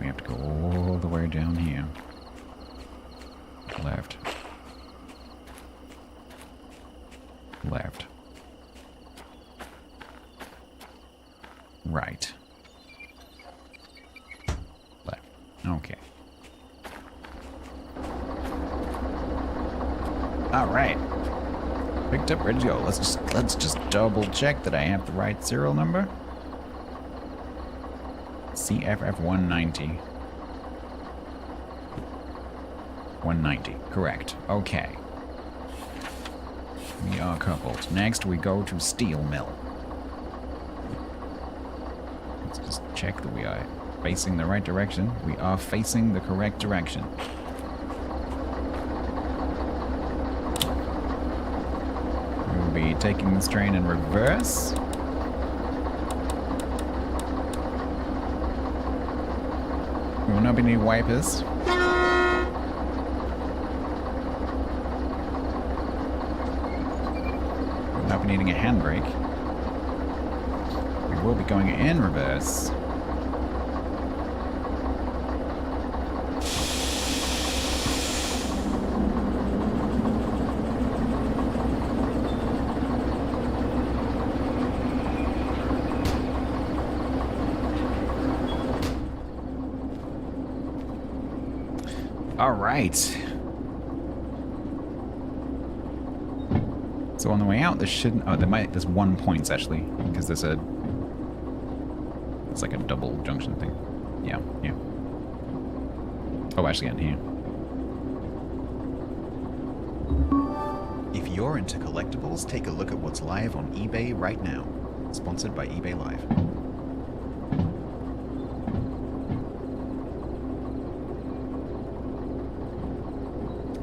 We have to go all the way down here. Left, left. Right. Left. Okay. All right. Picked up, ready to go. Let's just double check that I have the right serial number. CFF 190. 190. Correct. Okay. We are coupled. Next, we go to steel mill. Just check that we are facing the right direction. We are facing the correct direction. We will be taking this train in reverse. We will not be needing wipers. We will not be needing a handbrake. We'll be going in reverse. All right. So on the way out, there shouldn't. Oh, there's 1 point actually, because there's a. It's like a double junction thing. Yeah, yeah. Oh, actually, in here. If you're into collectibles, take a look at what's live on eBay right now. Sponsored by eBay Live.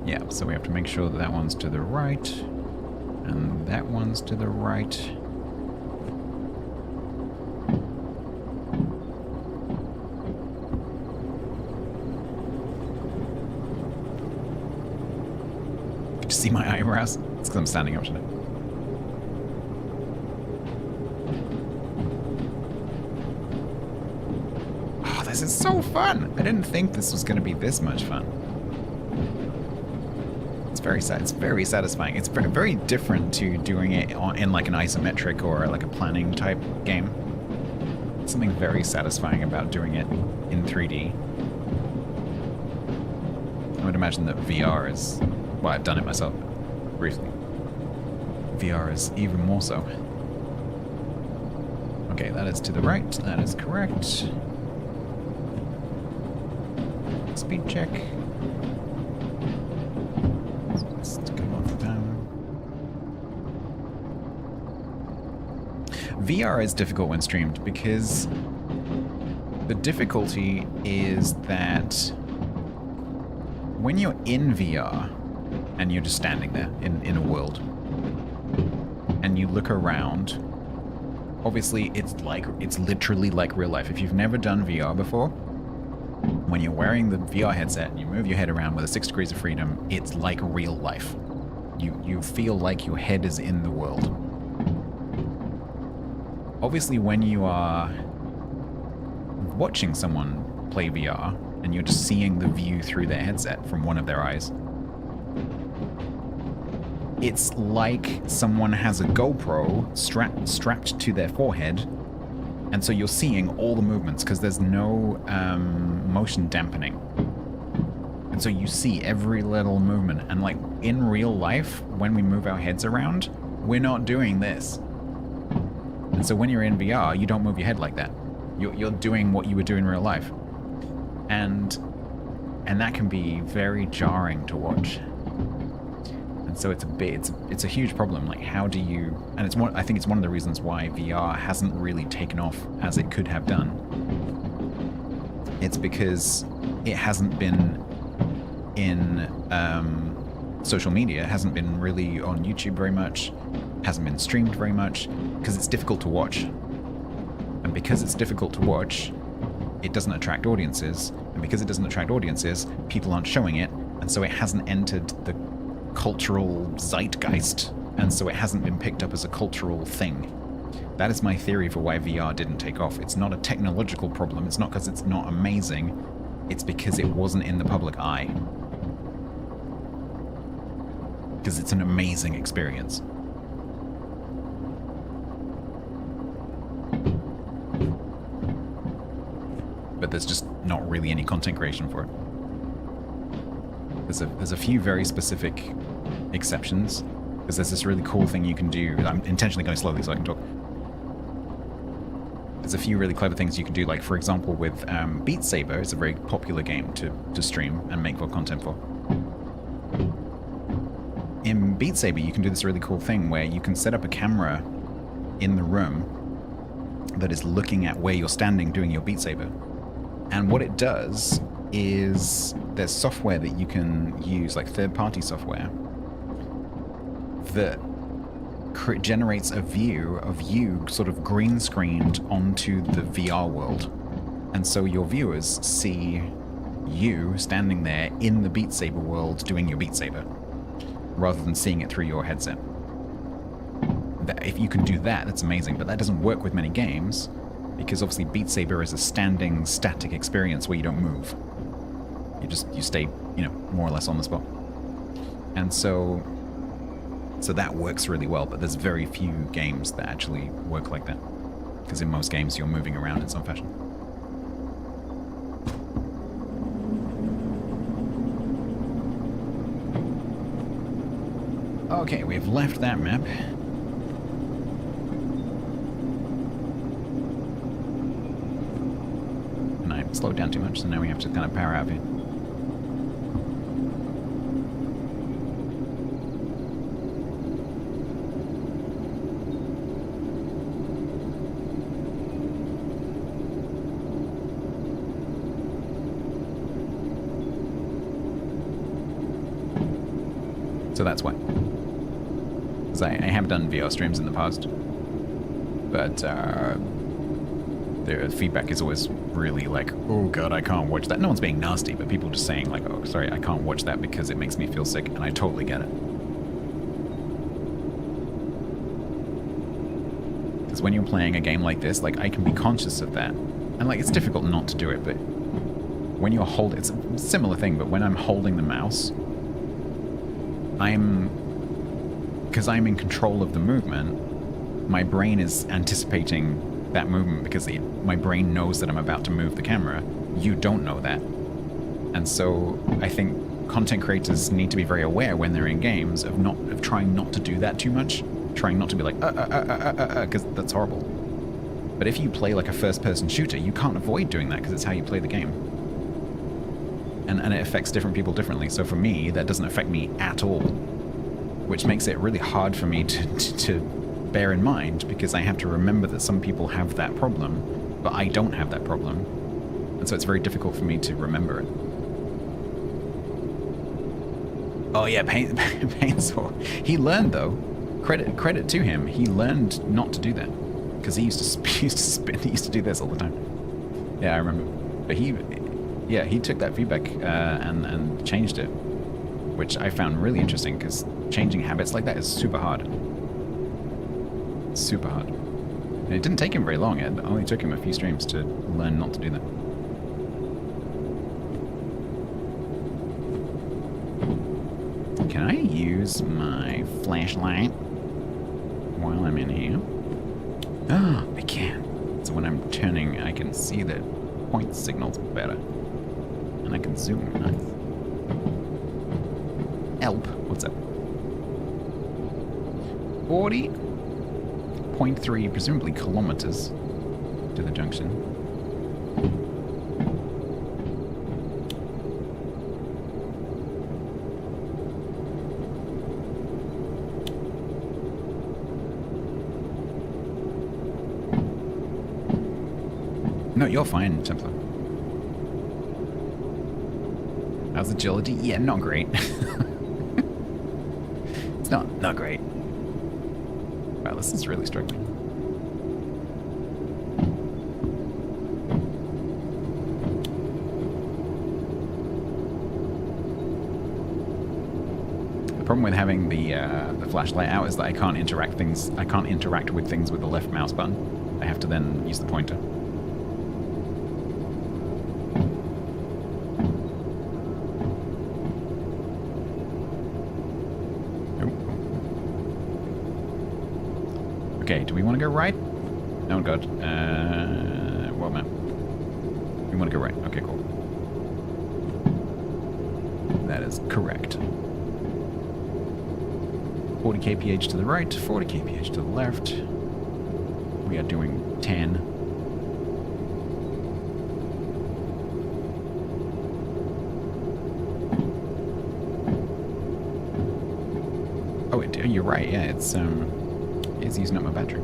Yeah, so we have to make sure that that one's to the right, and that one's to the right. See my eyebrows? It's because I'm standing up today. Oh, this is so fun! I didn't think this was going to be this much fun. It's very satisfying. It's very, very different to doing it in like an isometric or like a planning type game. Something very satisfying about doing it in 3D. I would imagine that VR is, well, I've done it myself briefly. VR is even more so. Okay, that is to the right. That is correct. Speed check. Let's come off down. VR is difficult when streamed because the difficulty is that when you're in VR and you're just standing there in a world and you look around, obviously it's literally like real life. If you've never done VR before, when you're wearing the VR headset and you move your head around with a 6 degrees of freedom, it's like real life. You feel like your head is in the world. Obviously, when you are watching someone play VR and you're just seeing the view through their headset from one of their eyes, it's like someone has a GoPro strapped to their forehead, and so you're seeing all the movements because there's no motion dampening. And so you see every little movement. And like in real life, when we move our heads around, we're not doing this. And so when you're in VR, you don't move your head like that. You're doing what you would do in real life. And that can be very jarring to watch. And so it's a huge problem. Like, how do you? And I think it's one of the reasons why VR hasn't really taken off as it could have done. It's because it hasn't been in social media, hasn't been really on YouTube very much, hasn't been streamed very much, because it's difficult to watch. And because it's difficult to watch, it doesn't attract audiences. And because it doesn't attract audiences, people aren't showing it, and so it hasn't entered the cultural zeitgeist, and so it hasn't been picked up as a cultural thing. That is my theory for why VR didn't take off. It's not a technological problem. It's not because it's not amazing. It's because it wasn't in the public eye. Because it's an amazing experience. But there's just not really any content creation for it. There's a few very specific exceptions, because there's this really cool thing you can do. I'm intentionally going slowly so I can talk. There's a few really clever things you can do, like for example with Beat Saber. It's a very popular game to stream and make VOD content for. In Beat Saber, you can do this really cool thing where you can set up a camera in the room that is looking at where you're standing doing your Beat Saber. And what it does is there's software that you can use, like third-party software, that generates a view of you sort of green screened onto the VR world. And so your viewers see you standing there in the Beat Saber world doing your Beat Saber, rather than seeing it through your headset. If you can do that, that's amazing, but that doesn't work with many games, because obviously Beat Saber is a standing, static experience where you don't move. You stay, more or less on the spot. And so that works really well, but there's very few games that actually work like that. Because in most games, you're moving around in some fashion. Okay, we've left that map. And I slowed down too much, so now we have to kind of power out of here. So that's why. Because I have done VR streams in the past, but the feedback is always really like, oh god, I can't watch that. No one's being nasty, but people just saying like, oh, sorry, I can't watch that because it makes me feel sick, and I totally get it. Because when you're playing a game like this, like, I can be conscious of that. And like, it's difficult not to do it, but when you're holding, it's a similar thing, but when I'm holding the mouse, because I'm in control of the movement, my brain is anticipating that movement because my brain knows that I'm about to move the camera. You don't know that. And so I think content creators need to be very aware when they're in games of trying not to do that too much, trying not to be like, because that's horrible. But if you play like a first-person shooter, you can't avoid doing that because it's how you play the game. And it affects different people differently. So for me, that doesn't affect me at all, which makes it really hard for me to bear in mind, because I have to remember that some people have that problem, but I don't have that problem. And so it's very difficult for me to remember it. Oh yeah, Painsaw. He learned though. Credit to him. He learned not to do that, because he used to do this all the time. Yeah, I remember. But he took that feedback and changed it, which I found really interesting, because changing habits like that is super hard. Super hard. And it didn't take him very long. It only took him a few streams to learn not to do that. Can I use my flashlight while I'm in here? Ah, I can. So when I'm turning, I can see the point signals better. And I can zoom. Nice. Help. What's up? 40.3, presumably kilometers to the junction. No, you're fine, Templar. How's agility? Yeah, not great. It's not great. Wow, this is really struggling. The problem with having the flashlight out is that I can't interact with things with the left mouse button. I have to then use the pointer. Okay, do we want to go right? Oh god. What map? We want to go right. Okay, cool. That is correct. 40 kph to the right, 40 kph to the left. We are doing 10. Oh, you're right. Yeah, it's using up my battery.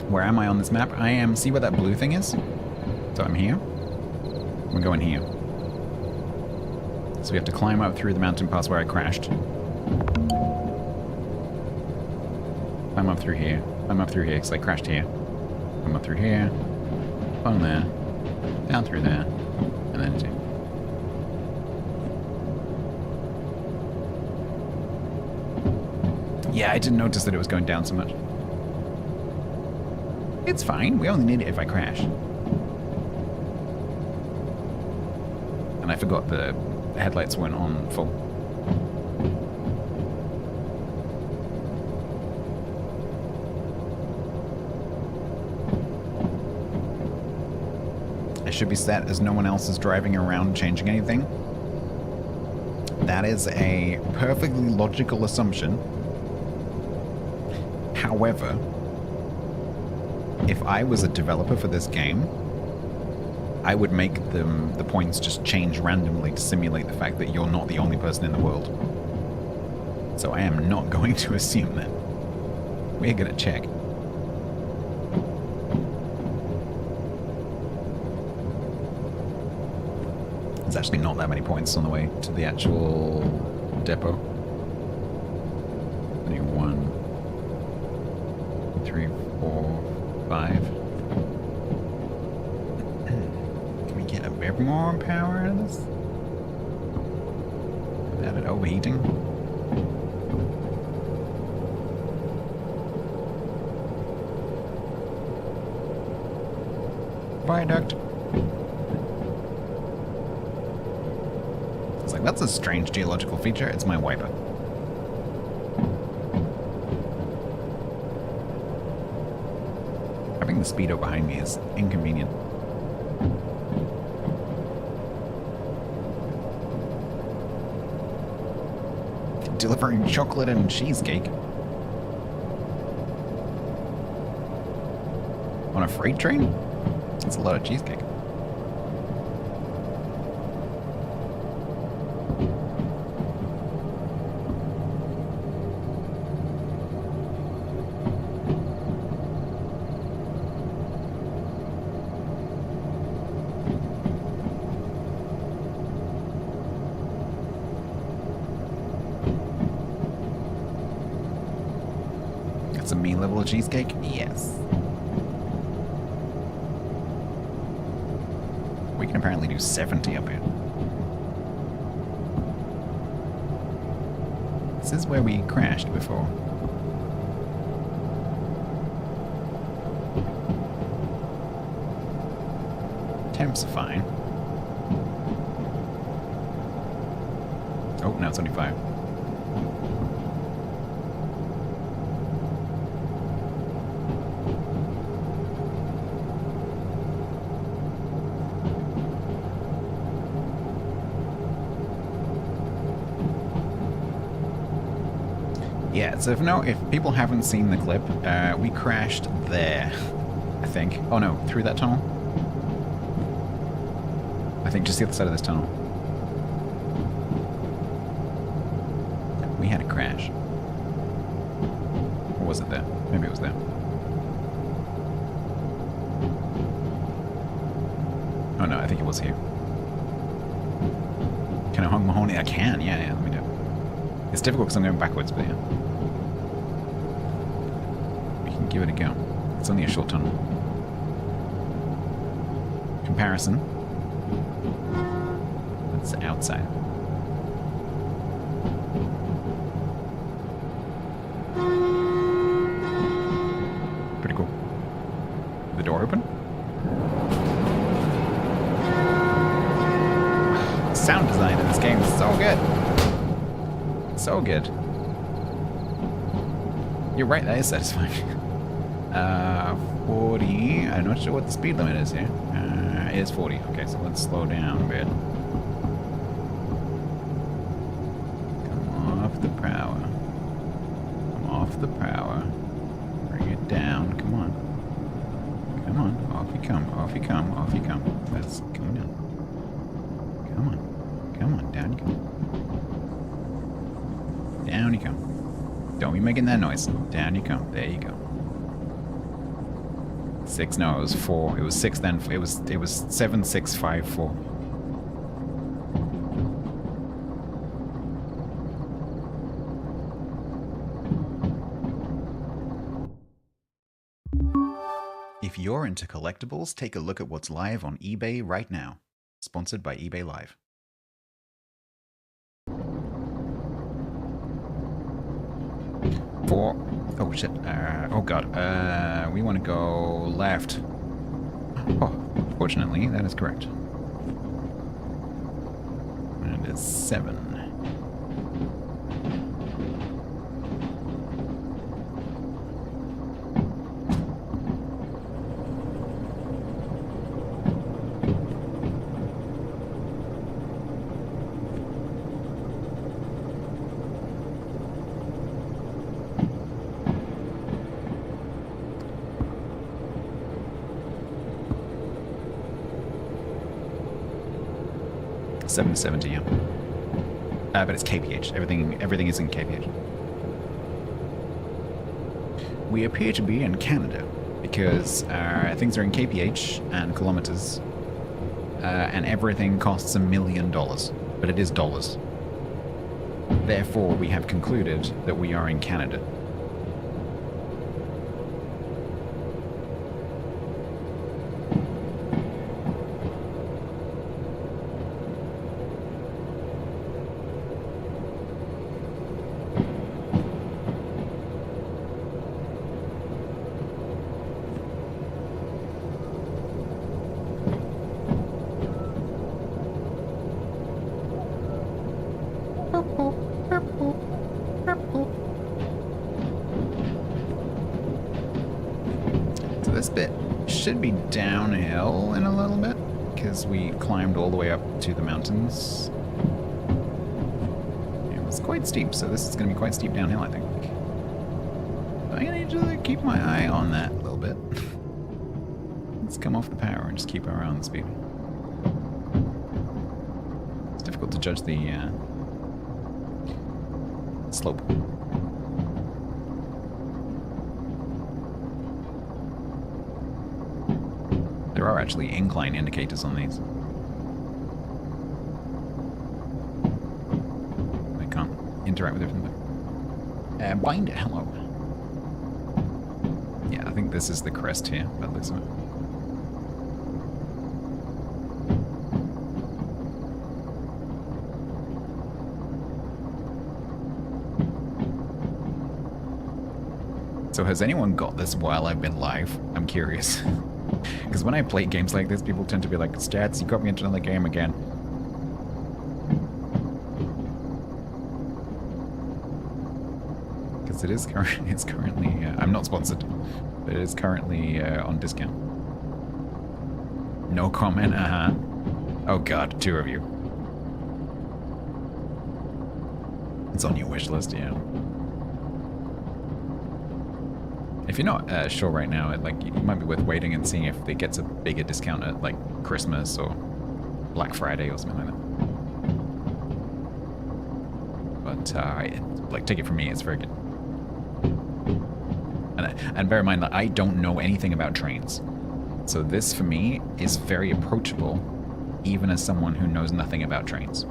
Where am I on this map? I am, see where that blue thing is? So I'm here. We're going here. So we have to climb up through the mountain pass where I crashed. Climb up through here. Climb up through here because I crashed here. Climb up through here. On there. Down through there. And then into. Yeah, I didn't notice that it was going down so much. It's fine. We only need it if I crash. And I forgot the headlights weren't on full. I should be set as no one else is driving around changing anything. That is a perfectly logical assumption. However, if I was a developer for this game, I would make the points just change randomly to simulate the fact that you're not the only person in the world. So I am not going to assume that. We're gonna check. It's actually not that many points on the way to the actual depot. Only 1, 3, 4, 5. Can we get a bit more power out of this? Without it overheating? Viaduct. It's like, that's a strange geological feature. It's my wiper. Having the speedo behind me is inconvenient. Delivering chocolate and cheesecake. On a freight train? That's a lot of cheesecake. That's a mean level of cheesecake? Yes. We can apparently do 70 up here. This is where we crashed before. Temps are fine. Oh, now it's only 5. Yeah, so if people haven't seen the clip, we crashed there, I think. Oh no, through that tunnel? I think just the other side of this tunnel. We had a crash. Or was it there? Maybe it was there. Oh no, I think it was here. Can I honk my horn? I can, yeah, let me do it. It's difficult because I'm going backwards, but yeah. We can give it a go. It's only a short tunnel. Comparison. That's outside. Pretty cool. The door open? Sound design in this game is so good. So good. You're right, that is satisfying. 40. I'm not sure what the speed limit is here. It is 40. Okay, so let's slow down a bit. Come off the power. Come off the power. Bring it down. Come on. Come on. Off you come. Off you come. Off you come. That's coming down. Come on. Come on. Down you come. Down you come. Don't be making that noise. Down you come. There you go. 6. No, it was 4. It was 6 then. It was 7, 6, 5, 4. If you're into collectibles, take a look at what's live on eBay right now. Sponsored by eBay Live. Oh shit. Oh god. We want to go left. Oh, fortunately, that is correct. And it is 7. $770, yeah. But it's kph. Everything is in kph. We appear to be in Canada because things are in kph and kilometers. and everything costs $1 million, but it is dollars. Therefore, we have concluded that we are in Canada. So this bit should be downhill in a little bit because we climbed all the way up to the mountains. It was quite steep, so this is going to be quite steep downhill, I think. I'm going to need to keep my eye on that a little bit. Let's come off the power and just keep our eye on the speed. It's difficult to judge the slope. There are actually incline indicators on these. I can't interact with everything. Bind it, hello. Yeah, I think this is the crest here, by the looks of it. So has anyone got this while I've been live? I'm curious. Because when I play games like this, people tend to be like, Stats, you got me into another game again. Because it is it's currently, I'm not sponsored, but it is currently on discount. No comment, Oh god, 2 of you. It's on your wish list, yeah. If you're not sure right now, it might be worth waiting and seeing if it gets a bigger discount at like Christmas or Black Friday or something like that. But take it from me, it's very good. And bear in mind that I don't know anything about trains, so this for me is very approachable, even as someone who knows nothing about trains.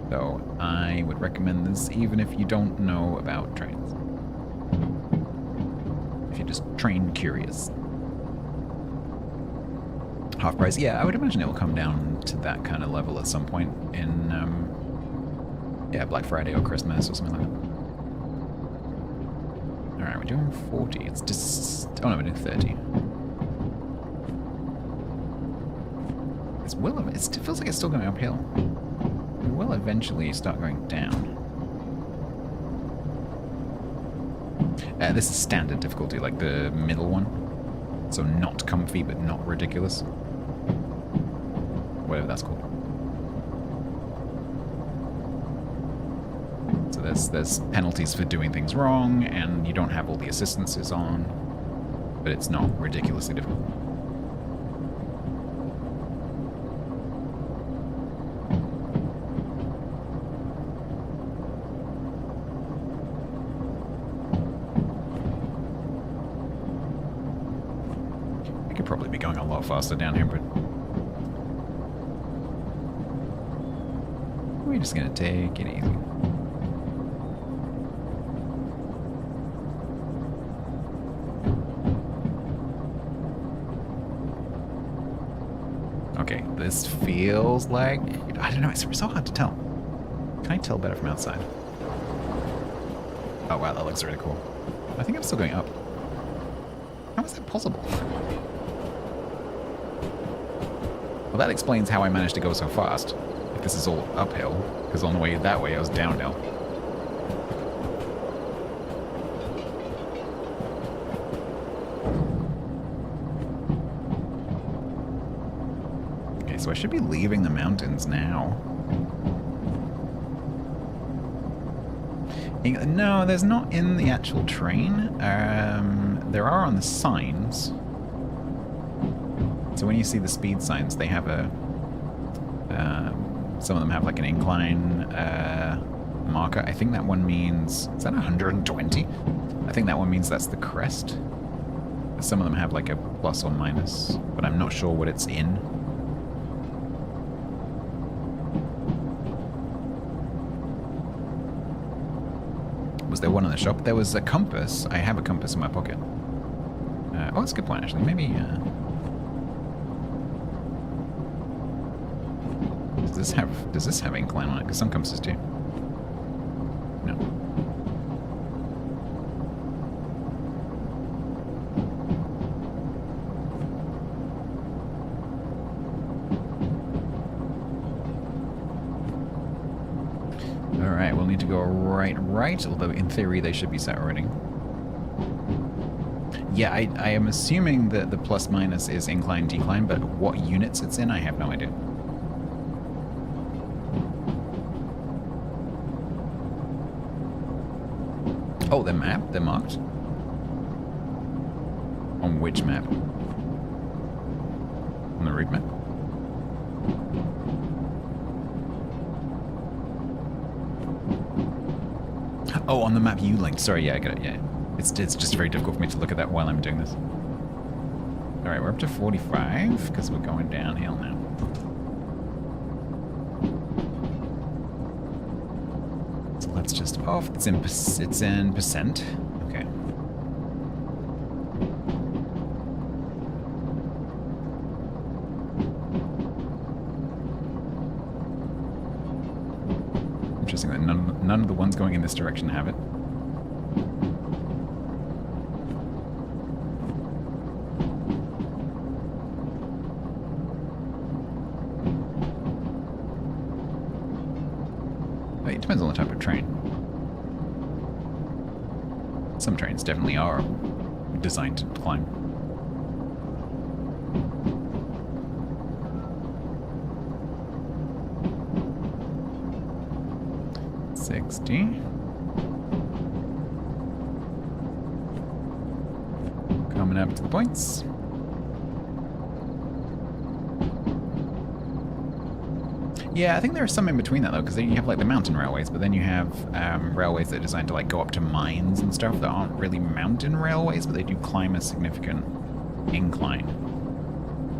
So I would recommend this even if you don't know about trains. If you're just train curious. Half price, yeah, I would imagine it will come down to that kind of level at some point in, yeah, Black Friday or Christmas or something like that. Alright, we're doing 40. It's just... Oh no, we're doing 30. It feels like it's still going uphill. We will eventually start going down. This is standard difficulty, like the middle one. So not comfy, but not ridiculous. Whatever that's called. So there's penalties for doing things wrong, and you don't have all the assistances on, but it's not ridiculously difficult. Probably be going a lot faster down here, but we're just gonna take it easy. Okay, this feels like, I don't know, it's so hard to tell. Can I tell better from outside? Oh wow, that looks really cool. I think I'm still going up. How is that possible? Well, that explains how I managed to go so fast. If this is all uphill, because on the way that way I was downhill. Okay, so I should be leaving the mountains now. No, there's not in the actual train. There are on the signs. So when you see the speed signs, they have a... some of them have like an incline marker. I think that one means... Is that 120? I think that one means that's the crest. Some of them have like a plus or minus, but I'm not sure what it's in. Was there one in the shop? There was a compass. I have a compass in my pocket. Oh, that's a good point, actually. Maybe, does this have incline on it? Because some compasses do. No. Alright, we'll need to go right, although in theory they should be set already. Yeah, I am assuming that the plus minus is incline, decline, but what units it's in, I have no idea. Oh, they're mapped? They're marked? On which map? On the route map? Oh, on the map you linked. Sorry, yeah, I got it, yeah. It's just very difficult for me to look at that while I'm doing this. Alright, we're up to 45, because we're going downhill now. So let's just off. It's in percent. Okay. Interesting that none of the ones going in this direction have it. It depends on the type of train. Some trains definitely are designed to climb. Coming up to the points. Yeah, I think there are some in between that though, because then you have like the mountain railways, but then you have railways that are designed to like go up to mines and stuff that aren't really mountain railways, but they do climb a significant incline.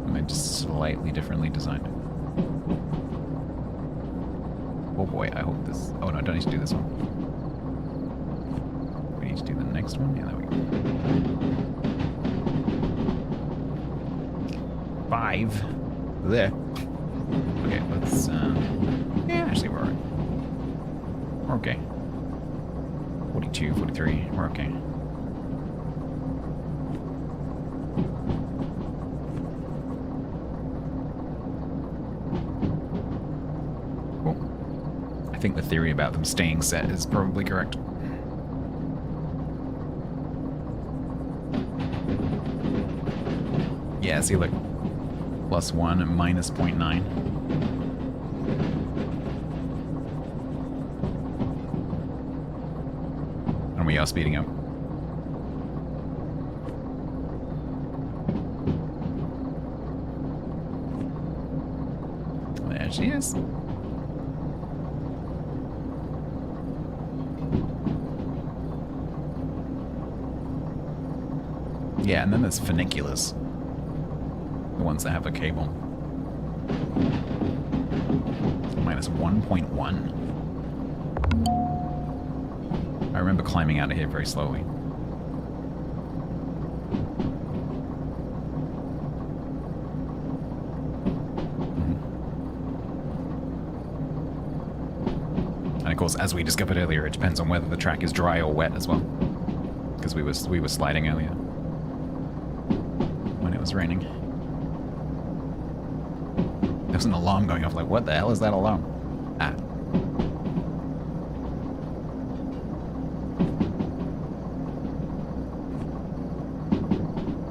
And they're just slightly differently designed. Oh boy, I hope this... Oh no, I don't need to do this one. We need to do the next one. Yeah, there we go. 5. There. Okay, let's... yeah, actually we're alright. We're okay. 42, 43, we're okay. I think the theory about them staying set is probably correct. Yeah, see, look. +1 and -0.9. And we are speeding up. There she is. Yeah, and then there's funiculars. The ones that have a cable. -1.1. I remember climbing out of here very slowly. And of course, as we discovered earlier, it depends on whether the track is dry or wet as well. Because we were sliding earlier when it was raining. There was an alarm going off, like, what the hell is that alarm? Ah.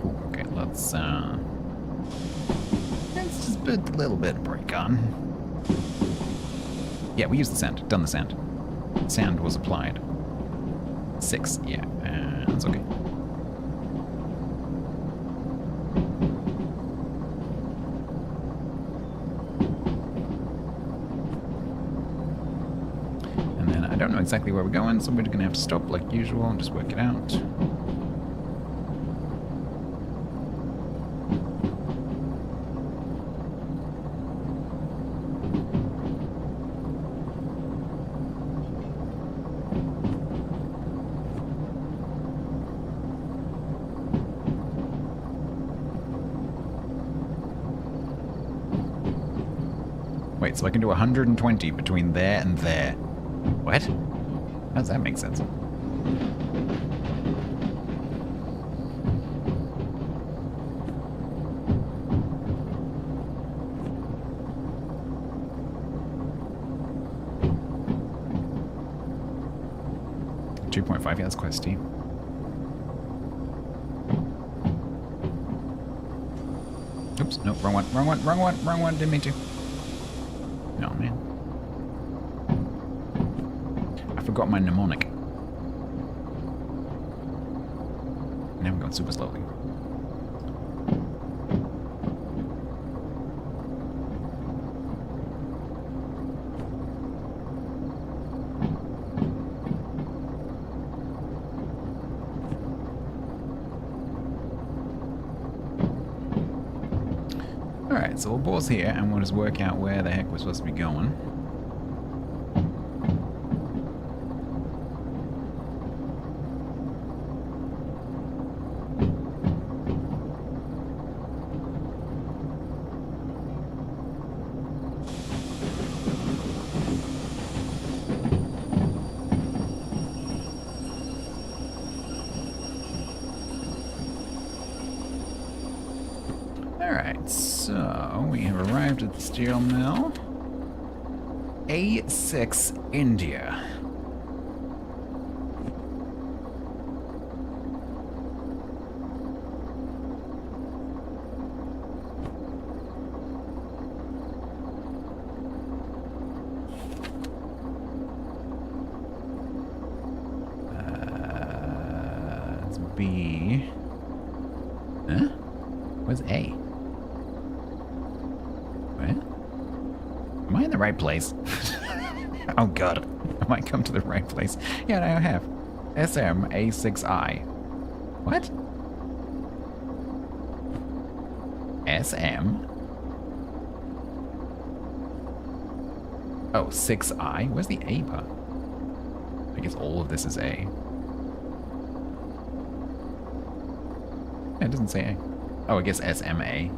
Ooh, okay, let's just put a little bit of brake on. Yeah, we used the sand. Done the sand. Sand was applied. 6, yeah, that's okay. I don't know exactly where we're going, so we're going to have to stop like usual and just work it out. Wait, so I can do 120 between there and there. What? How does that make sense? $2.5, yeah, that's quite steep. Oops, no, wrong one, didn't mean to. No, man. I forgot my mnemonic. Now I'm going super slowly. Alright, so we'll pause here and we'll just work out where the heck we're supposed to be going. Alright, so we have arrived at the steel mill. A6 India. It's B. Huh? Where's A? Am I in the right place? Oh god, I might come to the right place. Yeah, I have. SM A6I. What? SM? Oh, 6I? Where's the A part? I guess all of this is A. Yeah, it doesn't say A. Oh, I guess SMA.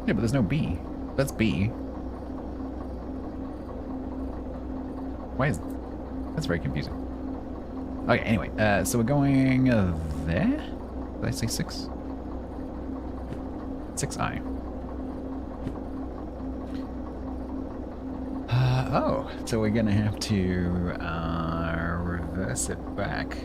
Yeah, but there's no B. That's B. Why is... That's very confusing. Okay, anyway, so we're going there? Did I say 6? 6I. Oh, so we're gonna have to reverse it back.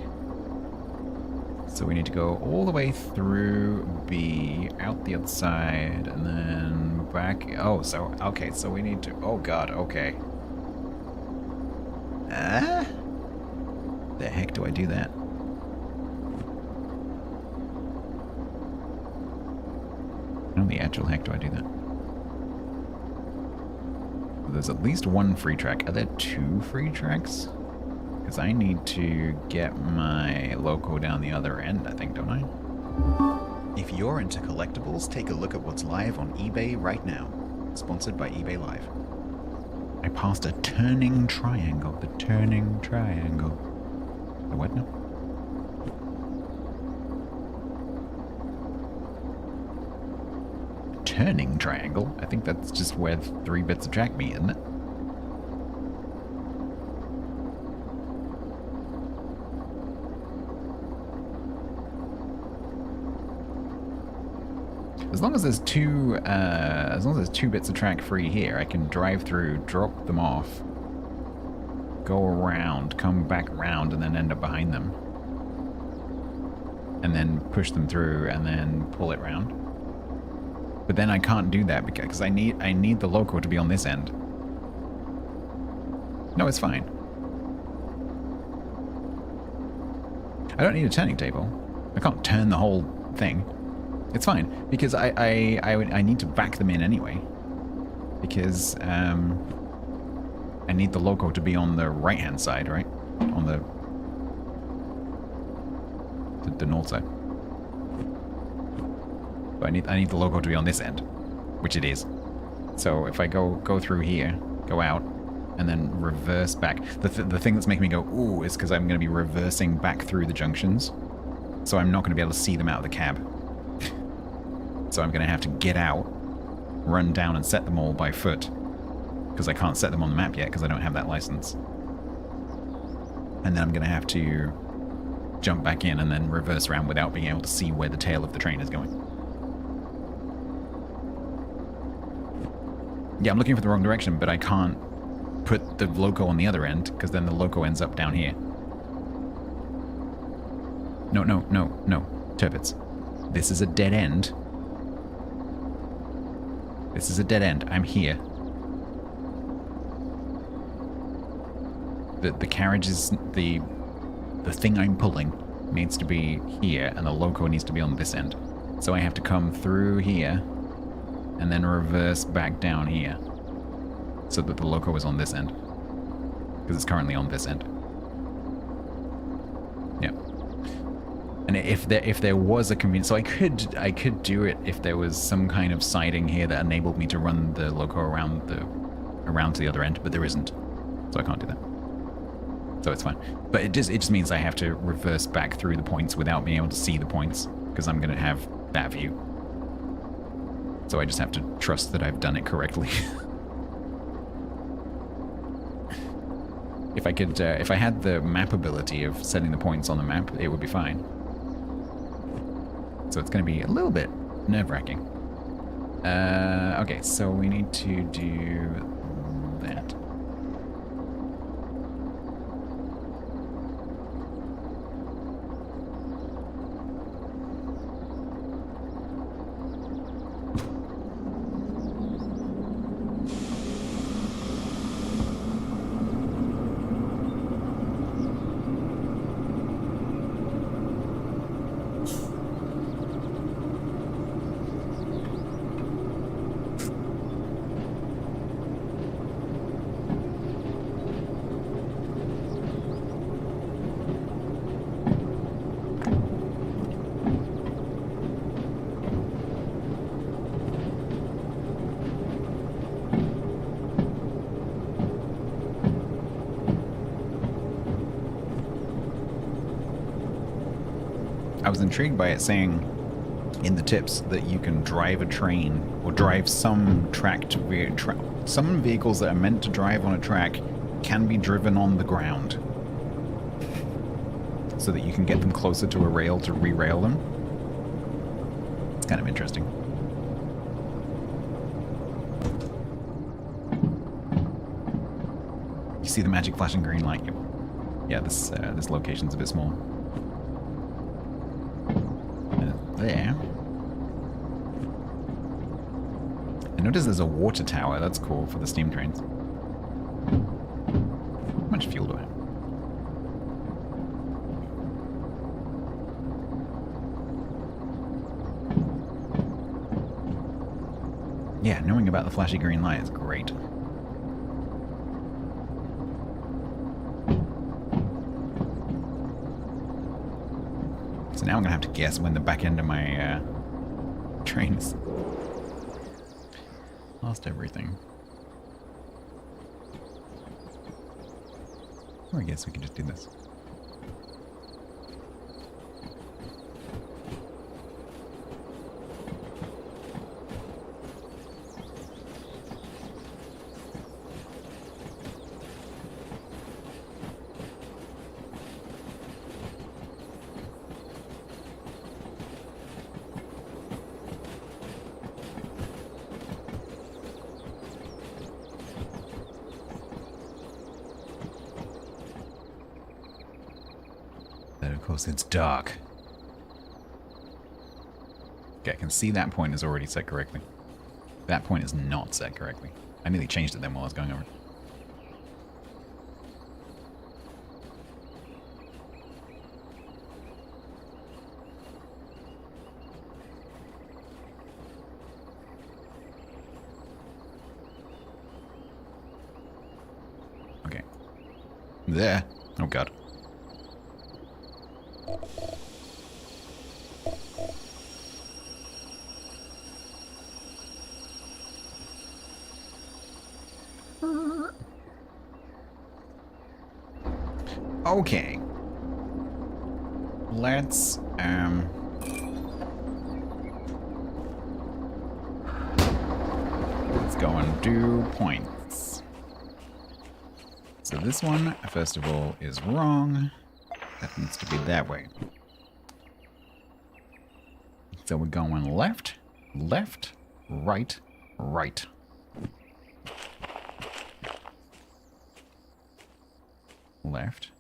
So we need to go all the way through B, out the other side, and then back. Oh, so, okay, so we need to, oh god, okay. The heck do I do that? How the actual heck do I do that? There's at least one free track. Are there 2 free tracks? Because I need to get my loco down the other end, I think, don't I? If you're into collectibles, take a look at what's live on eBay right now. Sponsored by eBay Live. I passed a turning triangle. The turning triangle. The what now? Turning triangle? I think that's just where 3 bits of track meet, isn't it? As long as there's 2 bits of track free here, I can drive through, drop them off, go around, come back around, and then end up behind them. And then push them through, and then pull it round. But then I can't do that because I need the loco to be on this end. No, it's fine. I don't need a turning table. I can't turn the whole thing. It's fine, because I need to back them in anyway. Because, I need the loco to be on the right-hand side, right? On the north side. So I need the loco to be on this end, which it is. So if I go through here, go out, and then reverse back. The thing that's making me go, ooh, is because I'm going to be reversing back through the junctions. So I'm not going to be able to see them out of the cab. So I'm going to have to get out, run down and set them all by foot. Because I can't set them on the map yet because I don't have that license. And then I'm going to have to jump back in and then reverse around without being able to see where the tail of the train is going. Yeah, I'm looking for the wrong direction, but I can't put the loco on the other end because then the loco ends up down here. No, no, no, no. Turbits. This is a dead end. This is a dead end. I'm here. The carriage is... The thing I'm pulling needs to be here, and the loco needs to be on this end. So I have to come through here, and then reverse back down here. So that the loco is on this end. Because it's currently on this end. Yeah. And if there was a convenience, so I could do it if there was some kind of siding here that enabled me to run the loco around to the other end, but there isn't, so I can't do that. So it's fine. But it just means I have to reverse back through the points without being able to see the points because I'm going to have that view. So I just have to trust that I've done it correctly. If I could, if I had the map ability of setting the points on the map, it would be fine. So it's going to be a little bit nerve-wracking. Okay, so we need to do that. I was intrigued by it saying in the tips that you can drive a train or drive some some vehicles that are meant to drive on a track can be driven on the ground so that you can get them closer to a rail to re-rail them. It's kind of interesting. You see the magic flashing green light? Yep. Yeah, this location's a bit small. There. I notice there's a water tower. That's cool for the steam trains. How much fuel do I have? Yeah, knowing about the flashy green light is great. So now I'm gonna have to guess when the back end of my train is. Lost everything. Or I guess we can just do this. It's dark. Okay, I can see that point is already set correctly. That point is not set correctly. I nearly changed it then while I was going over it. Okay. There. Oh god. Okay. Let's Let's go and do points. So this one, first of all, is wrong. That needs to be that way. So we're going left, left, right, right. Left.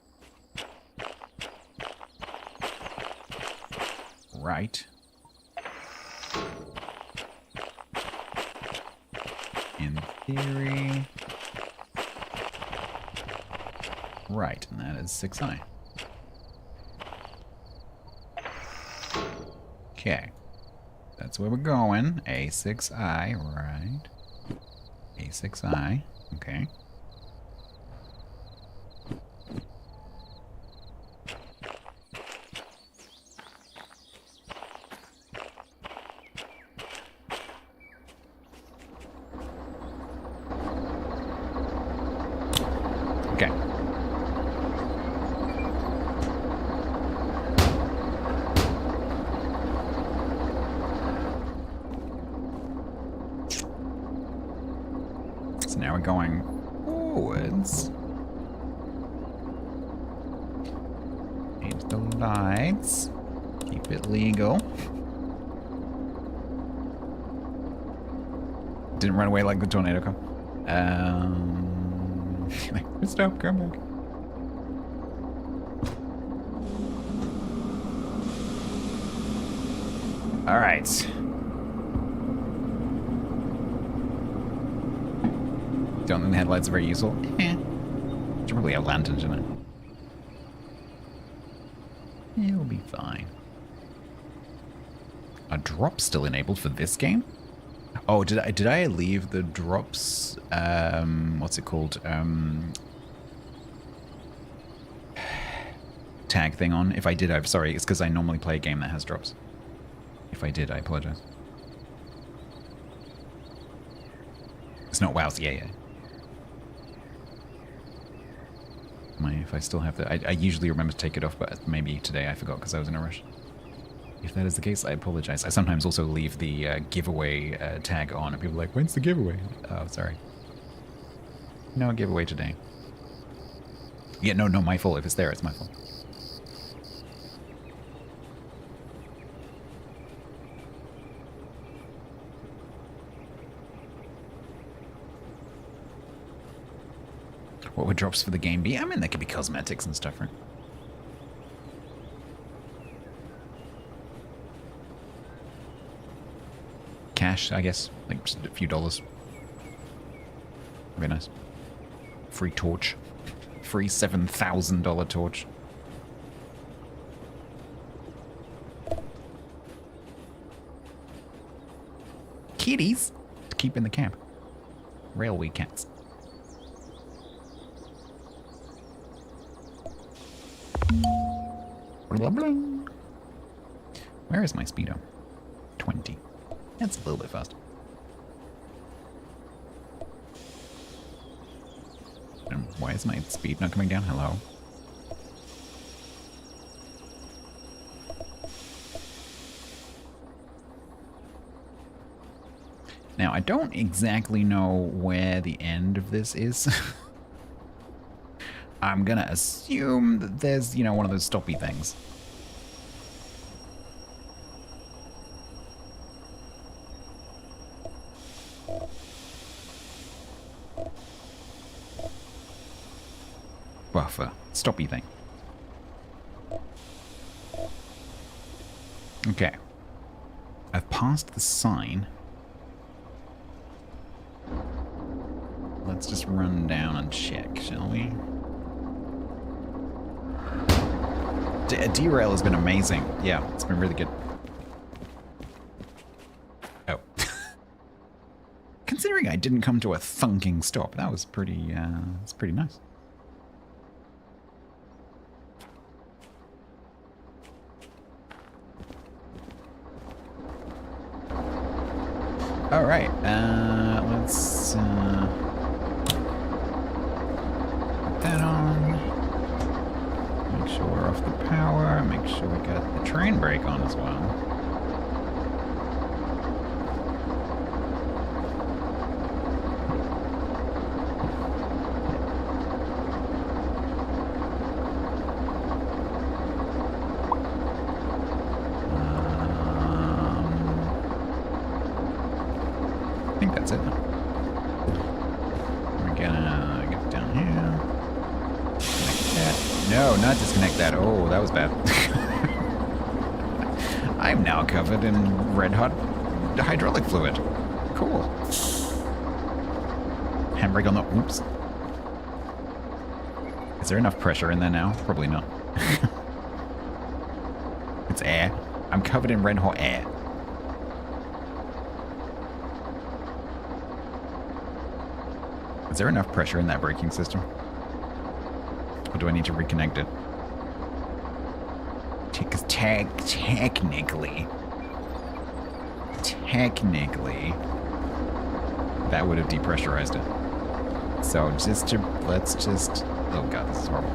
Right. In theory. Right, and that is 6i. Okay. That's where we're going. A6i, right. A6i, okay. Okay. So now we're going forwards. Change the lights. Keep it legal. Didn't run away like the tornado come. Stop, come back. All right. Don't think the headlights are very useful. Should probably have lanterns in it. It'll be fine. Are drops still enabled for this game? Oh, did I leave the drops? What's it called? Tag thing on. If I did, I'm sorry. It's because I normally play a game that has drops. If I did, I apologize. It's not WoW's. Yeah. If I still have that, I usually remember to take it off, but maybe today I forgot because I was in a rush. If that is the case, I apologize. I sometimes also leave the giveaway tag on, and people are like, "When's the giveaway?" Oh, sorry. No giveaway today. Yeah, no, my fault. If it's there, it's my fault. What would drops for the game be? I mean, there could be cosmetics and stuff, right? Cash, I guess. Like just a few dollars. Very nice. Free torch. Free $7,000 torch. Kitties to keep in the camp. Railway cats. Where is my speedo? 20. That's a little bit fast. And why is my speed not coming down? Hello? Now, I don't exactly know where the end of this is. I'm gonna assume that there's, you know, one of those stoppy things. Buffer. Stoppy thing. Okay. I've passed the sign. Let's just run down and check, shall we? Derail has been amazing. Yeah, it's been really good. Oh. Considering I didn't come to a thunking stop, that was pretty, that's pretty nice. All right, let's put that on. Make sure we're off the power. Make sure we got the train brake on as well. think that's it. We're gonna get down here. Disconnect that. No, not disconnect that. Oh, that was bad. I'm now covered in red hot hydraulic fluid. Cool. Handbrake on the... Oops. Is there enough pressure in there now? Probably not. It's air. I'm covered in red hot air. Is there enough pressure in that braking system? Or do I need to reconnect it? Because technically, that would have depressurized it. So let's just, oh god, this is horrible.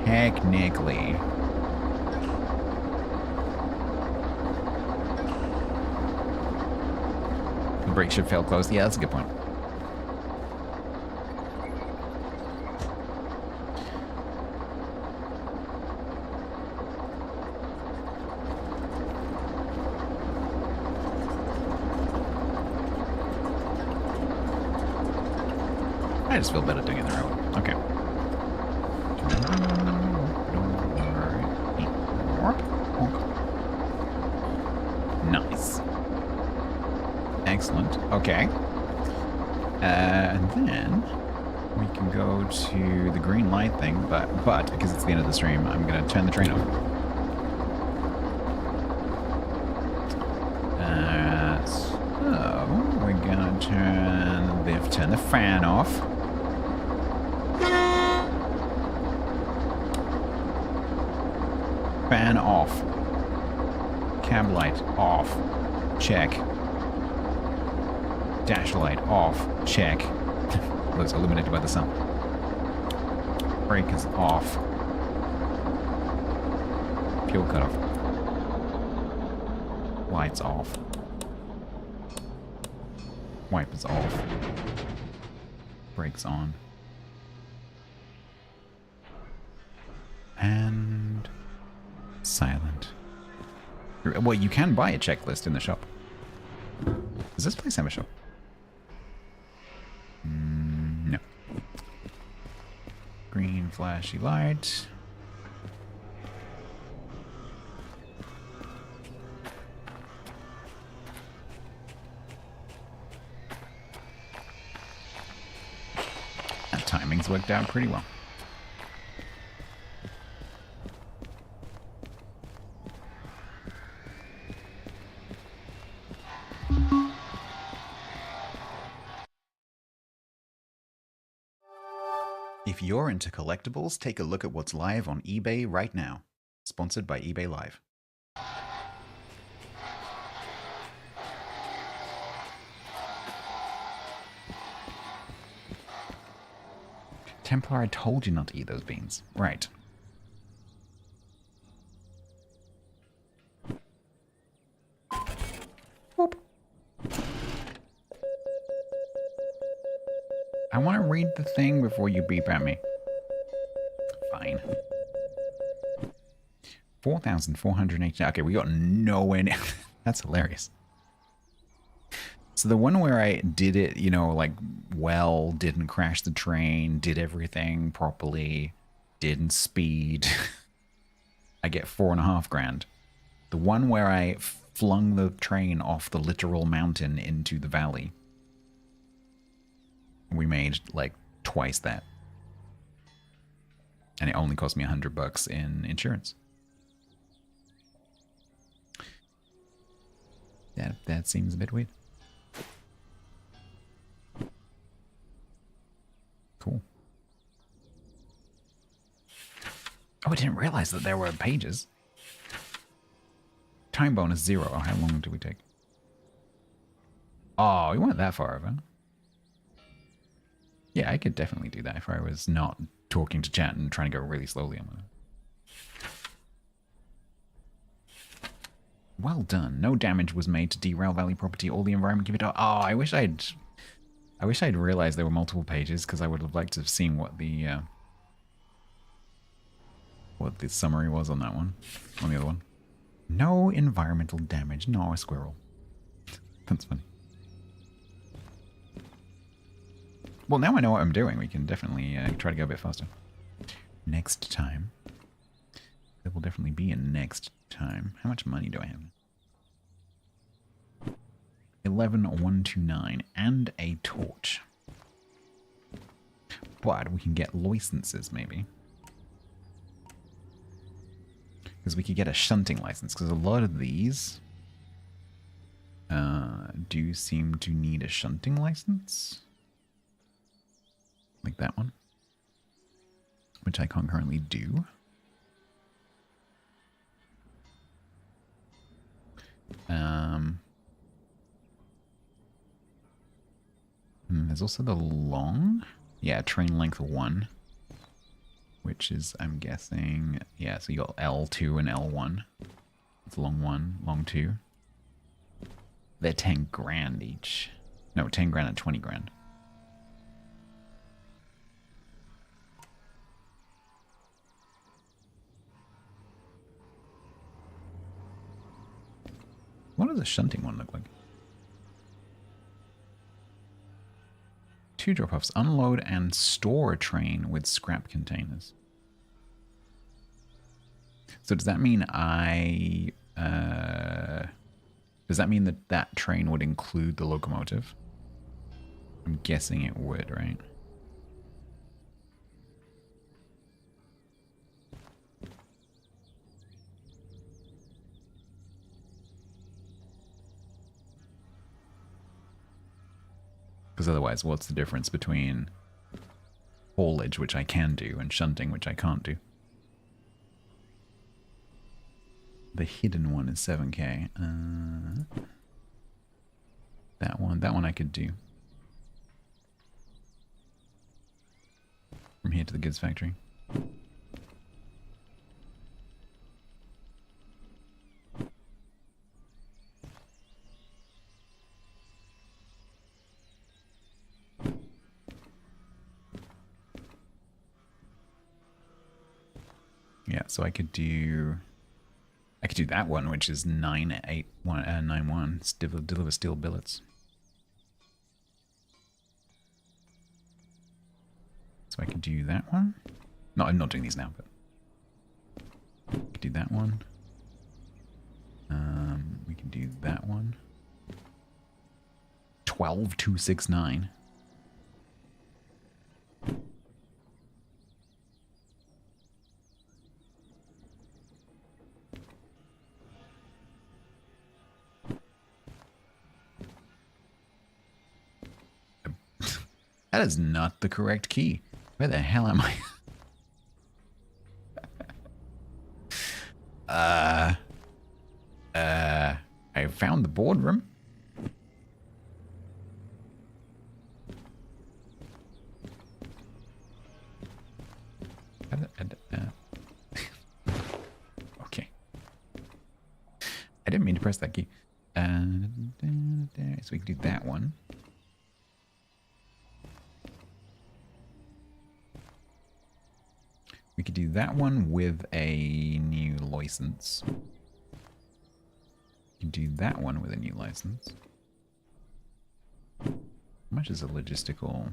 Technically. The brake should fail closed. Yeah, that's a good point. I just feel better doing it the right way. Okay. Nice. Excellent. Okay. And then we can go to the green light thing, but because it's the end of the stream, I'm gonna turn the train off. So we're gonna turn the fan off. Fan off. Cab light off. Check. Dash light off. Check. Looks illuminated by the sun. Brake is off. Fuel cutoff. Lights off. Wipers off. Brakes on. And silent. Well, you can buy a checklist in the shop. Does this place have a shop? No. Green flashy light. That timing's worked out pretty well. If you're into collectibles, take a look at what's live on eBay right now. Sponsored by eBay Live. Templar, I told you not to eat those beans. Right. Whoop. I want to read the thing before you beep at me. Fine. 4,480. Okay, we got nowhere near. That's hilarious. So the one where I did it, you know, like, well, didn't crash the train, did everything properly, didn't speed, I get 4.5 grand. The one where I flung the train off the literal mountain into the valley, we made like twice that. And it only cost me $100 in insurance. That seems a bit weird. Cool. Oh, I didn't realize that there were pages. Time bonus 0. Oh, how long did we take? Oh, we weren't that far over. Yeah, I could definitely do that if I was not talking to chat and trying to go really slowly on it. Well done. No damage was made to Derail Valley property. All the environment give it up. Oh, I wish I'd realized there were multiple pages, because I would have liked to have seen what the summary was on that one, on the other one. No environmental damage. No, a squirrel. That's funny. Well, now I know what I'm doing. We can definitely try to go a bit faster. Next time. There will definitely be a next time. How much money do I have? 11,129 and a torch. But we can get licenses, maybe. Because we could get a shunting license. Because a lot of these do seem to need a shunting license. Like that one. Which I can't currently do. There's also the long. Yeah, train length 1. Which is, I'm guessing, yeah, so you got L2 and L1. It's long 1, long 2. They're 10 grand each. No, 10 grand and 20 grand. What does a shunting one look like? 2 drop-offs. Unload and store a train with scrap containers. So does that mean does that mean that that train would include the locomotive? I'm guessing it would, right? Because otherwise, what's the difference between haulage, which I can do, and shunting, which I can't do? The hidden one is 7k. That one I could do. From here to the goods factory. Yeah, so I could do that one, which is 98191. Deliver steel billets. So I could do that one. No, I'm not doing these now, but I could do that one. We can do that one. 12269. That is not the correct key. Where the hell am I? I found the boardroom. Okay. I didn't mean to press that key. So we can do that one. We could do that one with a new license. We can do that one with a new license. How much is a logistical?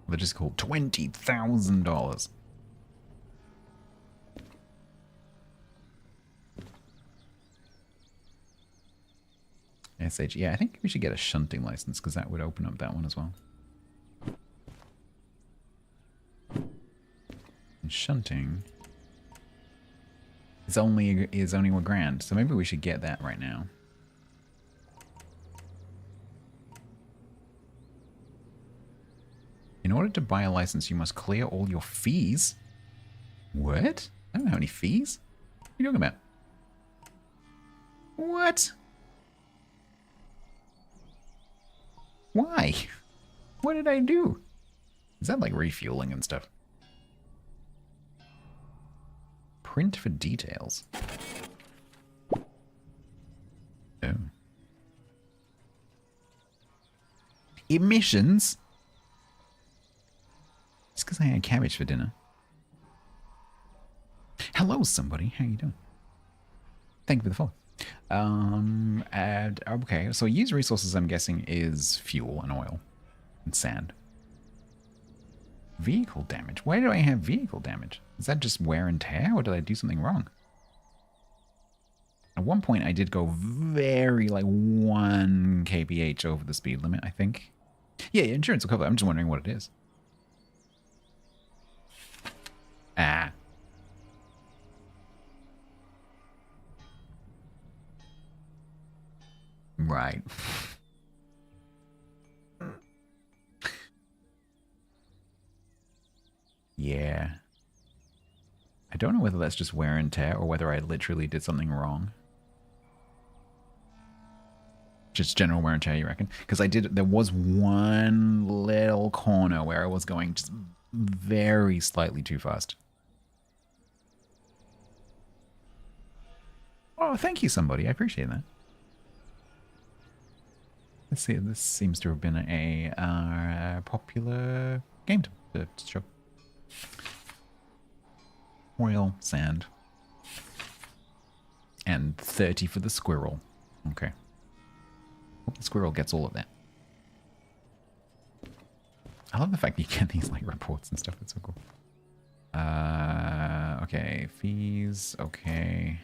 Logistical, $20,000. SH, yeah, I think we should get a shunting license because that would open up that one as well. And shunting is only $1,000, so maybe we should get that right now. In order to buy a license, you must clear all your fees. What? I don't have any fees. What are you talking about? What? Why? What did I do? Is that like refueling and stuff? Print for details. Oh. Emissions? Just because I had cabbage for dinner. Hello, somebody. How you doing? Thank you for the follow. Okay, so use resources, I'm guessing, is fuel and oil and sand. Vehicle damage. Why do I have vehicle damage? Is that just wear and tear, or did I do something wrong? At one point, I did go very, like, 1 kph over the speed limit, I think. Yeah, insurance will cover it. I'm just wondering what it is. Ah. Right. Yeah. I don't know whether that's just wear and tear or whether I literally did something wrong. Just general wear and tear, you reckon? Because there was one little corner where I was going just very slightly too fast. Oh, thank you, somebody. I appreciate that. Let's see, this seems to have been a popular game to show. Oil, sand. And 30 for the squirrel. Okay. Hope the squirrel gets all of that. I love the fact that you get these like reports and stuff. It's so cool. Okay, fees. Okay.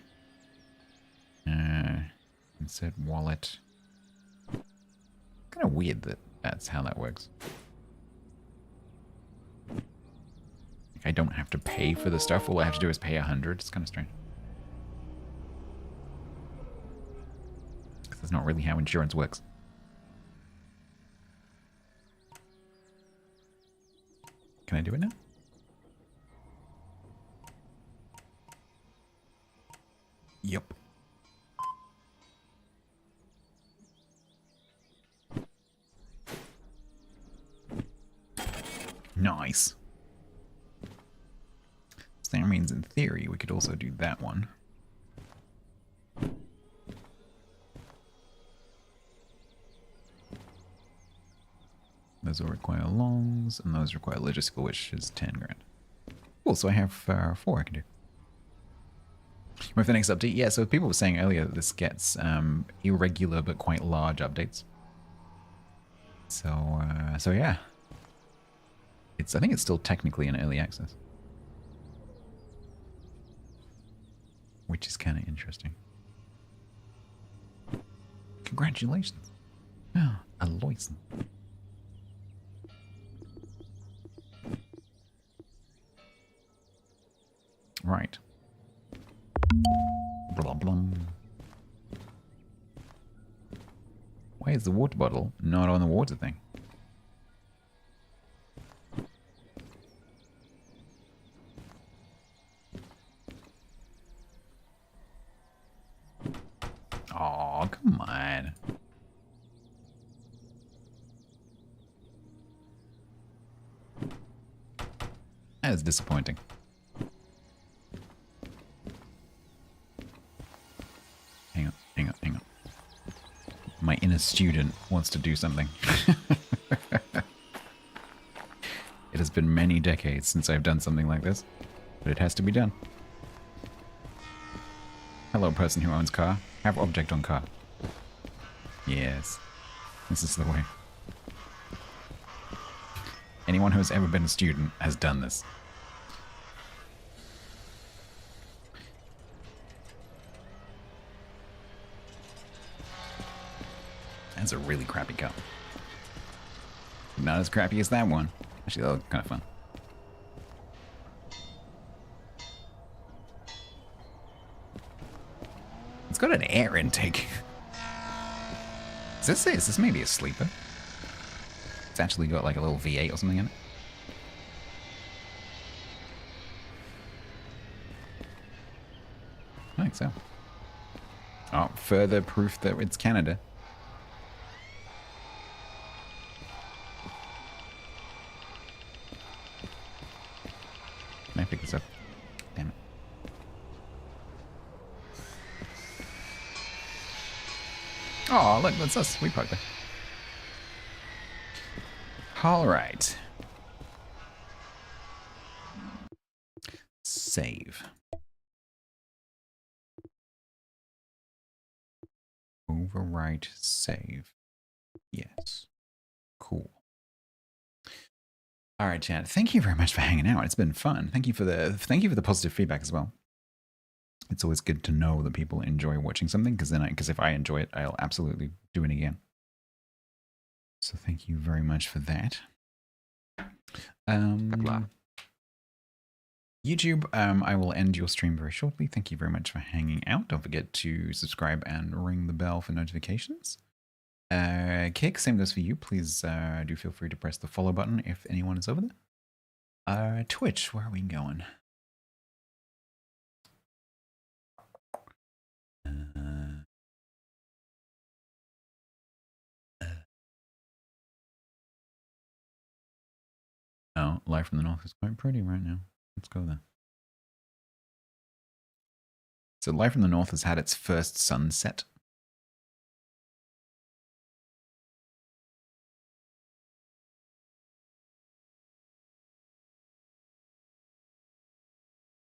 Insert wallet. Kind of weird that that's how that works. Like I don't have to pay for the stuff. All I have to do is pay 100. It's kind of strange. Because that's not really how insurance works. Can I do it now? Yep. Nice. So that means in theory we could also do that one. Those will require longs, and those require logistical, which is 10 grand. Cool, so I have 4 I can do. With the next update, yeah, so people were saying earlier that this gets irregular but quite large updates. So, so yeah. I think it's still technically in early access. Which is kind of interesting. Congratulations. Oh, Aloyson. Right. Blah, blah. Why is the water bottle not on the water thing? Oh, come on. That is disappointing. Hang on. My inner student wants to do something. It has been many decades since I've done something like this, but it has to be done. Hello, person who owns car. Have object on car. Yes. This is the way. Anyone who has ever been a student has done this. That's a really crappy car. Not as crappy as that one. Actually, that looked kind of fun. It's got an air intake. Is this maybe a sleeper? It's actually got like a little V8 or something in it. I think so. Oh, further proof that it's Canada. Can I pick this up? Damn it. Oh, look, that's us. We parked there. All right. Save. Overwrite save. Yes. Cool. All right, chat. Thank you very much for hanging out. It's been fun. Thank you for the positive feedback as well. It's always good to know that people enjoy watching something, because if I enjoy it, I'll absolutely do it again. So thank you very much for that. YouTube, I will end your stream very shortly. Thank you very much for hanging out. Don't forget to subscribe and ring the bell for notifications. Kick, same goes for you. Please do feel free to press the follow button if anyone is over there. Twitch, where are we going? Oh, Live from the North is quite pretty right now. Let's go there. So Live from the North has had its first sunset